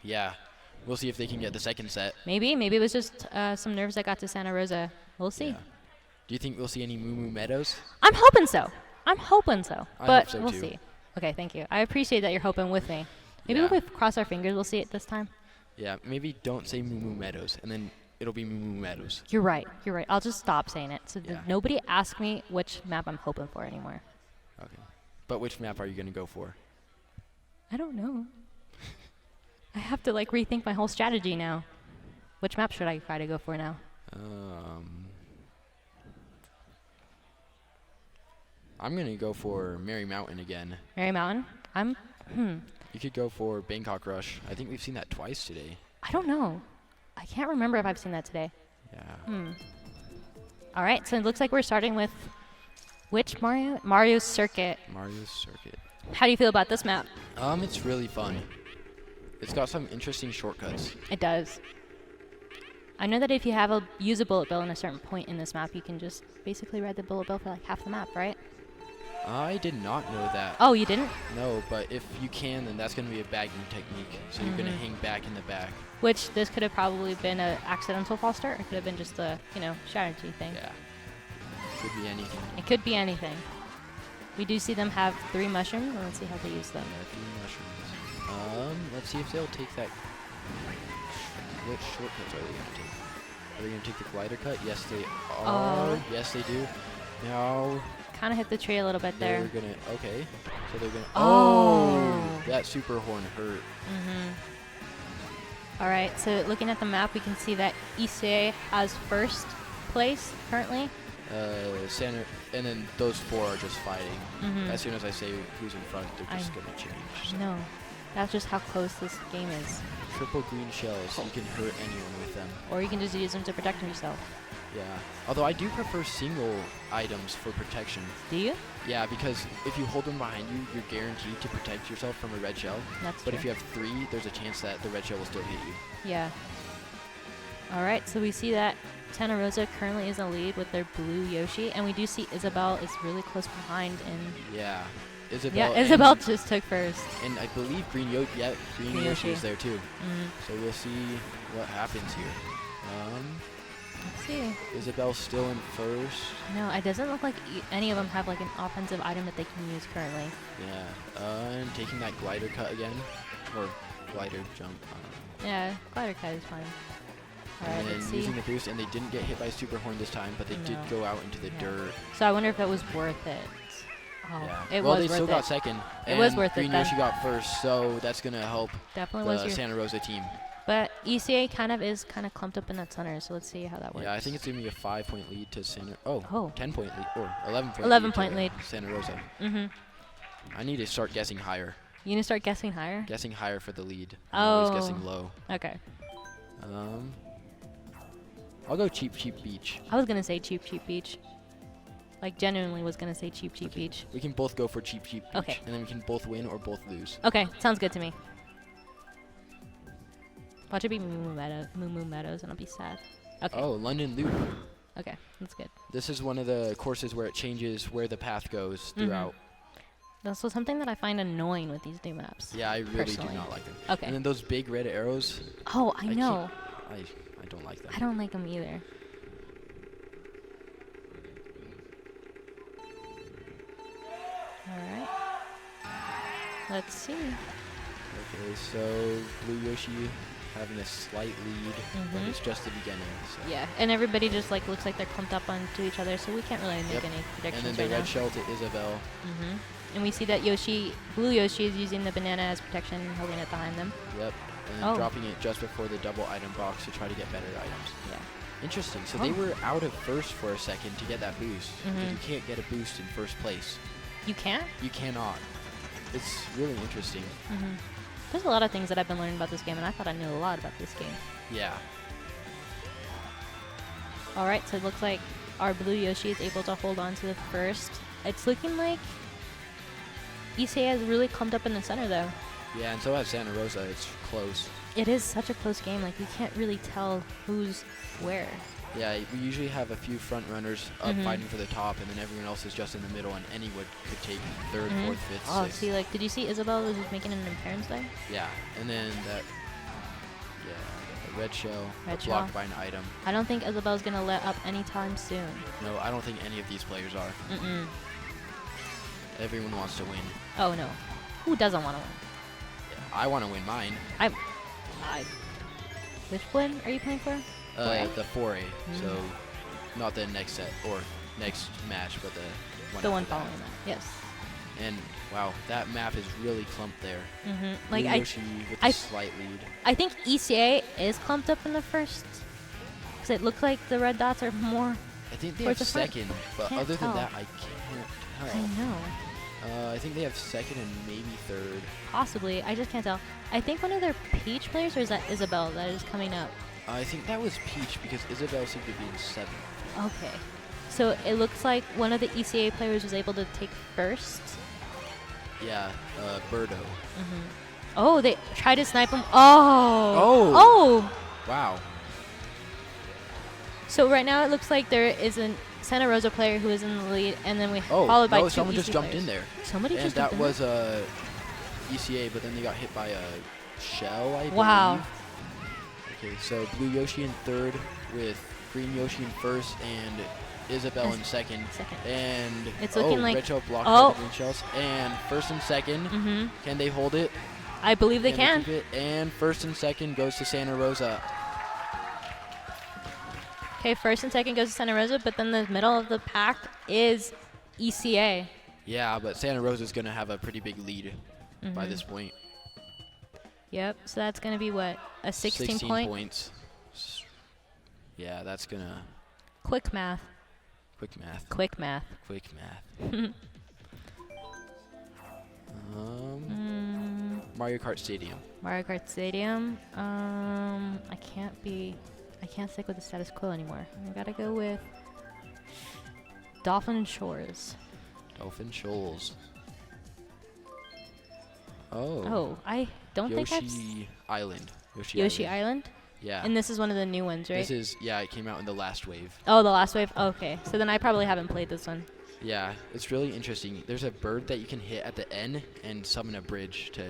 Yeah. We'll see if they can get the second set. Maybe it was just some nerves that got to Santa Rosa. We'll see. Yeah. Do you think we'll see any Moo Moo Meadows? I'm hoping so. I But hope so we'll too. see. Okay, thank you. I appreciate that you're hoping with me. Maybe Yeah. if we cross our fingers, we'll see it this time. Yeah, maybe don't say Moo Moo Meadows, and then it'll be Moo Moo Meadows. You're right. I'll just stop saying it. So Yeah. nobody ask me which map I'm hoping for anymore. Okay. But which map are you going to go for? I don't know. I have to rethink my whole strategy now. Which map should I try to go for now? I'm going to go for Mary Mountain again. Mary Mountain? You could go for Bangkok Rush. I think we've seen that twice today. I don't know. I can't remember if I've seen that today. Yeah. All right, so it looks like we're starting with which Mario? Mario's Circuit. Mario's Circuit. How do you feel about this map? It's really fun. It's got some interesting shortcuts. It does. I know that if you use a bullet bill in a certain point in this map, you can just basically ride the bullet bill for half the map, right? I did not know that. Oh, you didn't? No, but if you can, then that's going to be a bagging technique. So you're going to hang back in the back. Which this could have probably been an accidental false start. It could have been just a, strategy thing. Yeah. Could be anything. It could be anything. We do see them have 3 mushrooms. Let's see how they use them. Yeah, 3 mushrooms. Let's see if they'll take that. What shortcuts are they going to take? Are they going to take the glider cut? Yes, they are. Yes, they do. Now Kind of hit the tree a little bit there. they're going to. Okay. So they're going to. Oh. That super horn hurt. All right, so looking at the map, we can see that ECA has first place currently. Center, and then those 4 are just fighting. As soon as I say who's in front, they're just going to change. So. No, that's just how close this game is. Triple green shells, you can hurt anyone with them. Or you can just use them to protect yourself. Yeah. Although I do prefer single items for protection. Do you? Yeah, because if you hold them behind you, you're guaranteed to protect yourself from a red shell. That's But true. if you have 3, there's a chance that the red shell will still hit you. Yeah. All right, so we see that Santa Rosa currently is in the lead with their blue Yoshi, and we do see Isabel is really close behind in... Yeah. Isabel. Yeah, Isabel just took first. And I believe green Yoshi Yoshi. is there too. So we'll see what happens here. Let's see. Isabel's still in first. No, it doesn't look like any of them have an offensive item that they can use currently. Yeah. And taking that glider cut again. Or glider jump. Yeah, glider cut is fine. All right, And let's then see. using the boost, and they didn't get hit by super horn this time, but they did go out into the dirt. So I wonder if it was worth it. Oh, Yeah. it Well, was they worth still it. got second. It was and worth it Green then. Yoshi got first, so that's gonna help Definitely the was your... Santa Rosa team. But ECA is kind of clumped up in that center, so let's see how that works. Yeah, I think it's gonna be a 5-point lead to Santa. Oh, Oh. 10-point lead or 11-point. 11-point lead. Santa Rosa. Mm-hmm. I need to start guessing higher. You gonna start guessing higher? Guessing higher for the lead. I'm always Oh. guessing low. Okay. I'll go cheap beach. I was gonna say cheap beach. Genuinely was gonna say cheap beach. We can both go for cheap beach. Okay. And then we can both win or both lose. Okay, sounds good to me. Watch it be Moo Moo Meadows, and I'll be sad. Okay. Oh, London Loop. Okay, that's good. This is one of the courses where it changes where the path goes throughout. That's something that I find annoying with these new maps. Yeah, I really personally. do not like them. Okay. And then those big red arrows. Oh, I know. I don't like them. I don't like them either. Alright. Let's see. Okay, so Blue Yoshi having a slight lead, but it's just the beginning. So. Yeah, and everybody just looks like they're clumped up onto each other, so we can't really make any And predictions then the right red now. shell to Isabel. And we see that Blue Yoshi is using the banana as protection, holding it behind them. Yep. and then dropping it just before the double item box to try to get better items. Yeah. Interesting. So they were out of first for a second to get that boost. Because you can't get a boost in first place. You can't? You cannot. It's really interesting. There's a lot of things that I've been learning about this game, and I thought I knew a lot about this game. Yeah. All right, so it looks like our blue Yoshi is able to hold on to the first. It's looking like ECA has really clumped up in the center, though. Yeah, and so has Santa Rosa. It's close. It is such a close game. Like, you can't really tell who's where. Yeah, we usually have a few front runners up fighting for the top, and then everyone else is just in the middle, and anyone could take third, fourth, fifth, Oh, sixth. see, like, did you see Isabel was making an appearance there? Yeah, and then that, the red shell blocked by an item. I don't think Isabel's going to let up anytime soon. No, I don't think any of these players are. Everyone wants to win. Oh, no. Who doesn't want to win? Yeah, I want to win mine. Which one are you playing for? The 4A. So, not the next set or next match, but the one following that. Yes. And wow, that map is really clumped there. Like Yoshi with a slight lead. I think ECA is clumped up in the first, because it looks like the red dots are more. I think they have second, but other than that, I can't tell. I know. I think they have second and maybe third. Possibly, I just can't tell. I think one of their Peach players, or is that Isabel that is coming up? I think that was Peach because Isabel seemed to be in seventh. Okay. So it looks like one of the ECA players was able to take first. Yeah, Birdo. Oh, they tried to snipe him. Oh! Wow. So right now it looks like there is a Santa Rosa player who is in the lead, and then we followed by two someone just ECA jumped players. in there. Somebody and just that jumped in was ECA, but then they got hit by a shell, I believe. Wow. Okay, so blue Yoshi in third with green Yoshi in first and Isabel in second. And it's looking like red shell blocked by the green shells. And first and second. Can they hold it? I believe they can. They keep it? And first and second goes to Santa Rosa. Okay, first and second goes to Santa Rosa, but then the middle of the pack is ECA. Yeah, but Santa Rosa is going to have a pretty big lead by this point. Yep, so that's going to be what? A 16 point? Points. Yeah, that's going to... Quick math. Quick math. Quick math. Quick math. Mario Kart Stadium. Mario Kart Stadium. I can't stick with the status quo anymore. I gotta go with Dolphin Shores. Dolphin Shoals. Oh, I don't think I've... Yoshi Island. Yoshi Island? Yeah. And this is one of the new ones, right? This is, it came out in the last wave. Oh, the last wave? Okay. So then I probably haven't played this one. Yeah, it's really interesting. There's a bird that you can hit at the N and summon a bridge to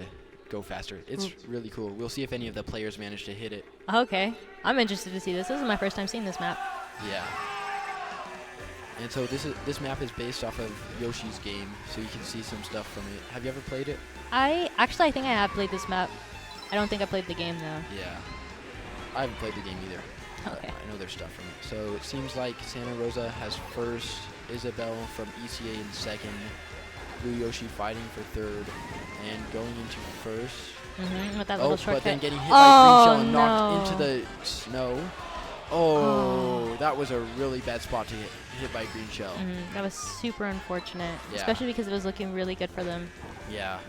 go faster. It's really cool. We'll see if any of the players manage to hit it. Okay. I'm interested to see this. This is my first time seeing this map. Yeah. And so this map is based off of Yoshi's game, so you can see some stuff from it. Have you ever played it? I think I have played this map. I don't think I played the game, though. Yeah. I haven't played the game either. Okay. I know there's stuff from it. So it seems like Santa Rosa has first, Isabel from ECA in second, Blue Yoshi fighting for third, and going into first. With that little shortcut. But then getting hit by green shell and knocked into the snow. That was a really bad spot to get hit by green shell. That was super unfortunate, Yeah. especially because it was looking really good for them. Yeah.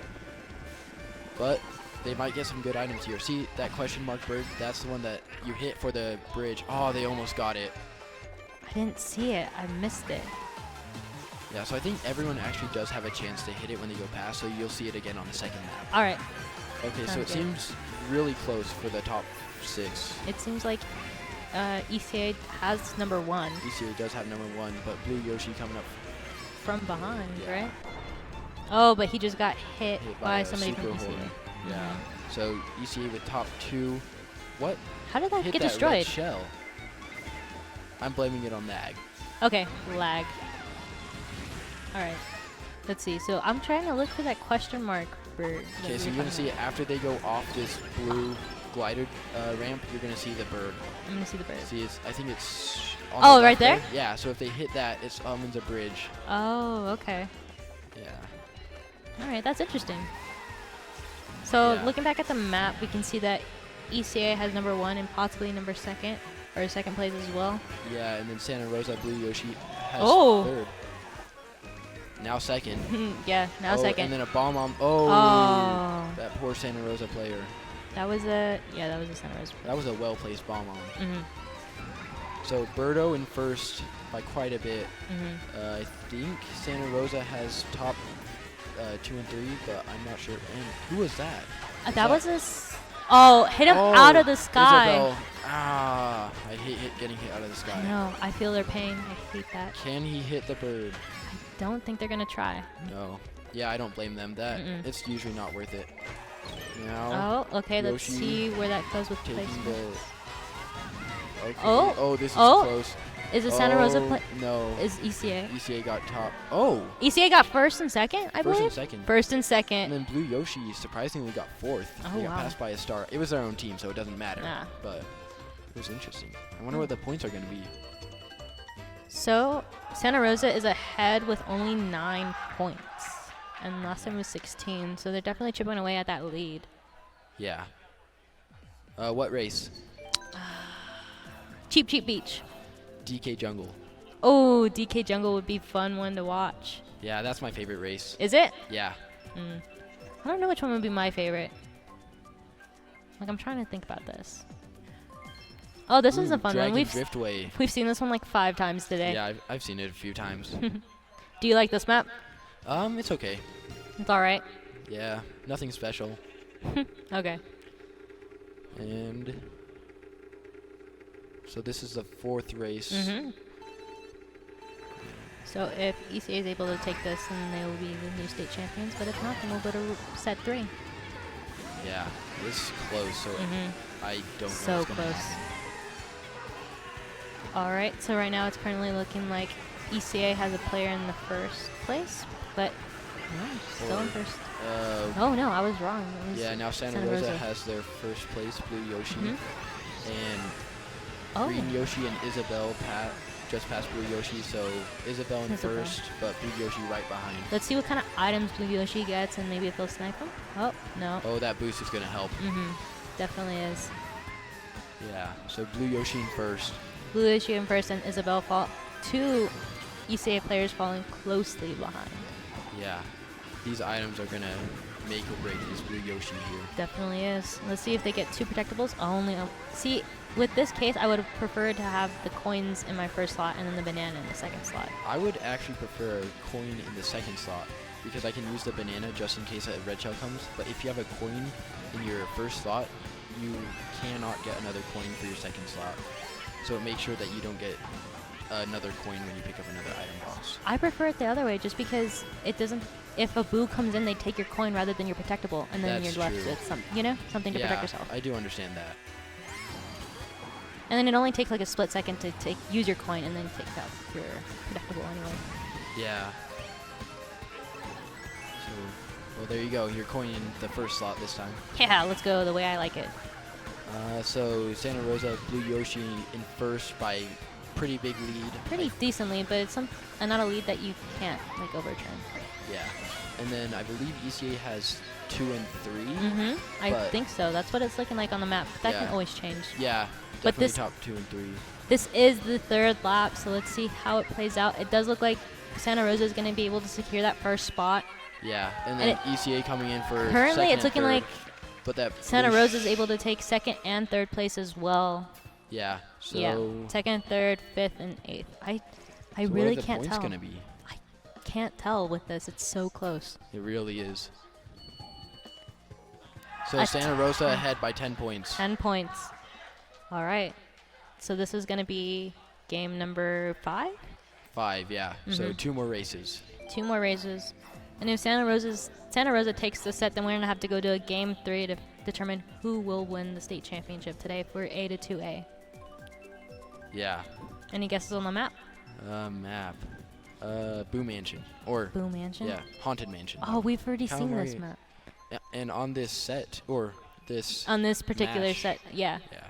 But they might get some good items here. See that question mark bird? That's the one that you hit for the bridge. Oh, they almost got it. I didn't see it. I missed it. Yeah, so I think everyone actually does have a chance to hit it when they go past, so you'll see it again on the second map. All right. Okay, so it Sounds good. seems really close for the top 6. It seems like ECA has number 1. ECA does have number 1, but Blue Yoshi coming up From behind, Yeah. right? Oh, but he just got hit by a somebody from super ECA. horn. Yeah. So ECA with top 2. What? How did that hit get that destroyed? Red shell? I'm blaming it on lag. Okay, lag. All right. Let's see. So I'm trying to look for that question mark bird. that Okay, so we you're were going to see it after they go off this blue glider ramp, you're going to see the bird. I'm going to see the bird. See, I think it's on Oh, the right left there? Yeah, so if they hit that, it summons a bridge. Oh, okay. Yeah. All right, that's interesting. So Yeah. looking back at the map, we can see that ECA has number 1 and possibly number 2nd, or 2nd place as well. Yeah, and then Santa Rosa Blue Yoshi has Oh. 3rd. Now 2nd. Yeah, now 2nd. And then a bomb on. Oh, Oh. that poor Santa Rosa player. That was a Santa Rosa. That was a well-placed bomb on. Mm-hmm. So Birdo in 1st by quite a bit. Mm-hmm. I think Santa Rosa has top 2 and 3, but I'm not sure. And who was that? That was hit him out of the sky. Isabel. Ah, I hate getting hit out of the sky. I know. I feel their pain. I hate that. Can he hit the bird? I don't think they're gonna try. No. Yeah, I don't blame them. It's usually not worth it. Now. Oh, okay. Let's Yoshi see where that goes with taking placements. Okay. Oh. Oh, this is close. Is it Santa Rosa? No. Is ECA? ECA got top. Oh. ECA got 1st and 2nd, I believe. 1st and 2nd. 1st and 2nd. And then Blue Yoshi surprisingly got 4th. Oh, He got wow. passed by a star. It was their own team, so it doesn't matter. Nah. But it was interesting. I wonder what the points are going to be. So Santa Rosa is ahead with only 9 points, and last time was 16. So they're definitely chipping away at that lead. Yeah. What race? Cheap Beach. DK Jungle. Oh, DK Jungle would be fun one to watch. Yeah, that's my favorite race. Is it? Yeah. I don't know which one would be my favorite. Like, I'm trying to think about this. Oh, this is a fun one. Driftway. We've seen this one like 5 times today. Yeah, I've seen it a few times. Do you like this map? It's okay. It's all right. Yeah, nothing special. Okay. And so this is the 4th race. So if ECA is able to take this, then they will be the new state champions. But if not, then we'll go to set 3. Yeah, this is close, so I don't know So what's gonna close. happen. All right. So right now it's currently looking like ECA has a player in the 1st place, but no, still in 1st. Oh no, I was wrong. It was Yeah, now Santa Rosa has their 1st place, Blue Yoshi, and Green Yoshi and Isabel just passed Blue Yoshi, so Isabel in 1st, but Blue Yoshi right behind. Let's see what kind of items Blue Yoshi gets, and maybe if they'll snipe him. Oh no. Oh, that boost is gonna help. Definitely is. Yeah, so Blue Yoshi in 1st. Blue Yoshi in 1st, and Isabel fall. 2 ECA players falling closely behind. Yeah, these items are gonna make or break this Blue Yoshi here. Definitely is. Let's see if they get 2 protectables. See, with this case, I would have preferred to have the coins in my 1st slot and then the banana in the 2nd slot. I would actually prefer a coin in the 2nd slot because I can use the banana just in case a red shell comes. But if you have a coin in your 1st slot, you cannot get another coin for your 2nd slot. So make sure that you don't get another coin when you pick up another item box. I prefer it the other way just because it doesn't. If a boo comes in, they take your coin rather than your protectable, and then That's you're left true. with something to protect yourself. I do understand that. And then it only takes like a split second to use your coin and then take out your protectable anyway. Yeah. So, well, there you go. Your coin in the 1st slot this time. Yeah, let's go the way I like it. So Santa Rosa, Blue Yoshi in 1st by pretty big lead. Pretty decently, but it's not a lead that you can't like overturn. Yeah. And then I believe ECA has 2 and 3. I think so. That's what it's looking like on the map. But that can always change. Yeah. But Definitely this top 2 and 3. This is the 3rd lap, so let's see how it plays out. It does look like Santa Rosa is going to be able to secure that 1st spot. Yeah, and then ECA coming in for currently 2nd it's looking and 3rd, like but that Santa Rosa is able to take 2nd and 3rd place as well. Yeah. So yeah, 2nd, 3rd, 5th, and 8th. I so really what are the can't points tell. Gonna be? I can't tell with this. It's so close. It really is. So Santa Rosa ahead by 10 points. 10 points. All right. So this is going to be game number 5? 5, yeah. So 2 more races. 2 more races. And if Santa Rosa takes the set, then we're going to have to go to a game 3 to determine who will win the state championship today if we're A to 2A. Yeah. Any guesses on the map? Map. Boo Mansion. Or Boo Mansion? Yeah, Haunted Mansion. Oh, we've already seen this map. And on this set, or this on this particular match, set, yeah. Yeah.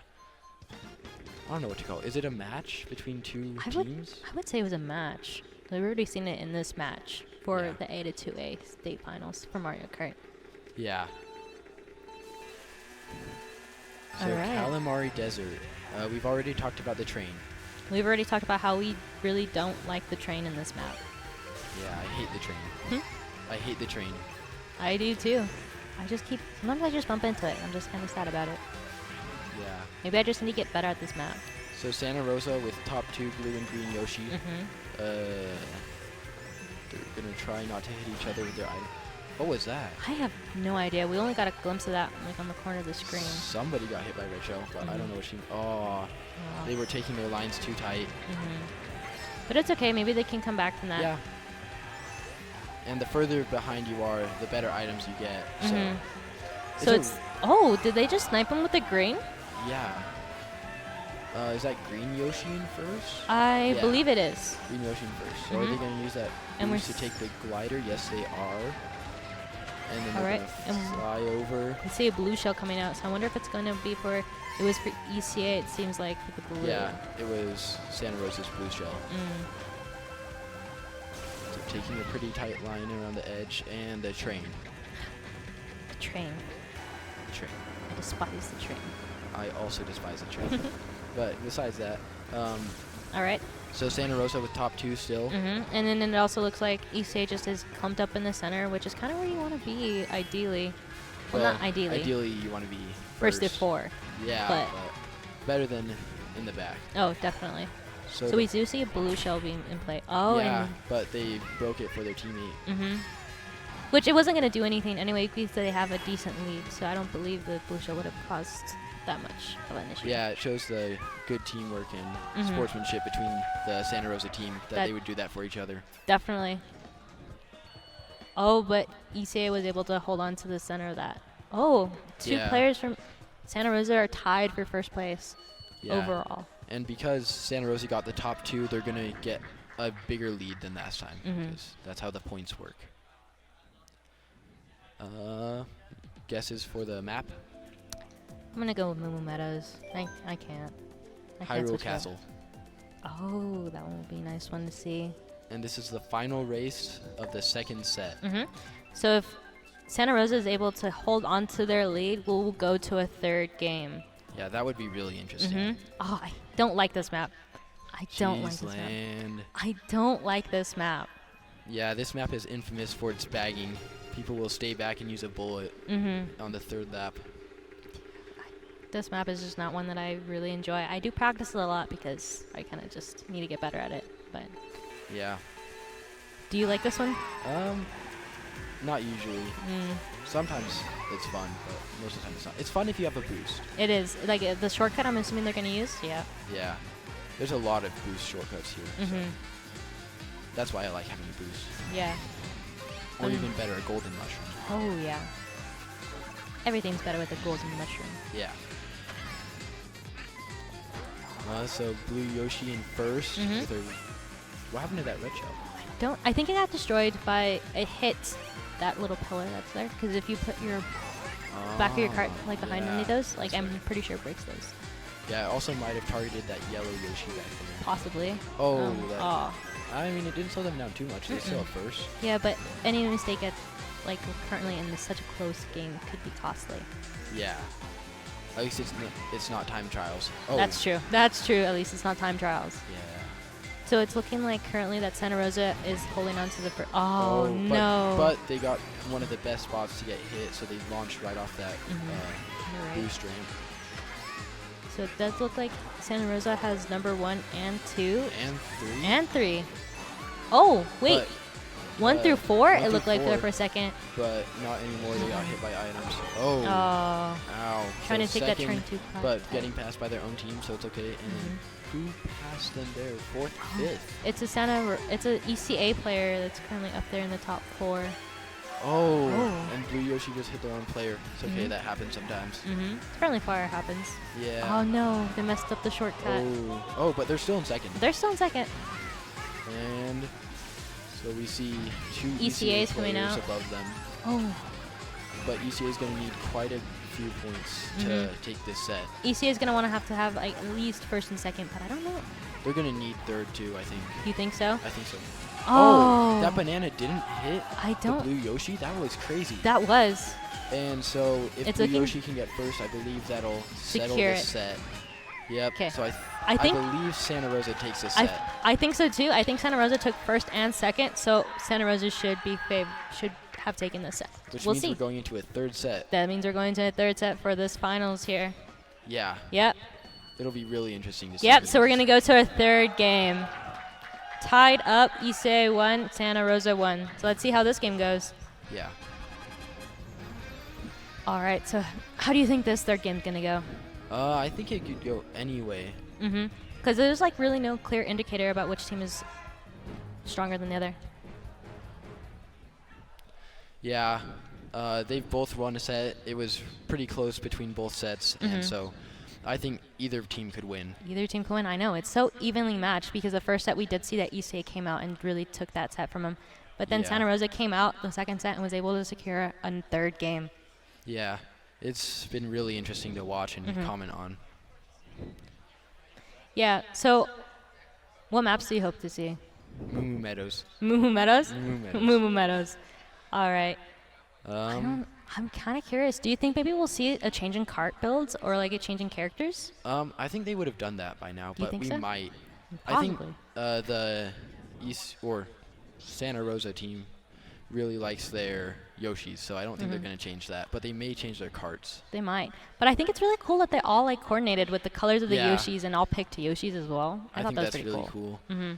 I don't know what to call it. Is it a match between 2 teams? I would say it was a match. We've already seen it in this match for the A to 2A state finals for Mario Kart. Yeah. So All right. Calamari Desert. We've already talked about the train. We've already talked about how we really don't like the train in this map. Yeah, I hate the train. I hate the train. I do too. Sometimes I just bump into it. I'm just kind of sad about it. Yeah. Maybe I just need to get better at this map. So Santa Rosa with top 2 blue and green Yoshi. They're gonna try not to hit each other with their item. What was that? I have no idea. We only got a glimpse of that like on the corner of the screen. Somebody got hit by Red Shell, but I don't know what she. Oh, they were taking their lines too tight. But it's okay. Maybe they can come back from that. Yeah. And the further behind you are, the better items you get. So Oh, did they just snipe him with the green? Yeah. Is that green Yoshi in first? I believe it is. Green Yoshi in first. So are they going to use that boost to take the glider? Yes, they are. And then they're going to fly over. I see a blue shell coming out, so I wonder if it's going to be for... It was for ECA, it seems like, for the blue. Yeah, it was Santa Rosa's blue shell. So taking a pretty tight line around the edge, and the train. The train. The train. I despise the train. I also despise the train. But besides that, all right. So Santa Rosa with top 2 still. And then it also looks like ECA just is clumped up in the center, which is kind of where you want to be, ideally. Well, not ideally. Ideally, you want to be first to 4. Yeah, but better than in the back. Oh, definitely. So we do see a blue shell being in play. Oh, yeah, but they broke it for their teammate. Which it wasn't going to do anything anyway because they have a decent lead, so I don't believe the blue shell would have caused that much of an issue. Yeah, it shows the good teamwork and sportsmanship between the Santa Rosa team that they would do that for each other. Definitely. Oh, but ECA was able to hold on to the center of that. Oh, 2 players from Santa Rosa are tied for first place overall. And because Santa Rosa got the top 2, they're going to get a bigger lead than last time. Because that's how the points work. Guesses for the map? I'm going to go with Moo Meadows. I can't. Hyrule Castle. Oh, that one would be a nice one to see. And this is the final race of the second set. So if Santa Rosa is able to hold on to their lead, we'll go to a 3rd game. Yeah, that would be really interesting. Oh, I don't like this map. I don't like this map. I don't like this map. Yeah, this map is infamous for its bagging. People will stay back and use a bullet on the 3rd lap. This map is just not one that I really enjoy. I do practice it a lot because I kind of just need to get better at it. But yeah. Do you like this one? Not usually. Sometimes it's fun, but most of the time it's not. It's fun if you have a boost. It is. Like the shortcut I'm assuming they're going to use? Yeah. Yeah. There's a lot of boost shortcuts here. So that's why I like having a boost. Yeah. Or even better, a golden mushroom. Oh, yeah. Everything's better with a golden mushroom. Yeah. So blue Yoshi in first. What happened to that red shell? I think it got destroyed by it hit that little pillar that's there. Because if you put your back of your cart like behind any of those, like I'm pretty sure it breaks those. Yeah, it also might have targeted that yellow Yoshi back there. Possibly. Oh, I mean, it didn't slow them down too much. They still at first. Yeah, but any mistake at like currently in such a close game could be costly. Yeah. At least it's not time trials. Oh. That's true. That's true. At least it's not time trials. Yeah. So it's looking like currently that Santa Rosa is holding on to the first. Oh, no. But they got one of the best spots to get hit, so they launched right off that boost ramp. So it does look like Santa Rosa has number 1 and 2. And 3. Oh, wait. But 1 through 4? It looked like there for a second. But not anymore. They got hit by items. Oh. Ow. Trying to take that turn too far. But getting passed by their own team, so it's okay. And who passed them there? 4th, 5th? It's a ECA player that's currently up there in the top 4. Oh. And blue Yoshi just hit their own player. It's okay. That happens sometimes. Friendly fire happens. Yeah. Oh, no. They messed up the shortcut. Oh, but they're still in second. They're still in second. And so we see 2 ECA's ECA coming players out. above them. Oh. But ECA is going to need quite a few points to take this set. ECA is going to want to have like, at least 1st and 2nd, but I don't know. They're going to need 3rd too, I think. You think so? I think so. Oh. That banana didn't hit the blue Yoshi? That was crazy. That was. And so if It's Blue looking- Yoshi can get first, I believe that'll settle Secure the it. set. Yep. 'Kay. So I think- believe Santa Rosa takes the I, set. I think so too. I think Santa Rosa took first and second, so Santa Rosa should have taken the set. Which we'll means see. we're going into a third set. That means we're going to a third set for this finals here. Yeah. Yep. It'll be really interesting to see. Yep. who So we're wins. gonna go to our third game. Tied up, Issei 1, Santa Rosa 1. So let's see how this game goes. Yeah. All right. So how do you think this third game's gonna go? I think it could go anyway. Mm-hmm. Because there's like really no clear indicator about which team is stronger than the other. Yeah. They've both won a set. It was pretty close between both sets, Mhm. and so I think either team could win. Either team can win. I know. It's so evenly matched because the first set we did see that Issei came out and really took that set from him. But then Yeah. Santa Rosa came out the second set and was able to secure a third game. Yeah. It's been really interesting to watch and Mhm. comment on. Yeah. So what maps do you hope to see? Moo Meadows. Moo Meadows? Moo Meadows. Moo Meadows. All right. I'm kind of curious. Do you think maybe we'll see a change in cart builds or like a change in characters? I think they would have done that by now, You but think we so? might. Possibly. I think the East or Santa Rosa team really likes their Yoshis, so I don't think they're Mhm. going to change that. But they may change their carts. They might. But I think it's really cool that they all like coordinated with the colors of the Yeah. Yoshis and all picked Yoshis as well. I thought think that was that's pretty really cool. Mm-hmm.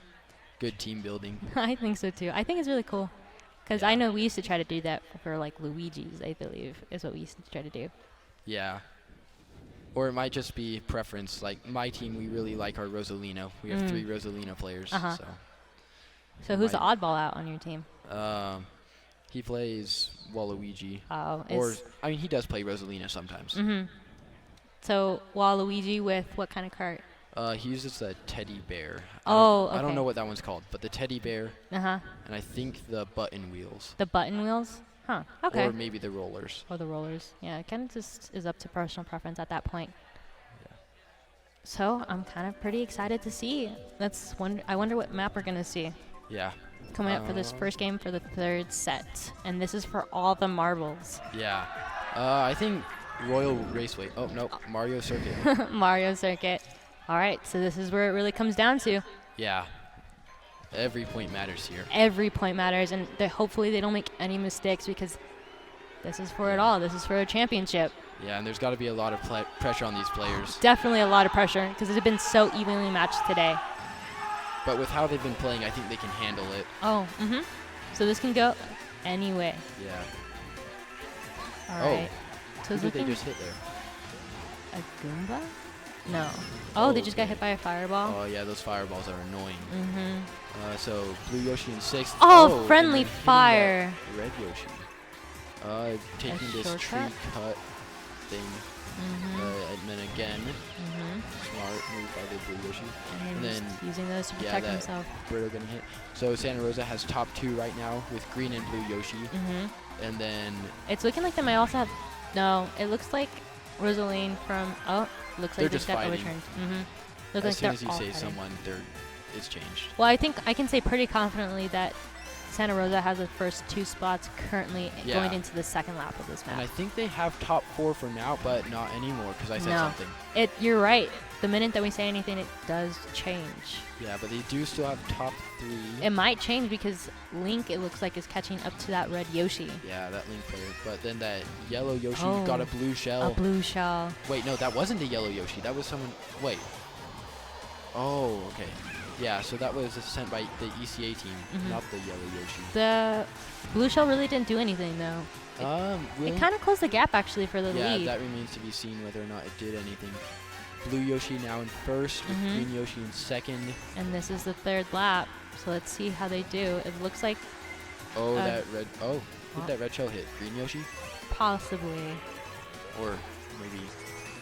Good team building. I think so too. I think it's really cool. Because I know we used to try to do that for like Luigi's, I believe, is what we used to try to do. Yeah. Or it might just be preference. Like my team, we really like our Rosalino. We have 3 Rosalino players. Uh-huh. So So who's the oddball out on your team? he plays Waluigi. Oh, Or I mean, he does play Rosalina sometimes. Mm-hmm. So Waluigi with what kind of cart? He uses the teddy bear. Oh, I don't okay. know what that one's called, but the teddy bear Uh-huh. and I think the button wheels. The button wheels? Huh. Okay. Or maybe the rollers. Or the rollers. Yeah, it kind of just is up to personal preference at that point. So I'm kind of pretty excited to see. I wonder what map we're going to see. Yeah. Coming up for this first game for the third set. And this is for all the marbles. Yeah. I think Royal Raceway. Oh, no. Mario Circuit. Mario Circuit. All right, so this is where it really comes down to. Yeah. Every point matters here. Every point matters, and hopefully they don't make any mistakes because this is for it all. This is for a championship. Yeah, and there's got to be a lot of pressure on these players. Definitely a lot of pressure because it's been so evenly matched today. But with how they've been playing, I think they can handle it. Oh, mm-hmm. So this can go anyway. Yeah. All right. So Who it's did they looking just hit there? a Goomba? No. Oh, they just got okay. hit by a fireball. Oh, yeah, those fireballs are annoying. Mm-hmm. So, Blue Yoshi in 6th. Oh, and friendly then hitting fire. that Red Yoshi. Taking this tree shortcut? cut thing. And then again, smart move by the Blue Yoshi. And then just using those to yeah, protect that himself. Birdo getting hit. So Santa Rosa has top 2 right now with green and blue Yoshi. And then It's looking like they might also have. No, it looks like Rosaline from. Oh, looks They're like they just got fighting. overturned. Looks as like soon they're as you all say fighting. someone, it's changed. Well, I think I can say pretty confidently that Santa Rosa has the first 2 spots currently Yeah. going into the second lap of this And I map. think they have top 4 for now, but not anymore because I said No. something. You're right. The minute that we say anything, it does change. Yeah, but they do still have top 3. It might change because Link, it looks like, is catching up to that red Yoshi. Yeah, that Link player. But then that yellow Yoshi Oh, got a blue shell. A blue shell. Wait, no, that wasn't the yellow Yoshi. That was someone. Wait. Oh, okay. Yeah, so that was sent by the ECA team, not the yellow Yoshi. The blue shell really didn't do anything, though. Really? It kind of closed the gap, actually, for the Yeah, lead. that remains to be seen whether or not it did anything. Blue Yoshi now in first, with green Yoshi in second. And this is the third lap, so let's see how they do. It looks like Oh, that red. Oh, who what? did that red shell hit? Green Yoshi? possibly Or maybe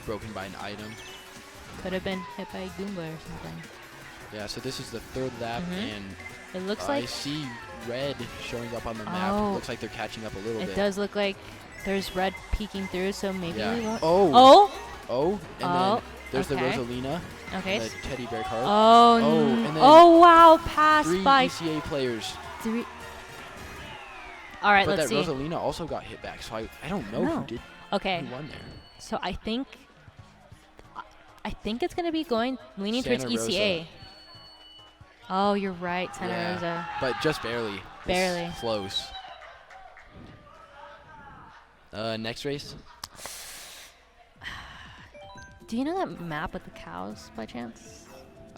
broken by an item. could have been hit by a Goomba or something. Yeah, so this is the third lap, and It looks I like see red showing up on the map. Oh. Looks like they're catching up a little it bit. does look like there's red peeking through, so maybe Yeah. we won't. Oh. Oh. Oh, and Oh, then there's okay. the Rosalina, Okay. the teddy bear card. Oh. and then Oh wow! Pass 3 by ECA players. 3. All right, But let's that see. Rosalina also got hit back, so I don't know No. who did. Okay. Who won there? So I think it's going to be leaning towards Santa Rosa. ECA. Oh, you're right, Santa Yeah, Rosa. but just barely. It's Barely. close. Next race? Do you know that map with the cows by chance?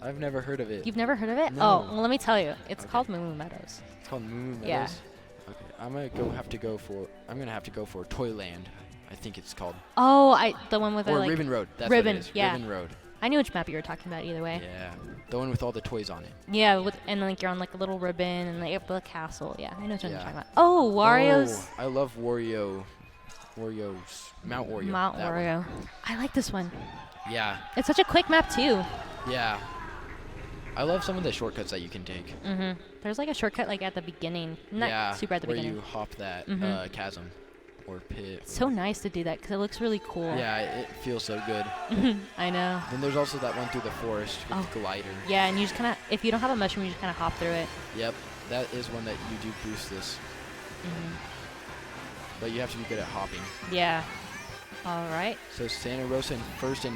I've never heard of it. You've never heard of it? No. Oh, well, let me tell you. It's Okay. called Moo Meadows. It's called Moo Meadows? Yeah. Okay, I'm gonna have to go for Toyland. I think it's called. Oh, the one with the Or like Ribbon Road. That's Ribbon, what it is. yeah. Ribbon Road. I knew which map you were talking about either way. Yeah. The one with all the toys on it. Yeah, and like you're on like a little ribbon and like the castle. Yeah, I know what you're Yeah. talking about. Oh, Wario's. Oh, I love Wario's Mount Wario. Mount that one. Wario. I like this one. Yeah. It's such a quick map too. Yeah. I love some of the shortcuts that you can take. There's like a shortcut like at the beginning. Not yeah. super at the where beginning. you hop that chasm or pit. It's so nice to do that because it looks really cool. Yeah, it feels so good. I know. Then there's also that one through the forest with the glider. Yeah, and you just kind of, if you don't have a mushroom, you just kind of hop through it. Yep, that is one that you do boost this. But you have to be good at hopping. Yeah. All right. So Santa Rosa in first and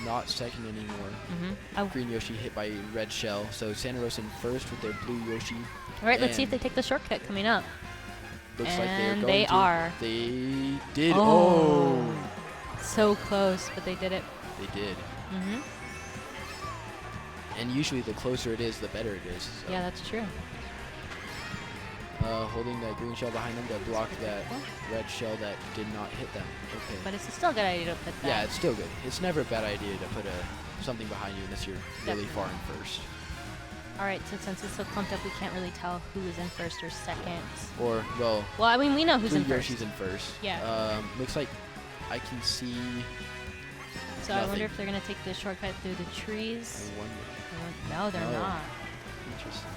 not second anymore. Oh. Green Yoshi hit by red shell. So Santa Rosa in first with their blue Yoshi. All right, let's see if And they take the shortcut coming up. Looks like they're And going they to. are. They did. Oh. So close, but they did it. They did. And usually the closer it is, the better it is. So. Yeah, that's true. Holding that green shell behind them to block that red shell that did not hit them. Okay. But it's still a good idea to put that. Yeah, it's still good. It's never a bad idea to put something behind you unless you're really far in first. All right, so since it's so clumped up, we can't really tell who is in first or second. Or, well, I mean, we know who's blue in first. Yoshi's in first. Yeah. Looks like I can see So I wonder if they're going to take the shortcut through the trees. I wonder. No, they're No. not. Interesting.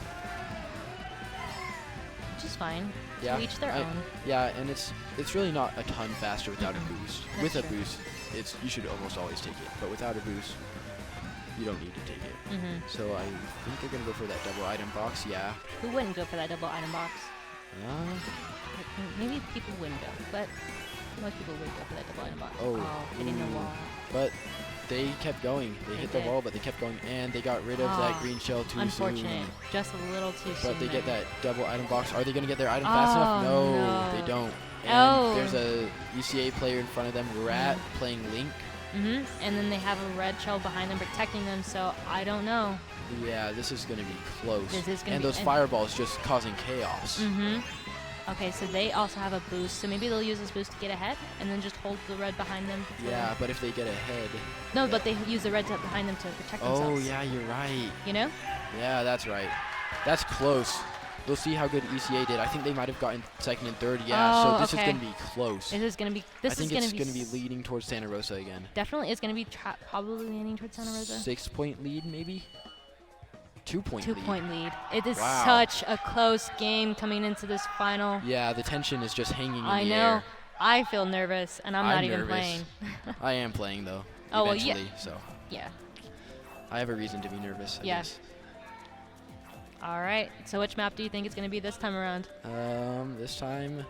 Which is fine. Yeah. To each their own. Yeah, and it's really not a ton faster without a boost. That's With a true. boost, you should almost always take it. But without a boost, you don't need to take it. So I think they're gonna go for that double item box. Yeah. Who wouldn't go for that double item box? Maybe people wouldn't go, but most people would go for that double item box. Oh, hitting the wall. But they kept going. They hit the did. wall, but they kept going, and they got rid of that green shell too Unfortunate. soon. Just a little too soon. But they get there. that double item box. Are they gonna get their item fast enough? Oh, No, they no. don't. And Oh. there's a ECA player in front of them, Rat, playing Link. And then they have a red shell behind them protecting them, so I don't know. Yeah, this is gonna be close. This is gonna and be- those fireballs just causing chaos. Okay, so they also have a boost, so maybe they'll use this boost to get ahead, and then just hold the red behind them. Yeah, but if they get ahead. No, but they use the red behind them to protect themselves. Oh yeah, you're right. You know? Yeah, that's right. That's close. We'll see how good ECA did. I think they might have gotten second and third. Yeah, so this is gonna be close. This is gonna be. I think it's gonna be leading towards Santa Rosa again. Definitely, it's gonna be probably leaning towards Santa Rosa. 6-point lead, maybe. 2-point lead. 2-point lead. It is Wow. such a close game coming into this final. Yeah, the tension is just hanging in I the know. air. I feel nervous, and I'm not even nervous. playing. I am playing though. Oh, well, yeah. Eventually, so Yeah. I have a reason to be nervous. I Yeah. guess. All right. So which map do you think it's gonna be this time around? This time.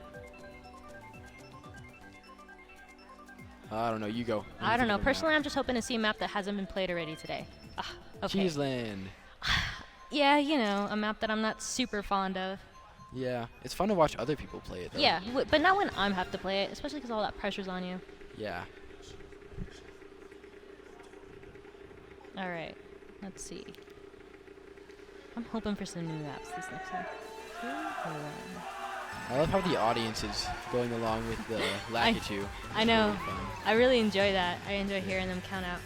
I don't know. You go. What do you I don't think know. of the map? Personally, I'm just hoping to see a map that hasn't been played already today. Okay. Cheeseland. Yeah, you know, a map that I'm not super fond of. Yeah, it's fun to watch other people play it though. Yeah, but not when I'm have to play it, especially because all that pressure's on you. Yeah. All right, let's see. I'm hoping for some new maps this next time. I love how the audience is going along with the Lakitu. I know. Really fun. I really enjoy that. I enjoy hearing them count out.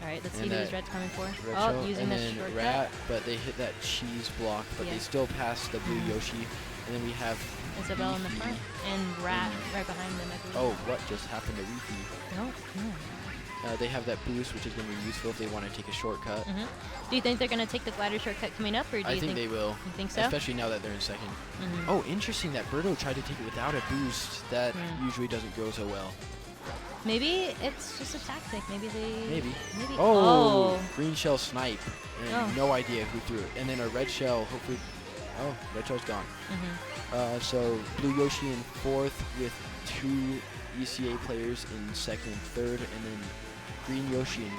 All right, let's see And who these that red's coming for. Red Oh, shell, using and the then shortcut. Rat, but they hit that cheese block, but Yeah. they still pass the blue Yoshi. And then we have Isabel in the Leafy. front and Rat right behind them, I believe. Oh, what just happened to Leafy? No. They have that boost, which is going to be useful if they want to take a shortcut. Do you think they're going to take the glider shortcut coming up, or do I you think they will. You think so? Especially now that they're in second. Oh, interesting that Birdo tried to take it without a boost. That usually doesn't go so well. Maybe it's just a tactic. Maybe they. Maybe. Maybe. Oh, green shell snipe. And Oh. no idea who threw it. And then a red shell, hopefully. Oh, Red Shell's gone. Mm-hmm. So Blue Yoshi in 4th with 2 ECA players in 2nd and 3rd, and then Green Yoshi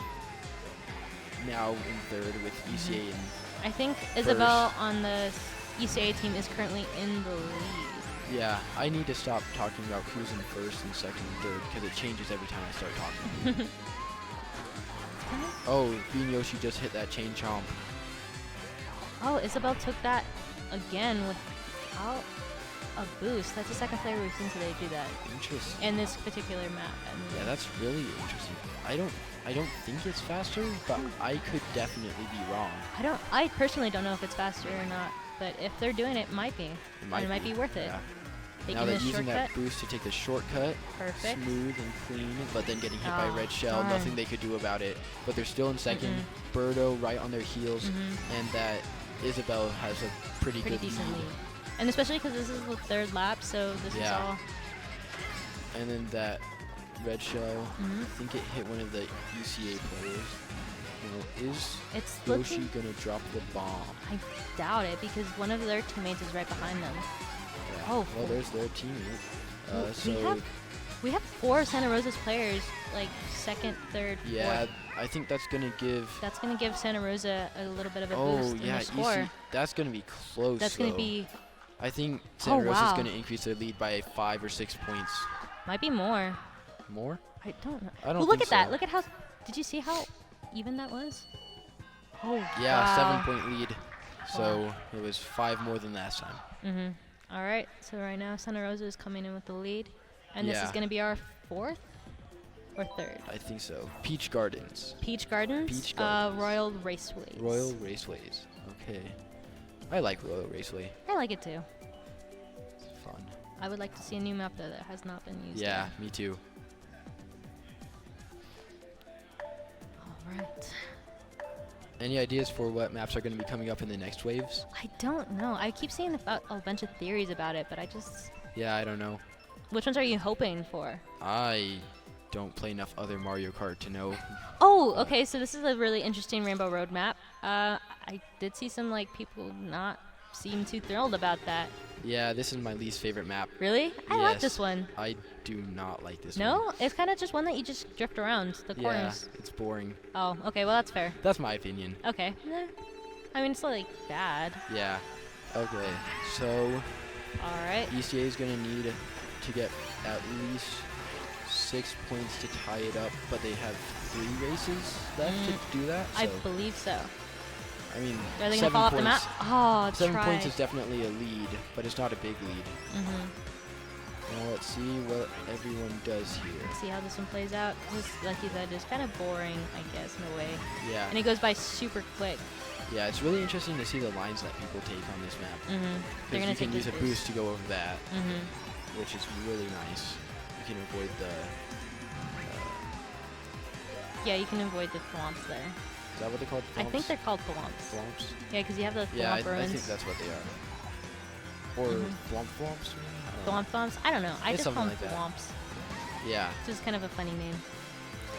now in 3rd with ECA in I think Isabel on the ECA team is currently in the lead. Yeah, I need to stop talking about who's in 1st and 2nd and 3rd because it changes every time I start talking. Oh, Green Yoshi just hit that chain chomp. Oh, Isabel took that again without a boost. That's the second player we've seen today do that Interesting. in this particular map. Yeah, that's really interesting. I don't think it's faster, but I could definitely be wrong. I personally don't know if it's faster or not, but if they're doing it, it might be. It might be worth it. Yeah. Taking Now they're this using shortcut. that boost to take the shortcut, Perfect. smooth and clean, but then getting hit by Oh, Red Shell, darn. nothing they could do about it. But they're still in 2nd. Birdo right on their heels, and that Isabel has a pretty good decent lead. lead. And especially because this is the 3rd lap, so this is all. And then that Red Shell, I think it hit one of the ECA players. Now, is It's Yoshi looking. gonna drop the bomb? I doubt it because one of their teammates is right behind them. Yeah. Oh, Well, there's their teammate. Well, So we have 4 Santa Rosa's players, like 2nd, 3rd, yeah, 4th. I think that's gonna give. That's going to give Santa Rosa a little bit of a Oh boost in yeah, their score. that's gonna be close. That's going to though. be, I think Santa Rosa's wow. gonna increase their lead by 5 or 6 points. might be more. More? I don't know. I don't Well, look think at that. so. Look at how, did you see how even that was? Oh, Yeah, wow. 7-point lead. So it was 5 more than last time. Mm-hmm. All right. So right now, Santa Rosa is coming in with the lead. And this is Yeah. going to be our 4th or 3rd? I think so. Peach Gardens. Peach Gardens? Peach Gardens. Royal Raceways. Royal Raceways. Okay. I like Royal Raceway. I like it too. It's fun. I would like to see a new map though that has not been used Yeah, yet. me too. All right. Any ideas for what maps are going to be coming up in the next waves? I don't know. I keep seeing about a bunch of theories about it, but I just... Yeah, I don't know. Which ones are you hoping for? I don't play enough other Mario Kart to know. Oh, okay. So this is a really interesting Rainbow Road map. I did see some like people not seem too thrilled about that. Yeah, this is my least favorite map. Really? I like Yes, this one. I do not like this one. No? It's kind of just one that you just drift around the Yeah, corners. it's boring. Oh, okay. Well, that's fair. That's my opinion. Okay. I mean, it's not like bad. Yeah. Okay, so All right. ECA is going to need to get at least 6 points to tie it up, but they have 3 races left to do that. I So, believe so. I mean, Are they 7 gonna fall off the map? points. Oh, 7 try. points is definitely a lead, but it's not a big lead. Now let's see what everyone does here. See how this one plays out. This, like you said, is kind of boring, I guess, in a way. Yeah. And it goes by super quick. Yeah, it's really interesting to see the lines that people take on this map. They're Because gonna you can take use a this boost to go over that, Mm-hmm. which is really nice. You can avoid the. Yeah, you can avoid the thwomps there. Is that what they're called? I think Thwomps? they're called thwomps. Thwomps? Yeah, because you have the Yeah, thwomp I ruins. think that's what they are. Or thwomp thwomps? Maybe? I don't know. Thwomp thwomps? I don't know. I It's just call them something like that. thwomps. Yeah, It's just kind of a funny name.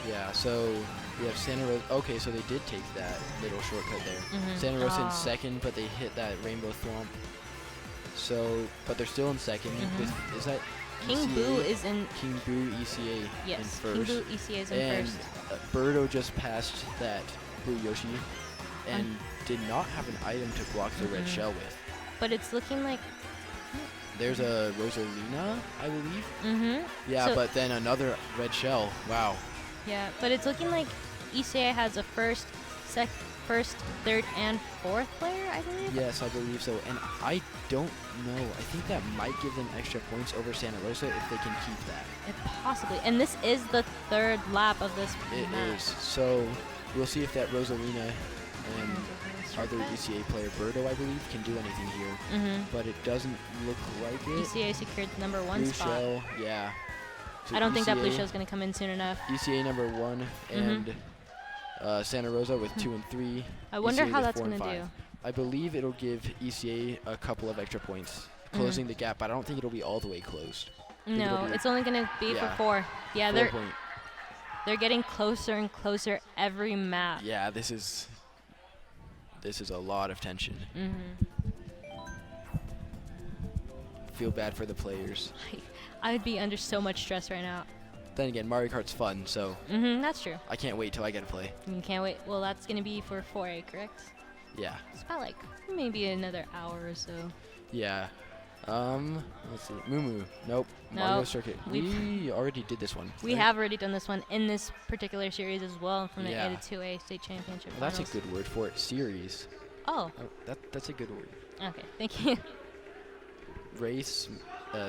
yeah. So we have Santa Rosa. Okay, so they did take that little shortcut there. Santa Rosa in Ah. second, but they hit that rainbow thwomp. So, but they're still in 2nd. With, is that King ECA? Boo is in. King Boo ECA in Yes, first. King Boo ECA is in and first. Birdo just passed that Blue Yoshi and did not have an item to block the red shell with. But it's looking like. There's a Rosalina, I believe. Yeah, So- but then another red shell. Wow. Yeah, but it's looking like ECA has a first, third, and fourth player, I believe. Yes, I believe so. And I don't know. I think that might give them extra points over Santa Rosa if they can keep that. Possibly. And this is the 3rd lap of this It map. is. So we'll see if that Rosalina and other ECA player, Birdo, I believe, can do anything here. But it doesn't look like it. ECA secured the number 1 Blue spot. shell, yeah. So I don't think that blue ECA shell's going to come in soon enough. ECA number 1 and Santa Rosa with 2 and 3. I wonder ECA how with that's 4 and gonna 5. do. I believe it'll give ECA a couple of extra points, closing the gap, but I don't think it'll be all the way closed. No, it's only going to be yeah, for 4. Yeah, 4 point. they're getting closer and closer every map. Yeah, this is a lot of tension. feel bad for the players. I would be under so much stress right now. Then again, Mario Kart's fun, so That's true. I can't wait till I get to play. You can't wait. Well, that's going to be for 4A, correct? Yeah. It's about like maybe another hour or so. Yeah. Let's see. Moo. Nope. Mario Circuit. We already did this one. We have already done this one in this particular series as well from the A to 2A state championship. Well, that's a good word for it. Series. Oh. That's a good word. Okay, thank you. Race,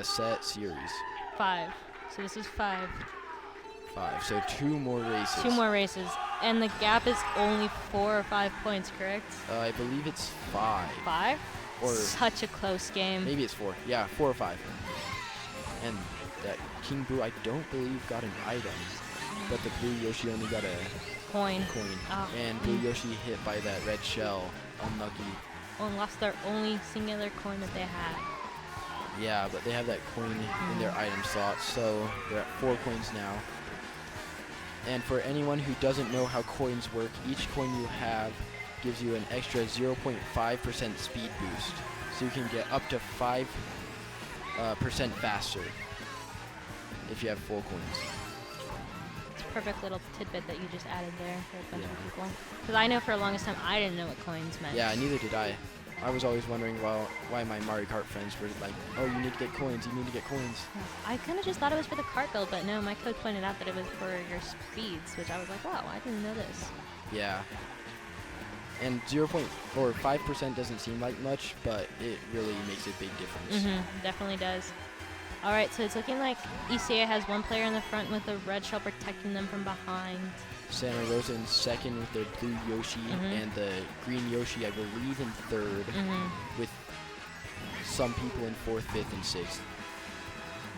set, series. 5. So this is 5. 5. So 2 more races. 2 more races. And the gap is only 4 or 5 points, correct? I believe it's 5. 5? Or such a close game. Maybe it's 4. Yeah, 4 or 5. And that King Boo, I don't believe, got an item. But the Blue Yoshi only got a coin. Oh. And Blue Yoshi hit by that red shell. Unlucky. Oh, and lost their only singular coin that they had. Yeah, but they have that coin in their item slot, so they're at 4 coins now. And for anyone who doesn't know how coins work, each coin you have gives you an extra 0.5% speed boost. So you can get up to 5% faster if you have 4 coins. It's a perfect little tidbit that you just added there for a bunch of people. Because I know for the longest time I didn't know what coins meant. Yeah, neither did I. I was always wondering why my Mario Kart friends were like, oh, you need to get coins, you need to get coins. I kind of just thought it was for the cart build, but no, my coach pointed out that it was for your speeds, which I was like, wow, I didn't know this. Yeah. And 5% doesn't seem like much, but it really makes a big difference. Definitely does. All right, so it's looking like ECA has 1 player in the front with a red shell protecting them from behind. Santa Rosa in second with the blue Yoshi, and the green Yoshi, I believe, in third, with some people in 4th, 5th, and 6th.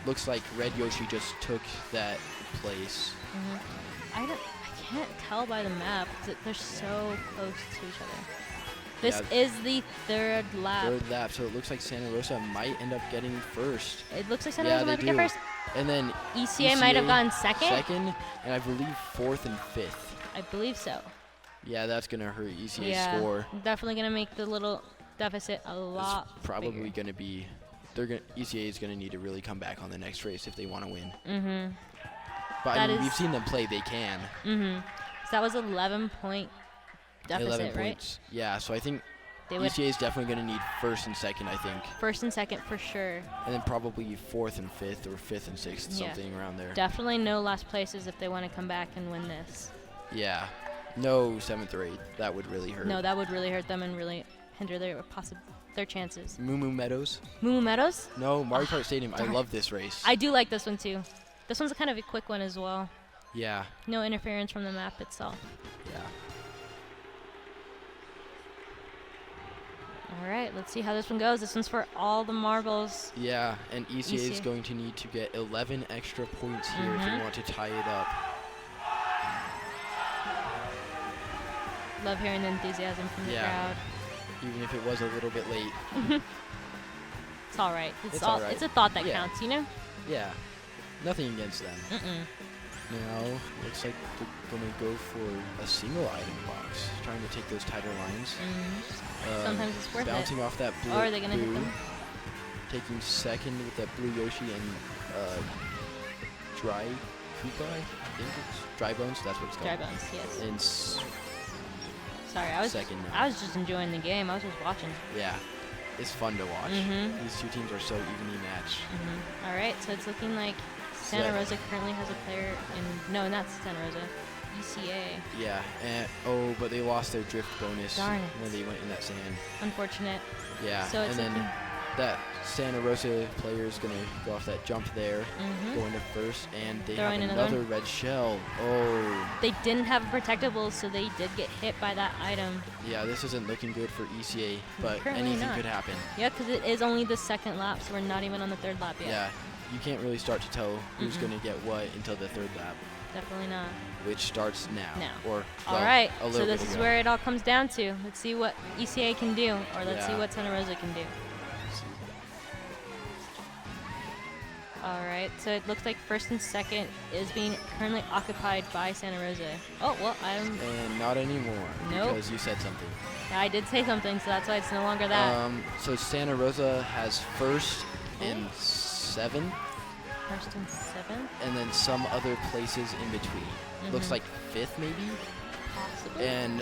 Looks like red Yoshi just took that place. I can't tell by the map because they're so close to each other. This is the 3rd lap. 3rd lap, so it looks like Santa Rosa might end up getting first. It looks like Santa Rosa might get first. And then ECA might have gone second. Second, and I believe 4th and 5th. I believe so. Yeah, that's gonna hurt ECA's score. Definitely gonna make the little deficit a lot. It's probably gonna be. ECA is gonna need to really come back on the next race if they want to win. But I mean, we've seen them play; they can. So that was 11-point deficit, 11 right? points. Yeah, so I think they ECA is definitely going to need 1st and 2nd, I think. 1st and 2nd for sure. And then probably 4th and 5th, or 5th and 6th, something around there. Definitely no last places if they want to come back and win this. Yeah. No 7th or 8th. That would really hurt. No, that would really hurt them and really hinder their chances. Moo Moo Meadows? Moo Moo Meadows? No, Mario Kart Stadium. I love this race. I do like this one too. This one's kind of a quick one as well. Yeah. No interference from the map itself. Yeah. All right, let's see how this one goes. This one's for all the marbles. Yeah, and ECA is going to need to get 11 extra points here if they want to tie it up. Love hearing the enthusiasm from the crowd. Even if it was a little bit late. It's all right. It's all right. It's a thought that counts, you know? Yeah. Nothing against them. Now, looks like they're going to go for a single item box, trying to take those tighter lines. Sometimes it's worth bouncing off that blue. Or are they going to hit them? Taking second with that blue Yoshi and Dry Koopa, I think it's Dry Bones, that's what it's called. Dry Bones, yes. And sorry, I was just enjoying the game. I was just watching. Yeah, it's fun to watch. These two teams are so evenly matched. All right, so it's looking like Santa Rosa currently has a player in. No, not Santa Rosa. ECA. Yeah, and but they lost their drift bonus when they went in that sand. Unfortunate. Yeah, so and then that Santa Rosa player is going to go off that jump there, go into first, and they have another red shell. Oh. They didn't have a protectable, so they did get hit by that item. Yeah, this isn't looking good for ECA, but Currently anything not. could happen. Yeah, because it is only the 2nd lap, so we're not even on the 3rd lap yet. Yeah, you can't really start to tell who's going to get what until the 3rd lap. Definitely not. Which starts now. Or, well, all right, a so this is ago. where it all comes down to. Let's see what ECA can do, or let's see what Santa Rosa can do. All right, so it looks like 1st and 2nd is being currently occupied by Santa Rosa. Oh, well, And not anymore, nope. because you said something. I did say something, so that's why it's no longer that. So Santa Rosa has 1st and 7. First and 7. And then some other places in between. Looks like 5th maybe. Possibly. And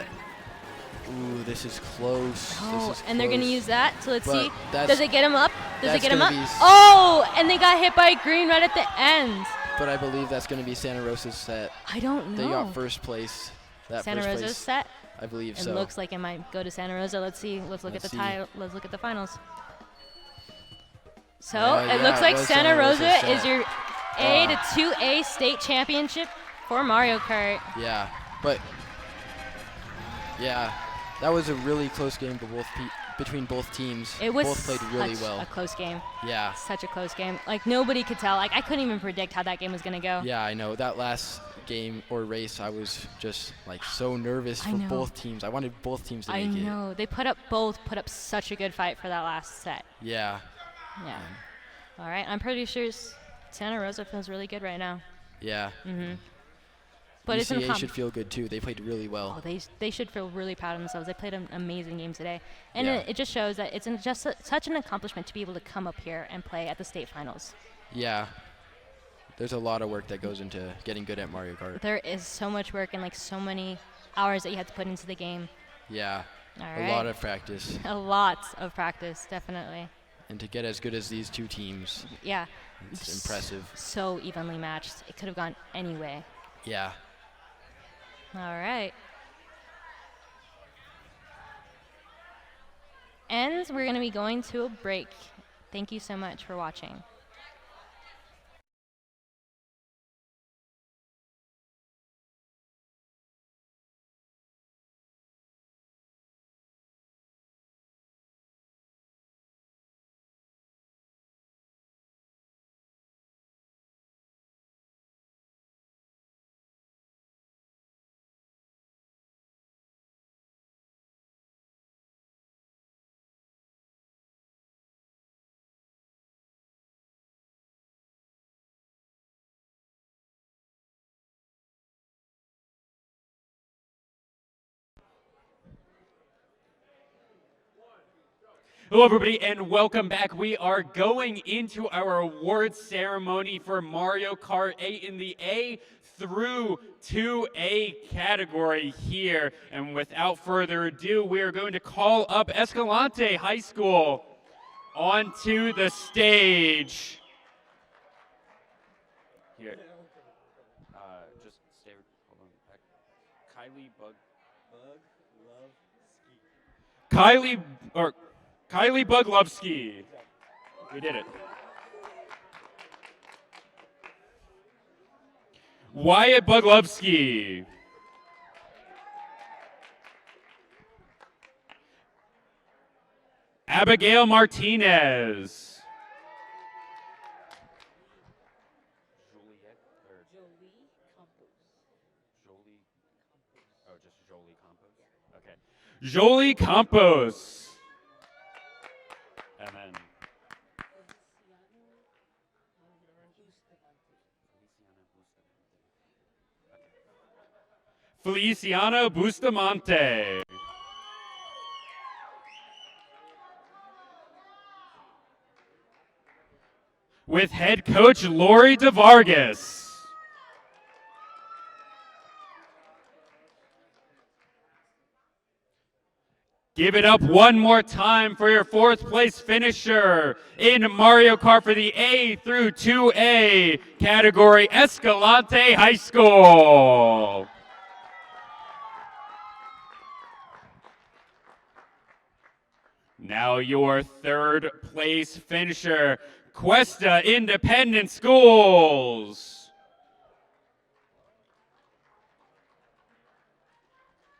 ooh, this is close. Oh, this is and they're going to use that. So let's But see. that's- Does it get him up? Does it that's get him up? gonna be Oh, and they got hit by green right at the end. But I believe that's going to be Santa Rosa's set. I don't know. They got first place. That Santa first Rosa's place, set. I believe It so. looks like it might go to Santa Rosa. Let's see. Let's look Let's at the see. Let's look at the finals. So Yeah, it looks it like was Santa Santa Rosa Rosa's is set. your A to 2A state championship for Mario Kart. Yeah, but yeah, that was a really close game between both teams. It was both played really such well. a close game. Yeah. Such a close game. Like nobody could tell. Like I couldn't even predict how that game was gonna go. Yeah, I know. That last game or race, I was just like so nervous I for know. both teams. I wanted both teams to I make it. know. They both put up such a good fight for that last set. Yeah. Yeah. All right. I'm pretty sure Santa Rosa feels really good right now. Yeah. But it's UCA should feel good too. They played really Oh, well. they should feel really proud of themselves. They played an amazing game today, and Yeah. it just shows that it's such an accomplishment to be able to come up here and play at the state finals. Yeah. There's a lot of work that goes into getting good at Mario Kart. There is so much work and like so many hours that you have to put into the game. Yeah. All A right. lot of practice. A lot of practice, definitely. And to get as good as these two teams, Yeah. it's impressive. So evenly matched. It could have gone any way. Yeah. All right. And we're going to be going to a break. Thank you so much for watching. Hello, everybody, and welcome back. We are going into our awards ceremony for Mario Kart 8 in the A through 2A category here. And without further ado, we are going to call up Escalante High School onto the stage. Here. Just stay. Hold on. Kylie Buglovsky. We did it. Wyatt Buglovsky. Abigail Martinez. Jolie Campos. And then Feliciano Bustamante. With head coach Lori DeVargas. Give it up one more time for your fourth place finisher in Mario Kart for the A through 2A category, Escalante High School. Now your third place finisher, Cuesta Independent Schools.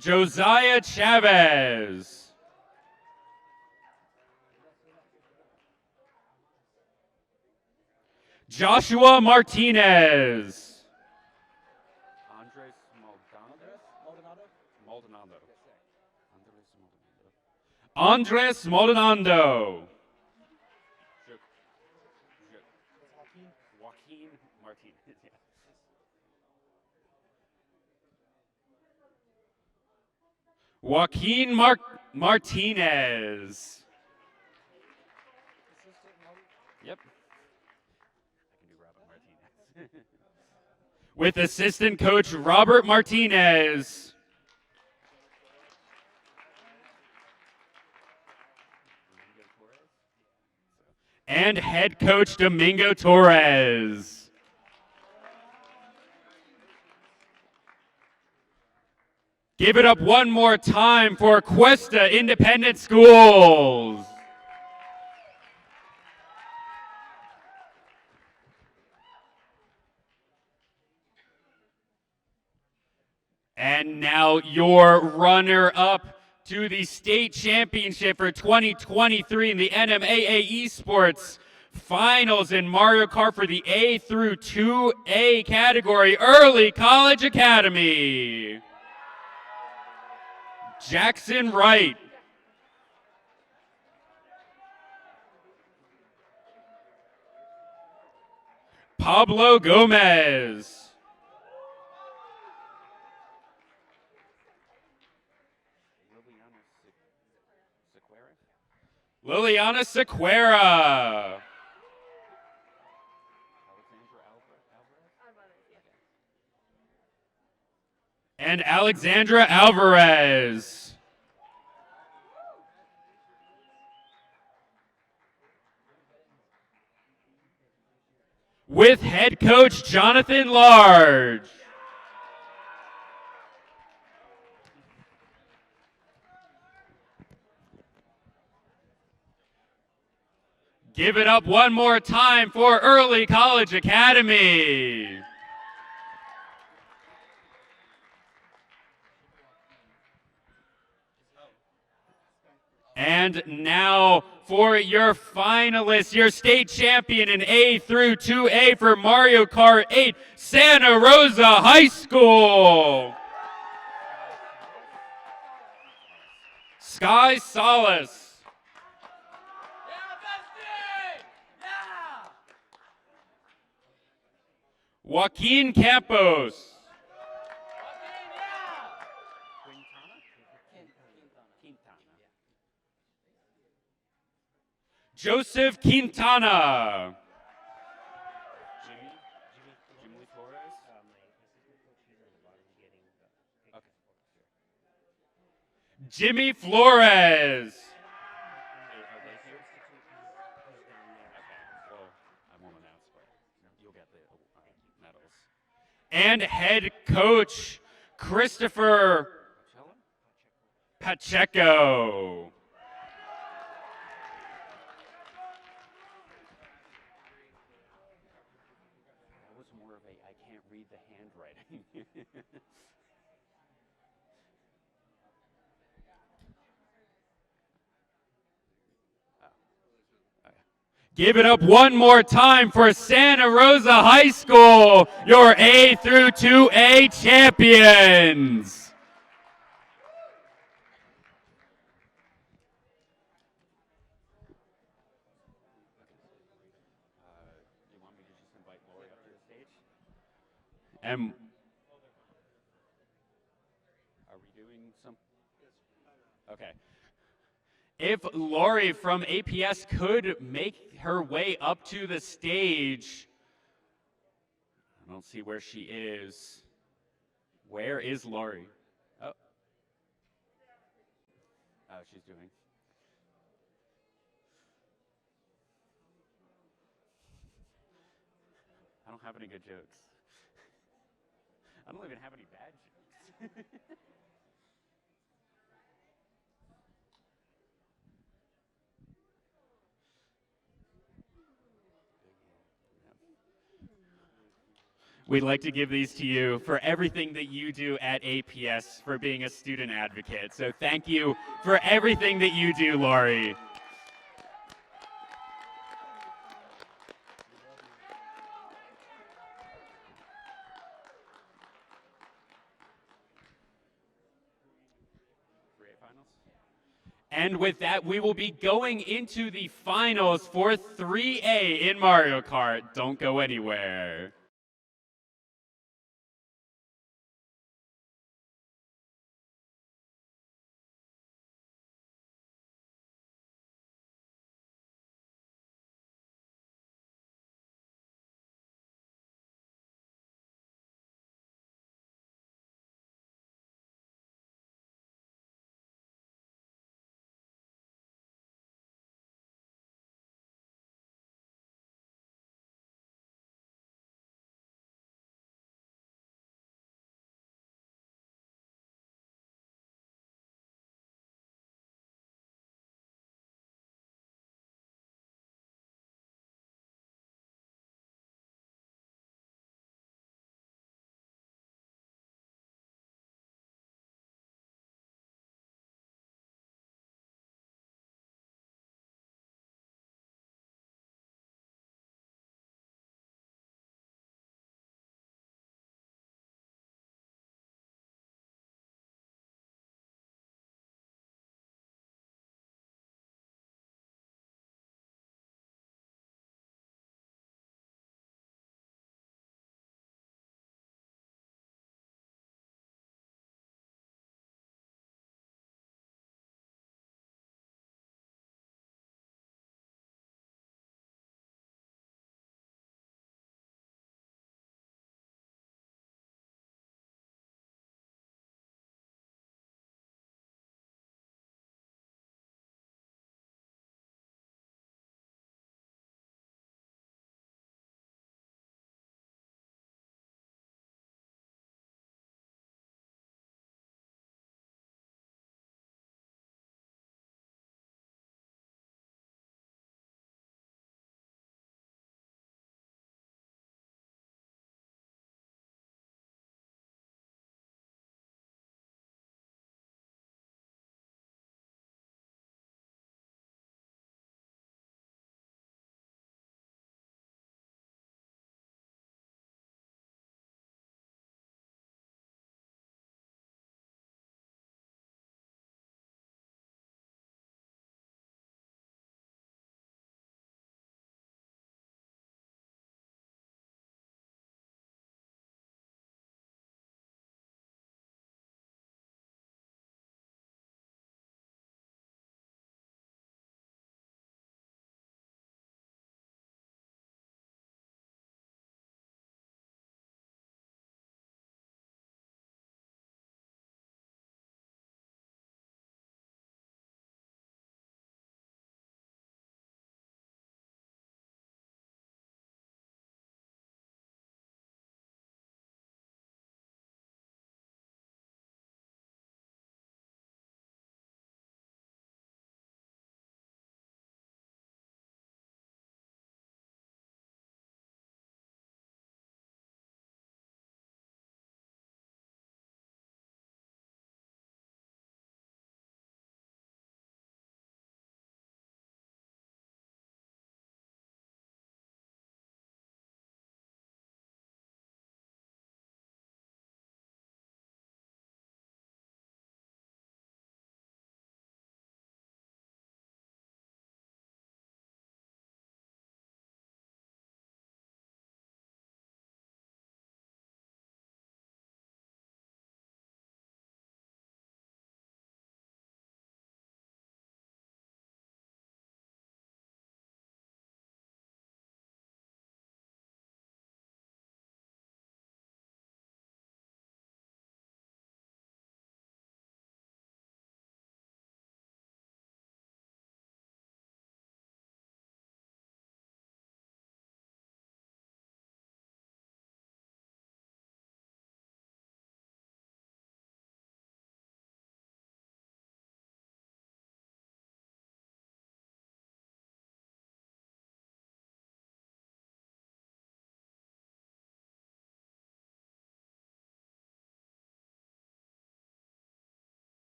Josiah Chavez. Joshua Martinez. Andres Maldonado. Joaquin Martinez. Joaquin Martinez. Yep. with assistant coach Robert Martinez. And head coach Domingo Torres. Give it up one more time for Cuesta Independent Schools. And now your runner-up to the state championship for 2023 in the NMAA Esports finals in Mario Kart for the A through 2A category, Early College Academy. Jackson Wright. Pablo Gomez. Liliana Sequeira. And Alexandra Alvarez. With head coach Jonathan Large. Give it up one more time for Early College Academy. And now for your finalists, your state champion in A through 2A for Mario Kart 8, Santa Rosa High School. Sky Salas. Joaquin Campos. Joseph Quintana. Jimmy Flores. And head coach Christopher Pacheco. That was more of a I can't read the handwriting. Give it up one more time for Santa Rosa High School, your A through 2A champions. And are we doing some? Okay. If Lori from APS could make her way up to the stage. I don't see where she is. Where is Lori? Oh. Oh, she's doing. I don't have any good jokes. I don't even have any bad jokes. We'd like to give these to you for everything that you do at APS, for being a student advocate. So thank you for everything that you do, Lori. And with that, we will be going into the finals for 3A in Mario Kart. Don't go anywhere.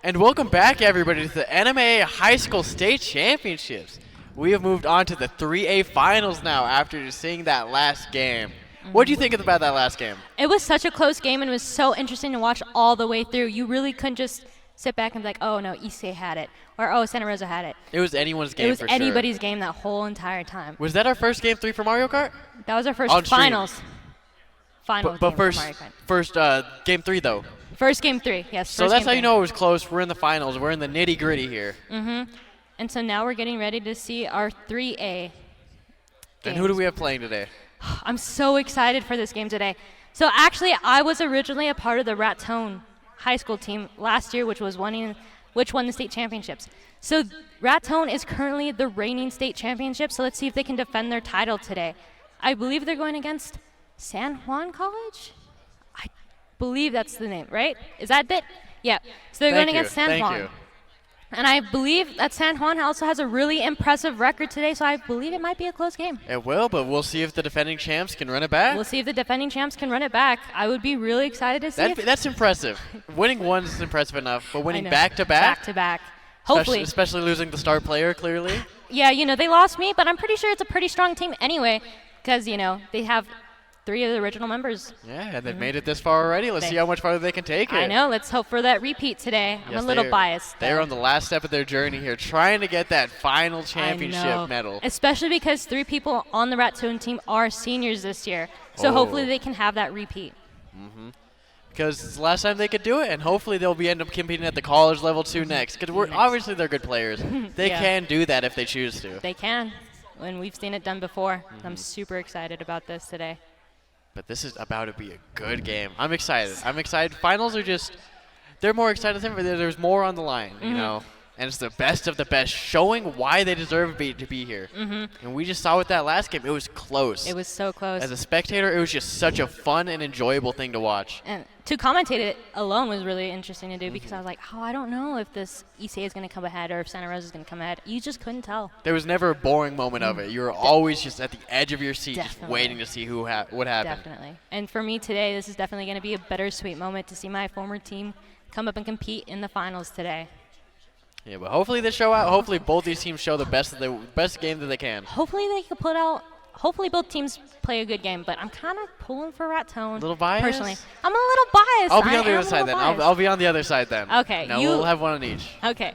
And welcome back, everybody, to the NMAA High School State Championships. We have moved on to the 3A Finals now after just seeing that last game. What do you think about that last game? It was such a close game, and it was so interesting to watch all the way through. You really couldn't just sit back and be like, oh, no, Issei had it, or oh, Santa Rosa had it. It was anyone's game, It was for anybody's sure. game that whole entire time. Was that our first Game 3 for Mario Kart? That was our first On stream. finals. Final But game first, for Mario Kart. first Game 3, though. First Game 3, yes. So first that's game how you 3. know it was close. We're in the finals. We're in the nitty-gritty here. And so now we're getting ready to see our 3A. And who do games. we have playing today? I'm so excited for this game today. So actually, I was originally a part of the Raton high school team last year, which won the state championships. So Raton is currently the reigning state championship. So let's see if they can defend their title today. I believe they're going against San Juan College. I believe that's the name, right? Is that it? Yeah. So they're going against San Juan. Thank you. And I believe that San Juan also has a really impressive record today, so I believe it might be a close game. It will, but we'll see if the defending champs can run it back. We'll see if the defending champs can run it back. I would be really excited to see if That's impressive. Winning once is impressive enough, but winning I know. back-to-back, Back-to-back. Hopefully. especially losing the star player, clearly. Yeah, they lost me, but I'm pretty sure it's a pretty strong team anyway because, they have 3 of the original members. Yeah, and they've made it this far already. Let's see how much farther they can take it. I know. Let's hope for that repeat today. I'm a little biased. They're though. on the last step of their journey here, trying to get that final I championship know. medal. Especially because 3 people on the Raton team are seniors this year. So hopefully they can have that repeat. Because it's the last time they could do it, and hopefully they'll end up competing at the college level too next. Because obviously they're good players. They Yeah. can do that if they choose to. They can. And we've seen it done before. I'm super excited about this today. But this is about to be a good game. I'm excited. Finals are they're more excited than ever. There's more on the line, you know. And it's the best of the best, showing why they deserve to be here. And we just saw with that last game, it was close. It was so close. As a spectator, it was just such a fun and enjoyable thing to watch. And to commentate it alone was really interesting to do because I was like, I don't know if this Issei is going to come ahead or if Santa Rosa is going to come ahead. You just couldn't tell. There was never a boring moment of it. You were always just at the edge of your seat, just Definitely. waiting to see what happened. Definitely. And for me today, this is definitely going to be a bittersweet moment to see my former team come up and compete in the finals today. Yeah, but hopefully they show out. Hopefully both these teams show the best game that they can. Hopefully they can put out. Hopefully both teams play a good game, but I'm kind of pulling for Raton. Little biased? Personally, I'm a little biased. I'll be on the I am other side a then. little I'll be on the other side then. Okay, No, you- we'll have one on each. biased. Okay.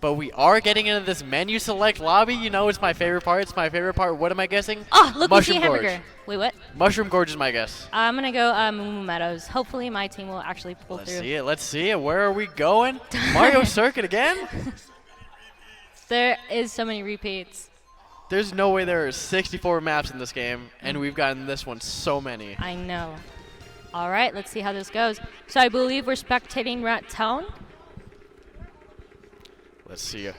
But we are getting into this menu select lobby. You know, it's my favorite part. What am I guessing? Oh, look, we see Mushroom a Gorge. hamburger. Wait, what? Mushroom Gorge is my guess. I'm gonna go Moo Meadows. Hopefully my team will actually pull Let's through. see it. Where are we going? Mario Circuit again? There is so many repeats. There's no way there are 64 maps in this game, and we've gotten this one so many. I know. All right, let's see how this goes. So I believe we're spectating Raton. Let's see.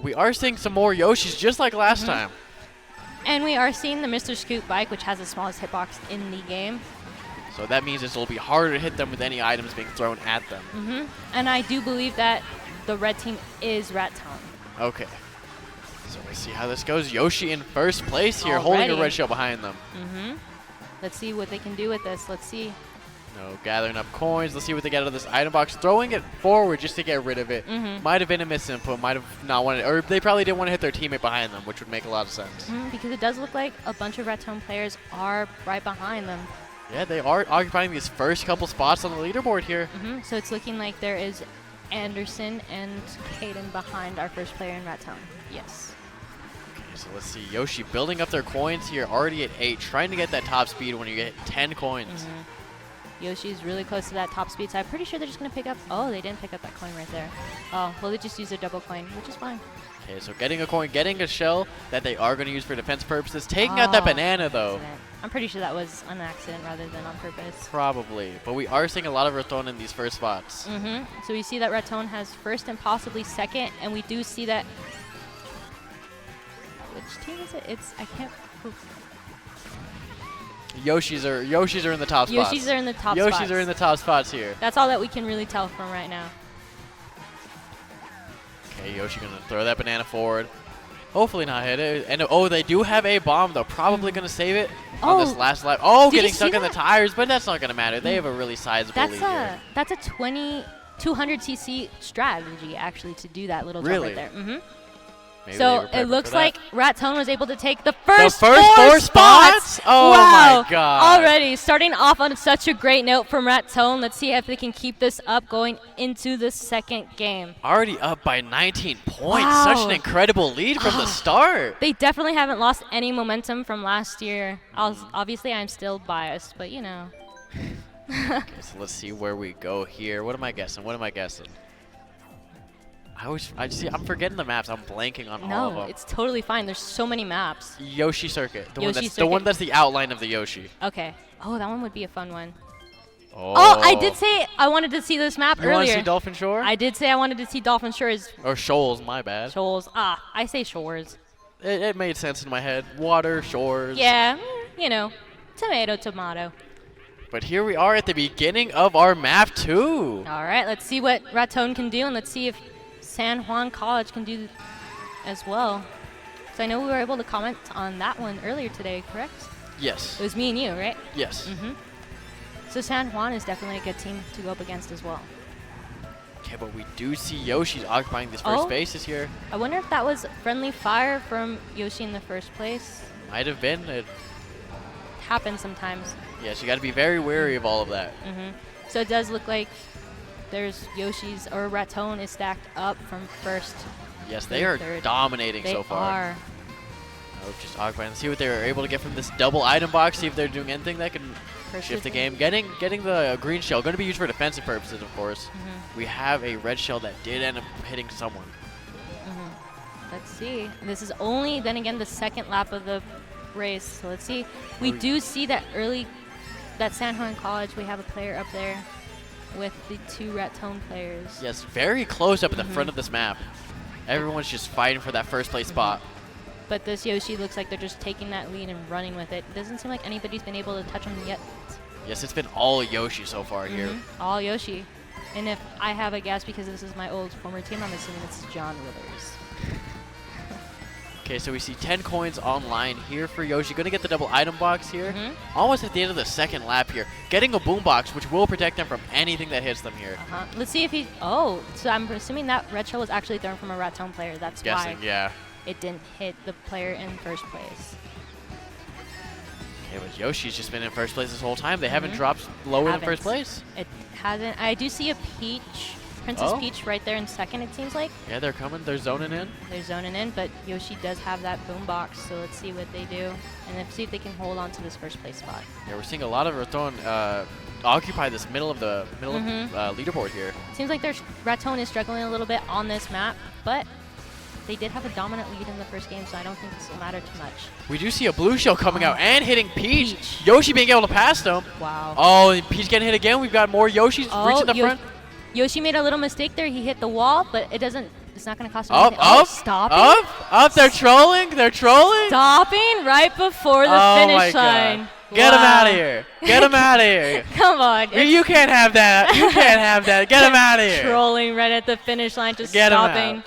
We are seeing some more Yoshis just like last time. And we are seeing the Mr. Scoot bike, which has the smallest hitbox in the game. So that means it'll be harder to hit them with any items being thrown at them. And I do believe that the red team is Raton. Okay. So let's see how this goes. Yoshi in first place here, holding a Already. red shell behind them. Let's see what they can do with this. Let's see. No, gathering up coins. Let's see what they get out of this item box. Throwing it forward just to get rid of it. Might have been a misinput. Might have not wanted, or they probably didn't want to hit their teammate behind them, which would make a lot of sense. Because it does look like a bunch of Raton players are right behind them. Yeah, they are occupying these first couple spots on the leaderboard here. So it's looking like there is Anderson and Caden behind our first player in Raton. Yes. Okay, so let's see. Yoshi building up their coins here, already at 8, trying to get that top speed when you get 10 coins. Yoshi's really close to that top speed, so I'm pretty sure they're just going to pick up. Oh, they didn't pick up that coin right there. Oh, well, they just used their double coin, which is fine. Okay, so getting a coin, getting a shell that they are going to use for defense purposes. Taking out that banana, though. Accident. I'm pretty sure that was an accident rather than on purpose. Probably. But we are seeing a lot of Raton in these first spots. So we see that Raton has first and possibly second, and we do see that. Which team is it? I can't. Yoshis are in the top spots. Yoshis are in the top Yoshis spots. are in the top spots here. That's all that we can really tell from right now. Okay, Yoshi going to throw that banana forward. Hopefully not hit it. And oh, they do have a bomb, though. Probably going to save it on this last lap. Oh, Did you getting see stuck in the that? tires, but that's not going to matter. They have a really sizable lead here. That's a 22 200cc strategy actually to do that little Really? jump right there. Maybe they So were it prepping looks for that. like Raton was able to take the first, four spots? Oh wow. my God. Already starting off on such a great note from Raton. Let's see if they can keep this up going into the second game. Already up by 19 points. Wow. Such an incredible lead from the start. They definitely haven't lost any momentum from last year. Obviously, I'm still biased, but you know. Okay, so let's see where we go here. What am I guessing? I'm forgetting the maps. I'm blanking on all of No, them. it's totally fine. There's so many maps. Yoshi Circuit. The Yoshi one Circuit. that's the outline of the Yoshi. Okay. Oh, that one would be a fun one. Oh, I did say I wanted to see this map You want earlier. to see Dolphin Shore? I did say I wanted to see Dolphin Shores. Or Shoals, my bad. Shoals. I say shores. It made sense in my head. Water, shores. Yeah, you know, tomato. But here we are at the beginning of our map 2. All right, let's see what Raton can do, and let's see if San Juan College can do as well. So I know we were able to comment on that one earlier today, correct? Yes. It was me and you, right? Yes. So San Juan is definitely a good team to go up against as well. Okay, but we do see Yoshi's occupying these first Oh. spaces here. I wonder if that was friendly fire from Yoshi in the first place. Might have been. Happens sometimes. Yes, you got to be very wary of all of that. So it does look like there's Yoshi's or Raton is stacked up from first. Yes, to they are third. dominating They so far. are. Oh, just occupying. See what they were able to get from this double item box. See if they're doing anything that can shift the game. Getting the green shell, going to be used for defensive purposes, of course. We have a red shell that did end up hitting someone. Let's see. This is only, then again, the second lap of the race. So let's see. We do see that that San Juan College, we have a player up there with the 2 Raton players. Yes, very close up at the front of this map. Everyone's just fighting for that first place spot. But this Yoshi looks like they're just taking that lead and running with it. Doesn't seem like anybody's been able to touch him yet. Yes, it's been all Yoshi so far here. All Yoshi. And if I have a guess, because this is my old former team, I'm assuming it's John Withers. Okay, so we see 10 coins online here for Yoshi. Going to get the double item box here. Almost at the end of the second lap here. Getting a boom box, which will protect them from anything that hits them here. Let's see if he... Oh, so I'm assuming that red shell was actually thrown from a Raton player. That's Guessing, why yeah. it didn't hit the player in first place. Okay, but Yoshi's just been in first place this whole time. They haven't dropped lower than first place. It hasn't. I do see a Peach, Princess Peach right there in second, it seems like. Yeah, they're coming. They're zoning in. They're zoning in, but Yoshi does have that boom box, so let's see what they do. And then see if they can hold on to this first place spot. Yeah, we're seeing a lot of Raton occupy this middle of the leaderboard here. Seems like Raton is struggling a little bit on this map, but they did have a dominant lead in the first game, so I don't think this will matter too much. We do see a blue shell coming out and hitting Peach. Yoshi being able to pass them. Wow. Oh, and Peach getting hit again. We've got more Yoshis reaching the front. Yoshi made a little mistake there. He hit the wall, but it's not going to cost him Up, anything. Oh, up, stopping. up. They're trolling. They're trolling. Stopping right before the Oh my finish line. God. Get him out of here. Get him out of here. Come on. You can't have that. You can't have that. Get him out of here. Trolling right at the finish line, just Get him stopping. out.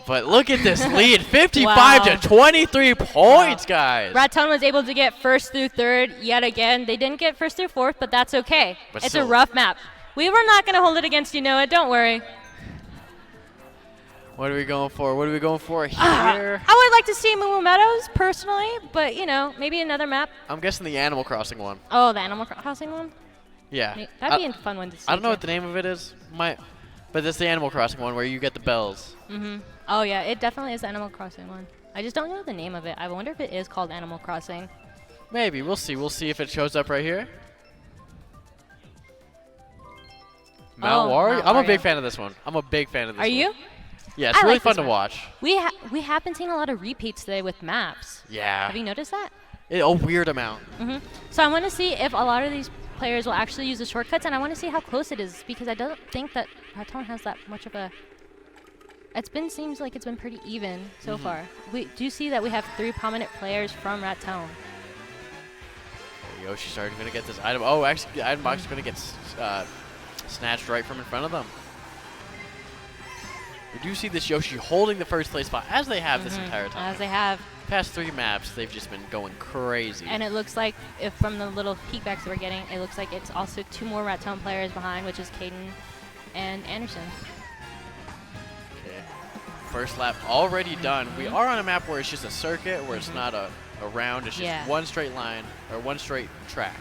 But look at this lead, 55 to 23 points, guys. Raton was able to get first through third yet again. They didn't get first through fourth, but that's okay. But it's still. a rough map. We were not going to hold it against you, Noah. Don't worry. What are we going for? What are we going for here? I would like to see Moo Meadows personally, but maybe another map. I'm guessing the Animal Crossing one. Oh, the Animal Crossing one? Yeah. That'd be a fun one to see. I don't know too. what the name of it is. But it's the Animal Crossing one where you get the bells. Oh, yeah, it definitely is the Animal Crossing one. I just don't know the name of it. I wonder if it is called Animal Crossing. Maybe. We'll see. We'll see if it shows up right here. Mount Wario? I'm a big fan of this one. I'm a big fan of this one. Are you? Yeah, it's I really like fun this to one. watch. We have been seeing a lot of repeats today with maps. Yeah. Have you noticed that? A weird amount. So I want to see if a lot of these players will actually use the shortcuts, and I want to see how close it is, because I don't think that Raton has that much of a... Seems like it's been pretty even so far. We do see that we have 3 prominent players from Raton. Yoshi's starting to get this item. Oh, actually, the item box is going to get snatched right from in front of them. We do see this Yoshi holding the first place spot, as they have this entire time. As they have. Past 3 maps, they've just been going crazy. And it looks like, if from the little peekbacks that we're getting, it looks like it's also 2 more Raton players behind, which is Caden and Anderson. Okay. First lap already done. We are on a map where it's just a circuit, where it's not a round. It's just one straight line, or one straight track.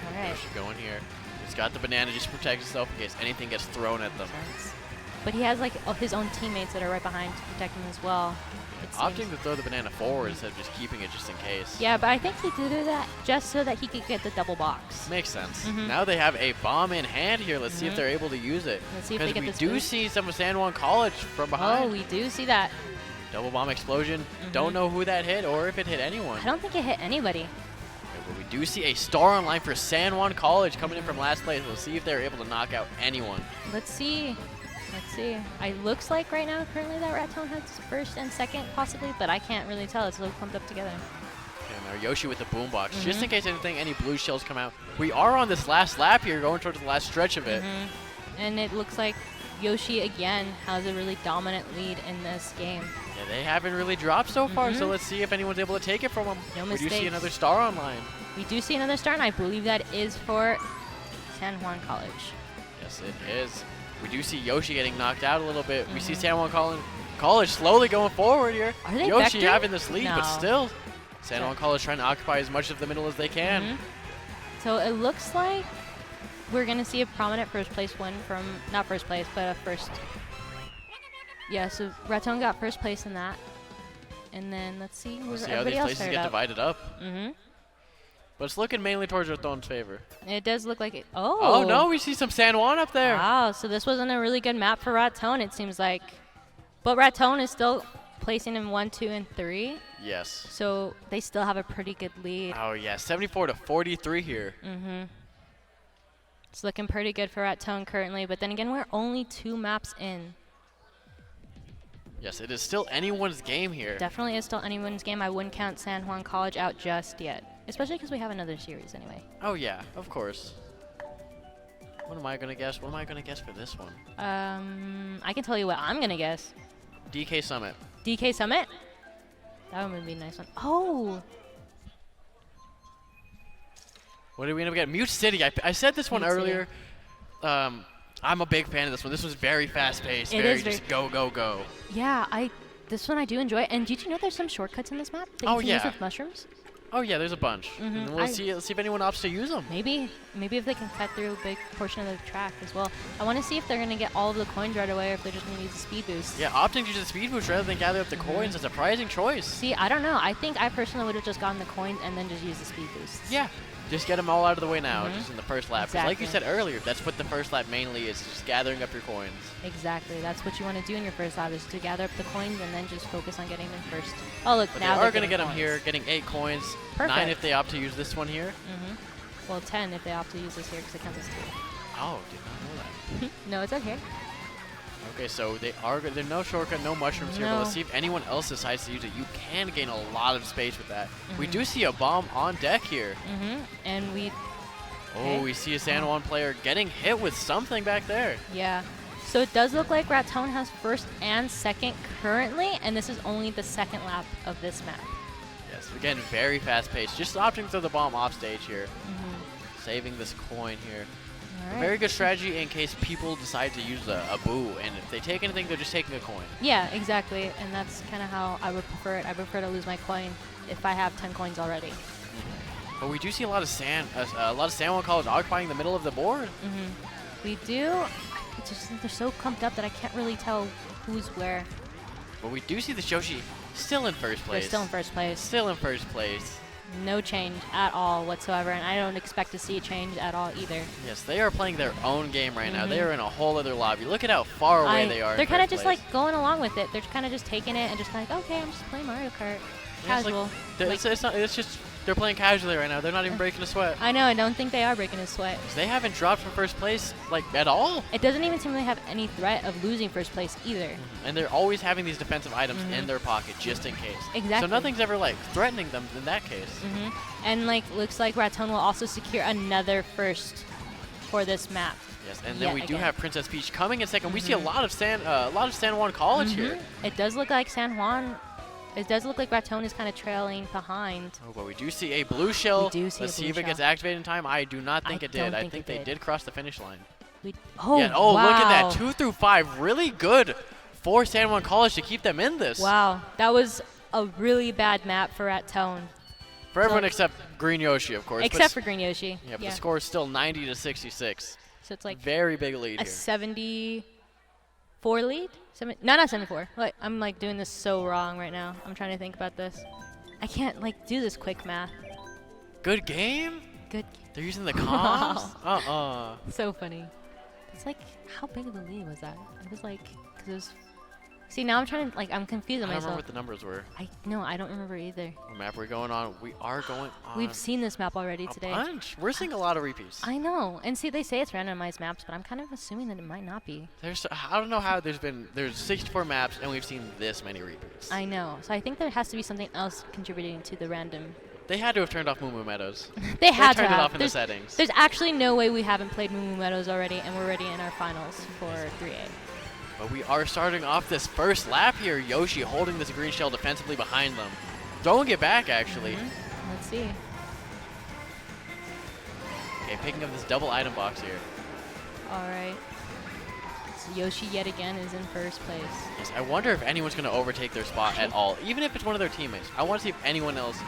All right. Yoshi going here. He's got the banana just to protect himself in case anything gets thrown at them. But he has like his own teammates that are right behind to protect him as well. Opting to throw the banana forward instead of just keeping it just in case. Yeah, but I think he did that just so that he could get the double box. Makes sense. Now they have a bomb in hand here. Let's see if they're able to use it. Let's see if they get this we do boost. see some of San Juan College from behind. Oh, we do see that. Double bomb explosion. Don't know who that hit or if it hit anyone. I don't think it hit anybody. Okay, but we do see a star online for San Juan College coming in from last place. We'll see if they're able to knock out anyone. Let's see. Let's see. It looks like right now, currently, that Raton has first and second, possibly, but I can't really tell. It's so clumped up together. And our Yoshi with the boombox, just in case any blue shells come out. We are on this last lap here, going towards the last stretch of it. And it looks like Yoshi, again, has a really dominant lead in this game. Yeah, they haven't really dropped so far, so let's see if anyone's able to take it from them. No we mistakes. do see another star online. We do see another star, and I believe that is for San Juan College. Yes, it is. We do see Yoshi getting knocked out a little bit. We see San Juan College slowly going forward here. Are they Yoshi vectoring? having this lead, but No. still, San Juan College trying to occupy as much of the middle as they can. So it looks like we're going to see a prominent first place win from, not first place, but a first. Yeah, so Raton got first place in that. And then let's see where We'll see how everybody these else places started get up. divided up. But it's looking mainly towards Raton's favor. It does look like it. Oh. Oh, no, we see some San Juan up there. Wow, so this wasn't a really good map for Raton, it seems like. But Raton is still placing in 1, 2, and 3. Yes. So they still have a pretty good lead. Oh, yeah, 74 to 43 here. It's looking pretty good for Raton currently, but then again, we're only 2 maps in. Yes, it is still anyone's game here. Definitely is still anyone's game. I wouldn't count San Juan College out just yet, especially because we have another series anyway. Oh, yeah, of course. What am I going to guess? What am I going to guess for this one? I can tell you what I'm going to guess. DK Summit. DK Summit? That would be a nice one. Oh! What did we end up getting? Mute City. I said this one Mute City. earlier. I'm a big fan of this one. This was very fast-paced. It Very is very- just go, go, go. Yeah, this one I do enjoy. And did you know there's some shortcuts in this map that you Oh, can use yeah. with mushrooms? Oh, yeah, there's a bunch. And let's see if anyone opts to use them. Maybe if they can cut through a big portion of the track as well. I want to see if they're going to get all of the coins right away or if they're just going to use the speed boost. Yeah, opting to use the speed boost rather than gather up the coins is a surprising choice. See, I don't know. I think I personally would have just gotten the coins and then just used the speed boost. Yeah, just get them all out of the way now, just in the first lap. 'Cause like you Exactly. said earlier, that's what the first lap mainly is, just gathering up your coins. Exactly. That's what you want to do in your first lap is to gather up the coins and then just focus on getting them first. Oh, look, But now they they're are going to getting get them here, coins. getting 8 coins, Perfect. 9 if they opt to use this one here. Well, 10 if they opt to use this here because it counts as 2. Oh, did not know that. No, it's okay. Okay, so there's no shortcut, no mushrooms here, but No. let's see if anyone else decides to use it. You can gain a lot of space with that. We do see a bomb on deck here. And we, Oh, we see a San Juan player getting hit with something back there. yeah. So it does look like Raton has first and second currently, and this is only the second lap of this map. Yes, again, very fast paced. Just opting to throw the bomb off stage here. Saving this coin here. All right. Very good strategy in case people decide to use a boo, and if they take anything, they're just taking a coin. Yeah, exactly. And that's kind of how I would prefer it. I prefer to lose my coin if I have 10 coins already. But we do see a lot of San Juan College occupying the middle of the board. We do. It's just they're so clumped up that I can't really tell who's where. But we do see the Shoshi still in first place. They're still in first place. Still in first place. No change at all whatsoever, and I don't expect to see a change at all either. Yes, they are playing their own game right now. They are in a whole other lobby. Look at how far away they are. They're kind of in first just place. like going along with it. They're kind of just taking it and just kind of like, okay, I'm just playing Mario Kart. Yeah, it's like- Casual. it's just they're playing casually right now. They're not even breaking a sweat. I know, I don't think they are breaking a sweat. They haven't dropped from first place like at all. It doesn't even seem to have any threat of losing first place either. And they're always having these defensive items in their pocket just in case. Exactly. So nothing's ever like threatening them in that case. And like, looks like Raton will also secure another first for this map. Yes, and then Yet we do again. have Princess Peach coming in second. We see a lot of San Juan College here. It does look like San Juan. It does look like Raton is kind of trailing behind. Oh, but we do see a blue shell. We do see Let's a see blue if it gets shell. activated in time. I do not think I it did. don't I think think it they did. did cross the finish line. Oh, yeah, oh, wow. look at that. 2 through 5. Really good for San Juan College to keep them in this. Wow, that was a really bad map for Raton. For everyone except Green Yoshi, of course. Except for Green Yoshi. Yeah, but the score is still 90 to 66. So it's like very big lead a here. 74 lead? No, not 74. Like, I'm like doing this so wrong right now. I'm trying to think about this. I can't like do this quick math. Good game? Good. They're using the comms? So funny. It's like, how big of a lead was that? It was like, because it was. See, now I'm trying to, like, I'm confused on I don't myself. remember what the numbers were. I don't remember either. What map are we going on? We are going on. We've seen this map already today. A bunch. We're seeing a lot of repeats. I know. And see, they say it's randomized maps, but I'm kind of assuming that it might not be. I don't know how there's 64 maps and we've seen this many repeats. I know. So I think there has to be something else contributing to the random. They had to have turned off Moo Moo Meadows. They had to turned have. it off in the settings. There's actually no way we haven't played Moo Moo Meadows already, and we're already in our finals for 3A. But we are starting off this first lap here. Yoshi holding this green shell defensively behind them. Throwing it back, actually. Let's see. Okay, picking up this double item box here. All right. So Yoshi yet again is in first place. Yes, I wonder if anyone's going to overtake their spot at all, even if it's one of their teammates. I want to see if anyone else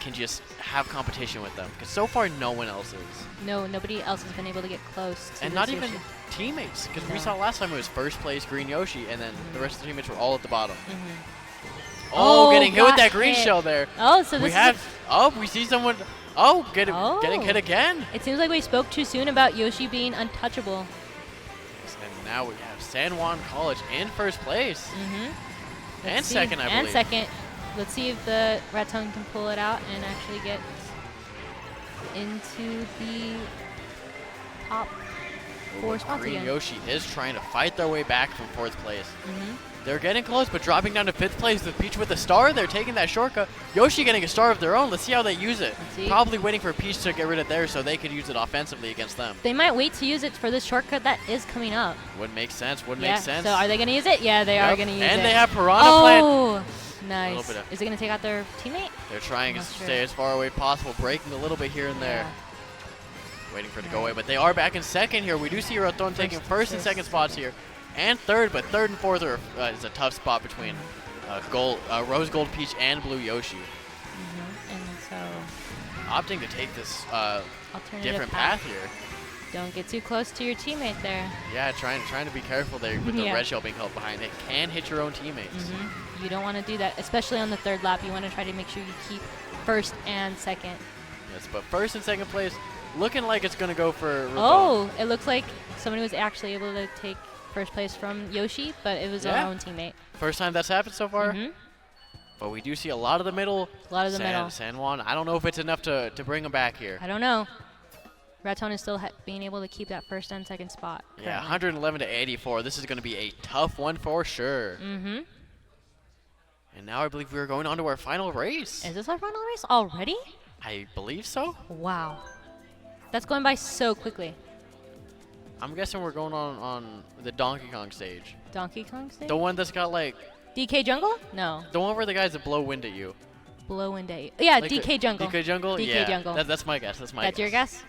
can just have competition with them, because so far no one else is. No, nobody else has been able to get close to and this not even Yoshi. teammates, because we No. saw last time it was first place Green Yoshi, and then the rest of the teammates were all at the bottom. Oh, Getting hit with got that green hit. shell there. Oh, so this we is have. We see someone. Getting hit again. It seems like we spoke too soon about Yoshi being untouchable. And now we have San Juan College in first place. And See. second, I believe. And second. Let's see if the Raton can pull it out and actually get into the top 4 spots Green again. Yoshi is trying to fight their way back from 4th place. They're getting close, but dropping down to 5th place with Peach with a star. They're taking that shortcut. Yoshi getting a star of their own. Let's see how they use it. see. Probably waiting for Peach to get rid of theirs so they could use it offensively against them. They might wait to use it for this shortcut that is coming up. Wouldn't make sense. Wouldn't Yeah, make sense. so are they going to use it? Yeah, they are going to use it. And they have Piranha Plant. Oh, nice. bit of- Is it going to take out their teammate? They're trying to Not sure. stay as far away as possible, breaking a little bit here and there. Waiting for it to go away, but they are back in second here. We do see Raton taking first and second spots here, and third, but third and fourth is a tough spot between Rose Gold Peach and Blue Yoshi. And so Opting to take this alternative different path here. Don't get too close to your teammate there. Yeah, trying to be careful there with the Yeah. red shell being held behind. It can hit your own teammates. You don't want to do that, especially on the third lap. You want to try to make sure you keep first and second. Yes, but first and second place, looking like it's going to go for Raton. Oh, it looks like somebody was actually able to take first place from Yoshi, but it was our own teammate. First time that's happened so far. But we do see a lot of the middle. A lot of the middle. San Juan, I don't know if it's enough to bring them back here. I don't know. Raton is still being able to keep that first and second spot. Yeah, currently. 111 to 84. This is going to be a tough one for sure. And now I believe we're going on to our final race. Is this our final race already? I believe so. Wow. That's going by so quickly. I'm guessing we're going on the Donkey Kong stage. Donkey Kong stage? The one that's got like... DK Jungle? No. The one where the guys that blow wind at you. Blow wind at you. Yeah, Like DK Jungle. DK Jungle? DK Yeah, Jungle. that's my guess. That's my That's guess. your guess?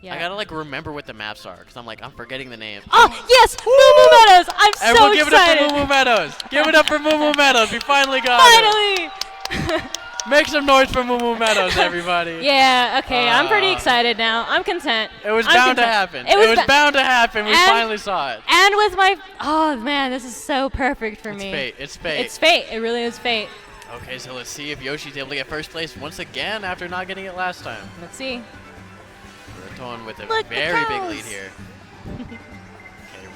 Yeah. I gotta like remember what the maps are because I'm forgetting the names. Oh, yes! Moo Moo Meadows! I'm so Everyone give excited! it up for Moo Moo Meadows! Give it up for Moo Moo Meadows! We finally got it! Finally! Make some noise for Moo Moo Meadows, everybody! Yeah, okay, I'm pretty excited now. I'm content. It was I'm bound to content. happen. It was bound to happen. We and- finally saw it. And with my... Oh, man, this is so perfect for It's me. fate. It's fate. It's fate. It really is fate. Okay, so let's see if Yoshi's able to get first place once again after not getting it last time. Let's see. Raton with a Look, the very big cows. lead here. Okay,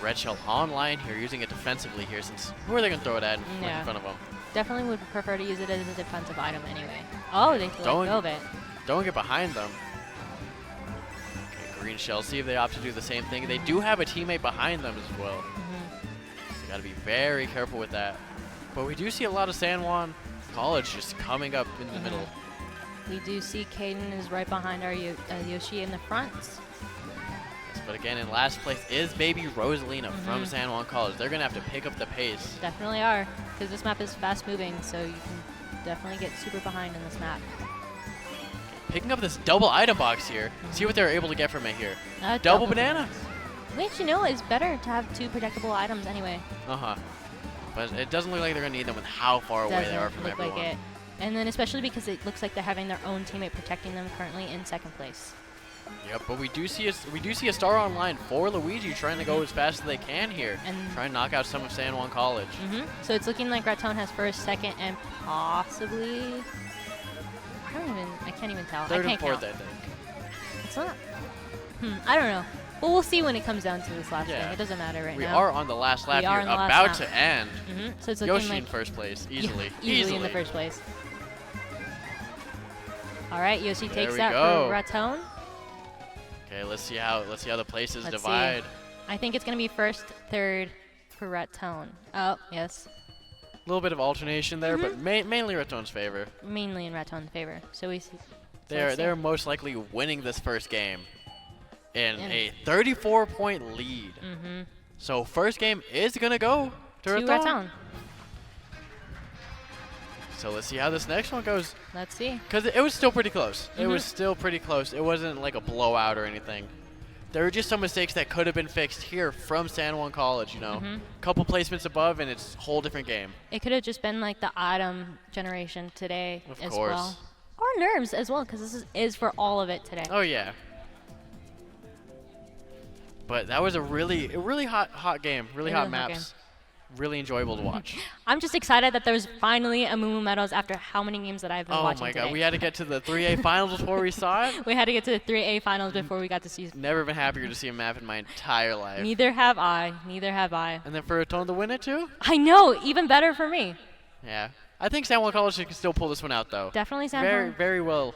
red shell online here, using it defensively here since who are they going to throw it at in Yeah. front of them? Definitely would prefer to use it as a defensive item anyway. Oh, they let Don't- go of it. Don't get behind them. Okay, green shell, see if they opt to do the same thing. They do have a teammate behind them as well. So you got to be very careful with that. But we do see a lot of San Juan College just coming up in the middle. We do see Caden is right behind our Yoshi in the front. Yes, but again, in last place is baby Rosalina from San Juan College. They're going to have to pick up the pace. Definitely are, because this map is fast moving, so you can definitely get super behind in this map. picking up this double item box here. See what they're able to get from it here. Double banana. Which, you know, is better to have 2 protectable items anyway. Uh-huh. But it doesn't look like they're going to need them with how far away they are from look everyone. like it. And then especially because it looks like they're having their own teammate protecting them currently in 2nd place. Yep, but we do see a star online for Luigi trying to go as fast as they can here. And try and knock out some of San Juan College. So it's looking like Raton has 1st, 2nd, and possibly... I can't even tell. 3rd I and can't 4th, count. I think. It's not... I don't know. Well, we'll see when it comes down to this last thing. It doesn't matter right we now. are on the last lap We here, are on the last about lap. to end. So it's looking Yoshi like in 1st place, easily. easily in the 1st place. All right, Yoshi There takes we that go. for Raton. Okay, let's see how the places Let's divide. see. I think it's gonna be 1st, 3rd for Raton. Oh, yes. A little bit of alternation there, but mainly Raton's favor. Mainly in Raton's favor. So we see. They're most likely winning this 1st game in a 34-point lead. So 1st game is gonna go to Raton. So let's see how this next one goes. Let's see. Because it was still pretty close. It was still pretty close. It wasn't like a blowout or anything. There were just some mistakes that could have been fixed here from San Juan College, you know. Couple placements above, and it's a whole different game. It could have just been like the item generation today Of as course. well. Or nerves as well, because this is for all of it today. Oh, yeah. But that was a really hot game. Really hot maps. Really enjoyable to watch. I'm just excited that there's finally a Moo Medals after how many games that I've been watching Oh my today. god, we had to get to the 3A finals before we saw it. We had to get to the 3A finals before we got to see. Never been happier to see a map in my entire life. Neither have I. Neither have I. And then for Raton to win it too? I know, even better for me. Yeah. I think San Juan College can still pull this one out though. Definitely San Juan. Very well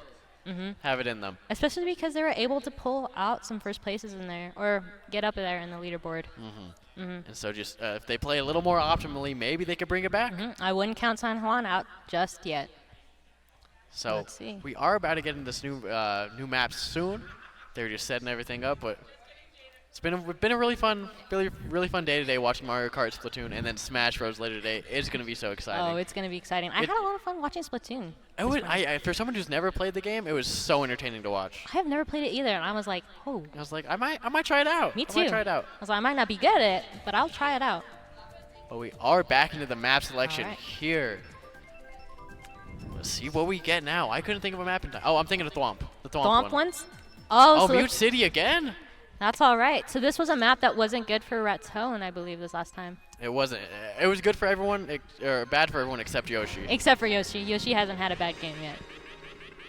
have it in them. Especially because they were able to pull out some 1st places in there, or get up there in the leaderboard. And so just if they play a little more optimally, maybe they could bring it back. I wouldn't count San Juan out just yet. So Let's see. we are about to get into this new maps soon. They're just setting everything up, but it's been a really fun day today watching Mario Kart, Splatoon, and then Smash Bros later today. It's gonna be so exciting. Oh, it's gonna be exciting. I had a lot of fun watching Splatoon. For someone who's never played the game, it was so entertaining to watch. I have never played it either, and I was like, oh. I was like, I might try it out. Me too. I might try it out. I was like, I might not be good at it, but I'll try it out. But we are back into the map selection All right. here. Let's see what we get now. I couldn't think of a map in time. Oh, I'm thinking of Thwomp. The Thwomp one. Ones? Oh, so Mute City again? that's all right. So this was a map that wasn't good for Raton, I believe, this last time. It wasn't. It was good for everyone, or bad for everyone except Yoshi. Except for Yoshi. Yoshi hasn't had a bad game yet.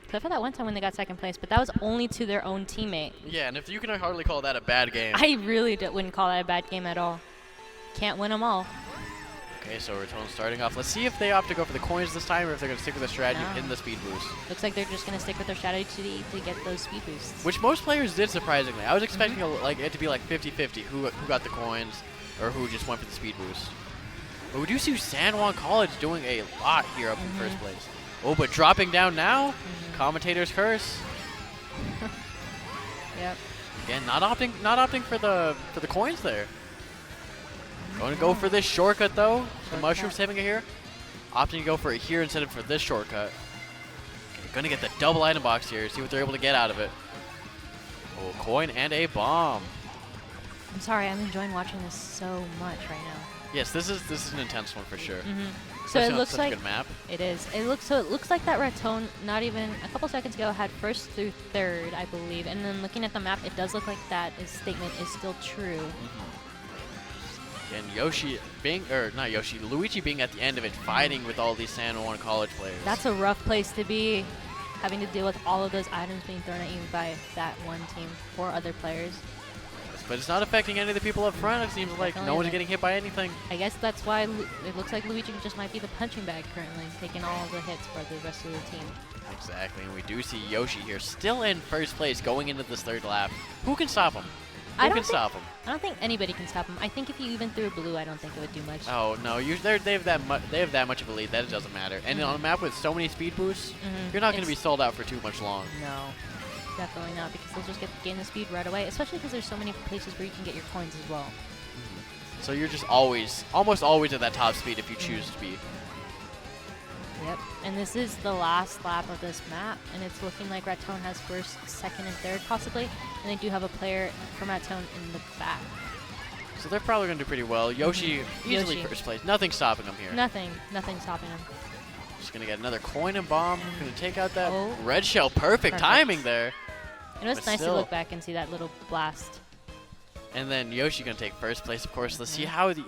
Except for that one time when they got 2nd place, but that was only to their own teammate. Yeah, and if you can hardly call that a bad game. I really wouldn't call that a bad game at all. Can't win them all. Okay, so Raton's starting off. Let's see if they opt to go for the coins this time or if they're going to stick with the strategy No. in the speed boost. Looks like they're just going to stick with their strategy to get those speed boosts. Which most players did, surprisingly. I was expecting it to be like 50-50 who got the coins or who just went for the speed boost. But we do see San Juan College doing a lot here up in 1st place. Oh, but dropping down now? Commentator's curse. Yep. Again, not opting for the coins there. Going to go for this shortcut though. The mushrooms having it here. Opting to go for it here instead of for this shortcut. Okay, gonna get the double item box here. See what they're able to get out of it. Oh, coin and a bomb. I'm sorry, I'm enjoying watching this so much right now. Yes, this is an intense one for sure. So Especially it on looks such like a good map. it is. It looks like that Raton not even a couple seconds ago had 1st through 3rd, I believe. And then looking at the map, it does look like that statement is still true. And Luigi being at the end of it, fighting with all these San Juan College players. That's a rough place to be, having to deal with all of those items being thrown at you by that one team or other players. But it's not affecting any of the people up front. It seems like no one's isn't. getting hit by anything. I guess that's why it looks like Luigi just might be the punching bag currently, taking all of the hits for the rest of the team. Exactly, and we do see Yoshi here still in 1st place going into this 3rd lap. Who can stop him? Who can stop him? I don't think anybody can stop him. I think if you even threw blue, I don't think it would do much. Oh no, they have that much of a lead that it doesn't matter. And on a map with so many speed boosts, you're not going to be sold out for too much long. No, definitely not, because they'll just gain the speed right away. Especially because there's so many places where you can get your coins as well. So you're just almost always at that top speed if you choose to be. Yep, and this is the last lap of this map, and it's looking like Raton has first, second, and third possibly, and they do have a player from Raton in the back. So they're probably going to do pretty well. Yoshi easily Yoshi. first place. Nothing stopping him here. Nothing stopping him. Just going to get another coin and bomb. Going to take out that Oh. red shell. Perfect timing there. It was But nice to still. look back and see that little blast. And then Yoshi going to take first place, of course. Let's see how the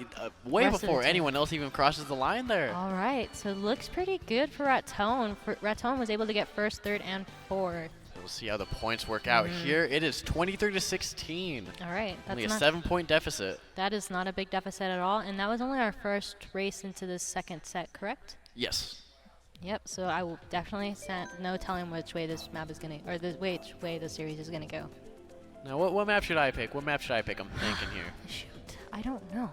way Rest of the before team. anyone else even crosses the line there. All right, so it looks pretty good for Raton. Raton was able to get first, third, and fourth. We'll see how the points work out here. It is 23-16. All right, Only a that's 7-point deficit. that is not a big deficit at all, and that was only our first race into this second set, correct? Yes. Yep. So I will definitely no telling which way this map is gonna, or which way the series is gonna go. Now, what map should I pick? What map should I pick? I'm thinking here. Shoot, I don't know.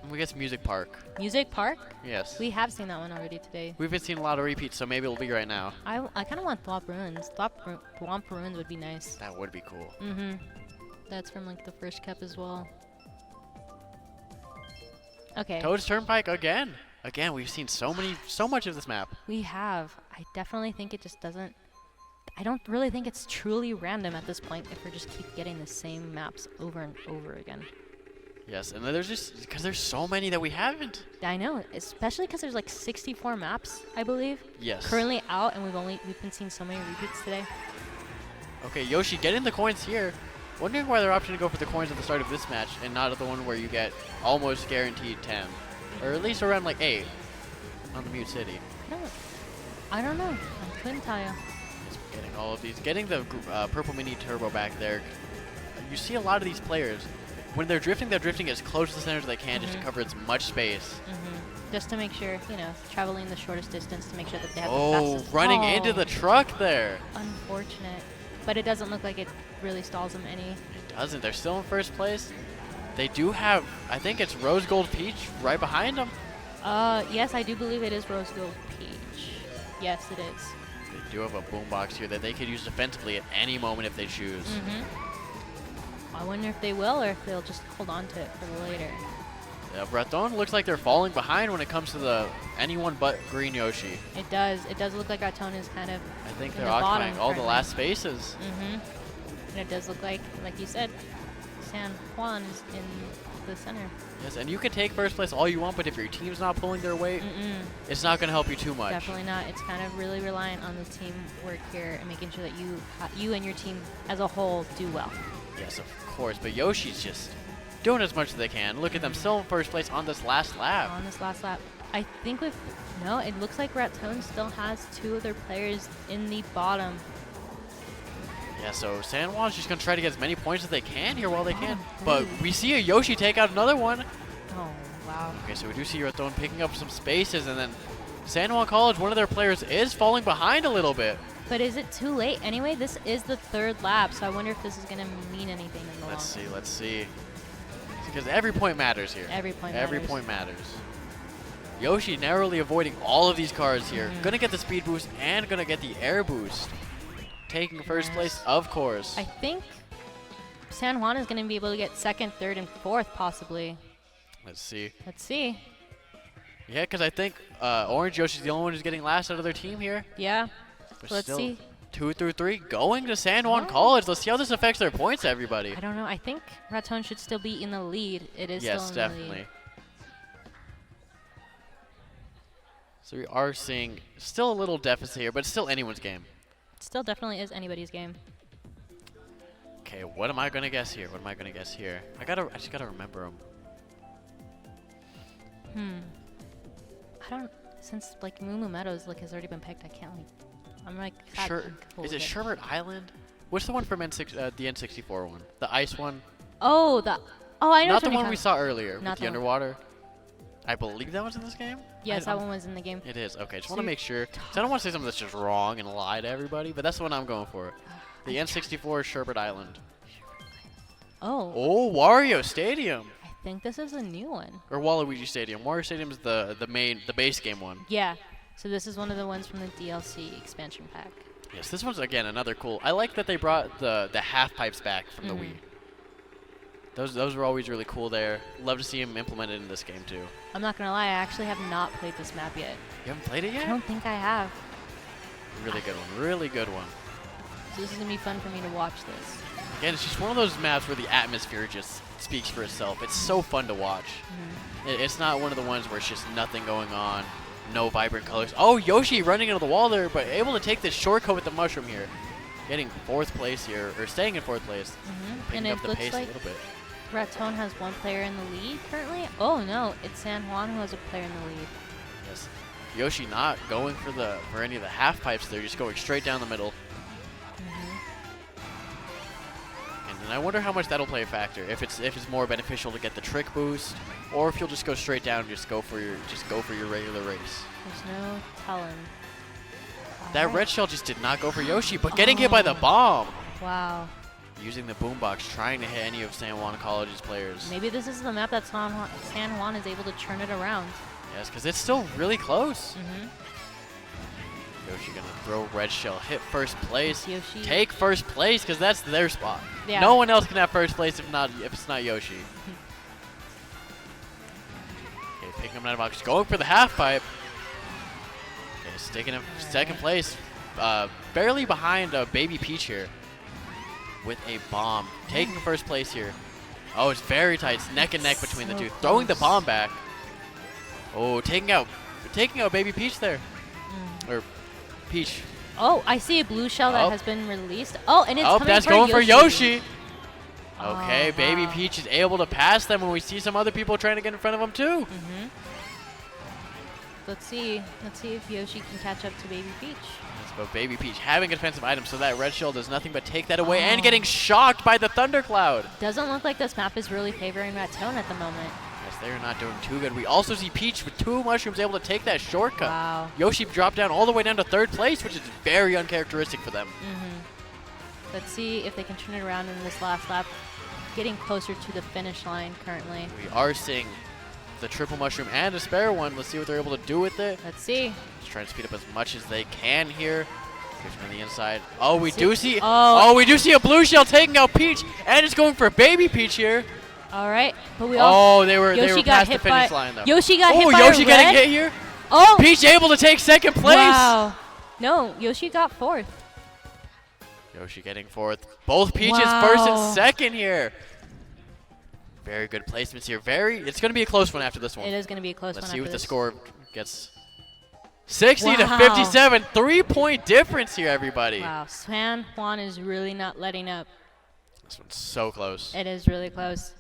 We guess Music Park. Music Park? Yes. We have seen that one already today. We've been seeing a lot of repeats, so maybe it'll be right now. I kind of want Thwomp Ruins. Thwomp Ruins would be nice. That would be cool. That's from like the first cup as well. Okay. Toad's Turnpike again. Again, we've seen so much of this map. We have. I definitely think it just doesn't. I don't really think it's truly random at this point if we just keep getting the same maps over and over again. Yes, and then there's just because there's so many that we haven't. I know, especially because there's like 64 maps, I believe. Yes. Currently out, and we've been seeing so many repeats today. Okay, Yoshi getting the coins here. Wondering why they're opting to go for the coins at the start of this match and not at the one where you get almost guaranteed 10, or at least around like 8 on the Mute City. I don't know. I couldn't tell you. Just getting all of these, getting the purple mini turbo back there. You see a lot of these players when they're drifting as close to the center as they can just to cover as much space. Just to make sure, traveling the shortest distance to make sure that they have the Oh, fastest. running into the truck there. Unfortunate. But it doesn't look like it really stalls them any. It doesn't. They're still in first place. They do have, I think it's Rose Gold Peach right behind them. Yes, I do believe it is Rose Gold Peach. Yes, it is. They do have a boombox here that they could use defensively at any moment if they choose. I wonder if they will or if they'll just hold on to it for later. Raton looks like they're falling behind when it comes to the anyone but Green Yoshi. It does. It does look like Raton is kind of. I think in they're the occupying bottom all the currently. last spaces. And it does look like you said, San Juan is in the center. Yes, and you can take first place all you want, but if your team's not pulling their weight, it's not going to help you too much. Definitely not. It's kind of really reliant on the teamwork here and making sure that you and your team as a whole do well. Yes, of course, but Yoshi's just doing as much as they can. Look at them, still in first place on this last lap. On this last lap. I think no, it looks like Raton still has 2 of their players in the bottom. Yeah, so San Juan's just going to try to get as many points as they can here while they can. But we see a Yoshi take out another one. Oh, wow. Okay, so we do see Raton picking up some spaces, and then San Juan College, one of their players, is falling behind a little bit. But is it too late? Anyway, this is the 3rd lap, so I wonder if this is going to mean anything in the long run. Let's see. Because every point matters here. Every point matters. Yoshi narrowly avoiding all of these cars here. Gonna get the speed boost and gonna get the air boost. Taking first place, of course. I think San Juan is going to be able to get 2nd, 3rd, and 4th possibly. Let's see. Let's see. Yeah, because I think Orange Yoshi's the only one who's getting last out of their team here. Yeah. But Let's still, see. 2 through 3 going to San Juan College. Let's see how this affects their points, everybody. I don't know. I think Raton should still be in the lead. It is Yes, still in the definitely. lead. So we are seeing still a little deficit here, but still anyone's game. It still definitely is anybody's game. Okay, what am I gonna guess here? I just gotta remember them. I don't. Since like Moo Moo Meadows has already been picked, I can't I'm like. Is it Sherbert Island? What's the one from the N64 one? The ice one? Oh, I know. Not the one we saw earlier with Not the the one. underwater. I believe that was in this game? Yes, that one was in the game. It is. Okay, just So want to make sure. 'Cause I don't want to say something that's just wrong and lie to everybody, but that's the one I'm going for. The N64 Sherbert Island. Oh. Oh, Wario Stadium. I think this is a new one. Or Waluigi Stadium. Wario Stadium is the base game one. Yeah. So this is one of the ones from the DLC expansion pack. Yes, this one's again another cool. I like that they brought the half pipes back from the Wii. Those were always really cool there. Love to see him implemented in this game too. I'm not gonna lie, I actually have not played this map yet. You haven't played it I yet? don't think I have. Really good one. Really good one. So this is gonna be fun for me to watch this. Again, it's just one of those maps where the atmosphere just speaks for itself. It's so fun to watch. It's not one of the ones where it's just nothing going on, no vibrant colors. Oh, Yoshi running into the wall there, but able to take this shortcut with the mushroom here. Getting 4th place here, or staying in 4th place. Picking And up it the looks pace like a little bit. Raton has 1 player in the lead currently. Oh no, it's San Juan who has a player in the lead. Yes. Yoshi not going for any of the half pipes there, just going straight down the middle. And then I wonder how much that'll play a factor. If it's more beneficial to get the trick boost, or if you'll just go straight down and just go for your regular race. There's no telling. That red shell just did not go for Yoshi, but getting hit by the bomb. Wow. Using the boombox, trying to hit any of San Juan College's players. Maybe this is the map that San Juan is able to turn it around. Yes, because it's still really close. Yoshi gonna throw red shell, hit 1st place, Yoshi. take 1st place because that's their spot. Yeah. No one else can have 1st place if it's not Yoshi. Okay, picking up another box, going for the half pipe. Okay, sticking him 2nd place, barely behind Baby Peach here with a bomb, taking 1st place here. Oh, it's very tight. It's neck and neck between the two. Throwing the bomb back. Oh, taking out Baby Peach there. Or Peach. Oh, I see a blue shell that has been released. Oh, and it's coming that's for going Yoshi. for Yoshi. Okay, Oh, Baby wow. Peach is able to pass them when we see some other people trying to get in front of him too. Let's see if Yoshi can catch up to Baby Peach. Yes, but Baby Peach having a defensive item, so that red shell does nothing but take that away and getting shocked by the thundercloud. Doesn't look like this map is really favoring Raton at the moment. Yes, they're not doing too good. We also see Peach with 2 mushrooms able to take that shortcut. Wow. Yoshi dropped down all the way down to 3rd place, which is very uncharacteristic for them. Let's see if they can turn it around in this last lap. Getting closer to the finish line currently. We are seeing the triple mushroom and a spare one. Let's see what they're able to do with it. Let's see. Just trying to speed up as much as they can here. Here's on the inside. Oh, we do see. Oh. We do see a blue shell taking out Peach, and it's going for Baby Peach here. All right, but we all. They were Yoshi got past the hit finish by, line though. Yoshi got hit Oh, by Yoshi a getting red? hit here. Oh, Peach able to take 2nd place. wow. No, Yoshi got 4th. Yoshi getting 4th. Both Peaches Wow. 1st and 2nd here. Very good placements here. It's going to be a close one after this one. It is going to be a close Let's one. see after what the this. score gets. 60 to Wow. 57. 3-point difference here, everybody. Wow, San Juan is really not letting up. This one's so close. It is really close.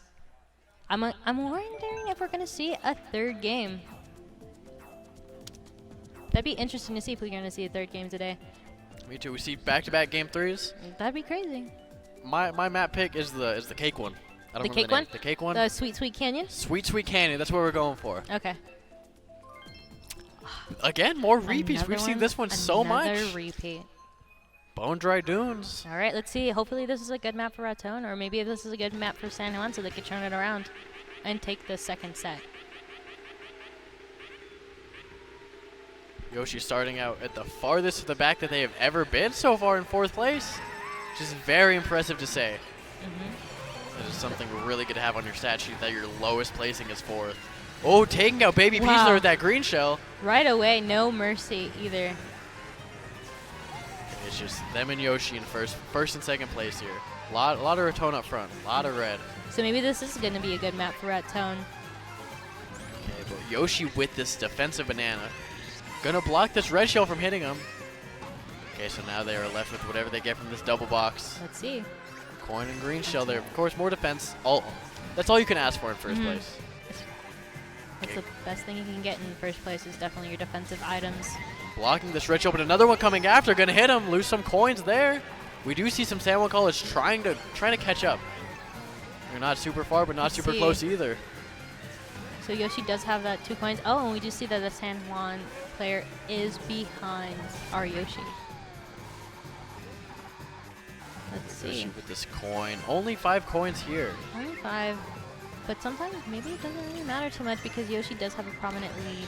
I'm wondering if we're going to see a 3rd game. That'd be interesting to see if we're going to see a 3rd game today. Me too. We see back-to-back game 3s. That'd be crazy. My map pick is the cake one. I don't The remember cake name. one? The cake one. The Sweet Sweet Canyon? Sweet Sweet Canyon. That's what we're going for. Okay. Again, more repeats. We've seen this one so much. Another repeat. Bone Dry Dunes. All right, let's see. Hopefully this is a good map for Raton, or maybe this is a good map for San Juan so they could turn it around and take the 2nd set. Yoshi starting out at the farthest to the back that they have ever been so far in 4th place. Which is very impressive to say. That is something really good to have on your stat sheet, that your lowest placing is 4th. Oh, taking out Baby Peach there with that green shell. Right away, no mercy either. It's just them and Yoshi in first and 2nd place here. A lot of Raton up front, a lot of red. So maybe this is going to be a good map for Raton. Okay, but Yoshi with this defensive banana. Gonna block this red shell from hitting him. Okay, so now they are left with whatever they get from this double box. Let's see. Coin and green shell there. Of course, more defense. That's all you can ask for in 1st place. That's the best thing you can get in 1st place is definitely your defensive items. Blocking this red shell, but another one coming after. Gonna hit him. Lose some coins there. We do see some San Juan College trying to catch up. They're not super far, but not super close either. So Yoshi does have that 2 coins. Oh, and we do see that the San Juan player is behind our Yoshi. Let's see. Yoshi with this coin. Only 5 coins here. Only 5. But sometimes maybe it doesn't really matter too much because Yoshi does have a prominent lead.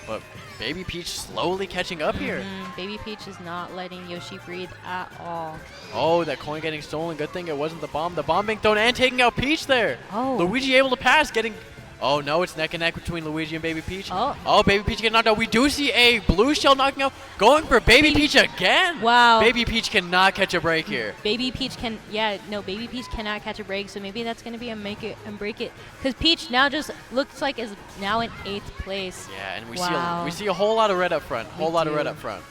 But Baby Peach slowly catching up here. Baby Peach is not letting Yoshi breathe at all. Oh, that coin getting stolen. Good thing it wasn't the bomb. The bomb being thrown and taking out Peach there. Oh. Luigi able to pass, getting... Oh, no, it's neck and neck between Luigi and Baby Peach. Oh. Baby Peach getting knocked out. We do see a blue shell knocking out. Going for Baby Peach again. Wow. Baby Peach cannot catch a break here. Baby Peach Baby Peach cannot catch a break, so maybe that's going to be a make it and break it. Because Peach now just looks like is now in 8th place. Yeah, and we Wow. see a whole lot of red up front. We Whole lot of red do. up front.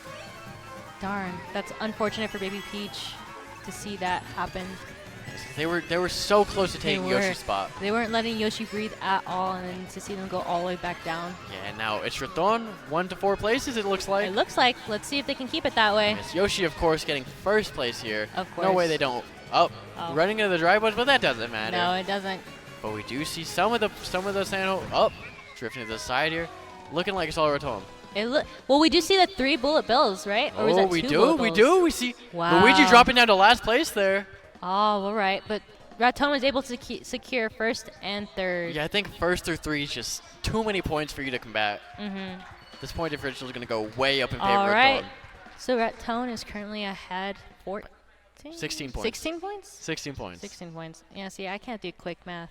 Darn, that's unfortunate for Baby Peach to see that happen. They were so close to taking They were. Yoshi's spot. They weren't letting Yoshi breathe at all, and then to see them go all the way back down. Yeah, and now it's Raton, 1 to 4 places, it looks like. It looks like. Let's see if they can keep it that way. Yes, Yoshi, of course, getting first place here. Of No way course. they don't. Oh, running into the driveways, but that doesn't matter. No, it doesn't. But we do see some of the sand. Drifting to the side here, looking like it's all Raton. Well, we do see the 3 bullet bills, right? Or was that we 2 do. bullet We bills? do. We see Wow. Luigi dropping down to last place there. Oh, all right. But Raton was able to secure 1st and 3rd. Yeah, I think 1st through 3 is just too many points for you to combat. Mm-hmm. This point differential is going to go way up in favor All of right. Raton. So Raton is currently ahead 14? 16 points. 16 points? 16 points. 16 points. Yeah, see, I can't do quick math.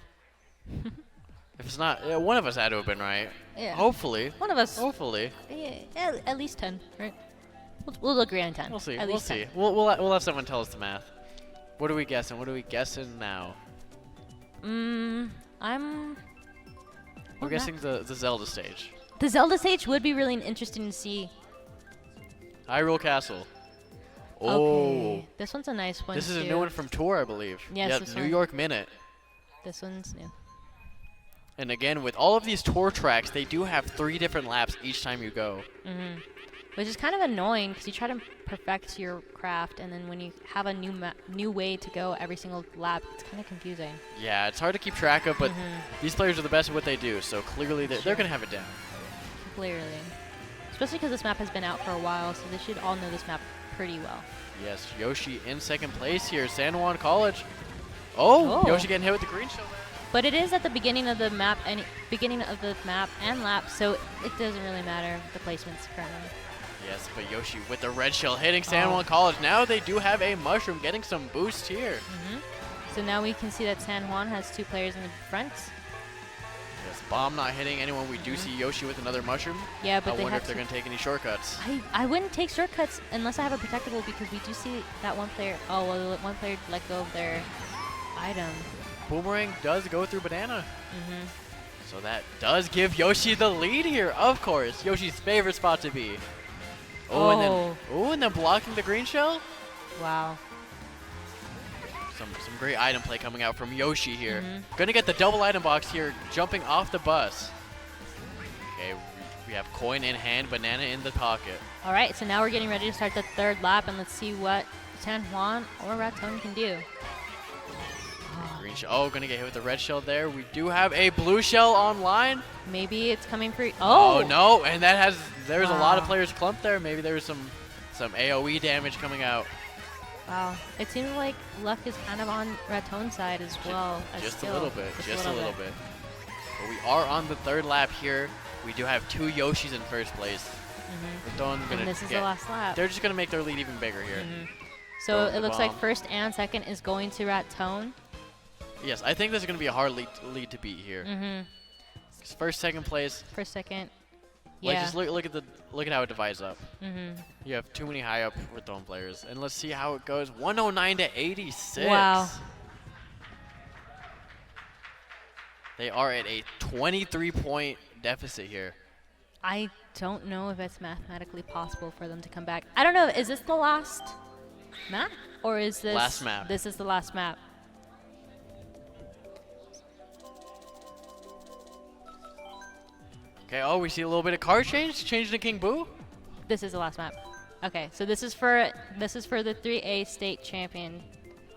If it's not, one of us had to have been right. Yeah. Hopefully. One of us. Hopefully. Yeah, at least 10, right? We'll agree on 10. We'll see. At We'll least 10. see. We'll have someone tell us the math. What are we guessing? What are we guessing now? I'm... We're guessing the Zelda stage. The Zelda stage would be really interesting to see. Hyrule Castle. Oh. Okay. This one's a nice one, This is a too. new one from Tour, I believe. Yes, Yep, this New one. York Minute. This one's new. And again, with all of these Tour tracks, they do have 3 different laps each time you go. Mm-hmm. Which is kind of annoying because you try to perfect your craft, and then when you have a new way to go every single lap, it's kind of confusing. Yeah, it's hard to keep track of, but these players are the best at what they do, so clearly they're going to have it down. Clearly. Especially because this map has been out for a while, so they should all know this map pretty well. Yes, Yoshi in 2nd place here, San Juan College. Oh, Yoshi getting hit with the green shell there. But it is at the beginning of the map and lap, so it doesn't really matter the placements currently. Yes, but Yoshi with the red shell hitting San Juan College. Now they do have a mushroom getting some boost here. So now we can see that San Juan has 2 players in the front. Yes, bomb not hitting anyone. We do see Yoshi with another mushroom. Yeah, but I they wonder have if they're to- going to take any shortcuts. I wouldn't take shortcuts unless I have a protectable because we do see that one player. Oh, well, one player let go of their item. Boomerang does go through banana. So that does give Yoshi the lead here, of course. Yoshi's favorite spot to be. And then blocking the green shell. Wow. Some great item play coming out from Yoshi here. Gonna get the double item box here, jumping off the bus. Okay, we have coin in hand, banana in the pocket. All right, so now we're getting ready to start the 3rd lap, and let's see what San Juan or Raton can do. Green shell. Oh, gonna get hit with the red shell there. We do have a blue shell online. Maybe it's coming for. Oh no! And there's a lot of Wow. players clumped there. Maybe there was some AOE damage coming out. Wow. It seems like luck is kind of on Raton's side as well. Just skill. a little bit. Just a little bit. But we are on the 3rd lap here. We do have 2 Yoshis in 1st place. And this is the last lap. They're just gonna make their lead even bigger here. So Throw it the looks like bomb. 1st and 2nd is going to Raton. Yes, I think this is gonna be a hard lead to beat here. 'Cause 1st, 2nd place. 1st, 2nd. Like Yeah. just look at how it divides up. You have too many high up Raton players, and let's see how it goes. 109 to 86. Wow. They are at a 23-point deficit here. I don't know if it's mathematically possible for them to come back. I don't know. Is this the last map? Or is this... Last map. This is the last map. Okay, we see a little bit of card change to King Boo. This is the last map. Okay, so this is for the 3A state champion.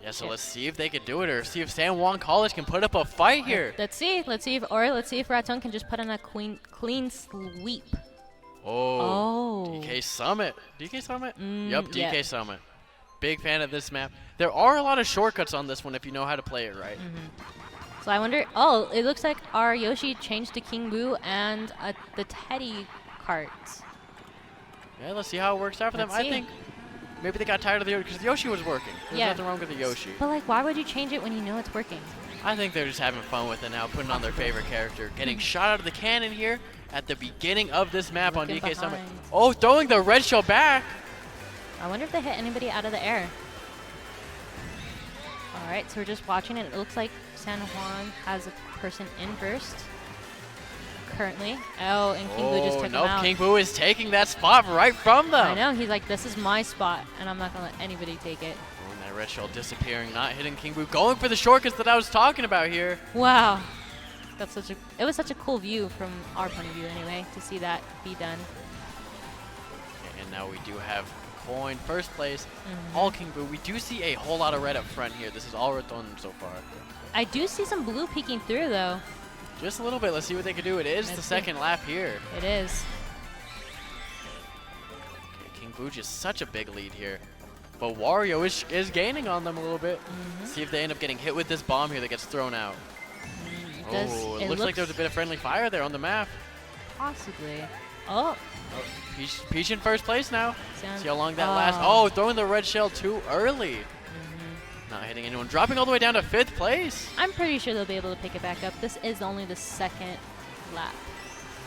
Yeah, so let's see if they can do it, or see if San Juan College can put up a fight here. Let's see if Raton can just put on a clean sweep. DK Summit. DK Summit? Yep, DK yeah. Summit. Big fan of this map. There are a lot of shortcuts on this one if you know how to play it right. So I wonder. Oh, it looks like our Yoshi changed to King Boo, and the Teddy Kart. Yeah, let's see how it works out for them. Let's I see. think maybe they got tired of the Yoshi, because the Yoshi was working. There's Yeah. nothing wrong with the Yoshi. But like, why would you change it when you know it's working? I think they're just having fun with it now, putting on their favorite character. Getting shot out of the cannon here at the beginning of this map on Looking DK Summit. behind. Oh, throwing the red shell back. I wonder if they hit anybody out of the air. All right, so we're just watching it. It looks like San Juan has a person in first currently. Oh, and King Boo just took him out. King Boo is taking that spot right from them. I know, he's like, this is my spot, and I'm not gonna let anybody take it. Oh, and that red shell disappearing, not hitting King Boo, going for the shortcuts that I was talking about here. Wow, it was such a cool view from our point of view anyway, to see that be done. And now we do have Coin first place, all King Boo. We do see a whole lot of red up front here. This is all Raton so far. I do see some blue peeking through though. Just a little bit. Let's see what they can do. It is the second lap here. It is. Okay, King Boo just such a big lead here. But Wario is gaining on them a little bit. See if they end up getting hit with this bomb here that gets thrown out. It looks like there's a bit of friendly fire there on the map. Possibly. Oh. Peach in first place now. See how long that lasts. Oh, throwing the red shell too early. Not hitting anyone. Dropping all the way down to 5th place. I'm pretty sure they'll be able to pick it back up. This is only the second lap.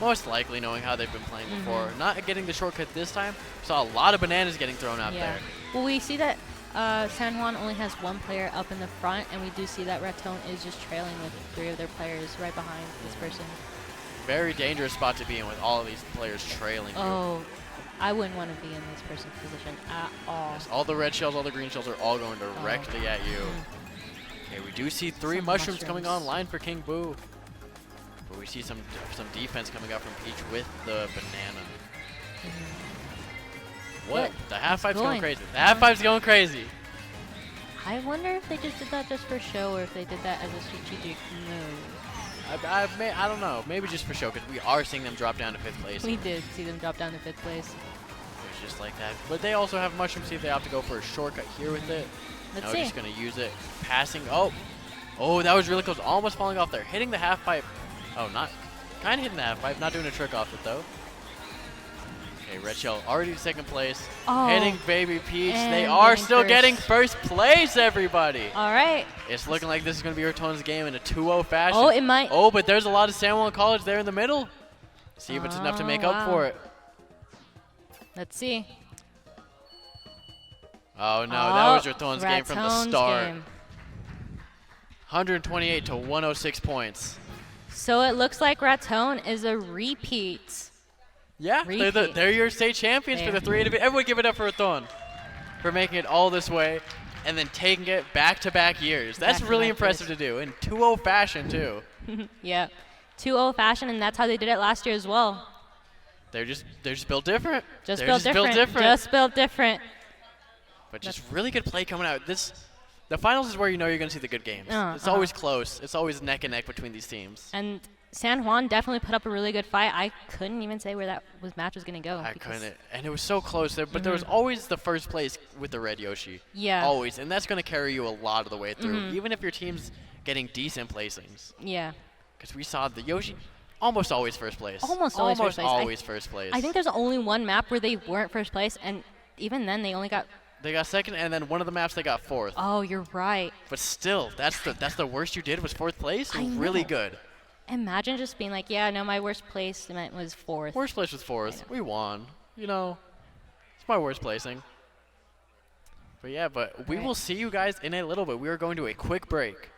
Most likely, knowing how they've been playing before. Not getting the shortcut this time. Saw a lot of bananas getting thrown out there. Well, we see that San Juan only has one player up in the front, and we do see that Raton is just trailing with 3 of their players right behind this person. Very dangerous spot to be in with all of these players trailing you. Oh, I wouldn't want to be in this person's position at all. Yes, all the red shells, all the green shells are all going directly at you. Okay, we do see 3 mushrooms coming online for King Boo. But we see some defense coming out from Peach with the banana. What? The half pipe's going crazy. The half pipe's going crazy. I wonder if they just did that just for show, or if they did that as a strategic move. I don't know. Maybe just for show, because we are seeing them drop down to 5th place. We did see them drop down to 5th place. It's just like that. But they also have mushrooms. See if they have to go for a shortcut here with it. Let's no, see. Just going to use it. Passing. Oh, that was really close. Almost falling off there. Hitting the half pipe. Oh, not. Kind of hitting the half pipe. Not doing a trick off it, though. Okay, Red Shell already 2nd place. Hitting Baby Peach. They are still getting 1st place, everybody. All right. It's looking like this is going to be Raton's game in a 2-0 fashion. Oh, it might. Oh, but there's a lot of San Juan College there in the middle. See if it's enough to make up for it. Let's see. Oh, no. That was Raton's game from the start. 128 to 106 points. So it looks like Raton is a repeat. Yeah, they're your state champions for the 3 individuals. Everyone give it up for Raton for making it all this way and then taking it back-to-back years. That's really impressive to do in 2-0 fashion, too. Yeah, 2-0 fashion, and that's how they did it last year as well. They're just built different. Just built different. But just really good play coming out. The finals is where you know you're going to see the good games. It's always close. It's always neck and neck between these teams. And San Juan definitely put up a really good fight. I couldn't even say where that match was going to go. I couldn't. And it was so close there. But there was always the 1st place with the red Yoshi. Yeah. Always. And that's going to carry you a lot of the way through, even if your team's getting decent placings. Yeah. Because we saw the Yoshi almost always 1st place. Almost always first place. I think there's only one map where they weren't 1st place, and even then they only got... They got 2nd, and then one of the maps they got 4th. Oh, you're right. But still, that's the worst you did was 4th place? Really good. Imagine just being like, yeah, no, my worst placement was 4th. Worst place was 4th. We won. You know, it's my worst placing. But yeah, we will see you guys in a little bit. We are going to a quick break.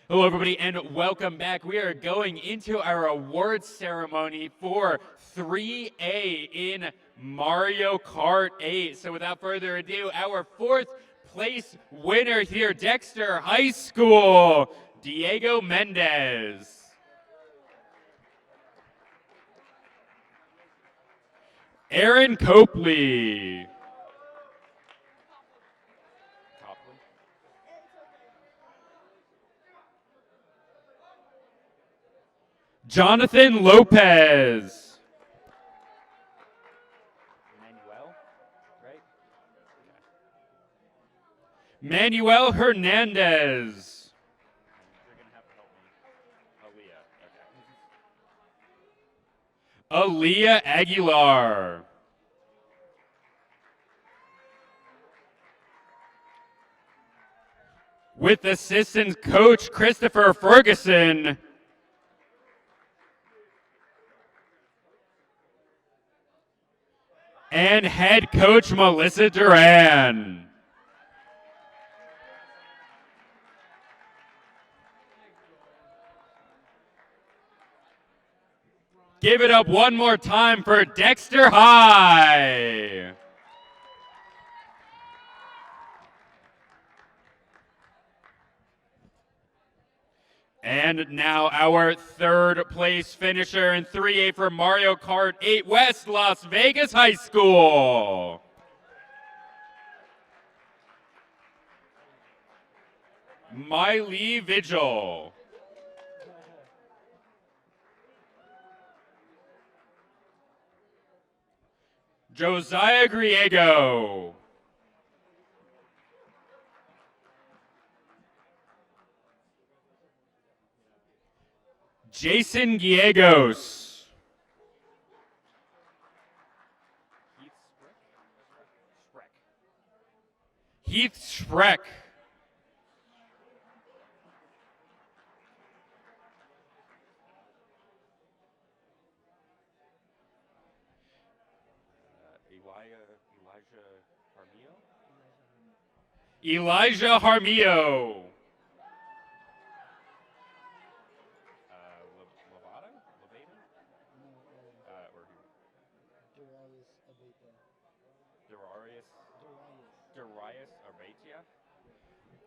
Hello, everybody, and welcome back. We are going into our awards ceremony for 3A in Mario Kart 8. So without further ado, our fourth place winner here, Dexter High School, Diego Mendez. Aaron Copley. Jonathan Lopez. Manuel Hernandez. Aaliyah Aguilar. With assistant coach Christopher Ferguson. And head coach Melissa Duran. Give it up one more time for Dexter High. And now our third place finisher in 3A for Mario Kart 8 West Las Vegas High School. Miley Vigil. Josiah Griego. Jason Giegos. Heath Schreck. Elijah Harmio.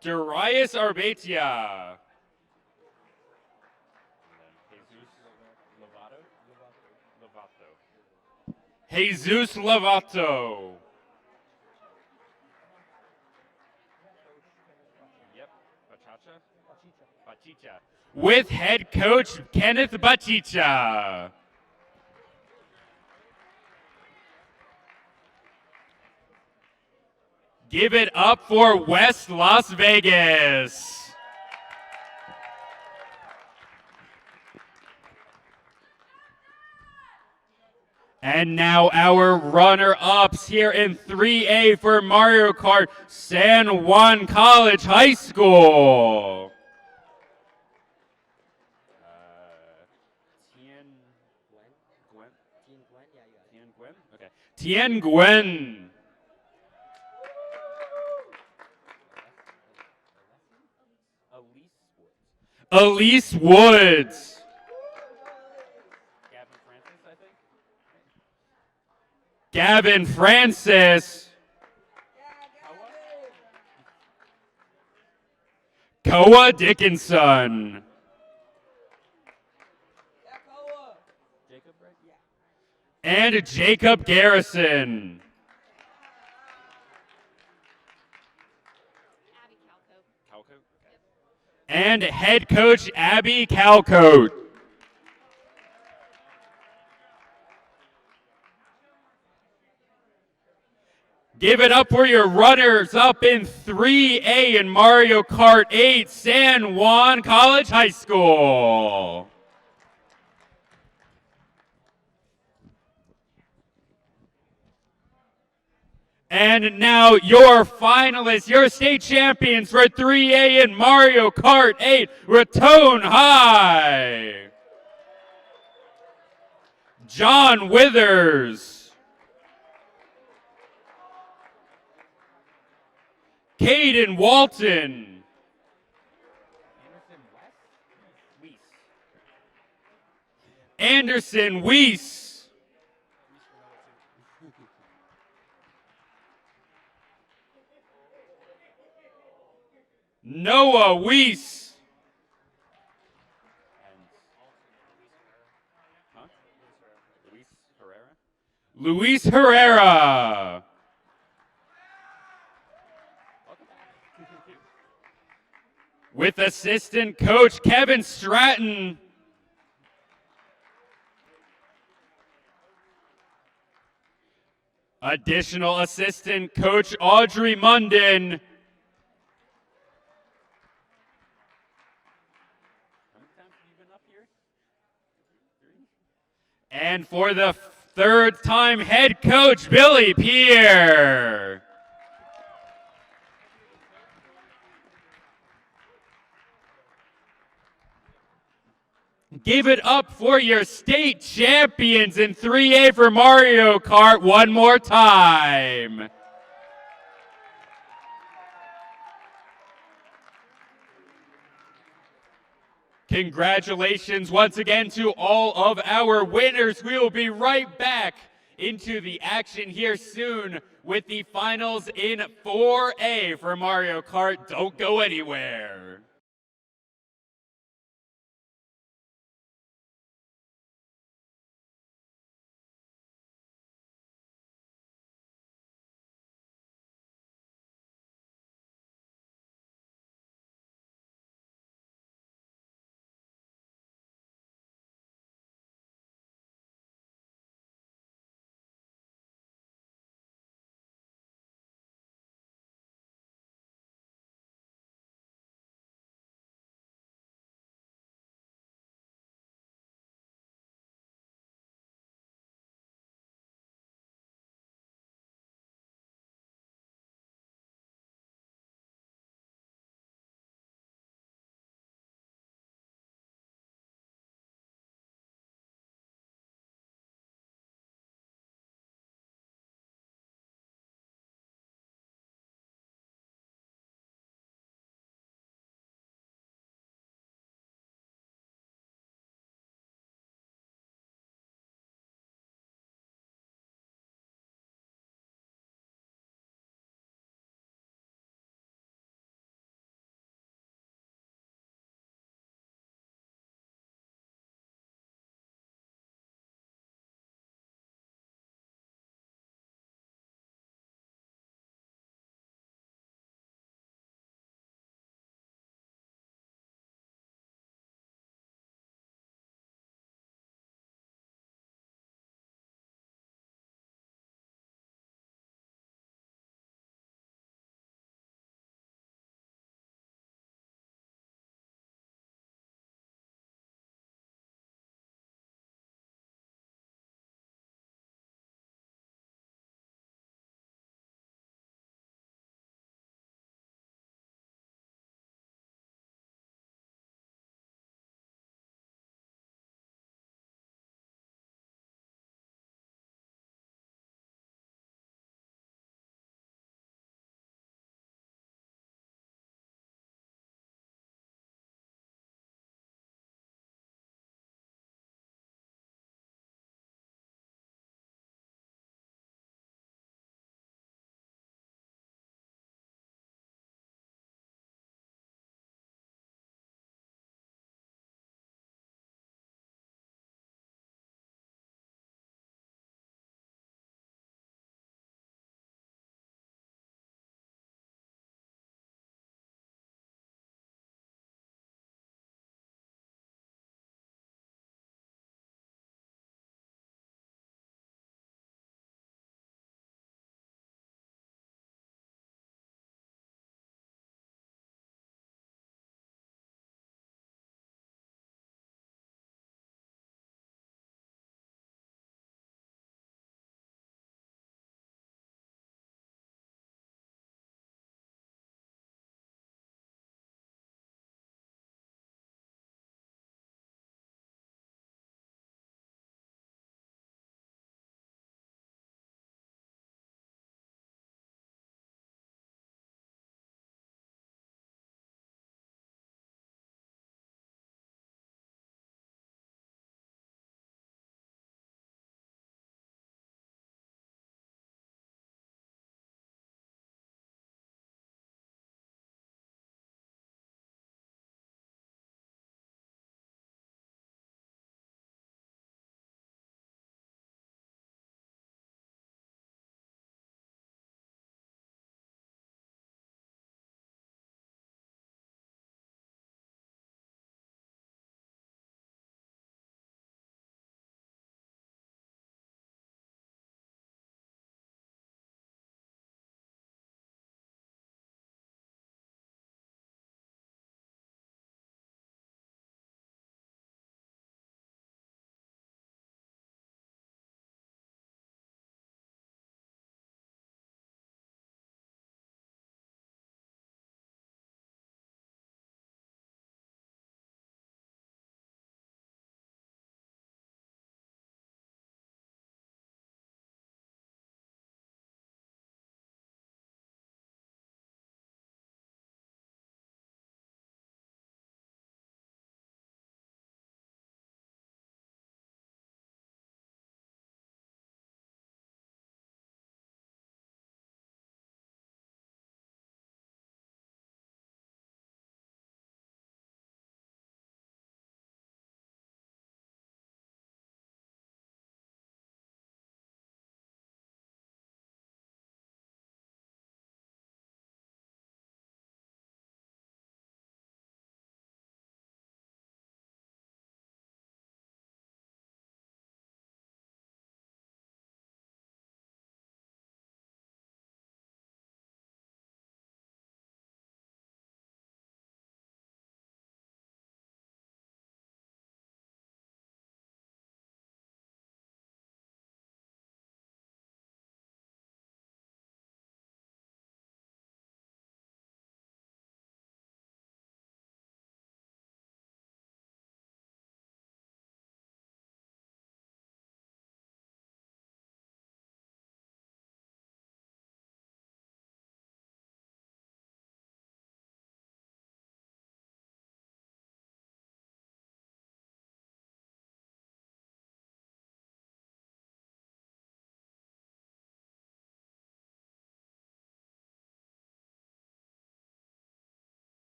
Darius Arbatia. Jesus Lovato. Yep, Bachicha. With head coach Kenneth Bachicha. Give it up for West Las Vegas. And now our runner-ups here in 3A for Mario Kart San Juan College High School. Tien Gwen. Elise Woods. Gavin Francis. Koa Dickinson. And Jacob Garrison. And head coach Abby Calcote. Give it up for your runners up in 3A in Mario Kart 8 San Juan College High School. And now your finalists, your state champions for 3A in Mario Kart 8, Raton High. John Withers. Caden Walton. Anderson Weiss. Noah Weiss. Luis Herrera. With assistant coach Kevin Stratton. Additional assistant coach Audrey Munden. And for the third time, head coach Billy Pierre. Give it up for your state champions in 3A for Mario Kart one more time. Congratulations once again to all of our winners. We will be right back into the action here soon with the finals in 4A for Mario Kart. Don't go anywhere.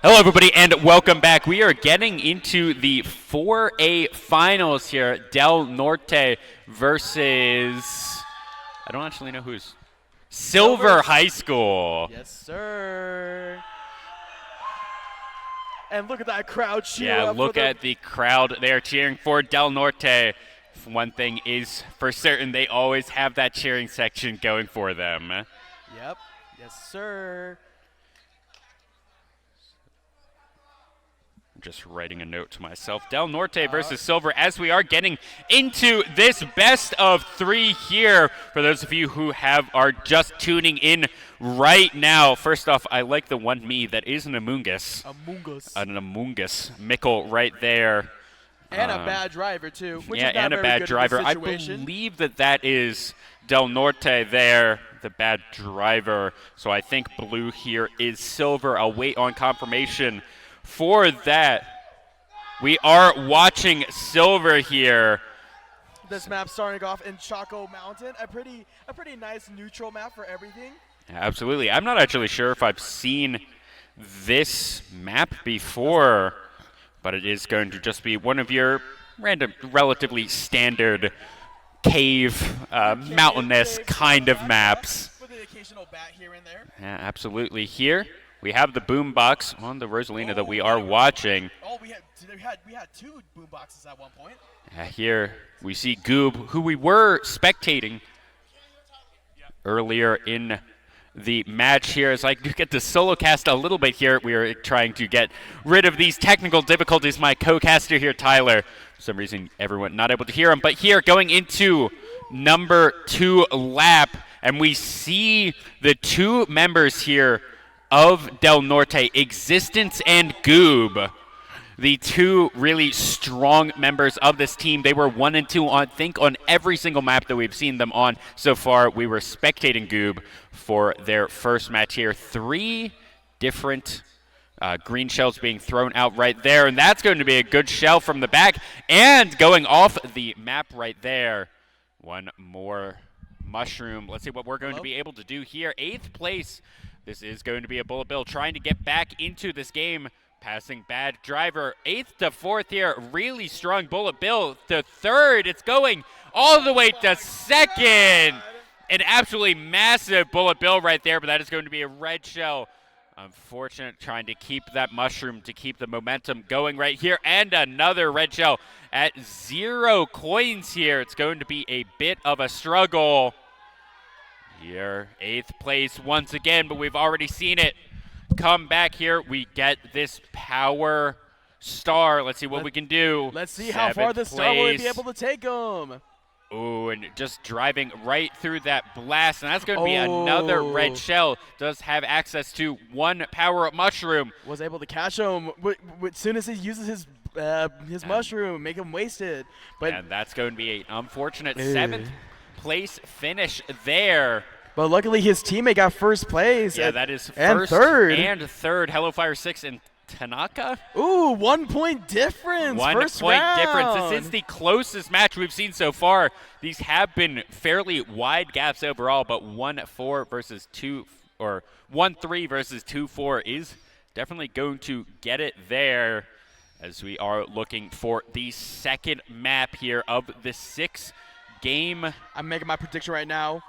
Hello, everybody, and welcome back. We are getting into the 4A finals here. Del Norte versus, I don't actually know who's, Silver High School. Yes, sir. And look at that crowd cheer. Yeah, look at the crowd. They are cheering for Del Norte. One thing is for certain, they always have that cheering section going for them. Yep. Yes, sir. Just writing a note to myself. Del Norte versus Silver as we are getting into this best of 3 here. For those of you who are just tuning in right now. First off, I like the one me that is an Among Us. An Among Us. Mickle right there. And a bad driver, too. Which yeah, is not and a very bad good driver. in this I situation. believe that is Del Norte there, the bad driver. So I think blue here is Silver. I'll wait on confirmation for that. We are watching Silver here. This map starting off in Chaco Mountain, a pretty nice neutral map for everything. Absolutely. I'm not actually sure if I've seen this map before, but it is going to just be one of your random, relatively standard cave, mountainous kind of maps. With the occasional bat here and there. Yeah, absolutely. Here we have the boom box on the Rosalina that we are watching. Oh, we had 2 boom boxes at one point. Here we see Goob, who we were spectating earlier in the match here. As I do get to solo cast a little bit here, we are trying to get rid of these technical difficulties. My co-caster here, Tyler, for some reason everyone not able to hear him, but here going into number 2 lap, and we see the 2 members here of Del Norte, Existence and Goob, the 2 really strong members of this team. They were 1 and 2 on, I think, on every single map that we've seen them on so far. We were spectating Goob for their first match here. 3 different green shells being thrown out right there, and that's going to be a good shell from the back and going off the map right there. One more mushroom. Let's see what we're going to be able to do here. 8th place. This is going to be a Bullet Bill trying to get back into this game. Passing bad driver. 8th to 4th here. Really strong Bullet Bill to 3rd. It's going all the way to 2nd. An absolutely massive Bullet Bill right there, but that is going to be a red shell. Unfortunate, trying to keep that mushroom to keep the momentum going right here. And another red shell at 0 coins here. It's going to be a bit of a struggle. Here, 8th place once again, but we've already seen it come back here. We get this power star. Let's see what we can do. Let's see how far the star will be able to take him. Ooh, and just driving right through that blast, and that's going to be another red shell. Does have access to 1 power-up mushroom. Was able to catch him as soon as he uses his mushroom, make him waste it. But and that's going to be an unfortunate 7th place finish there. But luckily his teammate got first place. Yeah, that is and first third. and third. HelloFire 6 and Tanaka. Ooh, 1 point difference. 1 first point round. difference. This is the closest match we've seen so far. These have been fairly wide gaps overall, but 1-4 versus 2, or 1-3 versus 2-4 is definitely going to get it there, as we are looking for the second map here of the 6 game. I'm making my prediction right now.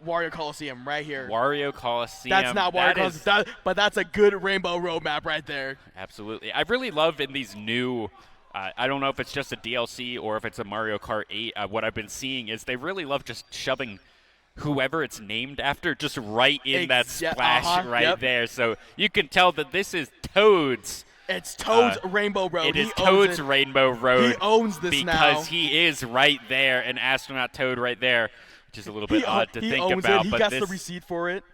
Wario Coliseum right here. Wario Coliseum. That's not Wario Coliseum, but that's a good Rainbow Road map right there. Absolutely. I really love in these new, I don't know if it's just a DLC or if it's a Mario Kart 8, what I've been seeing is they really love just shoving whoever it's named after just right in that splash there. So you can tell that this is Toad's. It's Toad's Rainbow Road. It is Toad's Rainbow Road. He owns this now. Because he is right there, an astronaut Toad right there, which is a little bit odd to think about. He got the receipt for it.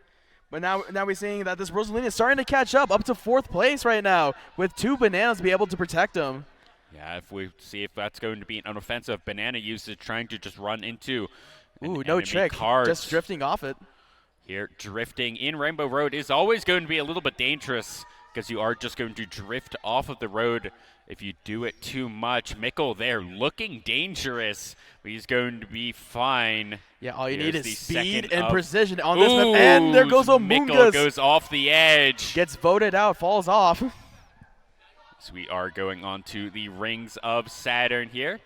But now we're seeing that this Rosalina is starting to catch up to 4th place right now with 2 bananas to be able to protect him. Yeah, if we see if that's going to be an offensive banana usage, trying to just run into no trick, just drifting off it. Here, drifting in Rainbow Road is always going to be a little bit dangerous because you are just going to drift off of the road if you do it too much. Mickle there looking dangerous, but he's going to be fine. Yeah, all you need is speed and precision on this map. And there goes Mickle Amungus. Goes off the edge. Gets voted out, falls off. So we are going on to the Rings of Saturn here.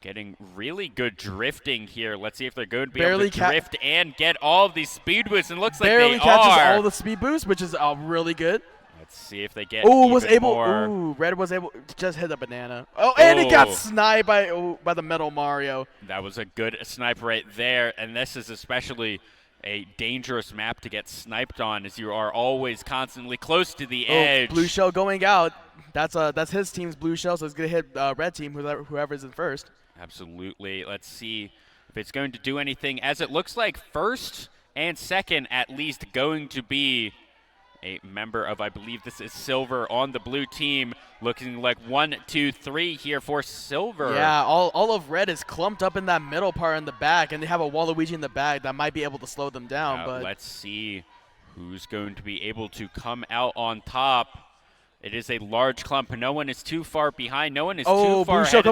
Getting really good drifting here. Let's see if they're going to be able to drift and get all of these speed boosts. And looks like they barely catches all the speed boosts, which is really good. Let's see if they get more. Ooh, Red was able to just hit the banana. Oh, and he got sniped by the Metal Mario. That was a good snipe right there. And this is especially a dangerous map to get sniped on, as you are always constantly close to the edge. Blue shell going out. That's his team's blue shell, so it's going to hit red team, whoever's in first. Absolutely. Let's see if it's going to do anything, as it looks like first and second at least going to be a member of, I believe this is Silver on the blue team. Looking like 1, 2, 3 here for Silver. Yeah, all of red is clumped up in that middle part in the back, and they have a Waluigi in the back that might be able to slow them down. But let's see who's going to be able to come out on top. It is a large clump. No one is too far behind. No one is too far ahead.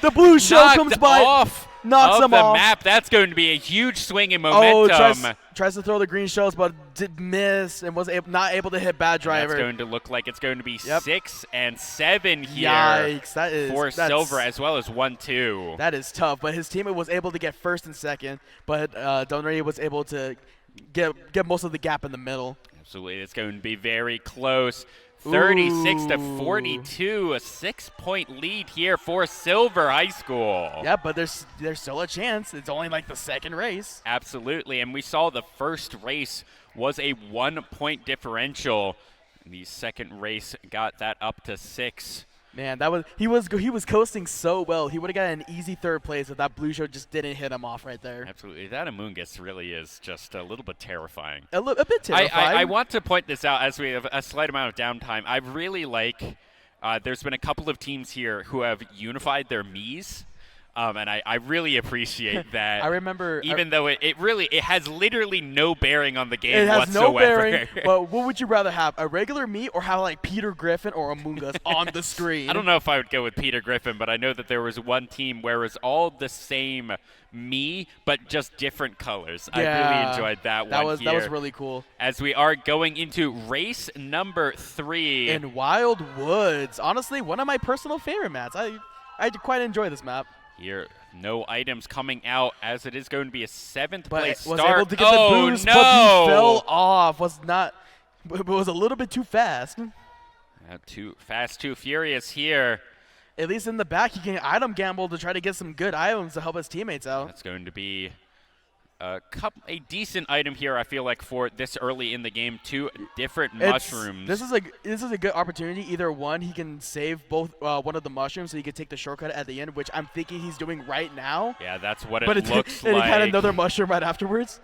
The blue shell comes by, knocks them off the map. That's going to be a huge swing in momentum. Tries to throw the green shells, but did miss and was not able to hit Bad Driver. That's going to look like it's going to be 6 and 7 here. Yikes! For Silver, as well as 1, 2. That is tough. But his teammate was able to get first and second, but Donray was able to get most of the gap in the middle. Absolutely, it's going to be very close. 36 to 42, a 6-point lead here for Silver High School. Yeah, but there's still a chance. It's only like the second race. Absolutely, and we saw the first race was a 1-point differential. The second race got that up to 6. Man, he was coasting so well. He would have got an easy third place if that blue show just didn't hit him off right there. Absolutely. That Amoonguss really is just a little bit terrifying. A bit terrifying. I want to point this out as we have a slight amount of downtime. I really like there's been a couple of teams here who have unified their Miis. And I really appreciate that. I remember, even though it has literally no bearing on the game it has whatsoever. No bearing. But what would you rather have, a regular Mii or have like Peter Griffin or Amoonguss on the screen? I don't know if I would go with Peter Griffin, but I know that there was one team where it was all the same Mii, but just different colors. Yeah, I really enjoyed that one here. That was really cool. As we are going into race number 3 in Wild Woods, honestly, one of my personal favorite maps. I quite enjoy this map. Here, no items coming out, as it is going to be a 7th place start. Was able to get the boost, but he fell off. It was a little bit too fast. Too fast, too furious here. At least in the back, he can item gamble to try to get some good items to help his teammates out. That's going to be a decent item here, I feel like, for this early in the game. 2 different mushrooms. This is a good opportunity. Either one, he can save both one of the mushrooms so he can take the shortcut at the end, which I'm thinking he's doing right now. Yeah, that's what it looks like. And he had another mushroom right afterwards.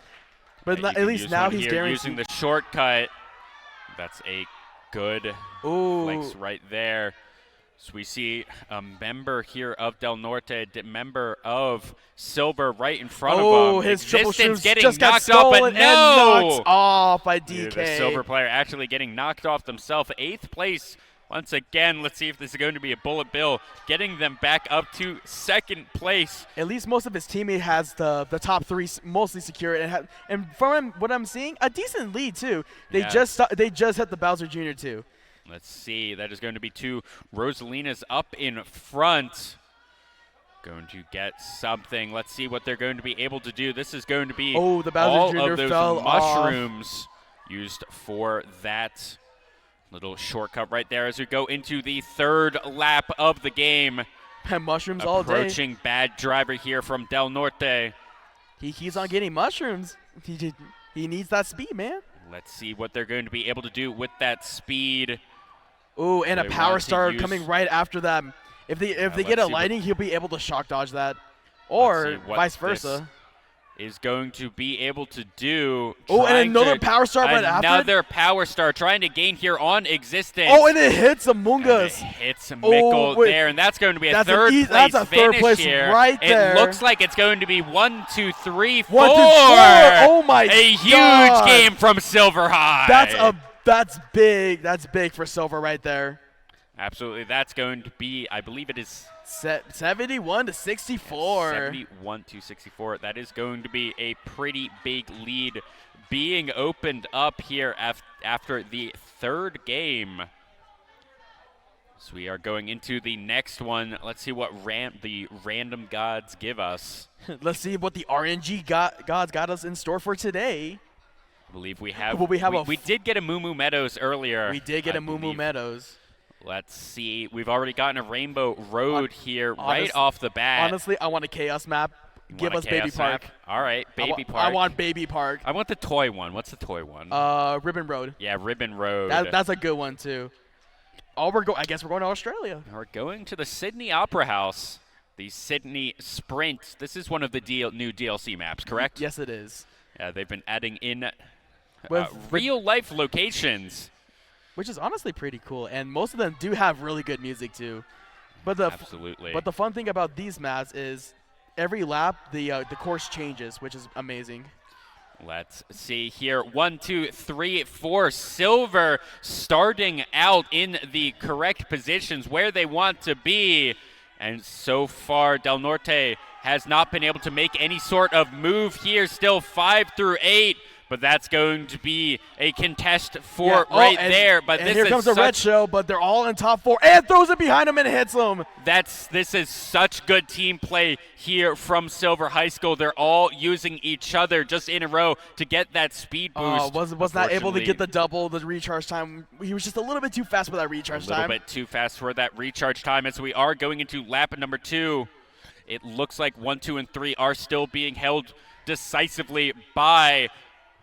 But yeah, at least now he's guaranteed. Using the shortcut. That's a good flex right there. So we see a member here of Del Norte, member of Silver right in front of him. Oh, his triple shrooms getting just got knocked off, but and knocked off by DK. The Silver player actually getting knocked off themselves. 8th place once again. Let's see if this is going to be a bullet bill, getting them back up to 2nd place. At least most of his teammate has the top 3 mostly secure, and from what I'm seeing, a decent lead too. They just hit the Bowser Jr. too. Let's see. That is going to be 2 Rosalinas up in front. Going to get something. Let's see what they're going to be able to do. This is going to be the Bowser Jr. of those fell mushrooms used for that little shortcut right there as we go into the 3rd lap of the game. And mushrooms all day. Approaching Bad Driver here from Del Norte. He keeps on getting mushrooms. He needs that speed, man. Let's see what they're going to be able to do with that speed. Ooh, and a power star coming right after them. If they get a lightning, he'll be able to shock dodge that, or vice versa. Is going to be able to do. Oh, and another power star right after. Another power star trying to gain here on existence. Oh, and it hits Amoonguss. Hits Mickle there, and that's going to be a third place here. Right there. It looks like it's going to be 1, 2, 3, 4. 1, 2, 4. Oh my God. A huge game from Silver High. That's big. That's big for Silver right there. Absolutely. That's going to be, I believe it is 71 to 64. 71 to 64. That is going to be a pretty big lead being opened up here after the 3rd game. So we are going into the next one. Let's see what the random gods give us. Let's see what the RNG gods got us in store for today. I believe we have. Well, we did get a Moo Moo Meadows earlier. We did get a Moo Moo Meadows. Let's see. We've already gotten a Rainbow Road here right off the bat. Honestly, I want a Chaos map. Give us Baby Park. All right, Baby Park. I want Baby Park. I want the toy one. What's the toy one? Ribbon Road. Yeah, Ribbon Road. That's a good one too. I guess we're going to Australia. We're going to the Sydney Opera House, the Sydney Sprint. This is one of the new DLC maps, correct? Yes, it is. Yeah, they've been adding in With real-life locations. Which is honestly pretty cool, and most of them do have really good music too. Absolutely. But the fun thing about these maps is every lap the course changes, which is amazing. Let's see here. 1, 2, 3, 4. Silver starting out in the correct positions where they want to be. And so far, Del Norte has not been able to make any sort of move here. Still 5 through 8. But that's going to be a contest for there. But here comes the red shell, but they're all in top 4. And throws it behind him and hits him. This is such good team play here from Silver High School. They're all using each other just in a row to get that speed boost. Was not able to get the recharge time. He was just a little bit too fast for that recharge time. A little bit too fast for that recharge time. As we are going into lap number 2, it looks like 1, 2, and 3 are still being held decisively by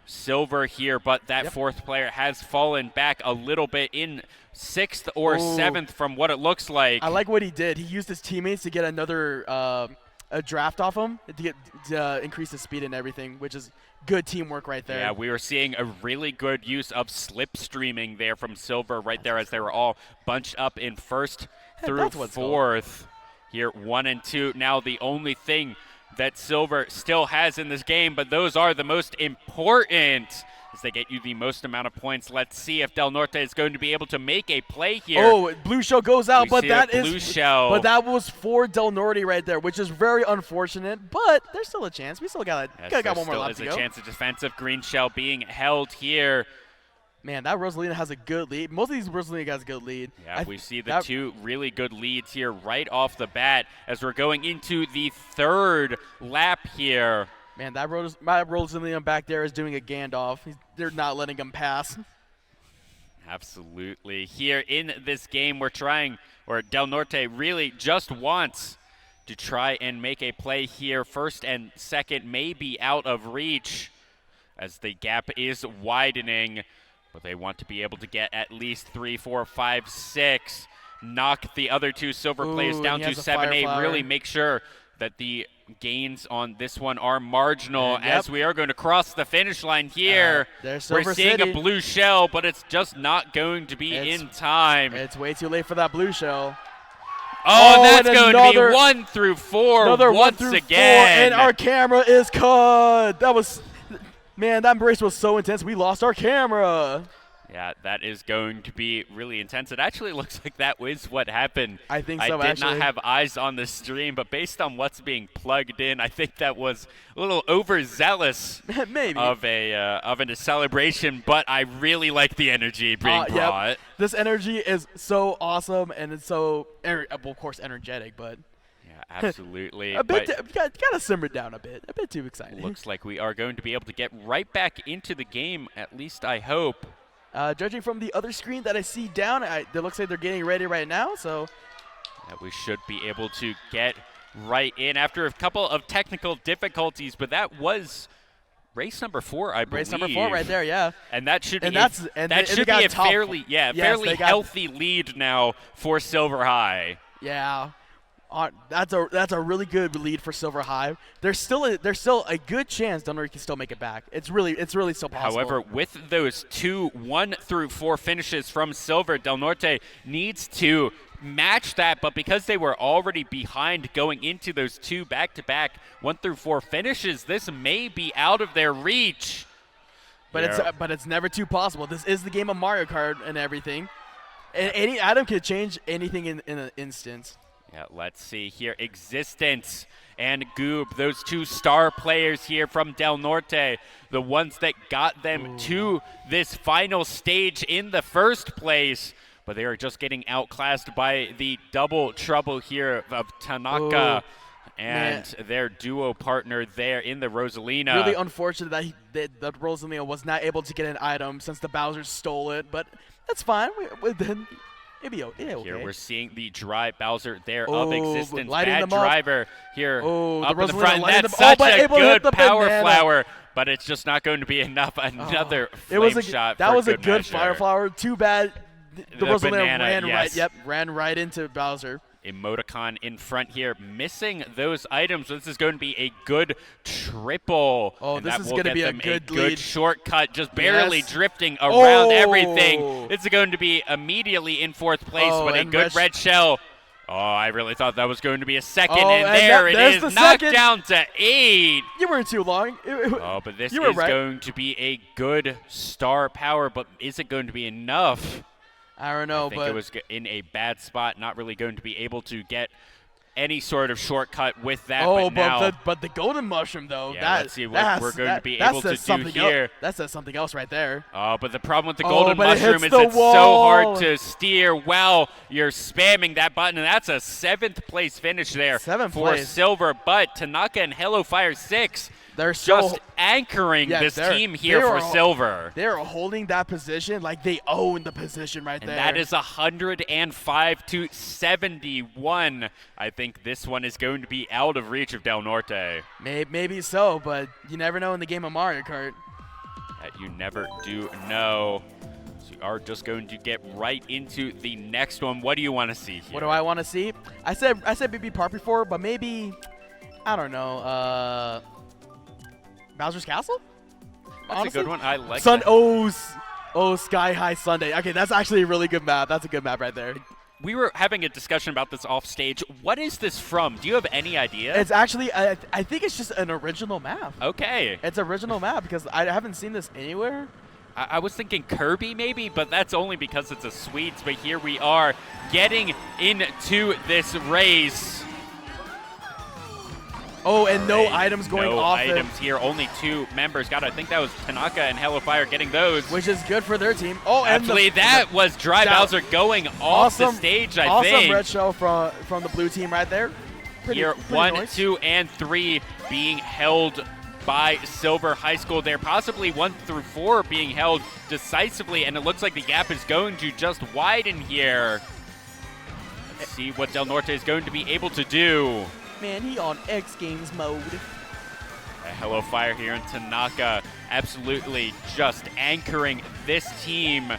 Silver here, but that fourth player has fallen back a little bit in 6th or 7th from what it looks like. I like what he did. He used his teammates to get another a draft off him to increase his speed and everything, which is good teamwork right there. Yeah, we were seeing a really good use of slipstreaming there from Silver right there as they were all bunched up in 1st through 4th. Here, 1 and 2. Now the only thing that Silver still has in this game, but those are the most important as they get you the most amount of points. Let's see if Del Norte is going to be able to make a play here. Oh, blue shell goes out, but that was for Del Norte right there, which is very unfortunate, but there's still a chance. We still got one more lap to go. There is a chance of defensive green shell being held here. Man, that Rosalina has a good lead. Most of these Rosalina guys have a good lead. Yeah, we see the 2 really good leads here right off the bat as we're going into the 3rd lap here. Man, my Rosalina back there is doing a Gandalf. They're not letting him pass. Absolutely. Here in this game, Del Norte really just wants to try and make a play here. 1st and 2nd may be out of reach as the gap is widening. But they want to be able to get at least 3, 4, 5, 6. Knock the other 2 Silver players down to 7, 8. Really make sure that the gains on this one are marginal as we are going to cross the finish line here. We're seeing a blue shell, but it's just not going to be in time. It's way too late for that blue shell. Oh, that's going to be 1 through 4 once again. And our camera is cut. Man, that race was so intense, we lost our camera. Yeah, that is going to be really intense. It actually looks like that was what happened. I think so, I did not have eyes on the stream, but based on what's being plugged in, I think that was a little overzealous maybe of a celebration, but I really like the energy being brought. Yep. This energy is so awesome, and it's so, of course, energetic, but... Absolutely. Gotta simmer down a bit too exciting. Looks like we are going to be able to get right back into the game, at least I hope. Judging from the other screen that I see down, it looks like they're getting ready right now, so. We should be able to get right in after a couple of technical difficulties, but that was race number 4, I believe. Race number 4 right there, yeah. And that should be a fairly healthy lead now for Silver High. Yeah. That's a really good lead for Silver High. There's still a good chance Del Norte can still make it back. It's really still possible. However, with those 2 1 through 4 finishes from Silver, Del Norte needs to match that. But because they were already behind going into those 2 back-to-back 1 through 4 finishes, this may be out of their reach. But it's never too possible. This is the game of Mario Kart and everything. And any item can change anything in an instant. Yeah, let's see here. Existence and Goob, those 2 star players here from Del Norte, the ones that got them to this final stage in the first place. but they are just getting outclassed by the double trouble here of Tanaka and their duo partner there in the Rosalina. Really unfortunate that Rosalina was not able to get an item since the Bowsers stole it, but that's fine. It'd be okay. Here we're seeing the dry Bowser there of existence. Bad Lighting driver here up in the Rosalina front. That's them, such a good power banana. flower, but it's just not going to be enough. Another flame shot. That was a good measure. fire flower. Too bad the Rosalina banana, ran yes. ran right into Bowser. Emoticon in front here, missing those items. This is going to be a good triple. Oh, this is going to be a good lead. Shortcut, just barely drifting around everything. This is going to be immediately in fourth place, but a good red shell. Oh, I really thought that was going to be a second, and there it is, knocked down to 8. You were too long. Oh, but this is going to be a good star power, but is it going to be enough? I don't know, I think it was in a bad spot, not really going to be able to get any sort of shortcut with that. But the golden mushroom though. Yeah, let's see what we're going to be able to do here. That says something else right there. Oh, but the problem with the golden mushroom is it's so hard to steer while you're spamming that button, and that's a 7th place finish there for silver. But Tanaka and HelloFire 6. They're just anchoring this team here for silver. They're holding that position like they own the position right there. And that is 105 to 71. I think this one is going to be out of reach of Del Norte. Maybe so, but you never know in the game of Mario Kart. You never do know. So we are just going to get right into the next one. What do you want to see here? What do I want to see? I said BB Park before, but maybe, I don't know, Bowser's Castle? That's Honestly? a good one. I like that. Oh, Sky High Sunday. Okay, that's actually a really good map. That's a good map right there. We were having a discussion about this off stage. What is this from? Do you have any idea? It's actually, I think it's just an original map. Okay. It's an original map because I haven't seen this anywhere. I was thinking Kirby maybe, but that's only because it's a Swedes. But here we are getting into this race. Oh, and no items going off. No items here. Only 2 members got it. I think that was Tanaka and HelloFire getting those. Which is good for their team. Oh, actually, that was Dry Bowser going off the stage, I think. Awesome red shell from the blue team right there. Pretty 1, nice. 2, and 3 being held by Silver High School there. Possibly 1 through 4 being held decisively, and it looks like the gap is going to just widen here. Let's see what Del Norte is going to be able to do. Man, he on X Games mode. HelloFire here, and Tanaka absolutely just anchoring this team,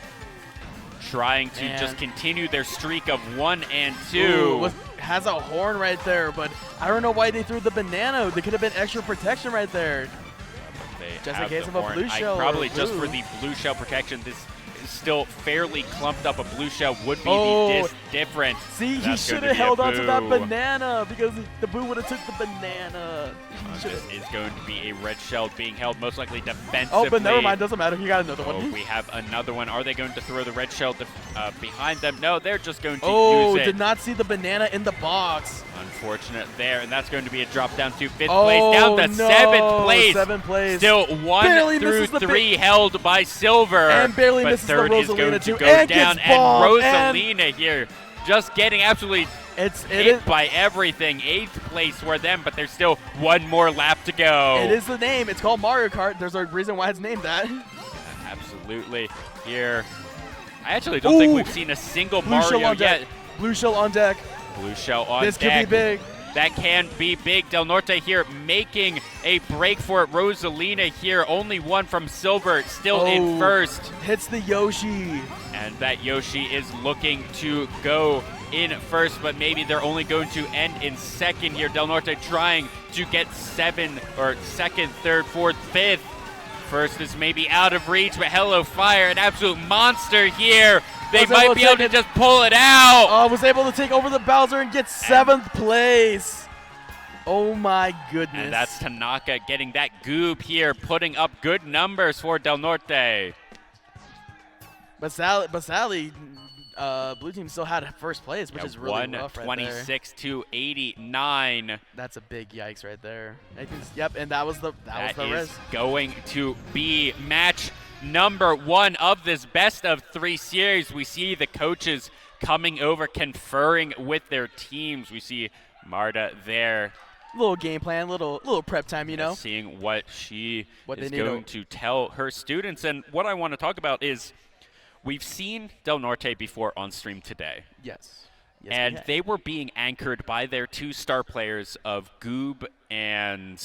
trying to just continue their streak of 1 and 2. Ooh, has a horn right there, but I don't know why they threw the banana. There could have been extra protection right there. Just in case of a blue shell. Probably just for the blue shell protection. This is still fairly clumped up. A blue shell would be the difference. See, he should have held on to that banana because the boo would have took the banana. This is going to be a red shell being held most likely defensively. Oh, but never mind. Doesn't matter. He got another one. We have another one. Are they going to throw the red shell behind them? No, they're just going to use it. Did not see the banana in the box. Unfortunate there, and that's going to be a drop down to 5th place, down to 7th place. 7th place. Still 1 through 3 held by Silver. And barely but misses 3rd the is going Rosalina to too. go And down. gets And bombed. Rosalina here just getting absolutely hit by everything. 8th place for them, but there's still 1 more lap to go. It is the name. It's called Mario Kart. There's a reason why it's named that. Absolutely. Here, I actually don't think we've seen a single Mario yet. Blue shell on deck. Blue shell on deck. This could be big. That can be big. Del Norte here making a break for it. Rosalina here, only 1 from Silver, still in 1st. Hits the Yoshi. And that Yoshi is looking to go in 1st, but maybe they're only going to end in 2nd here. Del Norte trying to get 7 or 2nd, 3rd, 4th, 5th. 1st is maybe out of reach, but HelloFire, an absolute monster here. They might be able to just pull it out. Was able to take over the Bowser and get 7th place. Oh my goodness. And that's Tanaka getting that goob here, putting up good numbers for Del Norte. But sadly, blue team still had 1st place, which is really rough right there. 126 to 89. That's a big yikes right there. Yep, and that was the That race. is going to be match number 1 of this best of 3 series. We see the coaches coming over, conferring with their teams. We see Marta there. Little game plan, little prep time, you know. Seeing what she is they going to tell her students. And what I want to talk about is we've seen Del Norte before on stream today. Yes. And they were being anchored by their 2 star players of Goob and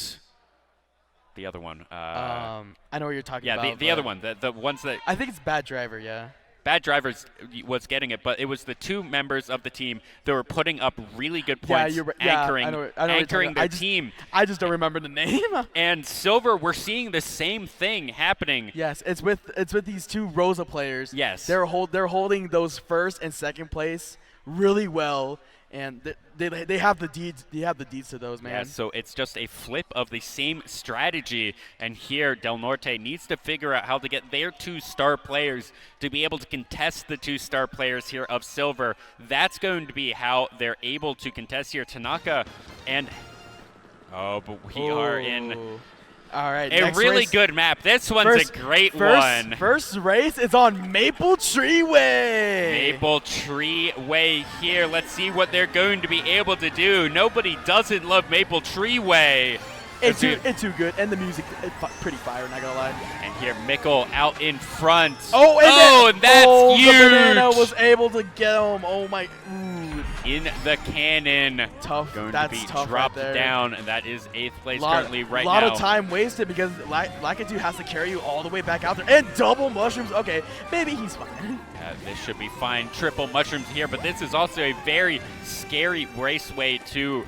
the other one. I know what you're talking about. Yeah, the other one, the ones that I think it's Bad Driver. Yeah. Bad Drivers was getting it, but it was the 2 members of the team that were putting up really good points, anchoring their team. I just don't remember the name. And Silver, we're seeing the same thing happening. Yes, it's with these 2 Rosa players. Yes, they're holding those first and second place really well, and they have the deeds. They have the deeds to those, man. Yeah, so it's just a flip of the same strategy, and here Del Norte needs to figure out how to get their 2 star players to be able to contest the 2 star players here of Silver. That's going to be how they're able to contest here. Tanaka and but we are in all right, a really race. Good map. This one's a great one. First race is on Maple Tree Way. Maple Tree Way here. Let's see what they're going to be able to do. Nobody doesn't love Maple Tree Way. It's too good, and the music pretty fire, not gonna lie. And here, Mikkel out in front. And that's huge. The banana was able to get him. Oh my. In the cannon. Tough. Going that's to be tough dropped right there. down, and that is 8th place currently right now. A lot of time wasted because Lakitu has to carry you all the way back out there. And double mushrooms. Okay, maybe he's fine. This should be fine. Triple mushrooms here, but this is also a very scary raceway to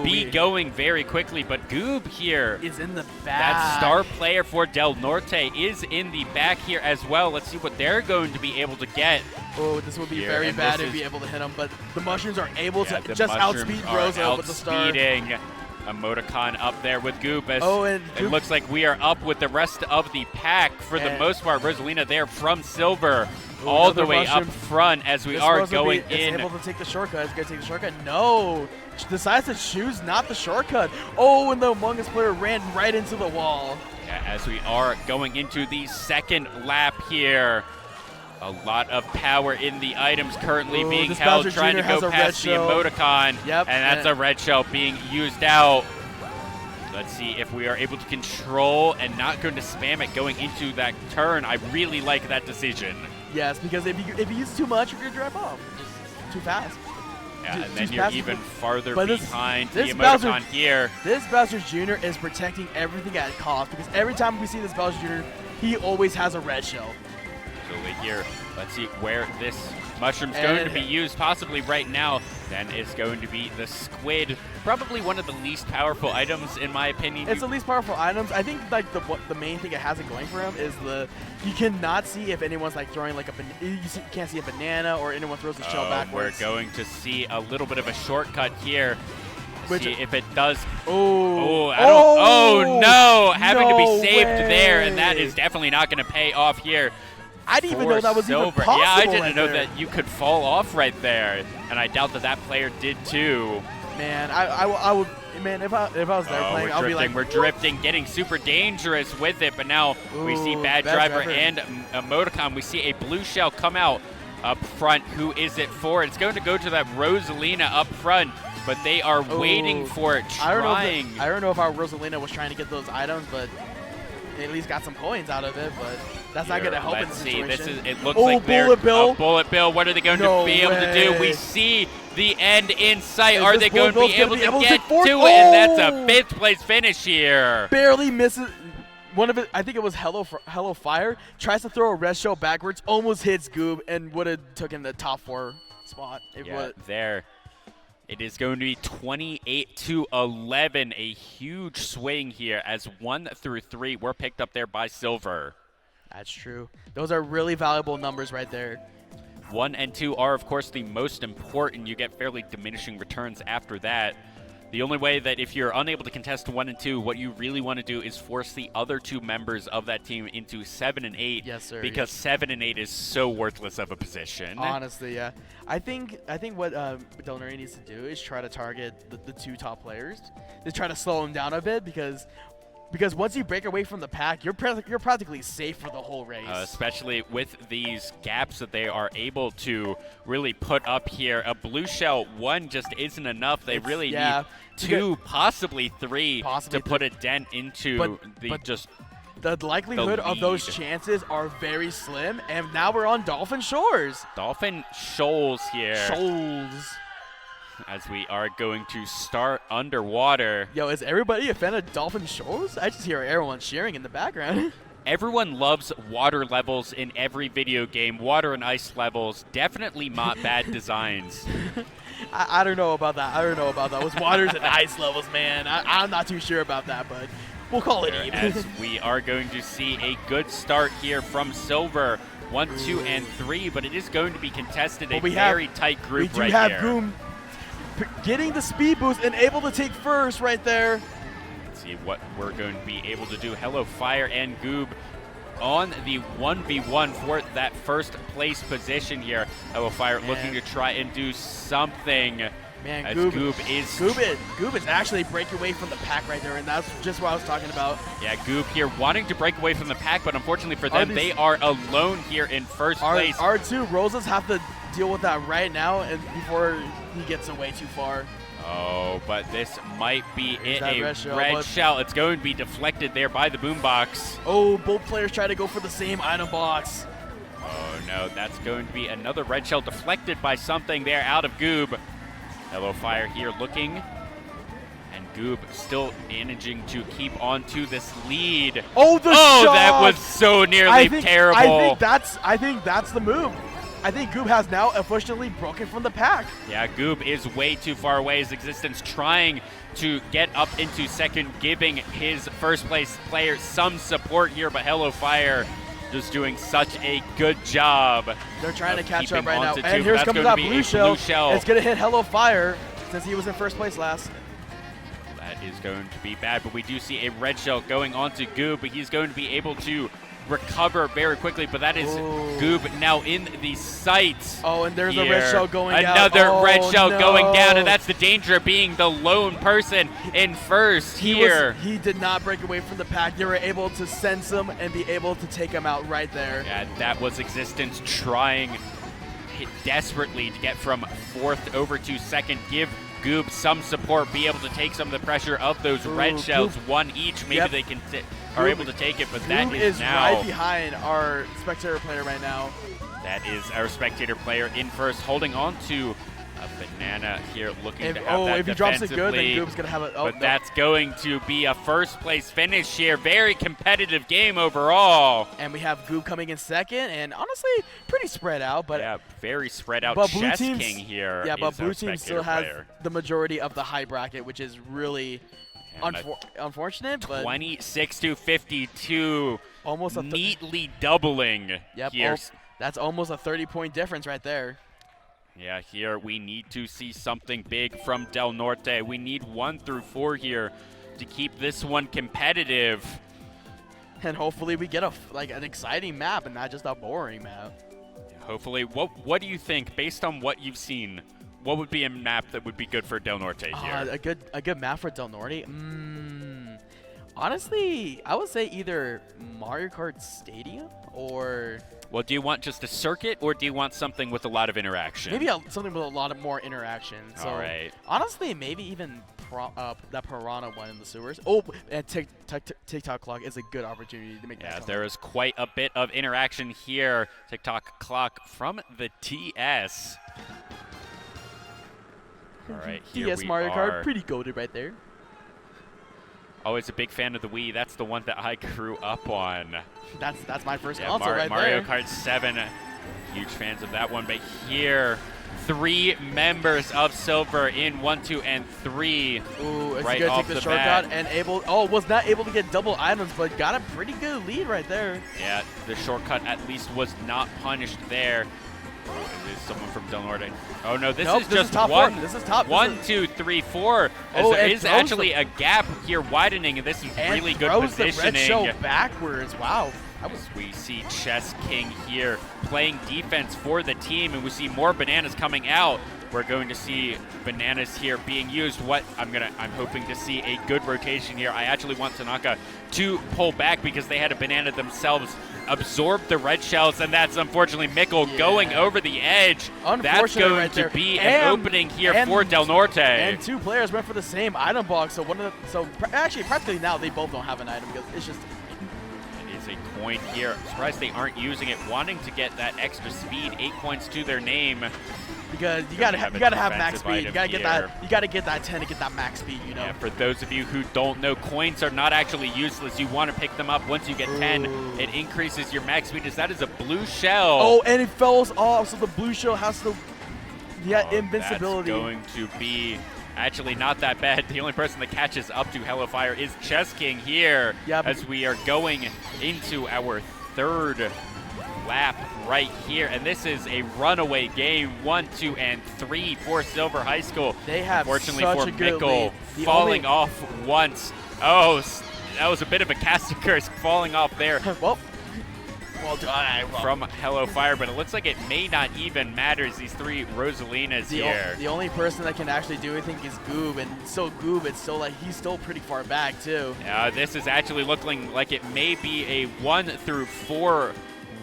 be going very quickly. But Goob here is in the back. That star player for Del Norte is in the back here as well. Let's see what they're going to be able to get. Oh, this will be very bad if be able to hit him, but the mushrooms are able to just outspeed Rosa with the star. Outspeeding Emoticon up there with Goop. As and it looks like we are up with the rest of the pack for the most part. Rosalina there from Silver. All the way up front as we are going in. Is able to take the shortcut. Is going to take the shortcut. No. Decides to choose not the shortcut. Oh, and the Among Us player ran right into the wall. Yeah, as we are going into the 2nd lap here. A lot of power in the items currently being held, trying to go past the emoticon. Yep. And that's a red shell being used out. Let's see if we are able to control and not going to spam it going into that turn. I really like that decision. Yes, because if you use too much, you're going to drive off. Just too fast. Yeah, and then you're even farther behind this the emoticon here. This Bowser Jr. is protecting everything at cost because every time we see this Bowser Jr., he always has a red shell. So here, let's see where this mushroom's going to be used, possibly right now. Then it's going to be the squid, probably one of the least powerful items in my opinion. It's the least powerful items. I think like the main thing it has it going for him is you cannot see if anyone's like throwing like you can't see a banana or anyone throws a shell backwards. We're going to see a little bit of a shortcut here. See if it does. Oh no! Having to be saved there, and that is definitely not going to pay off here. I didn't even know that was even possible. Yeah, I didn't know that you could fall off right there, and I doubt that player did too. Man, I would. Man, if I was there playing, I'll be like, we're drifting, getting super dangerous with it. But now we see Bad Driver and Emoticon. We see a blue shell come out up front. Who is it for? It's going to go to that Rosalina up front, but they are waiting for it, trying. I don't know if our Rosalina was trying to get those items, but they at least got some coins out of it. But that's not going to help in the situation. Let's see. It looks like they're Bullet Bill. What are they going to be able to do? We see the end in sight. Are they going to be able to get to it? And that's a 5th place finish here. Barely misses. One of it, I think it was Hello Fire, tries to throw a red shell backwards, almost hits Goob, and would have took him the top 4 spot. There. It is going to be 28-11, a huge swing here as 1 through 3 were picked up there by Silver. That's true. Those are really valuable numbers right there. 1 and 2 are, of course, the most important. You get fairly diminishing returns after that. The only way that if you're unable to contest 1 and 2, what you really want to do is force the other 2 members of that team into 7 and 8. Yes, sir. Because 7 and 8 is so worthless of a position. Honestly, yeah. I think what Del Norte needs to do is try to target the 2 top players. They try to slow them down a bit because because once you break away from the pack, you're practically safe for the whole race. Especially with these gaps that they are able to really put up here. A blue shell 1 just isn't enough. They really need 2, possibly 3 to put a dent into the likelihood of those chances are very slim, and now we're on Dolphin Shores. Dolphin Shoals here. Shoals. As we are going to start underwater. Yo, is everybody a fan of Dolphin Shores? I just hear everyone cheering in the background. Everyone loves water levels in every video game. Water and ice levels, definitely not bad designs. I don't know about that. With waters and ice levels, man. I'm not too sure about that, but we'll call it even. As we are going to see a good start here from Silver. 1, 2, and 3, but it is going to be contested. A very tight group right here. We do have Goom getting the speed boost and able to take first right there. Let's see what we're going to be able to do. Hello Fire and Goob on the 1v1 for that first place position here. Hello Fire looking to try and do something. Man, as Goob is actually breaking away from the pack right there, and that's just what I was talking about. Yeah, Goob here wanting to break away from the pack, but unfortunately for them, they are alone here in first place. R2 Rosas have to deal with that right now and before he gets away too far. Oh, but this might be a red shell. It's going to be deflected there by the boombox. Oh, both players try to go for the same item box. Oh, no, that's going to be another red shell deflected by something there out of Goob. Hello Fire here looking, and Goob still managing to keep on to this lead. Oh, shot! That was so nearly terrible. I think that's the move. I think Goob has now officially broken from the pack. Yeah, Goob is way too far away. His existence trying to get up into second, giving his first place player some support here, but Hello Fire just doing such a good job. They're trying to catch up right now. And here comes that blue shell. It's going to hit Hello Fire since he was in first place last. That is going to be bad, but we do see a red shell going on to Goob, but he's going to be able to recover very quickly, but that is Goob now in the sights. Oh, and there's a red shell going down. Another red shell going down, and that's the danger of being the lone person in first here. He did not break away from the pack. They were able to sense him and be able to take him out right there. Yeah, that was Existence trying desperately to get from fourth over to second, give Goob some support, be able to take some of the pressure of those red shells, one each. Maybe they can are able to take it, but that is now right behind our spectator player right now. That is our spectator player in first, holding on to a banana here, looking to have that if he drops it good, then Goob's going to have it. But that's going to be a first place finish here. Very competitive game overall. And we have Goob coming in second, and honestly, pretty spread out. But yeah, very spread out. But Chess King here. Yeah, but blue team still has player. The majority of the high bracket, which is really unfortunate. But 26-52. Almost neatly doubling here. That's almost a 30-point difference right there. Yeah, here we need to see something big from Del Norte. We need 1 through 4 here to keep this one competitive. And hopefully we get an exciting map and not just a boring map. Hopefully. What do you think, based on what you've seen, what would be a map that would be good for Del Norte here? A good map for Del Norte? Honestly, I would say either Mario Kart Stadium or... Well, do you want just a circuit, or do you want something with a lot of interaction? Maybe something with a lot more interaction. So all right. Honestly, maybe even that Piranha one in the sewers. Oh, and TikTok Clock is a good opportunity to make that. Yeah, there is quite a bit of interaction here. TikTok Clock from the TS. All right, here TS we Mario are. Kart, pretty goated right there. Always a big fan of the Wii. That's the one that I grew up on. That's my first console right Mario there. Kart 7. Huge fans of that one. But here, 3 members of Silver in 1, 2, and 3. Ooh, it's right good to off take the the shortcut bat. and was not able to get double items, but got a pretty good lead right there. Yeah, the shortcut at least was not punished there. Oh, is someone from Del Norte? Oh no, this is just top one. 4. This is top 1, 2, 3, 4. As there is actually a gap here widening, and this is really good positioning. The red shell backwards. Wow. We see Chess King here playing defense for the team, and we see more bananas coming out. we're going to see bananas here being used. I'm hoping to see a good rotation here. I actually want Tanaka to pull back because they had a banana themselves absorb the red shells, and that's unfortunately Mickle going over the edge. That's going right to be an opening here for Del Norte. And 2 players went for the same item box. So actually practically now they both don't have an item because it's just. It is a coin here. I'm surprised they aren't using it, wanting to get that extra speed. 8 points to their name. Because you gotta have max speed. You gotta get that 10 to get that max speed. You know. Yeah, for those of you who don't know, coins are not actually useless. You want to pick them up once you get 10. It increases your max speed. That is a blue shell. Oh, and it falls off, so the blue shell has the invincibility. That's going to be actually not that bad. The only person that catches up to Hellfire is Chess King here, as we are going into our 3rd lap right here, and this is a runaway game. 1, 2, and 3 for Silver High School. They have unfortunately such for a good Mickle lead. falling off once. Oh, that was a bit of a casting curse falling off there. Well from Hellfire, but it looks like it may not even matter as these 3 Rosalinas here. The only person that can actually do anything is Goob, and so Goob, it's still like he's still pretty far back too. This is actually looking like it may be a 1 through 4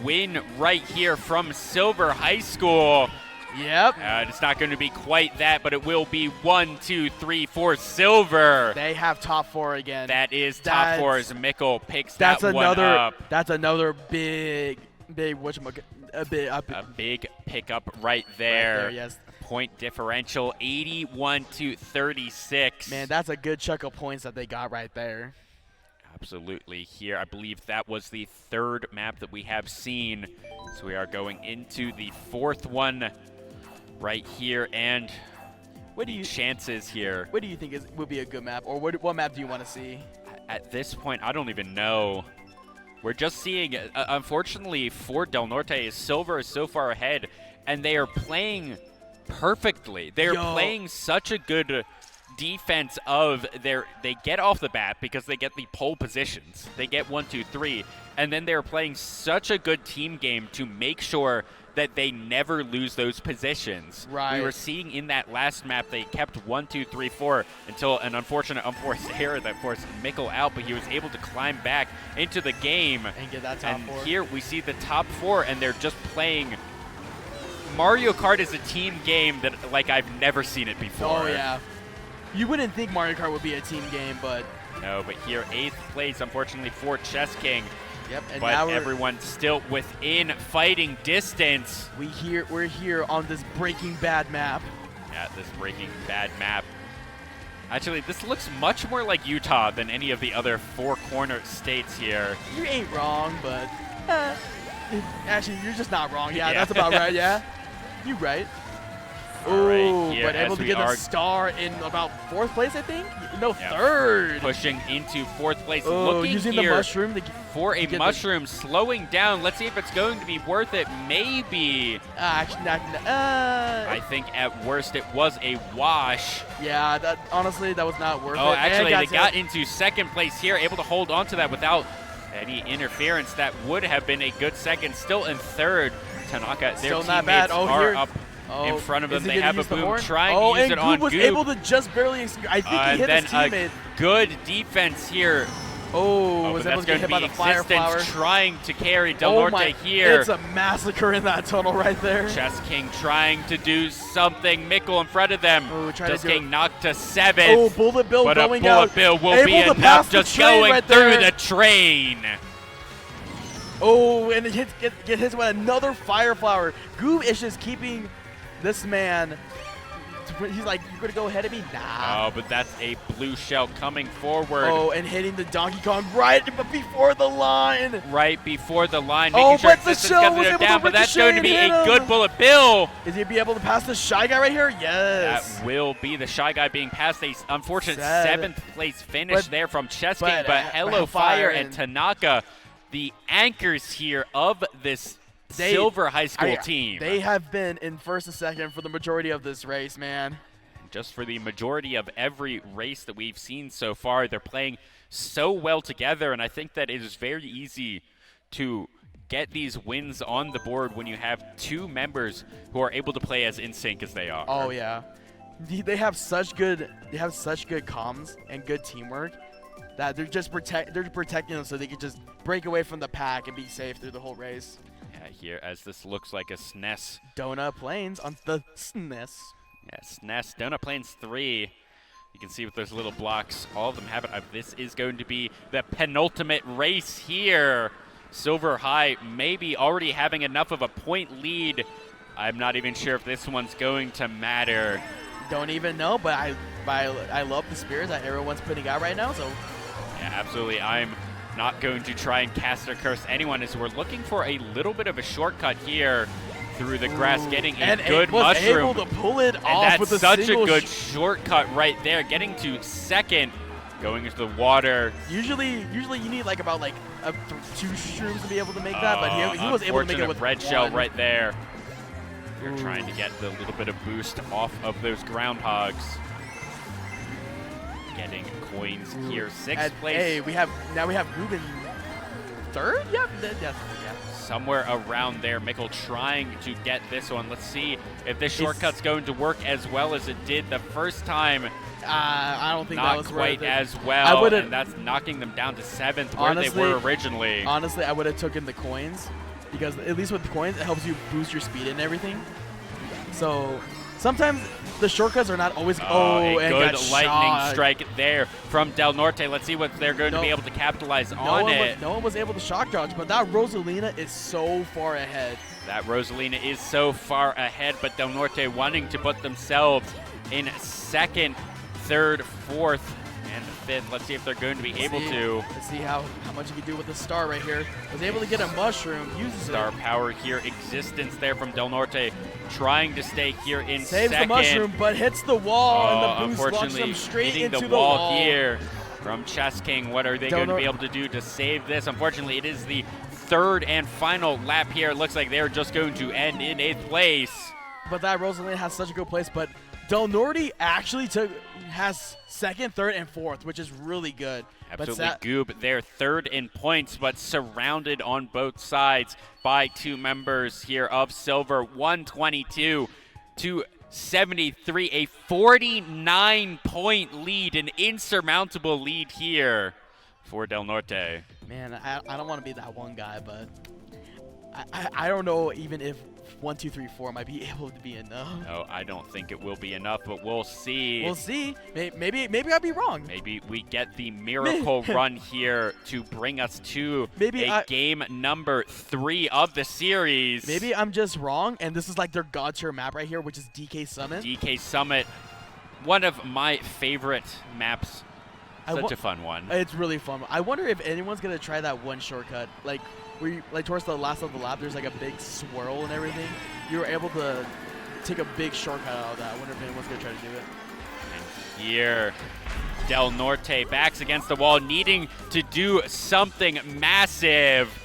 win right here from Silver High School. Yep. It's not going to be quite that, but it will be 1, 2, 3, 4 Silver. They have top 4 again. That is top 4 as Mickle picks that one up. That's another big a big pickup right there. Yes. Point differential 81 to 36. Man, that's a good chunk of points that they got right there. Absolutely here. I believe that was the 3rd map that we have seen. So we are going into the 4th one right here, and chances here. What do you think would be a good map, or what map do you want to see? At this point, I don't even know. We're just seeing, unfortunately for Del Norte, Silver is so far ahead, and they are playing perfectly. They are playing such a good defense of they get off the bat because they get the pole positions. They get 1, 2, 3, and then they're playing such a good team game to make sure that they never lose those positions. Right. We were seeing in that last map they kept 1, 2, 3, 4 until an unfortunate unforced error that forced Mickle out, but he was able to climb back into the game and get that top 4. Here we see the top 4, and they're just playing. Mario Kart is a team game that I've never seen it before. Oh yeah. You wouldn't think Mario Kart would be a team game, but no. But here, 8th place, unfortunately, for Chess King. Yep, and but now everyone's still within fighting distance. We're here on this Breaking Bad map. Yeah, this Breaking Bad map. Actually, this looks much more like Utah than any of the other 4 corner states here. You ain't wrong, but actually, you're just not wrong. Yeah, that's about right. Yeah, you right. Ooh, but able to get a star in about 4th place, I think? No, 3rd. Pushing into 4th place. Oh, looking using here the mushroom for a mushroom, slowing down. Let's see if it's going to be worth it. Maybe. I think at worst it was a wash. Yeah, honestly, that was not worth it. Oh, actually, they got into 2nd place here, able to hold on to that without any interference. That would have been a good 2nd. Still in 3rd. Tanaka, their teammates are up in front of them. They have a boom, trying to use it on Goob. Was able to just barely, I think he hit his teammate. Good defense here. Was able to get hit by the fire flower. Trying to carry Del Norte here. It's a massacre in that tunnel right there. Chess King trying to do something. Mickle in front of them. Just getting knocked to 7th. Oh, Bullet Bill but going out. Bullet Bill will be enough. Just going through the train. Oh, and it get hit with another fire flower. Goob is just keeping this man. He's like, you're going to go ahead of me? Nah. Oh, but that's a blue shell coming forward. Oh, and hitting the Donkey Kong right before the line. Right before the line. Making sure but the shell was able down, but that's going to be a good Bullet Bill. Is he be able to pass the Shy Guy right here? Yes. That will be the Shy Guy being passed. A unfortunate 7th place finish there from Chess King, but Hellfire and Tanaka, the anchors here of this Silver High School team. They have been in 1st and 2nd for the majority of this race, man. Just for the majority of every race that we've seen so far, they're playing so well together, and I think that it is very easy to get these wins on the board when you have two members who are able to play as in sync as they are. Oh yeah, they have such good comms and good teamwork that they're protecting them so they can just break away from the pack and be safe through the whole race. Yeah, here as this looks like a SNES. Donut Plains on the SNES. Yeah, SNES, Donut Plains 3. You can see with those little blocks, all of them have it. This is going to be the penultimate race here. Silver High maybe already having enough of a point lead. I'm not even sure if this one's going to matter. Don't even know, but I love the spirits that everyone's putting out right now. So yeah, absolutely. I'm not going to try and cast or curse anyone as we're looking for a little bit of a shortcut here through the grass, getting a good mushroom. Able to pull it and off that's with a such a single good shortcut right there, getting to second, going into the water. Usually you need like about like 2 shrooms to be able to make that, but he was able to make it with red one. shell right there. You're trying to get the little bit of boost off of those groundhogs. Getting coins here, 6th place. Hey, we have Goob in 3rd. Yep, yeah. Somewhere around there. Mickle trying to get this one. Let's see if this shortcut's going to work as well as it did the first time. I don't think Not that was quite worth it. as well, and that's knocking them down to 7th where honestly, they were originally. Honestly, I would have taken the coins because at least with the coins, it helps you boost your speed and everything. So sometimes the shortcuts are not always. A and good got lightning shot. strike there from Del Norte. Let's see what they're going to be able to capitalize on it. No one was able to shock dodge, but that Rosalina is so far ahead. That Rosalina is so far ahead, but Del Norte wanting to put themselves in 2nd, 3rd, 4th, and 5th. Let's see if they're going to be able to. Let's see how much you can do with the star right here. Was able to get a mushroom. Uses Star it. power here. Existence there from Del Norte. Trying to stay here in Saves 2nd. the mushroom, but hits the wall, and the boost launches unfortunately, him straight hitting into the wall, wall here from Chess King. What are they going to be able to do to save this? Unfortunately, it is the 3rd and final lap here. It looks like they're just going to end in 8th place. But that Rosalina has such a good place, but Del Norte actually has 2nd, 3rd, and 4th, which is really good. Absolutely. Goob, they're 3rd in points, but surrounded on both sides by 2 members here of Silver, 122 to 73, a 49-point lead, an insurmountable lead here for Del Norte. Man, I don't want to be that one guy, but I don't know even if 1, 2, 3, 4 might be able to be enough. No, I don't think it will be enough, but we'll see. We'll see. Maybe I'll be wrong. Maybe we get the miracle run here to bring us to game number 3 of the series. Maybe I'm just wrong, and this is like their god tier map right here, which is DK Summit. DK Summit, one of my favorite maps. Such a fun one. It's really fun. I wonder if anyone's gonna try that one shortcut, like towards the last of the lap. There's like a big swirl and everything. You were able to take a big shortcut out of that. I wonder if anyone's gonna try to do it. And here, Del Norte backs against the wall, needing to do something massive.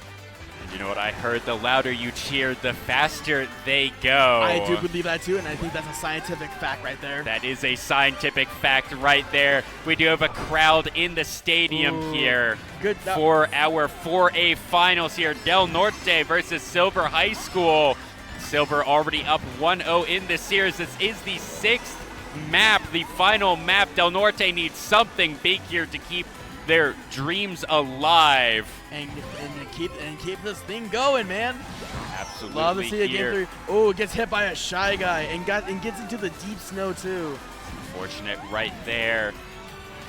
And you know what I heard? The louder you cheer, the faster they go. I do believe that too, and I think that's a scientific fact right there. That is a scientific fact right there. We do have a crowd in the stadium here for our 4A finals here. Del Norte versus Silver High School. Silver already up 1-0 in this series. This is the 6th map, the final map. Del Norte needs something big here to keep their dreams alive. And keep this thing going, man. Absolutely. Love to see a game 3. Oh, gets hit by a shy guy and gets into the deep snow too. Unfortunate right there.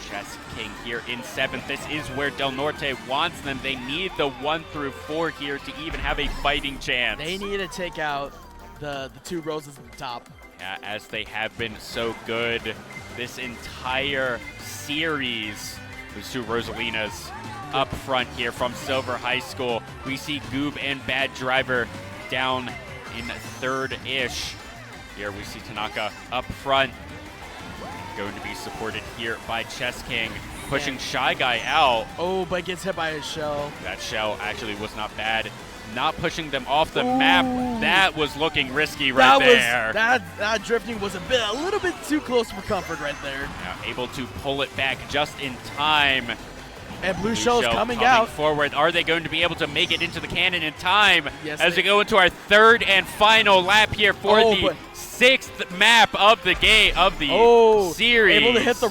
Chess King here in 7th. This is where Del Norte wants them. They need the 1 through 4 here to even have a fighting chance. They need to take out the 2 roses at the top. Yeah, as they have been so good this entire series. Those 2 Rosalinas up front here from Silver High School. We see Goob and Bad Driver down in 3rd-ish. Here we see Tanaka up front. Going to be supported here by Chess King, pushing Shy Guy out. Oh, but gets hit by a shell. That shell actually was not bad. Not pushing them off the map. That was looking risky right there. That drifting was a little bit too close for comfort right there. Now able to pull it back just in time. And Blue Shell's coming out. forward. Are they going to be able to make it into the cannon in time? Yes, as we go into our third and final lap here for the sixth map of the game of the series. Able to hit the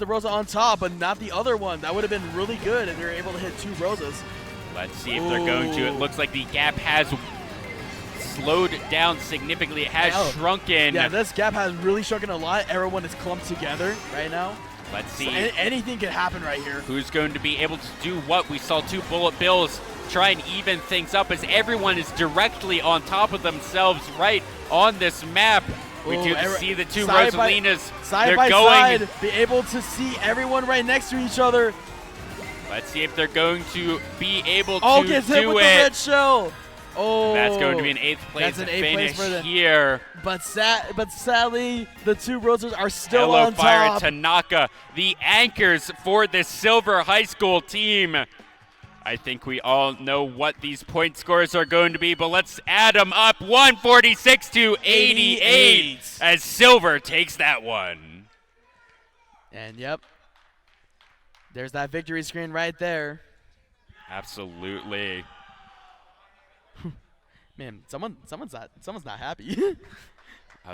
Rosa on top, but not the other one. That would have been really good if they're able to hit 2 Rosas. Let's see if they're going to. It looks like the gap has slowed down significantly. It has shrunken. Yeah, this gap has really shrunken a lot. Everyone is clumped together right now. Let's see. So anything can happen right here. Who's going to be able to do what? We saw 2 Bullet Bills try and even things up as everyone is directly on top of themselves right on this map. We do see the 2 Rosalinas. Side by side, be able to see everyone right next to each other. Let's see if they're going to be able to do gets hit with it. The red shell. Oh, that's going to be an 8th place finish here. But sadly, the 2 Rosas are still Hello on Fire top. Tanaka, the anchors for this Silver High School team. I think we all know what these point scores are going to be, but let's add them up. 146 to 88 as Silver takes that one. And yep, there's that victory screen right there. Absolutely. Man, someone's not happy.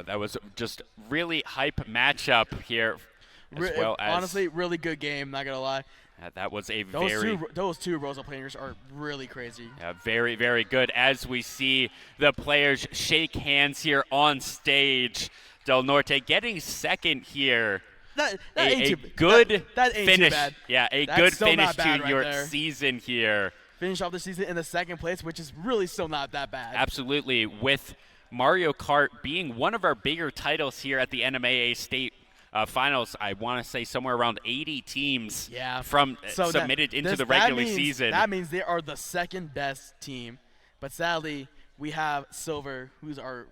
That was just really hype matchup here, as well as honestly, really good game. Not gonna lie. That was a those two Rosa players are really crazy. Yeah, very, very good. As we see the players shake hands here on stage, Del Norte getting second here. That ain't a too, good that ain't finish. Too bad. Yeah, That's good still finish not bad to right your there. season here. Finish off the season in the 2nd place, which is really still not that bad. Absolutely, with Mario Kart being one of our bigger titles here at the NMAA State Finals. I want to say somewhere around 80 teams submitted into the regular season. That means they are the 2nd best team. But sadly, we have Silver, who's our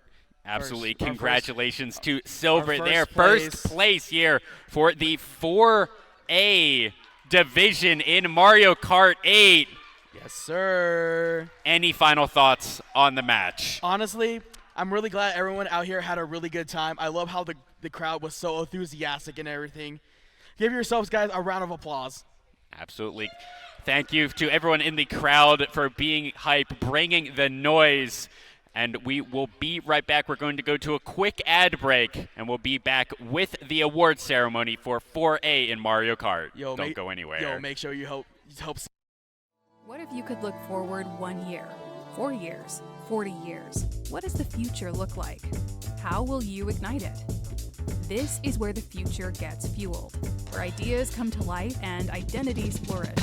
Absolutely. Congratulations to Silver there. First place here for the 4A division in Mario Kart 8. Yes, sir. Any final thoughts on the match? Honestly, I'm really glad everyone out here had a really good time. I love how the crowd was so enthusiastic and everything. Give yourselves, guys, a round of applause. Absolutely. Thank you to everyone in the crowd for being hype, bringing the noise. And we will be right back. We're going to go to a quick ad break, and we'll be back with the award ceremony for 4A in Mario Kart. Don't go anywhere. Yo, make sure you help. What if you could look forward 1 year, 4 years, 40 years? What does the future look like? How will you ignite it? This is where the future gets fueled, where ideas come to light and identities flourish.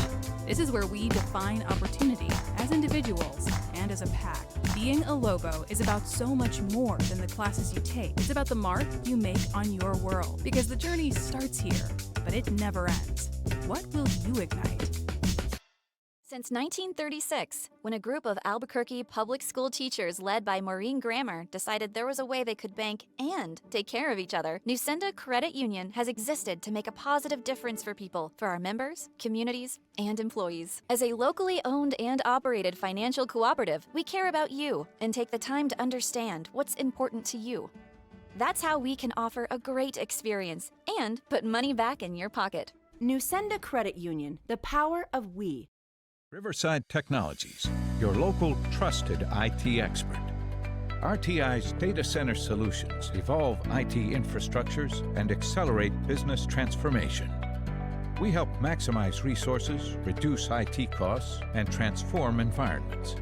This is where we define opportunity as individuals and as a pack. Being a Lobo is about so much more than the classes you take. It's about the mark you make on your world, because the journey starts here, but it never ends. What will you ignite? Since 1936, when a group of Albuquerque public school teachers led by Maureen Grammer decided there was a way they could bank and take care of each other, Nusenda Credit Union has existed to make a positive difference for people, for our members, communities, and employees. As a locally owned and operated financial cooperative, we care about you and take the time to understand what's important to you. That's how we can offer a great experience and put money back in your pocket. Nusenda Credit Union, the power of we. Riverside Technologies, your local trusted IT expert. RTI's data center solutions evolve IT infrastructures and accelerate business transformation. We help maximize resources, reduce IT costs, and transform environments.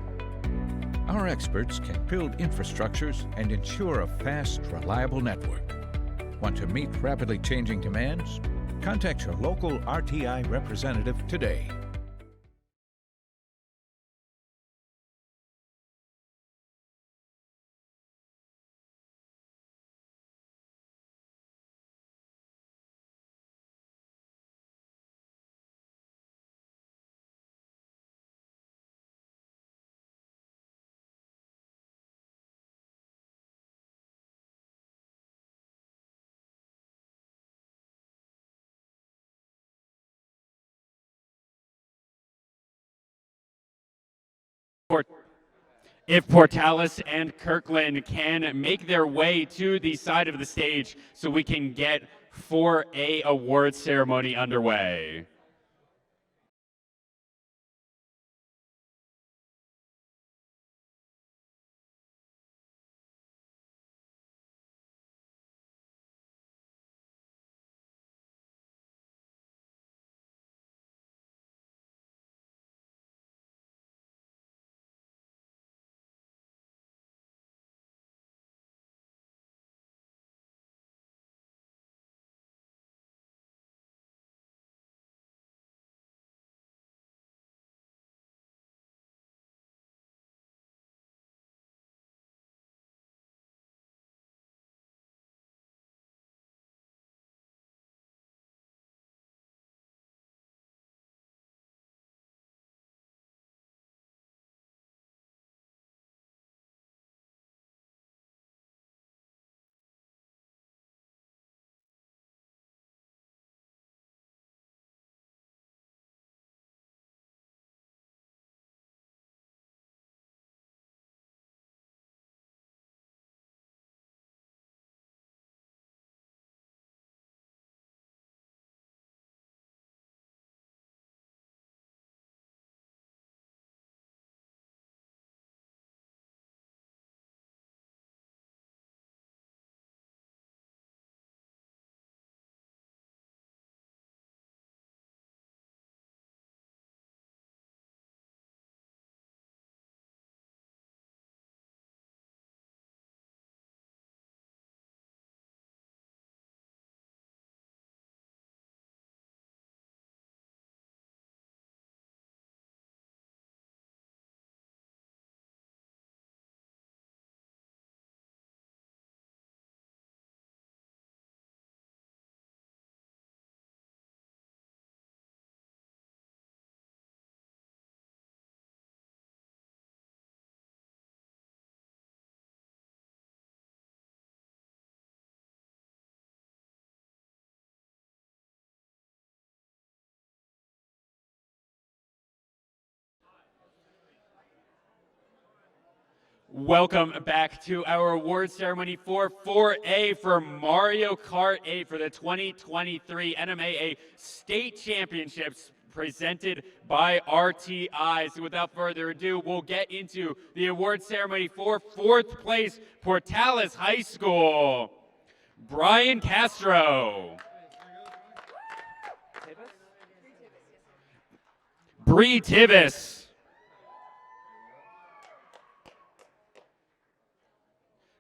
Our experts can build infrastructures and ensure a fast, reliable network. Want to meet rapidly changing demands? Contact your local RTI representative today. If Portales and Kirkland can make their way to the side of the stage so we can get 4A award ceremony underway. Welcome back to our award ceremony for 4A for Mario Kart 8 for the 2023 NMAA State Championships presented by RTI. So without further ado, we'll get into the award ceremony for 4th place, Portales High School. Brian Castro. Bree Tivis.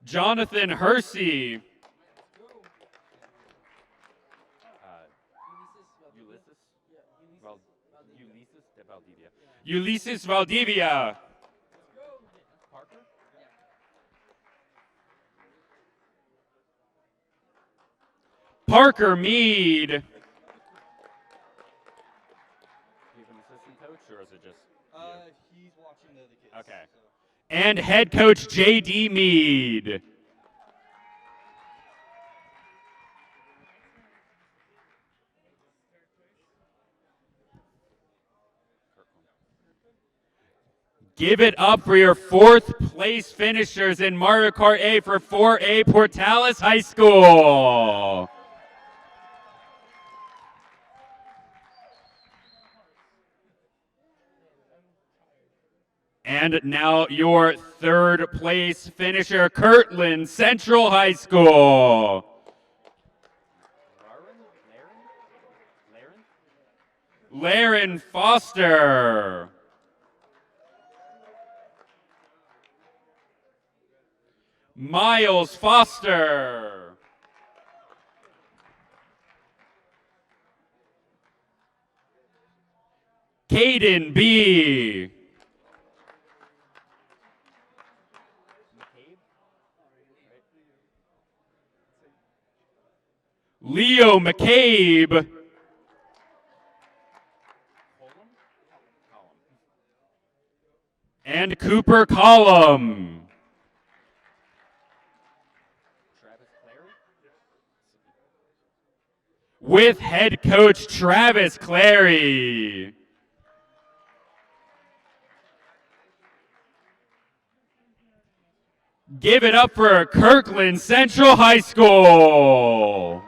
Jonathan Hersey. Ulysses Valdivia. Parker Mead. Do you have an assistant coach, or is it just he's watching the other kids. Okay. And head coach J.D. Mead. Give it up for your 4th place finishers in Mario Kart 8 for 4A Portales High School. And now your 3rd place finisher, Kirtland Central High School. Laren Foster. Miles Foster. Caden B. Leo McCabe. And Cooper Collum. With head coach Travis Clary. Give it up for Kirkland Central High School.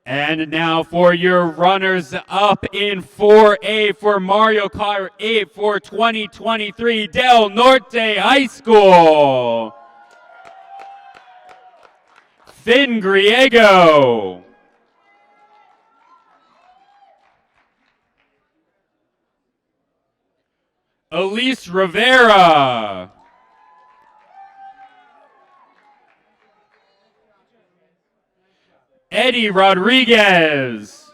And now for your runners up in 4A for Mario Kart 8 for 2023, Del Norte High School. Finn Griego. Elise Rivera. Eddie Rodriguez.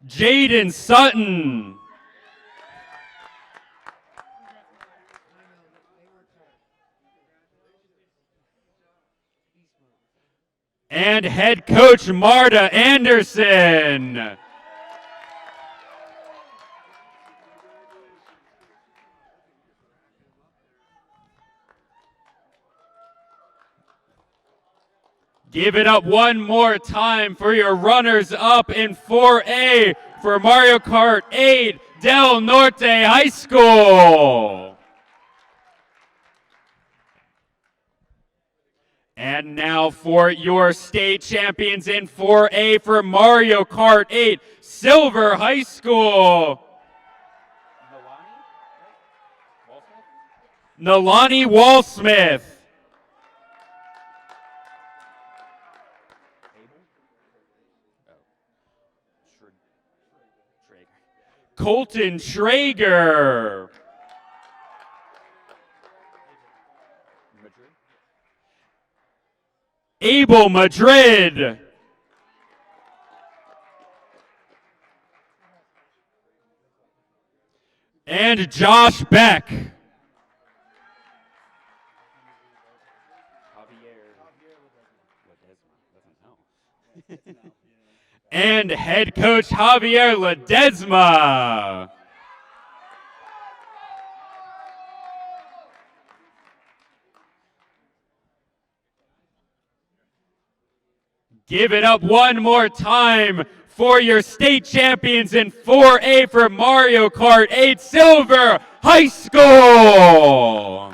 Jaden Sutton. And head coach Marta Anderson. Give it up one more time for your runners up in 4A for Mario Kart 8 Del Norte High School. And now for your state champions in 4A for Mario Kart 8 Silver High School. Nalani Walsmith. Colton Schrager. Abel Madrid. And Josh Beck. And head coach Javier Ledesma. Give it up one more time for your state champions in 4A for Mario Kart 8 Silver High School.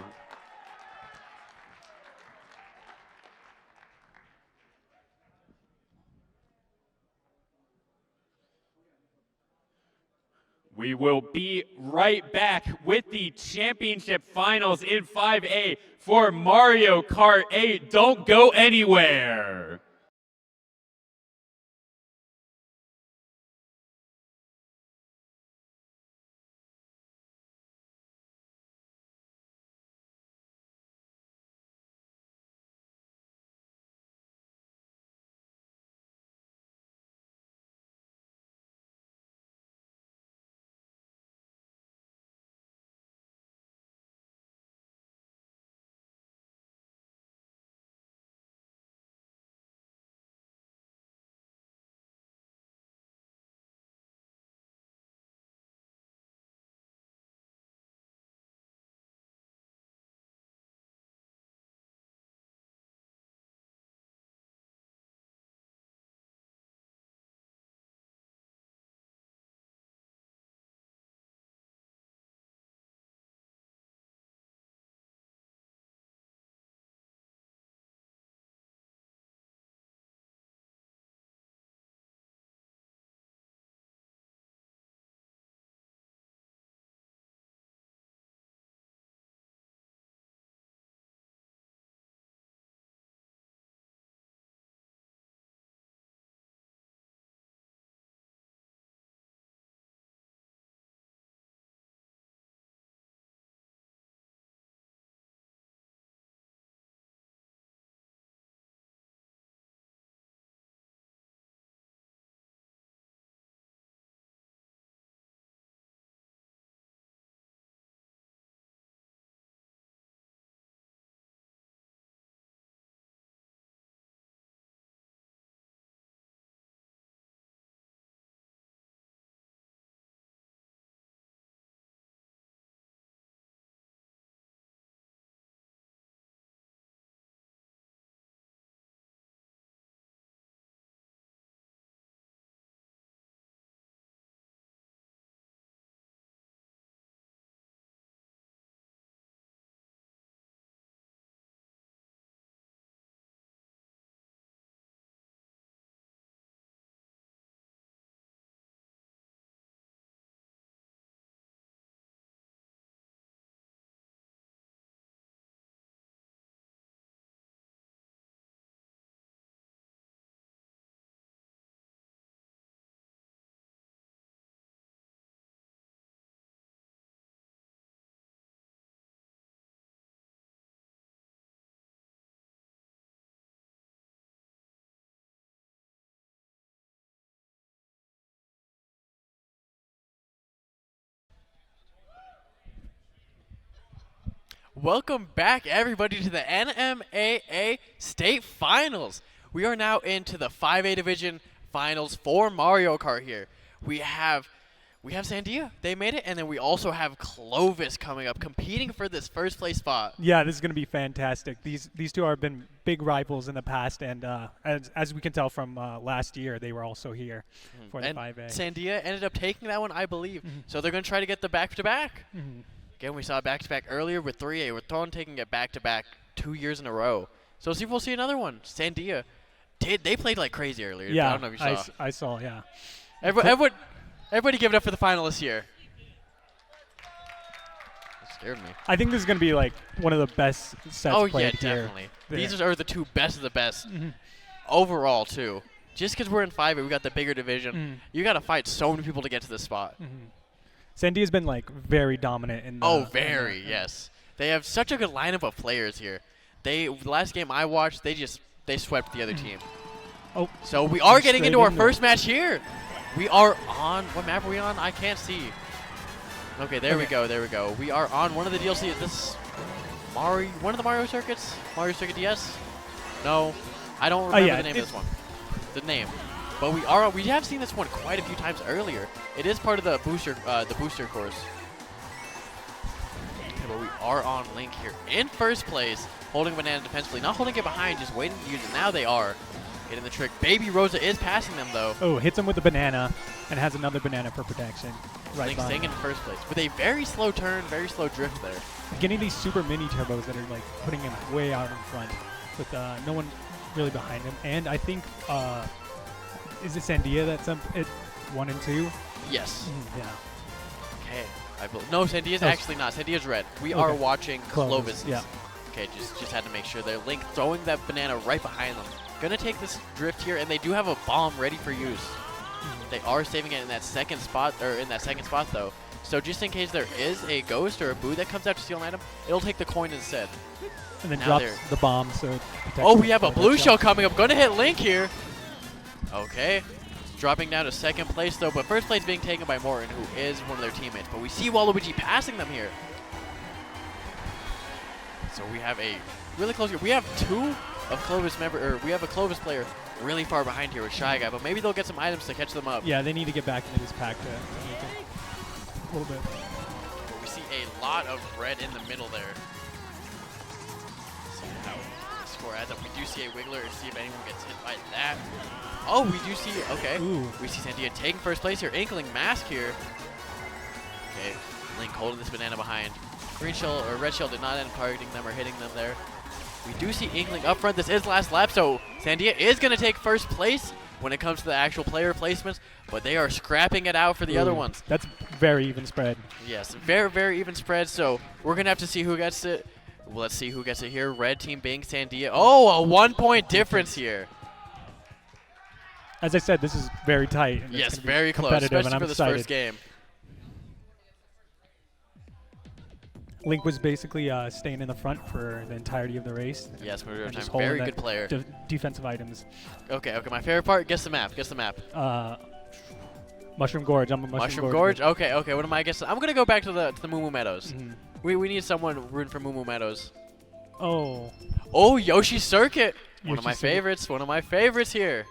We will be right back with the championship finals in 5A for Mario Kart 8. Don't go anywhere. Welcome back, everybody, to the NMAA State Finals. We are now into the 5A Division Finals for Mario Kart here. We have Sandia, they made it, and then we also have Clovis coming up, competing for this first place spot. Yeah, this is going to be fantastic. These two have been big rivals in the past, and as we can tell from last year, they were also here for the 5A. Sandia ended up taking that one, I believe. So they're going to try to get the back-to-back. Again, we saw back-to-back earlier with 3A, with Thorn taking it back-to-back 2 years in a row. So see if we'll see another one. Sandia, they played like crazy earlier. Yeah, I don't know if you saw. I saw, yeah. Everybody give it up for the finalists here. That scared me. I think this is going to be like one of the best sets played here. Definitely. These are the two best of the best overall, too. Just because we're in 5A, we got the bigger division. You got to fight so many people to get to this spot. Sandia's been like very dominant in the yes. They have such a good lineup of players here. The last game I watched, they swept the other team. Oh. So we are getting into our first match here. We are on, what map are we on? I can't see. Okay, there we go. We are on one of the DLC. This one of the Mario circuits? Mario Circuit DS? No, I don't remember the name of this one. The name. But we have seen this one quite a few times earlier. It is part of the booster course. Okay, but we are on Link here in first place, holding Banana defensively, not holding it behind, just waiting to use it. Now they are. Getting the trick. Baby Rosa is passing them, though. Oh, hits him with a banana and has another banana for protection. Right Link staying in first place with a very slow turn, very slow drift there. Getting these super mini turbos that are like putting him way out in front with no one really behind him. And I think, is it Sandia that's up at 1 and 2? Yes. Yeah. Okay. No, Sandia's actually not. Sandia's red. We are watching Clovis. Yeah. Okay, just had to make sure there. Link throwing that banana right behind them. Gonna take this drift here, and they do have a bomb ready for use. They are saving it in that second spot, though. So just in case there is a ghost or a boo that comes out to steal an item, it'll take the coin instead. And then drops the bomb, so. Oh, we have a blue shell coming up. Gonna hit Link here. Okay. Dropping down to second place, though, but first place being taken by Morton, who is one of their teammates. But we see Waluigi passing them here. So we have a really close game. We have two of Clovis we have a Clovis player really far behind here with Shy Guy, but maybe they'll get some items to catch them up. Yeah, they need to get back into this pack to make it a little bit. But we see a lot of red in the middle there. See how the score adds up. We do see a Wiggler and see if anyone gets hit by that. Oh, we do see, okay. Ooh. We see Sandia taking first place here. Inkling Mask here. Okay, Link holding this banana behind. Green shell or red shell did not end up targeting them or hitting them there. We do see Inkling up front. This is last lap, so Sandia is going to take first place when it comes to the actual player placements, but they are scrapping it out for the other ones. That's very even spread. Yes, very, very even spread, so we're going to have to see who gets it. Well, let's see who gets it here. Red team being Sandia. Oh, a 1-point difference here. As I said, this is very tight. And yes, very close, especially for this first game. Link was basically staying in the front for the entirety of the race. Yes, we were time. Very good player. Defensive items. Okay, my favorite part, guess the map, Mushroom Gorge. I'm a Mushroom Gorge? Okay, what am I guessing? I'm going to go back to the Moo Moo Meadows. We need someone rooting for Moo Moo Meadows. Oh, Yoshi Circuit. One of my favorites here.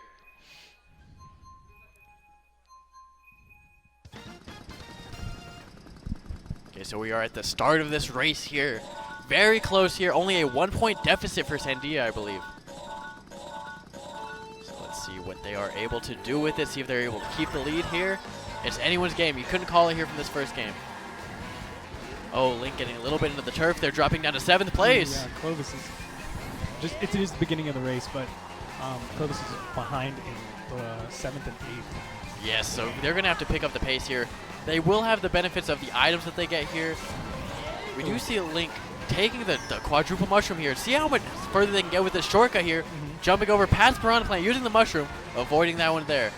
Okay, so we are at the start of this race here. Very close here. Only a 1-point deficit for Sandia, I believe. So let's see what they are able to do with it. See if they're able to keep the lead here. It's anyone's game. You couldn't call it here from this first game. Oh, Link getting a little bit into the turf. They're dropping down to 7th place. Yeah, Clovis is it is the beginning of the race, but Clovis is behind in the 7th and 8th. Yes, so they're going to have to pick up the pace here. They will have the benefits of the items that they get here. We do see Link taking the quadruple mushroom here. See how much further they can get with this shortcut here. Jumping over past Piranha Plant, using the mushroom, avoiding that one there.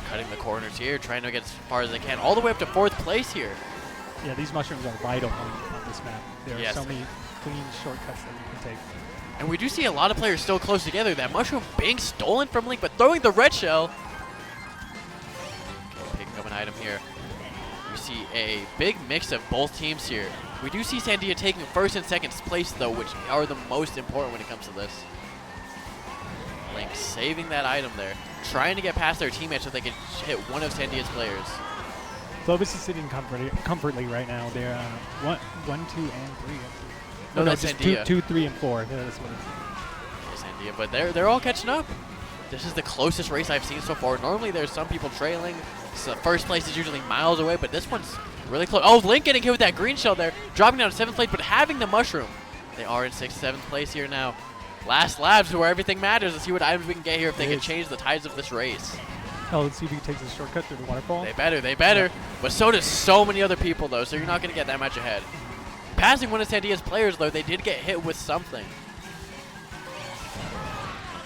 Cutting the corners here, trying to get as far as they can, all the way up to 4th place here. Yeah, these mushrooms are vital on this map. There are so many clean shortcuts that you can take. And we do see a lot of players still close together. That mushroom being stolen from Link, but throwing the red shell. Okay, picking up an item here. We see a big mix of both teams here. We do see Sandia taking first and second place, though, which are the most important when it comes to this. Link saving that item there, trying to get past their teammates so they can hit one of Sandia's players. Clovis is sitting comfortably right now. They're 1, 2, and 3. No, that's Sandia. 2, 3, and 4. Yeah, that's what it is. Sandia, but they're all catching up. This is the closest race I've seen so far. Normally there's some people trailing. So first place is usually miles away, but this one's really close. Oh, Link getting hit with that green shell there, dropping down to 7th place, but having the mushroom. They are in 6th, 7th place here now. Last laps where everything matters. Let's see what items we can get here if they can change the tides of this race. Oh, let's see if he takes the shortcut through the waterfall. They better. Yeah. But so does so many other people, though, so you're not going to get that much ahead. Passing one of Sandia's players, though, they did get hit with something.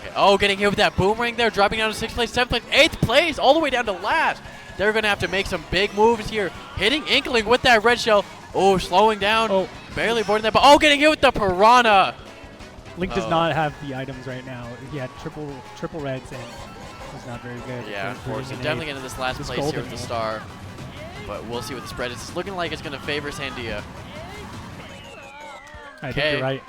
Okay. Oh, getting hit with that boomerang there, dropping down to 6th place, 7th place, 8th place, all the way down to last. They're going to have to make some big moves here. Hitting Inkling with that red shell. Oh, slowing down. Oh. Barely boarding that. But oh, getting hit with the Piranha. Link does not have the items right now. He had triple reds and was not very good. Yeah, unfortunately. Definitely getting this last place here with the star. But we'll see what the spread is. It's looking like it's going to favor Sandia. I think you're right.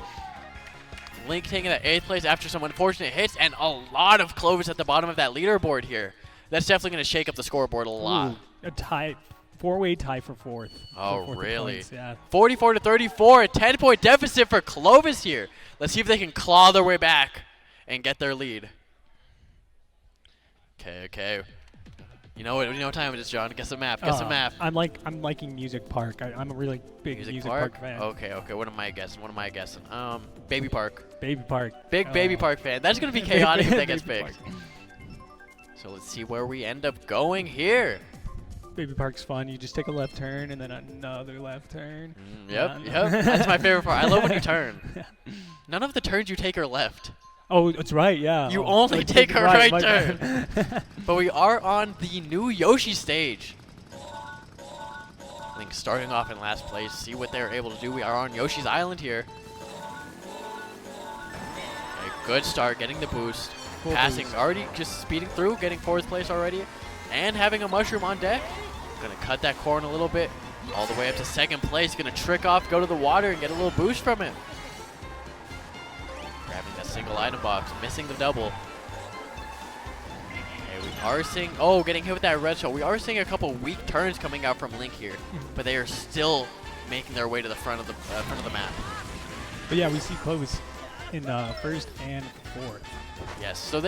Link taking that 8th place after some unfortunate hits and a lot of Clovis at the bottom of that leaderboard here. That's definitely going to shake up the scoreboard a lot. A tie, 4-way tie for 4th. Oh, for really? Points, yeah. 44 to 34, a 10-point deficit for Clovis here. Let's see if they can claw their way back and get their lead. Okay. You know what time it is, John? Guess a map. Guess a map. I'm liking Music Park. I'm a really big Music Park fan. Okay. What am I guessing? Baby Park. Baby Park. Big Baby Park fan. That's gonna be chaotic if that gets picked. So let's see where we end up going here. Baby Park's fun. You just take a left turn and then another left turn. Yep. That's my favorite part. I love when you turn. None of the turns you take are left. Oh, it's right, yeah. You only take a right turn. But we are on the new Yoshi stage. I think starting off in last place, see what they're able to do. We are on Yoshi's Island here. A good start, getting the boost. Passing, already just speeding through, getting 4th place already. And having a mushroom on deck. Gonna cut that corn a little bit. All the way up to 2nd place. Gonna trick off, go to the water, and get a little boost from it. Grabbing that single item box, missing the double. Okay, we are seeing, getting hit with that red shell. We are seeing a couple weak turns coming out from Link here, but they are still making their way to the front of the map. But yeah, we see Clovis in 1st and 4th. Yes, so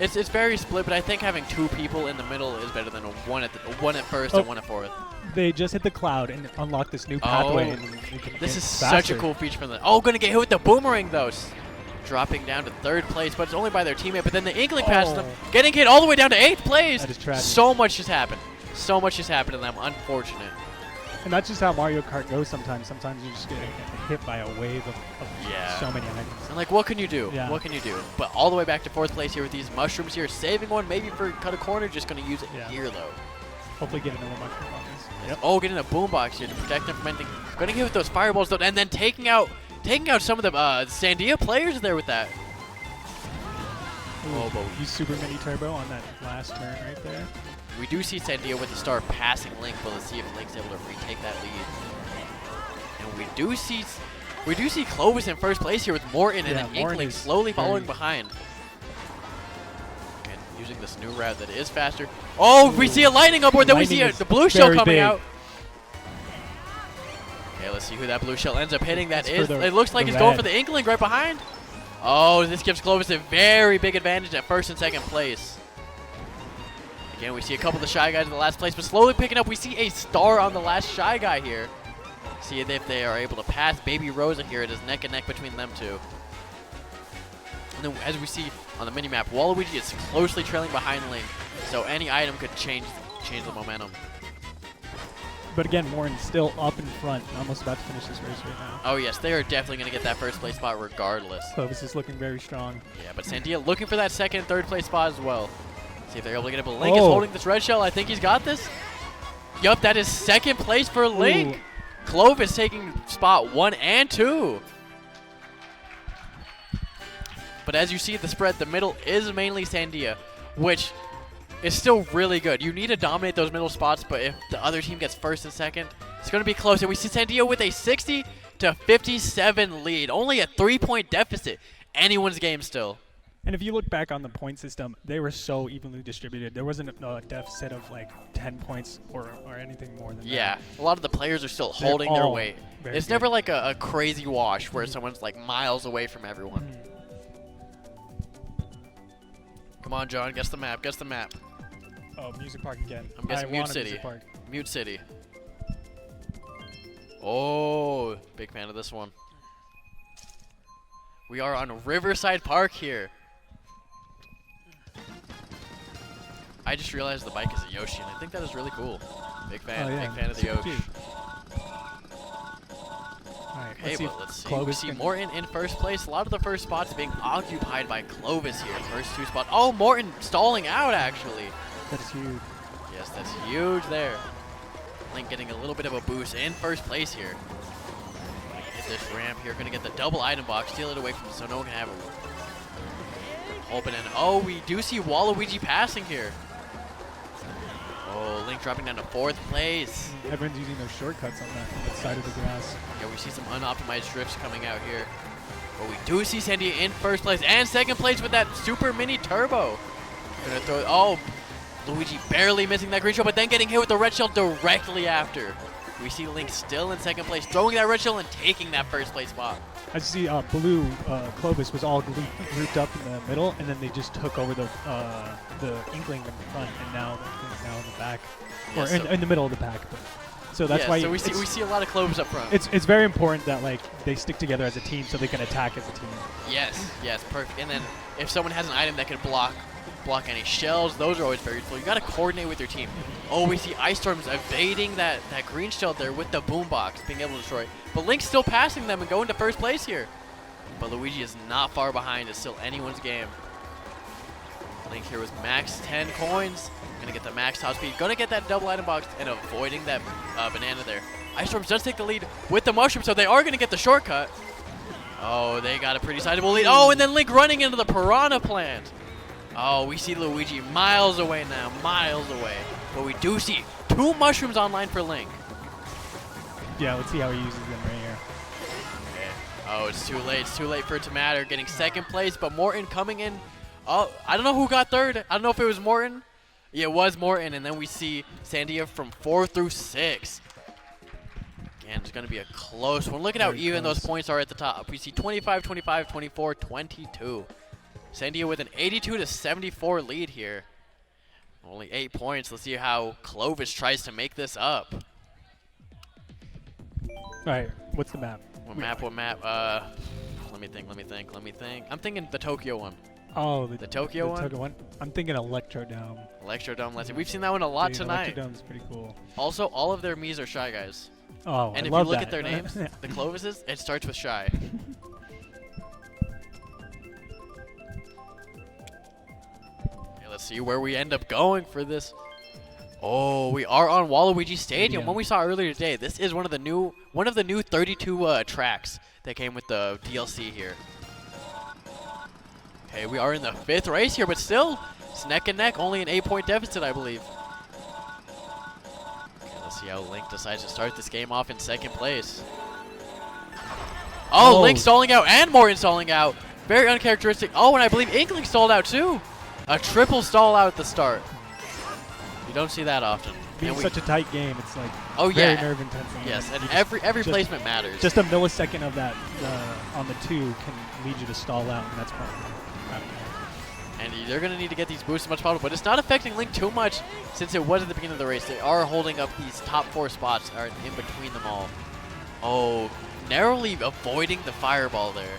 it's very split, but I think having 2 people in the middle is better than one at 1st and 1 at 4th. They just hit the cloud and unlock this new pathway. And this is such a cool feature from them. Gonna get hit with the boomerang though. Dropping down to 3rd place, but it's only by their teammate. But then the Inkling passes them, getting hit all the way down to 8th place. That is tragic. So much just happened. So much just happened to them. Unfortunate. And that's just how Mario Kart goes sometimes. Sometimes you just get hit by a wave of so many items. And like, what can you do? Yeah. What can you do? But all the way back to 4th place here with these mushrooms here. Saving one maybe for cut a corner. Just going to use it here, though. Hopefully get another mushroom on this. Yep. Getting a boombox here to protect them from anything. Going to hit with those fireballs, though, and then taking out some of the Sandia players there with that. But use Super Mini Turbo on that last turn right there. We do see Sandia with the star passing Link, but let's see if Link's able to retake that lead. And we do see Clovis in 1st place here with Morton and then Inkling slowly following behind. And using this new route that is faster. We see a lightning up board, then we see the blue shell coming out. Okay, let's see who that blue shell ends up hitting. It looks like it's going for the Inkling right behind. This gives Clovis a very big advantage at 1st and 2nd place. Again, we see a couple of the Shy Guys in the last place, but slowly picking up. We see a star on the last Shy Guy here. See if they are able to pass Baby Rosa here. It is neck and neck between them two. And then as we see on the mini-map, Waluigi is closely trailing behind Link, so any item could change the momentum. But again, Warren's still up in front, almost about to finish this race right now. Oh yes, they are definitely going to get that 1st place spot regardless. Clovis is looking very strong. Yeah, but Sandia looking for that 2nd and 3rd place spot as well. See if they're able to get it, but Link is holding this red shell. I think he's got this. Yup, that is 2nd place for Link. Clovis taking spot 1 and 2. But as you see the spread, the middle is mainly Sandia, which is still really good. You need to dominate those middle spots, but if the other team gets 1st and 2nd, it's going to be close. And we see Sandia with a 60 to 57 lead, only a 3-point deficit. Anyone's game still. And if you look back on the point system, they were so evenly distributed. There wasn't a deficit of like 10 points or anything more than that. Yeah, a lot of the players are still holding their weight. It's never like a crazy wash where someone's like miles away from everyone. Come on, John, guess the map, guess the map. Music Park again. I'm guessing Mute City. Mute City. Big fan of this one. We are on Riverside Park here. I just realized the bike is a Yoshi, and I think that is really cool. Big fan, big fan of the Yoshi. Okay, but let's see. We see Morton in 1st place. A lot of the 1st spots being occupied by Clovis here. 1st 2 spot. Morton stalling out, actually. That is huge. Yes, that's huge there. Link getting a little bit of a boost in 1st place here. Hit this ramp here. Going to get the double item box. Steal it away from him so no one can have it. Open and we do see Waluigi passing here. Link dropping down to 4th place. Everyone's using those shortcuts on that side of the grass. Yeah, we see some unoptimized drifts coming out here. But we do see Sandia in 1st place and 2nd place with that Super Mini Turbo. Gonna throw Luigi barely missing that green shell, but then getting hit with the red shell directly after. We see Link still in second place, throwing that red shell and taking that first place spot. As you see, blue Clovis was all grouped up in the middle, and then they just took over the Inkling in the front, and now Inkling's now in the back, Yeah, or so in the middle of the pack. So that's why so we see a lot of Clovis up front. It's very important that like they stick together as a team so they can attack as a team. Yes, perfect. And then if someone has an item that can block any shells, those are always very useful. You got to coordinate with your team. Oh, we see Ice Storms evading that green shell there with the boombox, being able to destroy it. But Link's still passing them and going to first place here. But Luigi is not far behind. It's still anyone's game. Link here with max 10 coins. Gonna get the max top speed. Gonna get that double item box and avoiding that banana there. Ice Storms does take the lead with the mushroom, so they are gonna get the shortcut. Oh, they got a pretty sizable lead. Oh, and then Link running into the piranha plant. Oh, we see Luigi miles away now, miles away. But we do see 2 mushrooms online for Link. Yeah, let's see how he uses them right here. Okay. Oh, it's too late. It's too late for it to matter. Getting second place, but Morton coming in. Oh, I don't know who got third. I don't know if it was Morton. Yeah, it was Morton. And then we see Sandia from 4 through 6. Again, it's going to be a close one. Look at how even those points are at the top. We see 25, 25, 24, 22. Sandia with an 82-74 lead here. Only 8 points. Let's see how Clovis tries to make this up. All right, what's the map? What map? Let me think. I'm thinking the Tokyo one. Oh, the Tokyo one? Tokyo one? I'm thinking Electrodome. Electrodome, let's see. We've seen that one a lot tonight. Electrodome's pretty cool. Also, all of their Miis are Shy Guys. Oh, and I if love you look that. at their names, the Clovises, it starts with Shy. Okay, let's see where we end up going for this. Oh, we are on Waluigi Stadium. When we saw earlier today, this is one of the new 32 tracks that came with the DLC here. Okay, we are in the 5th race here, but still, it's neck and neck. Only an 8-point deficit, I believe. Okay, let's see how Link decides to start this game off in second place. Oh, Link stalling out and Morton stalling out. Very uncharacteristic. Oh, and I believe Inkling stalled out too. A triple stall out at the start. You don't see that often. Being such a tight game, it's like very nerve intense. Yes, and every placement matters. Just a millisecond of that on the 2 can lead you to stall out, and that's probably. And they're going to need to get these boosts as much as possible, but it's not affecting Link too much since it was at the beginning of the race. They are holding up these top 4 spots, are in between them all. Oh, narrowly avoiding the fireball there.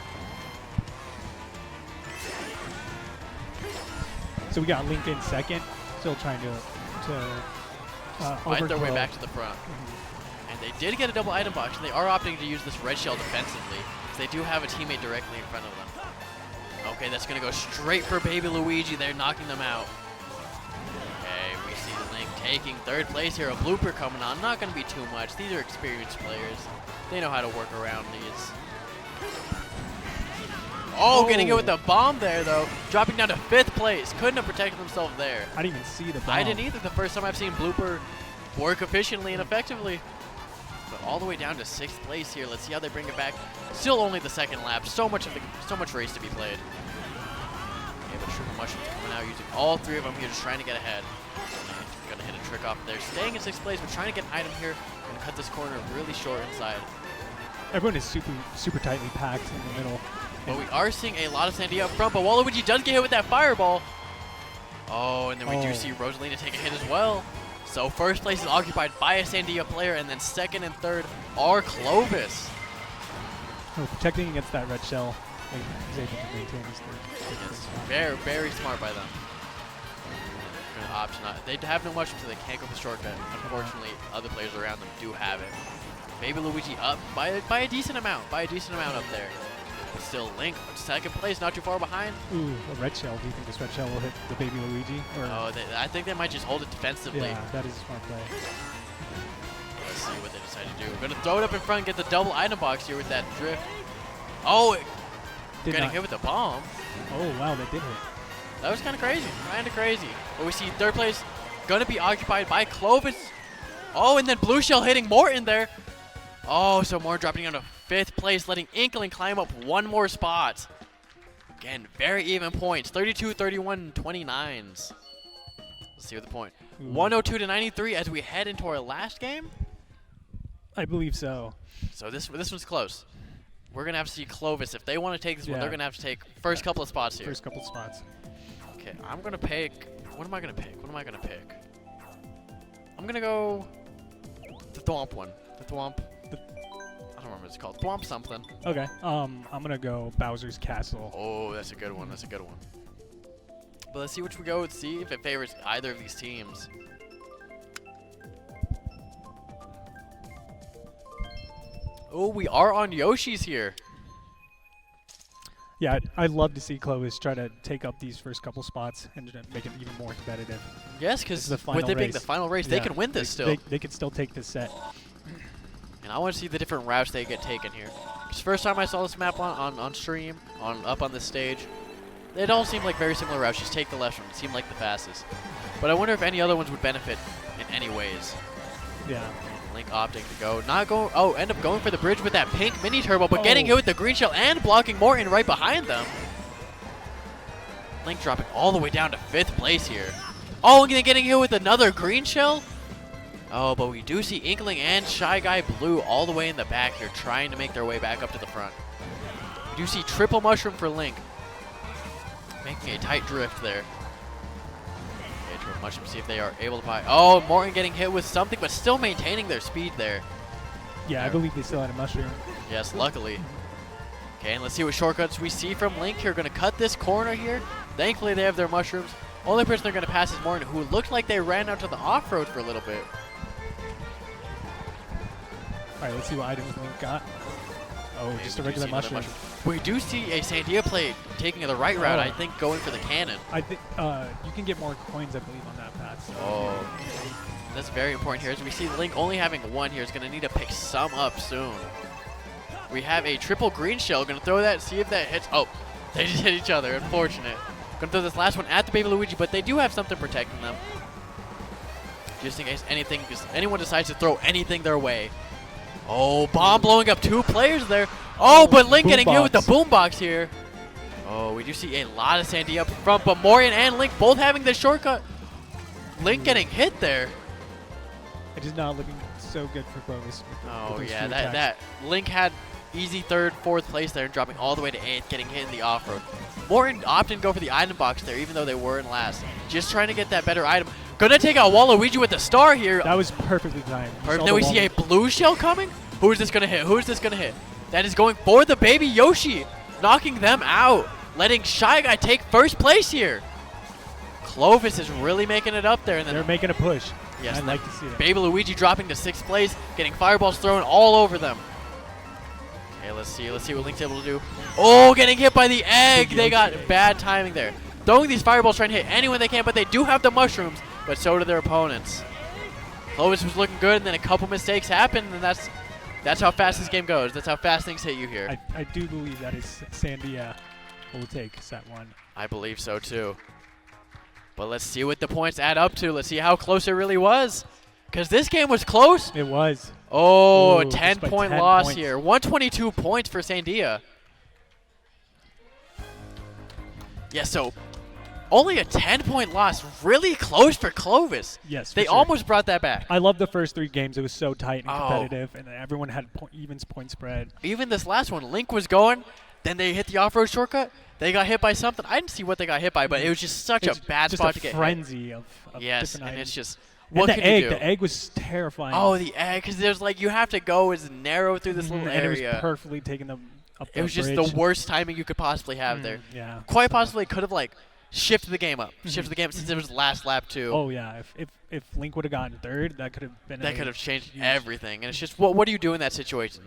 So we got Link in second, still trying to fight their way back to the front. And they did get a double item box, and they are opting to use this red shell defensively, because they do have a teammate directly in front of them. Okay, that's going to go straight for Baby Luigi. They're knocking them out. Okay, we see Link taking 3rd place here. A blooper coming on. Not going to be too much. These are experienced players. They know how to work around these. Oh, getting it with the bomb there, though. Dropping down to 5th place. Couldn't have protected themselves there. I didn't even see the bomb. I didn't either. The first time I've seen blooper work efficiently and effectively. But all the way down to 6th place here. Let's see how they bring it back. Still only the 2nd lap. So much race to be played. Okay, but triple mushrooms coming out using all 3 of them here, just trying to get ahead. Gonna hit a trick off there. Staying in 6th place, but trying to get an item here. Gonna cut this corner really short inside. Everyone is super tightly packed in the middle. But we are seeing a lot of Sandia up front, but Waluigi does get hit with that fireball. Oh, and then we do see Rosalina take a hit as well. So 1st place is occupied by a Sandia player, and then 2nd and 3rd are Clovis. Oh, protecting against that red shell, he's able to maintain his 3rd. Yes, very, very smart by them. Gonna option out. They have no mushrooms, so they can't go for shortcut. Unfortunately, other players around them do have it. Baby Luigi up by a decent amount, up there. But still, Link, 2nd place, not too far behind. Ooh, a red shell. Do you think this red shell will hit the Baby Luigi? Or oh, I think they might just hold it defensively. Yeah, that is a smart play. Let's see what they decide to do. We're going to throw it up in front, get the double item box here with that drift. Oh, getting hit with the bomb. Oh, wow, that did hit. That was kind of crazy. But we see 3rd place going to be occupied by Clovis. Oh, and then Blue Shell hitting Morton there. Oh, so Morton dropping down to 5th place, letting Inkling climb up 1 more spot. Again, very even points. 32, 31, 29s. Let's see what the point. 102 to 93 as we head into our last game. I believe so. So this one's close. We're going to have to see Clovis. If they want to take this one, Yeah. they're going to have to take first couple of spots here. First couple spots. Okay, I'm going to pick. What am I going to pick? I'm going to go the Thwomp one. The Thwomp. I don't remember what it's called. Thwomp something. Okay. I'm gonna go Bowser's Castle. Oh, that's a good one. But let's see which we go with. See if it favors either of these teams. Oh, we are on Yoshi's here. Yeah, I'd love to see Clovis try to take up these first couple spots and make it even more competitive. Yes, because This is the with final it being race. the final race, they Yeah, can win this still. They could still take this set. And I want to see the different routes they get taken here. It's the first time I saw this map on stream, up on this stage. They all seem like very similar routes. Just take the left one. It seemed like the fastest. But I wonder if any other ones would benefit in any ways. Yeah. Link opting to go. Not go. Oh, end up going for the bridge with that pink mini turbo, but getting hit with the green shell and blocking Morton right behind them. Link dropping all the way down to 5th place here. Oh, and then getting hit with another green shell. Oh, but we do see Inkling and Shy Guy Blue all the way in the back here trying to make their way back up to the front. We do see triple mushroom for Link. Making a tight drift there. Okay, triple mushroom, see if they are able to buy. Oh, Morton getting hit with something, but still maintaining their speed there. Yeah, I believe they still had a mushroom. Yes, luckily. Okay, and let's see what shortcuts we see from Link here. Going to cut this corner here. Thankfully, they have their mushrooms. Only person they're going to pass is Morton, who looked like they ran out to the off-road for a little bit. All right, let's see what items Link got. Oh, just a regular mushroom. We do see a Sandia plate taking the right route, I think, going for the cannon. I think you can get more coins, I believe, on that path. So. Oh, that's very important here. As we see Link only having one here, is going to need to pick some up soon. We have a triple green shell. Going to throw that, see if that hits. Oh, they just hit each other. Unfortunate. Going to throw this last one at the Baby Luigi, but they do have something protecting them. Just in case anyone decides to throw anything their way. Oh, bomb blowing up 2 players there. Oh, but Link getting hit with the boombox here. Oh, we do see a lot of Sandy up front, but Morian and Link both having the shortcut. Link getting hit there. It is not looking so good for Clovis. Oh, yeah, that Link had easy 3rd, 4th place there, dropping all the way to 8th, getting hit in the off-road. Morian opted to go for the item box there, even though they were in last. Just trying to get that better item. Gonna take out Waluigi with the star here. That was perfectly timed. Then we see a blue shell coming. Who is this gonna hit? That is going for the Baby Yoshi, knocking them out, letting Shy Guy take 1st place here. Clovis is really making it up there. And then they're making a push. Yes, I'd like to see it. Baby Luigi dropping to 6th place, getting fireballs thrown all over them. Okay, let's see what Link's able to do. Oh, getting hit by the egg. They got bad timing there. Throwing these fireballs, trying to hit anyone they can, but they do have the mushrooms, but so do their opponents. Clovis was looking good, and then a couple mistakes happened, and that's how fast this game goes. That's how fast things hit you here. I do believe that is Sandia will take set 1. I believe so too. But let's see what the points add up to. Let's see how close it really was. Because this game was close. It was. Oh, a Ooh, 10-point 10 loss points. here. 122 points for Sandia. Yeah, so only a 10-point loss. Really close for Clovis. Yes, for They sure. almost brought that back. I love the first 3 games. It was so tight and Oh. competitive, and everyone had even point spread. Even this last one, Link was going. Then they hit the off-road shortcut. They got hit by something. I didn't see what they got hit by, but it was just such a bad just spot a to get hit. frenzy of Yes, different and items. it's just, And what the could egg, you do? The egg was terrifying. Oh, the egg, because there's like, you have to go as narrow through this little and area. it was perfectly taking them up It was just bridge. the worst timing you could possibly have there. Yeah. Quite possibly could have like shifted the game up. Shifted the game since it was last lap too. Oh yeah, if Link would have gotten 3rd, that could have been. That could have changed everything. And it's just, what do you do in that situation?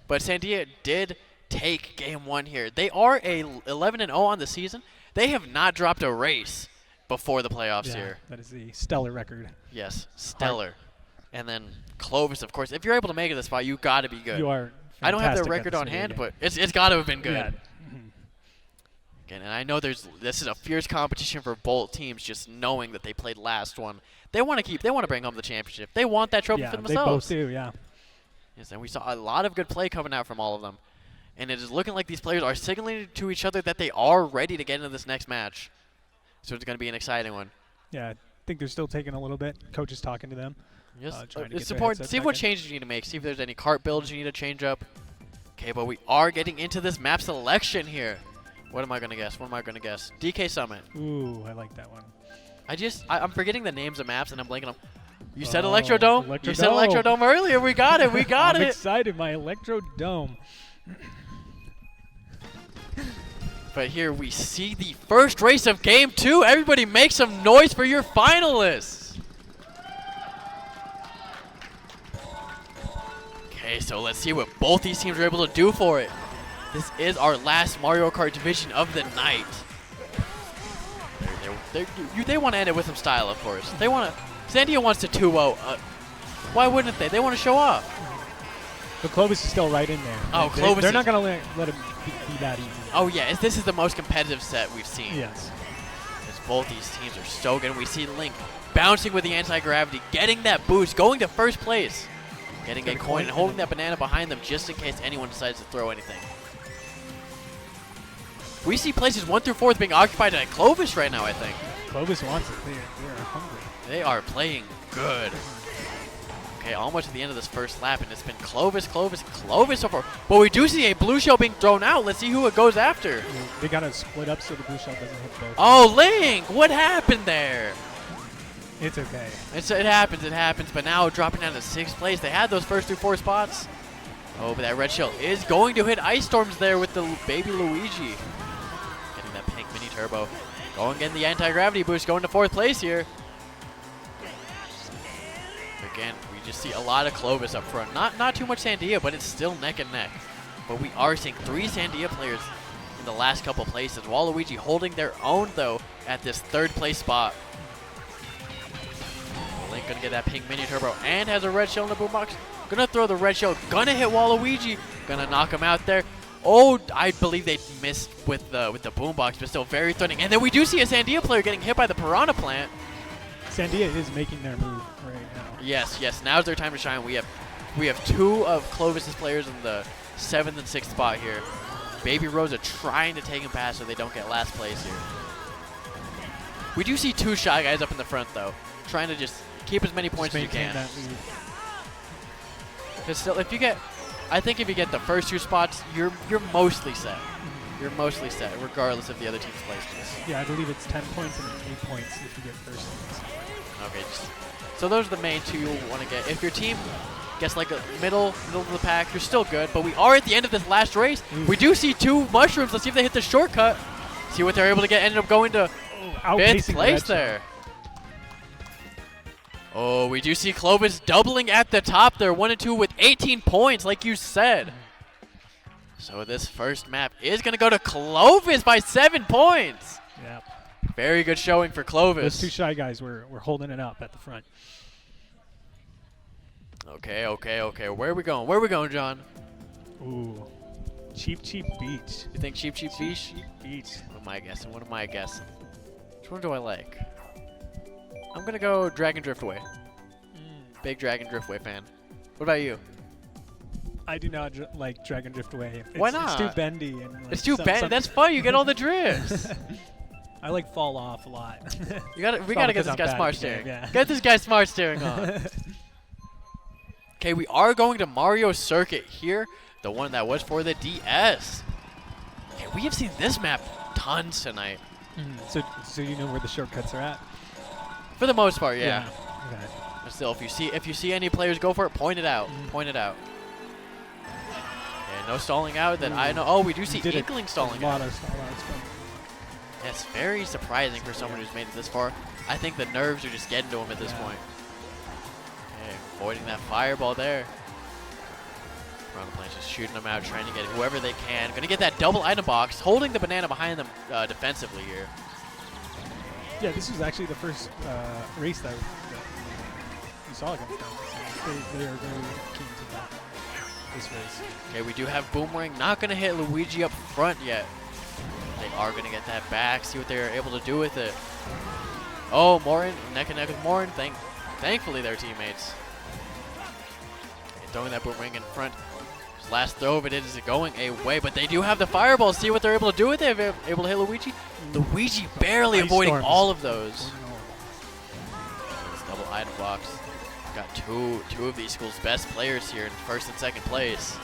But Sandia did take game 1 here. They are a 11-0 on the season. They have not dropped a race before the playoffs here. That is the stellar record. Yes, stellar. And then Clovis, of course. If you're able to make it this far, you got to be good. You are. I don't have their fantastic at record this on video hand, game. but it's got to have been good. Yeah. Again, and I know this is a fierce competition for both teams. Just knowing that they played last one, they want to bring home the championship. They want that trophy Yeah, for they themselves. both do. Yeah. Yes, and we saw a lot of good play coming out from all of them, and it is looking like these players are signaling to each other that they are ready to get into this next match. So it's going to be an exciting one. Yeah, I think they're still taking a little bit. Coach is talking to them. Just trying to get it's their important. headsets See back what in. changes you need to make. See if there's any cart builds you need to change up. Okay, but we are getting into this map selection here. What am I gonna guess? What am I gonna guess? DK Summit. Ooh, I like that one. I'm forgetting the names of maps and I'm blanking on. You said Oh, Electrodome? You said Electrodome. Electrodome earlier. We got it. We got I'm it. excited. My Electrodome. But here we see the first race of Game 2. Everybody make some noise for your finalists. Okay, so let's see what both these teams are able to do for it. This is our last Mario Kart division of the night. They want to end it with some style, of course. They want to. Sandia wants to 2-0. Why wouldn't they? They want to show off. But Clovis is still right in there. Oh, Clovis They're is- not going to let him be that easy. Oh yeah, this is the most competitive set we've seen. Yes. As both these teams are so good. And we see Link bouncing with the anti-gravity, getting that boost, going to first place, getting a coin and holding that banana behind them just in case anyone decides to throw anything. We see places 1 through 4 being occupied by Clovis right now, I think. Clovis wants it. They are hungry. They are playing good. Okay, almost at the end of this first lap, and it's been Clovis so far. But we do see a blue shell being thrown out. Let's see who it goes after. They got to split up so the blue shell doesn't hit both. Oh, Link! What happened there? It's okay. It happens. But now dropping down to 6th place. They had those first through 4 spots. Oh, but that red shell is going to hit Ice Storms there with the baby Luigi. Getting that pink mini turbo. Going in the anti-gravity boost, going to 4th place here. Again, we just see a lot of Clovis up front. Not too much Sandia, but it's still neck and neck. But we are seeing 3 Sandia players in the last couple places. Waluigi holding their own, though, at this 3rd place spot. Link gonna get that pink mini turbo and has a red shell in the boombox. Gonna throw the red shell, gonna hit Waluigi, gonna knock him out there. Oh, I believe they missed with the boombox, but still very threatening. And then we do see a Sandia player getting hit by the Piranha Plant. Sandia is making their move right now. Yes, now's their time to shine. We have 2 of Clovis's players in the 7th and 6th spot here. Baby Rosa trying to take him past so they don't get last place here. We do see 2 Shy Guys up in the front, though, trying to just keep as many points as you can. That lead. Because still, I think if you get the first 2 spots, you're mostly set. You're mostly set, regardless of the other team's places. Yeah, I believe it's 10 points and 8 points if you get first place. Okay, so those are the main 2 you'll want to get. If your team gets like a middle of the pack, you're still good. But we are at the end of this last race. We do see 2 mushrooms. Let's see if they hit the shortcut. See what they're able to get. Ended up going to 5th place there. Oh, we do see Clovis doubling at the top there. 1 and 2 with 18 points, like you said. So this first map is going to go to Clovis by 7 points. Yep. Very good showing for Clovis. Those 2 Shy Guys were holding it up at the front. Okay. Where are we going, John? Ooh. Cheap Beach. You think Cheap Beach? Cheap Beach. What am I guessing? Which one do I like? I'm going to go Dragon Driftway. Big Dragon Driftway fan. What about you? I do not like Dragon Driftway. Why not? It's too bendy. And like it's too bendy. That's fun. You get all the drifts. I like fall off a lot. We gotta get this guy smart steering. Yeah. Get this guy smart steering on. Okay, we are going to Mario Circuit here, the one that was for the DS. Okay, we have seen this map tons tonight. So you know where the shortcuts are at? For the most part, yeah. Okay. But still, if you see any players go for it, point it out. Point it out. Okay, no stalling out. Then I know. Oh, we do see Inkling stalling out. That's very surprising for someone who's made it this far. I think the nerves are just getting to him at this point. Okay, avoiding that fireball there. Piranha Plant's just shooting them out, trying to get whoever they can. Gonna get that double item box, holding the banana behind them defensively here. Yeah, this was actually the first race that you saw against them. So they are very keen to this race. Okay, we do have Boomerang. Not gonna hit Luigi up front yet. They are gonna get that back. See what they're able to do with it. Oh, Morin, neck and neck with Morin. Thankfully, they're teammates. Okay, throwing that Boomerang in front. His last throw of it is going away, but they do have the fireball. See what they're able to do with it. They're able to hit Luigi. Luigi barely avoiding all of those. This double item box. got two of these schools' best players here in first and second place.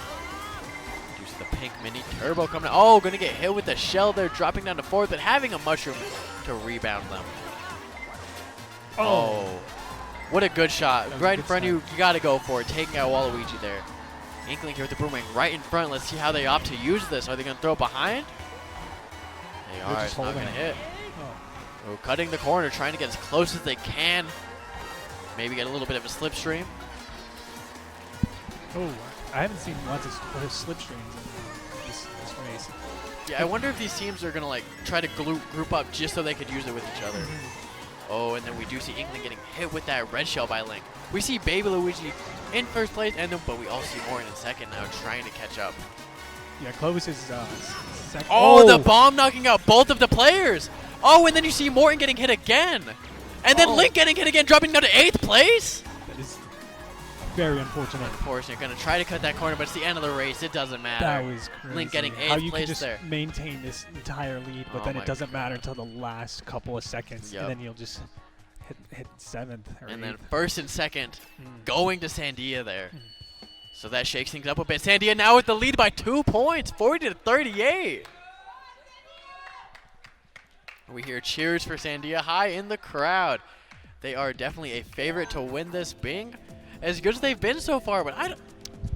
Do see the pink mini turbo coming out. Oh, gonna get hit with the shell there, dropping down to fourth, but having a mushroom to rebound them. Oh, what a good shot. Right in front of you, you gotta go for it, taking out Waluigi there. Inkling here with the boomerang right in front. Let's see how they opt to use this. Are they gonna throw it behind? They are, it's not gonna hit. Oh, cutting the corner, trying to get as close as they can. Maybe get a little bit of a slipstream. Oh, I haven't seen lots of slipstreams in this race. Yeah, I wonder if these teams are going to like try to group up just so they could use it with each other. Oh, and then we do see Inkling getting hit with that red shell by Link. We see Baby Luigi in first place, but we also see Morgan in second now trying to catch up. Yeah, Clovis is second. Oh, the bomb knocking out both of the players. Oh, and then you see Morton getting hit again. And then Link getting hit again, dropping down to 8th place. That is very unfortunate. Unfortunate. Going to try to cut that corner, but it's the end of the race. It doesn't matter. That was crazy. Link getting 8th place there. How you can just maintain this entire lead, but then it doesn't matter until the last couple of seconds, and then you'll just hit 7th or 8th. And then first and second going to Sandia there. So that shakes things up a bit. Sandia now with the lead by 2 points, 40-38. We hear cheers for Sandia high in the crowd. They are definitely a favorite to win this, being as good as they've been so far. But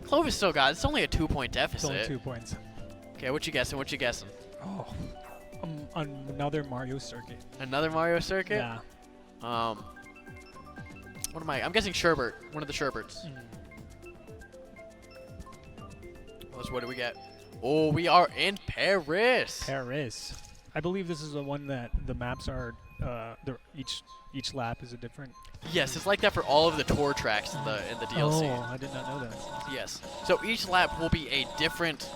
Clovis still got it. It's only a 2-point deficit. It's only 2 points. Okay, what you guessing? What you guessing? Oh, another Mario circuit. Another Mario circuit? Yeah. What am I? I'm guessing Sherbert. One of the Sherberts. What do we get? Oh, we are in Paris. Paris. I believe this is the one that the maps are, each lap is a different. Yes, it's like that for all of the tour tracks in the DLC. Oh, I did not know that. Yes. So each lap will be a different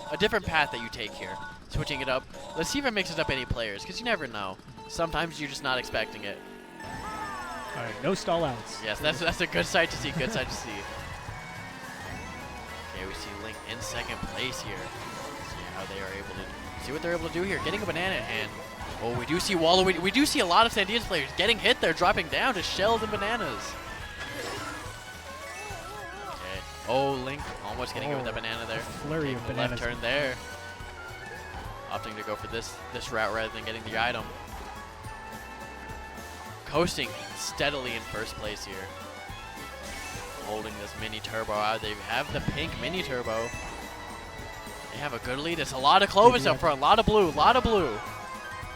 path that you take here. Switching it up. Let's see if it mixes up any players, because you never know. Sometimes you're just not expecting it. All right, no stall outs. Yes, that's a good sight to see. Good sight to see. Okay, we see Link in second place here. See how they are able to. See what they're able to do here. Getting a banana in hand. Oh, we do see Waluigi. We do see a lot of Sandia's players getting hit there, dropping down to shells and bananas. Okay. Oh, Link almost getting hit with that banana there. Flurry of bananas. Left turn there. Opting to go for this route rather than getting the item. Coasting steadily in first place here. Holding this mini turbo out. They have the pink mini turbo. They have a good lead. It's a lot of Clovis up front. A lot of blue.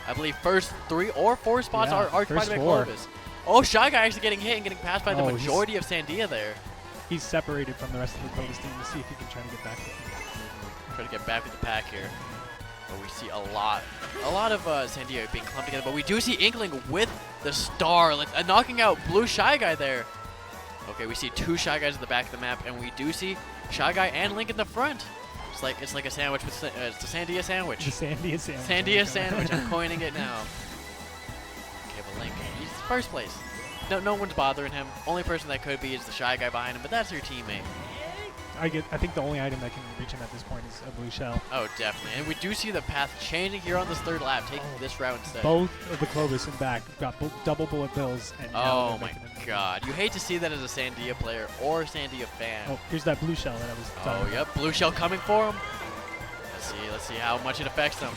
I believe first 3 or 4 spots are occupied by Clovis. Oh, Shy Guy actually getting hit and getting passed by the majority of Sandia there. He's separated from the rest of the Clovis team. Let's see if he can try to get back. Try to get back with the pack here. But we see a lot of Sandia being clumped together. But we do see Inkling with the star, knocking out blue Shy Guy there. Okay, we see 2 Shy Guys at the back of the map, and we do see Shy Guy and Link in the front. It's like a sandwich. It's a Sandia sandwich. The Sandia sandwich. Sandia sandwich. I'm coining it now. Okay, but Link, he's first place. No one's bothering him. Only person that could be is the Shy Guy behind him, but that's your teammate. I think the only item that can reach him at this point is a blue shell. Oh, definitely. And we do see the path changing here on this 3rd lap, taking this route instead. Both of the Clovis in back got double bullet bills. And oh my god. You hate to see that as a Sandia player or Sandia fan. Oh, here's that blue shell that I was talking about. Yep. Blue shell coming for him. Let's see how much it affects them.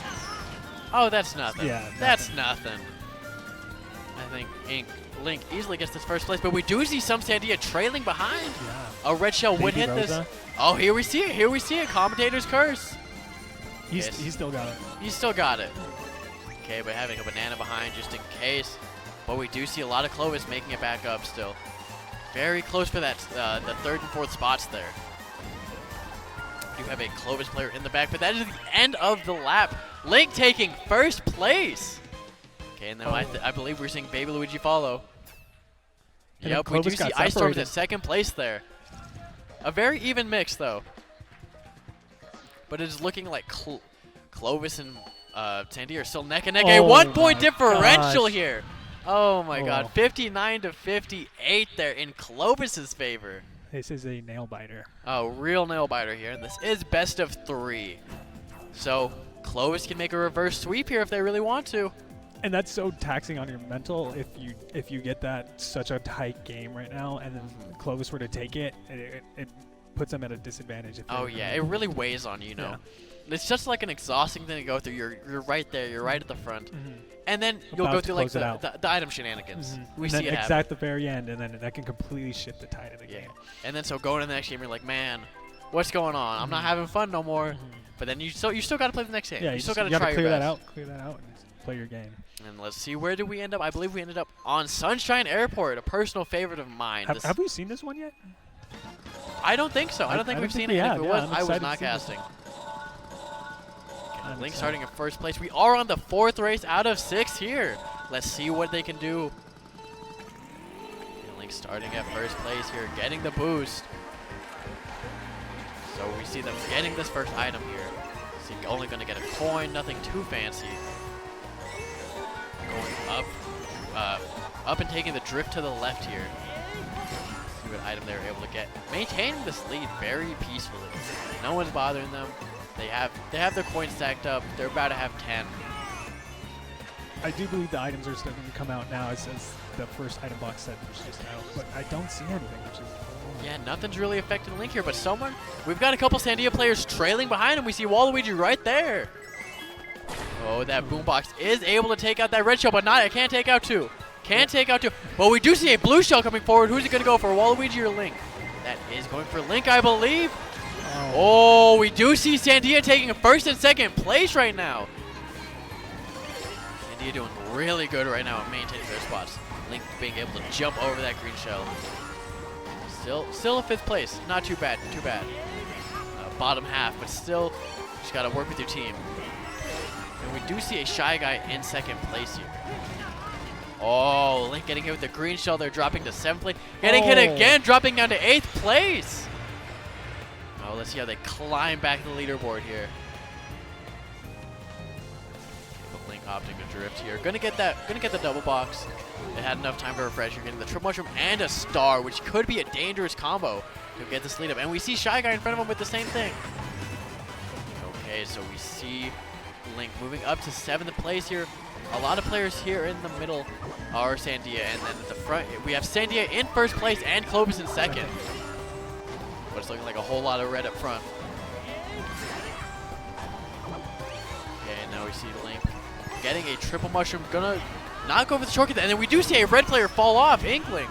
Oh, that's nothing. Yeah, that's nothing. I think Link easily gets this first place, but we do see some Sandia trailing behind. Yeah. A red shell would hit Rosa. this. Oh, here we see it. Commentator's curse. He's still got it. He's still got it. Okay, but having a banana behind just in case. But we do see a lot of Clovis making it back up still. Very close for that the 3rd and 4th spots there. We do have a Clovis player in the back, but that is the end of the lap. Link taking first place. Okay, and then I believe we're seeing Baby Luigi follow. And yep, we do see Ice Storm's at second place there. A very even mix, though. But it is looking like Clovis and Sandia are still neck and neck. A 1-point differential here. Oh, my God. 59-58 there in Clovis's favor. This is a nail-biter. Oh, real nail-biter here. And this is best of 3. So Clovis can make a reverse sweep here if they really want to. And that's so taxing on your mental if you get that such a tight game right now, and then Clovis were to take it, it puts them at a disadvantage. Oh yeah, it really weighs on you, you know. Yeah. It's just like an exhausting thing to go through. You're right there. You're right at the front, and then you'll go through like the item shenanigans. We see it happen. Exact the very end, and then that can completely shift the tide of the game. And then so going to the next game, you're like, man, what's going on? I'm not having fun no more. But then you still got to play the next game. Yeah, you still got to try clear your that best. out. Clear that out and play your game. And let's see, where did we end up? I believe we ended up on Sunshine Airport, a personal favorite of mine. Have we seen this one yet? I don't think so. I don't think we've seen it. I was not casting. Okay, Link starting in first place. We are on the 4th race out of 6 here. Let's see what they can do. Link starting at first place here, getting the boost. So we see them getting this first item here. So you're only going to get a coin, nothing too fancy. Going up and taking the drift to the left here. See what item they were able to get. Maintaining this lead very peacefully. No one's bothering them. They have their coins stacked up. They're about to have 10. I do believe the items are starting to come out now. It says the first item box set was just out, but I don't see anything, which is yeah, nothing's really affecting Link here, but we've got a couple Sandia players trailing behind him. We see Waluigi right there. Oh, that boombox is able to take out that red shell, but it can't take out 2. Can't take out 2. But we do see a blue shell coming forward. Who's it going to go for, Waluigi or Link? That is going for Link, I believe. Oh, we do see Sandia taking 1st and 2nd place right now. Sandia doing really good right now at maintaining their spots. Link being able to jump over that green shell. Still in 5th place. Not too bad. Bottom half, but still, just got to work with your team. And we do see a Shy Guy in 2nd place here. Oh, Link getting hit with the green shell. They're dropping to 7th place. Getting hit again, dropping down to 8th place. Oh, let's see how they climb back to the leaderboard here. But Link opting to drift here. Gonna get the double box. They had enough time to refresh. You're getting the triple mushroom and a star, which could be a dangerous combo to get this lead up. And we see Shy Guy in front of him with the same thing. Okay, so we see Link moving up to 7th place here. A lot of players here in the middle are Sandia, and then at the front we have Sandia in 1st place and Clovis in 2nd. But it's looking like a whole lot of red up front. Okay, now we see Link getting a triple mushroom, gonna not go for the shortcut, and then we do see a red player fall off, Inkling.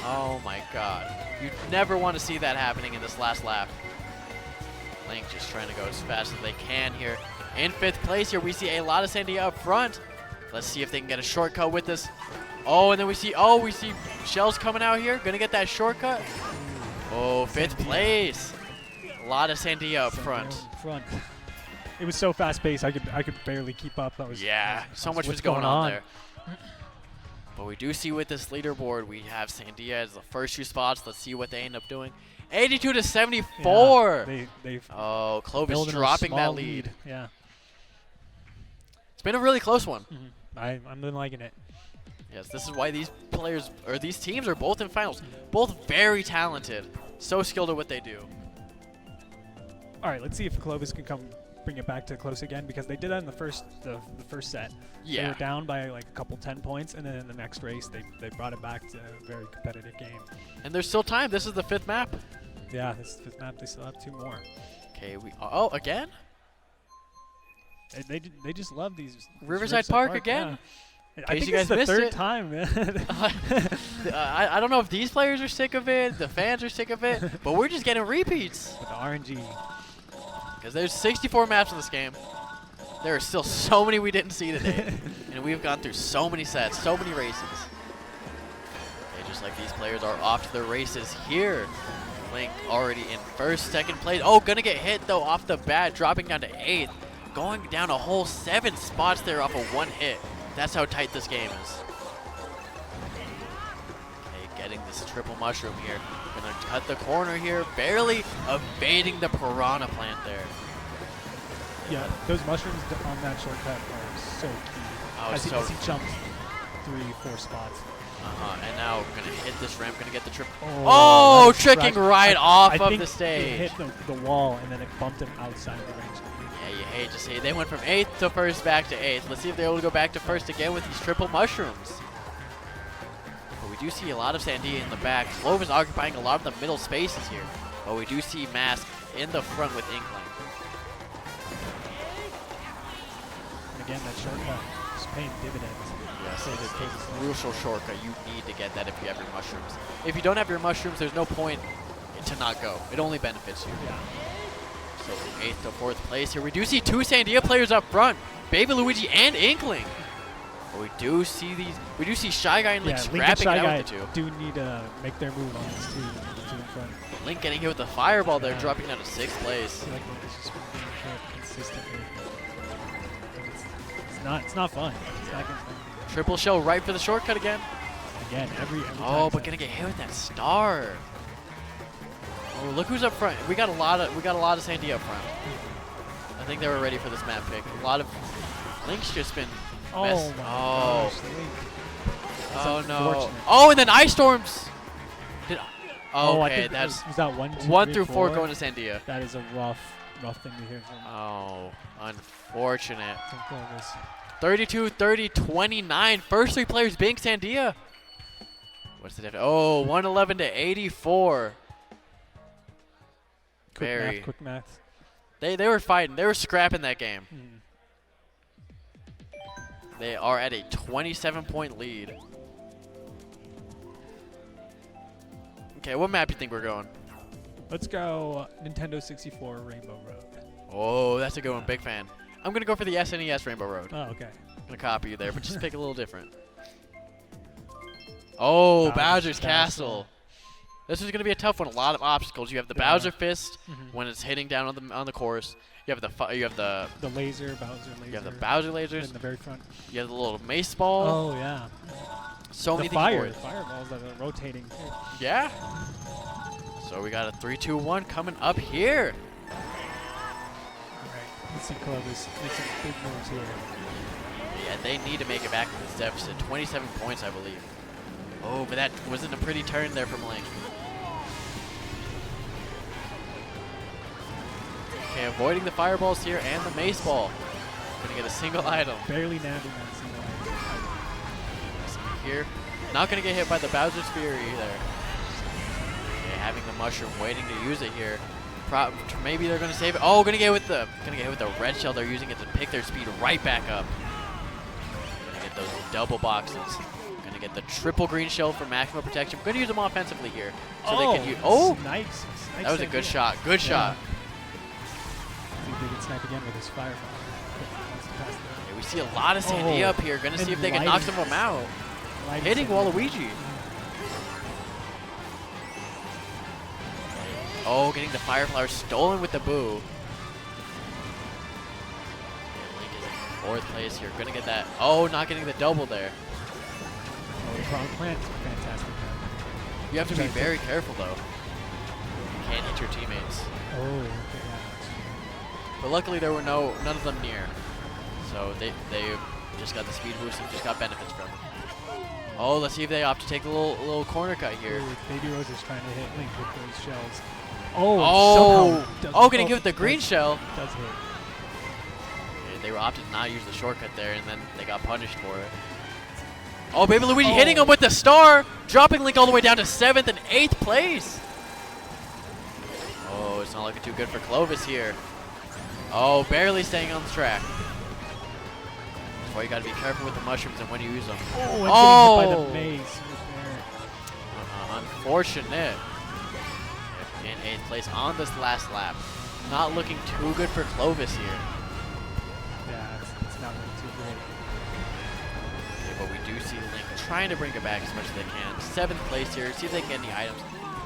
Oh my god. You never want to see that happening in this last lap. Link just trying to go as fast as they can here. In 5th place here, we see a lot of Sandia up front. Let's see if they can get a shortcut with this. Oh, and then we see shells coming out here. Gonna get that shortcut. Oh, 5th place. A lot of Sandia up front. It was so fast-paced, I could barely keep up. So much was going on there. But we do see with this leaderboard, we have Sandia as the first 2 spots. Let's see what they end up doing. 82 to 74. Yeah, Clovis dropping that lead. Yeah. It's been a really close one. I'm been liking it. Yes, this is why these players, or these teams, are both in finals. Both very talented. So skilled at what they do. All right, let's see if Clovis can bring it back to close again, because they did that in the first set. Yeah. They were down by like a couple 10 points, and then in the next race they brought it back to a very competitive game. And there's still time. This is the 5th map. Yeah, this is the 5th map. They still have 2 more. Okay, again? They just love these Riverside Park again. Yeah. I think it's the 3rd time, man. I don't know if these players are sick of it, the fans are sick of it, but we're just getting repeats. With the RNG. Because there's 64 maps in this game. There are still so many we didn't see today. And we've gone through so many sets, so many races. Okay, just like these players are off to their races here. Link already in 1st, 2nd place. Oh, gonna get hit though off the bat, dropping down to 8th. Going down a whole 7 spots there off of 1 hit. That's how tight this game is. Okay, getting this triple mushroom here. Gonna cut the corner here, barely evading the piranha plant there. Yeah, those mushrooms on that shortcut are so key. Oh, as he jumps 3-4 spots. And now gonna hit this ramp, gonna get the trip. Oh, tricking right off of think the stage. It hit the wall and then it bumped him outside the range. Yeah, you hate to see it. They went from 8th to 1st back to 8th. Let's see if they're able to go back to 1st again with these triple mushrooms. But we do see a lot of Sandia in the back. Clove is occupying a lot of the middle spaces here. But we do see Mask in the front with Inkling. And again, that shortcut is paying dividends. Yes, it is a crucial shortcut. You need to get that if you have your mushrooms. If you don't have your mushrooms, there's no point to not go. It only benefits you. Yeah. So from 8th to 4th place here, we do see 2 Sandia players up front, Baby Luigi and Inkling. But we do see Shy Guy and Link scrapping it out with the 2. Do need to make their move on this 2 in front. Link getting hit with the fireball there, dropping down to 6th place. I feel like Link is just been getting hit consistently. It's not fun. It's not good. Triple shell right for the shortcut again. Again, every oh, but gonna get hit with that star. Oh, look who's up front. We got a lot of Sandia up front. I think they were ready for this map pick. A lot of Link's just been Oh my gosh, Link. Oh no. Unfortunate. Oh, and then Ice Storms. Okay, was that 1, 2, 1 3, through 4 4 going to Sandia. That is a rough thing to hear from. Oh, unfortunate. From Clovis. 32, 30, 29. First 3 players being Sandia. What's the difference? Oh, 111 to 84. Quick math. They were fighting. They were scrapping that game. Mm. They are at a 27-point lead. Okay, what map do you think we're going? Let's go Nintendo 64 Rainbow Road. Oh, that's a good one. Big fan. I'm going to go for the SNES Rainbow Road. Oh, okay. I'm going to copy you there, but just pick a little different. Oh, Bowser's Castle. This is going to be a tough one. A lot of obstacles. You have the Bowser Fist when it's hitting down on the course. You have the laser, Bowser laser. You have the Bowser lasers in the very front. You have the little mace ball. Oh yeah. So many things. The fireballs that are rotating. Yeah. So we got a 3, 2, 1 coming up here. All right. Let's see Clovis make some big moves here. Yeah, they need to make it back to this deficit. 27 points, I believe. Oh, but that wasn't a pretty turn there from Link. Okay, avoiding the fireballs here and the mace ball. Gonna get a single item. Barely nabbing that single item. Here, not gonna get hit by the Bowser's Fury either. Okay, having the mushroom, waiting to use it here. Maybe they're gonna save it. Oh, gonna get hit with the red shell. They're using it to pick their speed right back up. Gonna get those double boxes. Gonna get the triple green shell for maximum protection. Gonna use them offensively here, so they can use. Oh, nice. That was a good shot. Good shot. See if they can snipe again with his fireball. Yeah, we see a lot of Sandia up here. Gonna see if they can knock some of them out. Hitting Waluigi. Oh, getting the fire flower stolen with the boo. Link is in 4th place here. Gonna get that. Oh, not getting the double there. Oh, the Prong Plant is fantastic. You have to be very careful though. You can't hit your teammates. Oh, okay. But luckily there were none of them near. So they just got the speed boost and just got benefits from it. Oh, let's see if they opt to take a little corner cut here. Ooh, Baby Rose is trying to hit Link with those shells. Oh, gonna give it the green shell. Does hit. Okay, they were opted to not use the shortcut there, and then they got punished for it. Oh, Baby Luigi hitting him with the star, dropping Link all the way down to 7th and 8th place. Oh, it's not looking too good for Clovis here. Oh, barely staying on the track. That's why you got to be careful with the mushrooms and when you use them. Oh, getting hit by the maze. Unfortunate. In 8th place on this last lap. Not looking too good for Clovis here. Yeah, it's not looking too great. Okay, but we do see Link trying to bring it back as much as they can. 7th place here. See if they can get any items.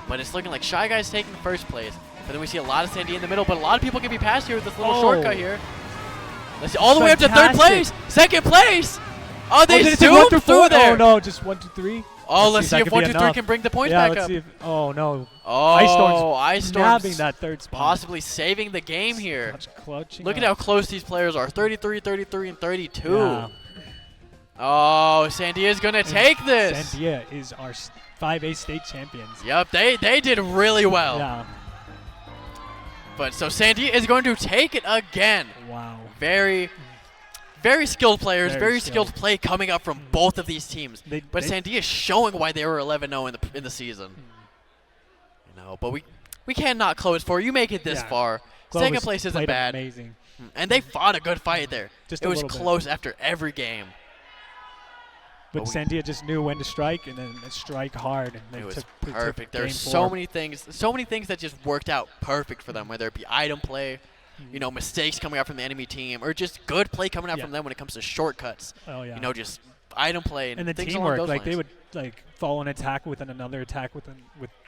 But it's looking like Shy Guy's taking 1st place. But then we see a lot of Sandy in the middle. But a lot of people can be passed here with this little shortcut here. Let's see, all the way up to 3rd place. 2nd place. Oh, they zoomed through there. Oh, no, just 1, 2, 3. Oh, let's see if 1, 2, 3 can bring the points back let's up. See if, oh, no. Oh, Ice Storm's nabbing that 3rd spot. Possibly saving the game here. Clutching Look at how close these players are. 33, 33, and 32. Yeah. Oh, Sandia's going to take this. Sandia is our 5A state champions. Yep, they did really well. Yeah. But so Sandia is going to take it again. Wow. Very skilled players, very skilled play coming up from both of these teams. But Sandia is showing why they were 11-0 in the season. You know, but we cannot close for you make it this far. Second place isn't bad. Amazing. And they fought a good fight there. Just it was close after every game. But Sandia just knew when to strike and then strike hard. And it was perfect. There were so many things that just worked out perfect for them, whether it be item play, you know, mistakes coming out from the enemy team, or just good play coming out from them when it comes to shortcuts. Oh yeah. You know, just item play and the things teamwork. along those Like lines. they would like follow an attack with another attack with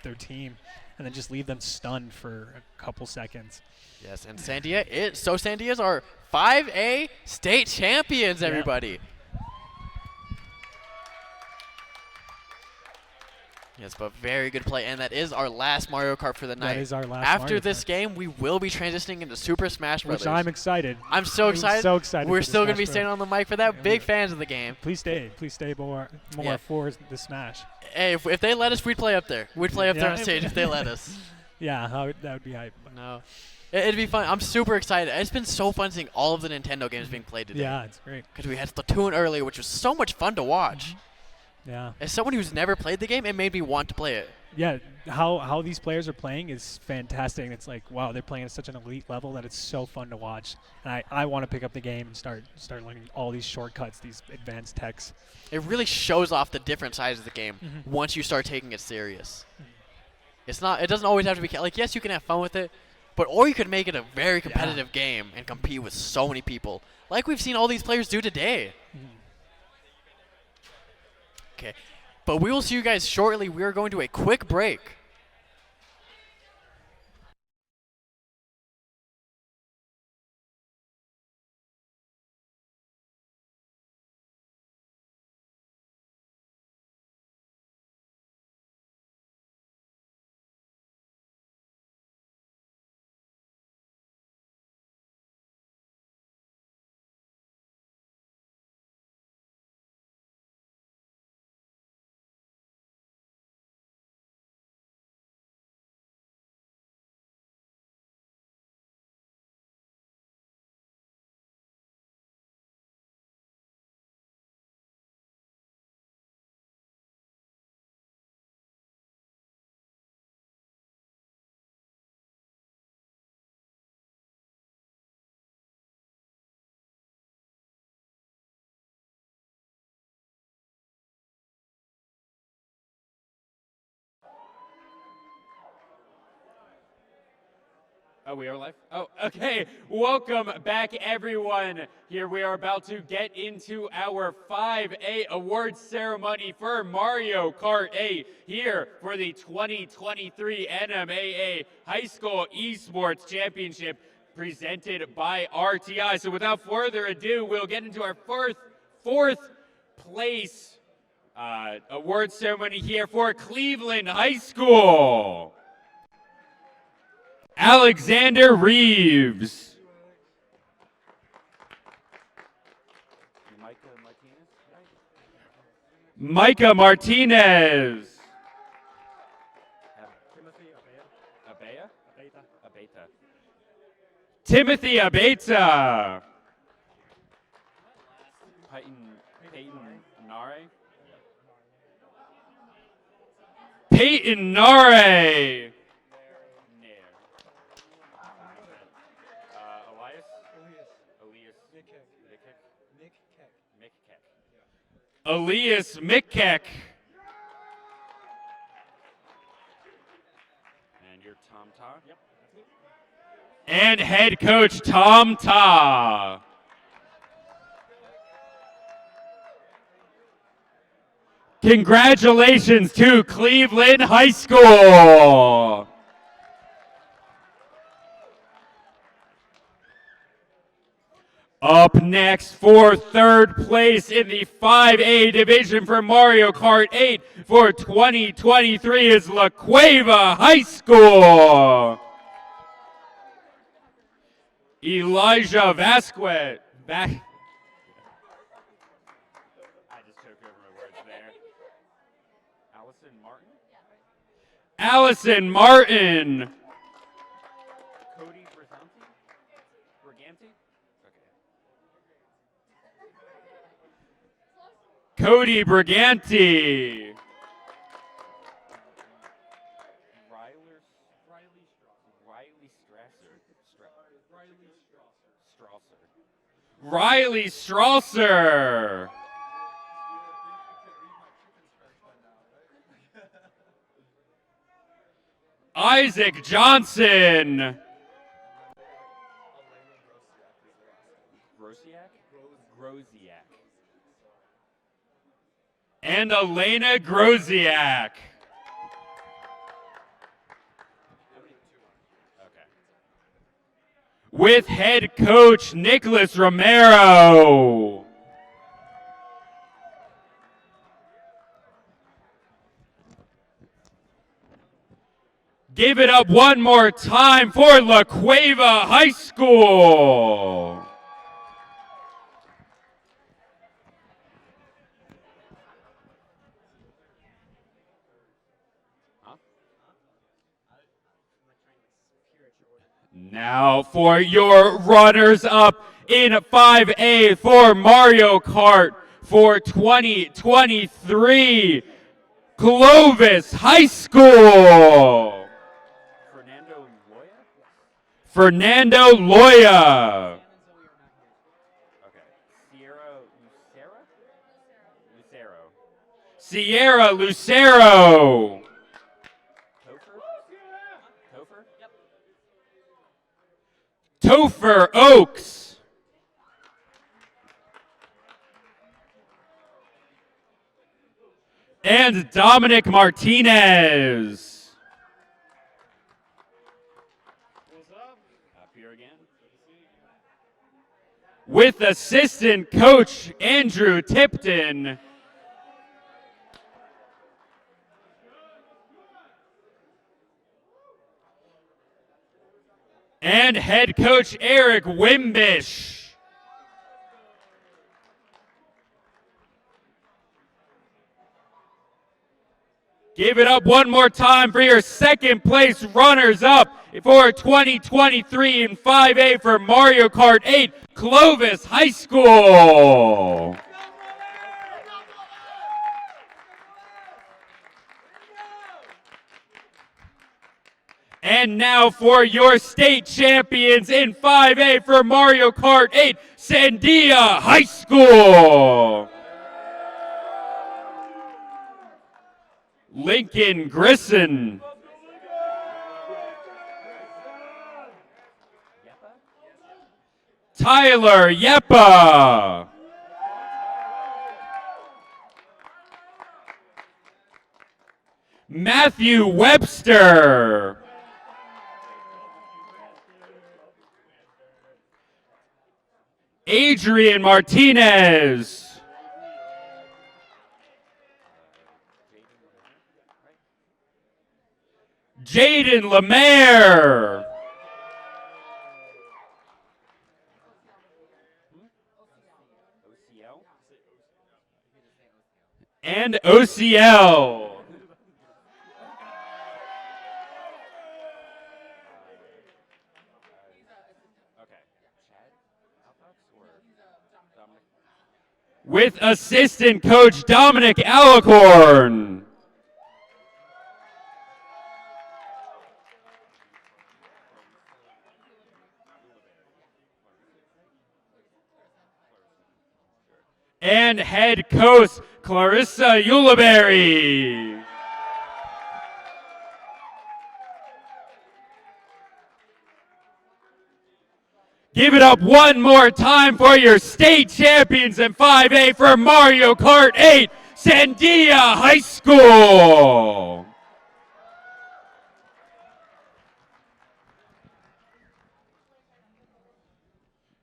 their team, and then just leave them stunned for a couple seconds. Yes, and Sandia's our 5A state champions, everybody. Yes, but very good play, and that is our last Mario Kart for the night. That is our last After Mario this Kart. game, we will be transitioning into Super Smash Bros. Which I'm excited. I'm so excited. So excited. We're for still going to be staying on the mic for that. Big fans of the game. Please stay more for the Smash. Hey, if they let us, we'd play up there. We'd play up there on stage if they let us. Yeah, that would be hype. No. It'd be fun. I'm super excited. It's been so fun seeing all of the Nintendo games being played today. Yeah, it's great. Because we had Splatoon earlier, which was so much fun to watch. Yeah. As someone who's never played the game, it made me want to play it. Yeah, how these players are playing is fantastic. It's like, wow, they're playing at such an elite level that it's so fun to watch. And I want to pick up the game and start learning all these shortcuts, these advanced techs. It really shows off the different sides of the game once you start taking it serious. It doesn't always have to be like, yes, you can have fun with it, or you could make it a very competitive game and compete with so many people, like we've seen all these players do today. Okay, but we will see you guys shortly. We are going to a quick break. Oh, we are live? Oh, okay. Welcome back, everyone. Here we are about to get into our 5A awards ceremony for Mario Kart 8 here for the 2023 NMAA High School Esports Championship presented by RTI. So without further ado, we'll get into our fourth place awards ceremony here for Cleveland High School. Alexander Reeves. Micah Martinez. Timothy Abeta. Peyton Nare. Elias Mickek. And you're Tom Ta? Yep. And head coach Tom Ta. Congratulations to Cleveland High School. Up next for third place in the 5A division for Mario Kart 8 for 2023 is La Cueva High School. Elijah Vasquez. Allison Martin. Cody Briganti. Riley Strasser. Isaac Johnson. And Elena Groziak. With head coach Nicholas Romero. Give it up one more time for La Cueva High School. Now for your runners-up in 5A for Mario Kart for 2023, Clovis High School. Fernando Loya. Sierra Lucero. Topher Oaks. And Dominic Martinez. Up here again. With assistant coach Andrew Tipton. And head coach Eric Wimbish. Give it up one more time for your second place runners up for 2023 in 5A for Mario Kart 8, Clovis High School. And now for your state champions in 5A for Mario Kart 8, Sandia High School. Lincoln Grisson. Tyler Yeppa. Matthew Webster. Adrian Martinez. Jaden Lemaire. And OCL. With assistant coach Dominic Alicorn. And head coach Clarissa Ulibarri. Give it up one more time for your state champions in 5A for Mario Kart 8, Sandia High School.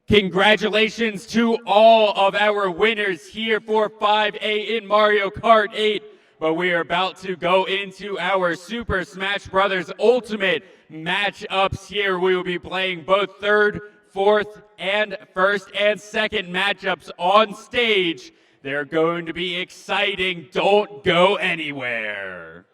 Congratulations to all of our winners here for 5A in Mario Kart 8. But we are about to go into our Super Smash Bros. Ultimate matchups here. We will be playing both third, fourth, and first and second matchups on stage. They're going to be exciting. Don't go anywhere.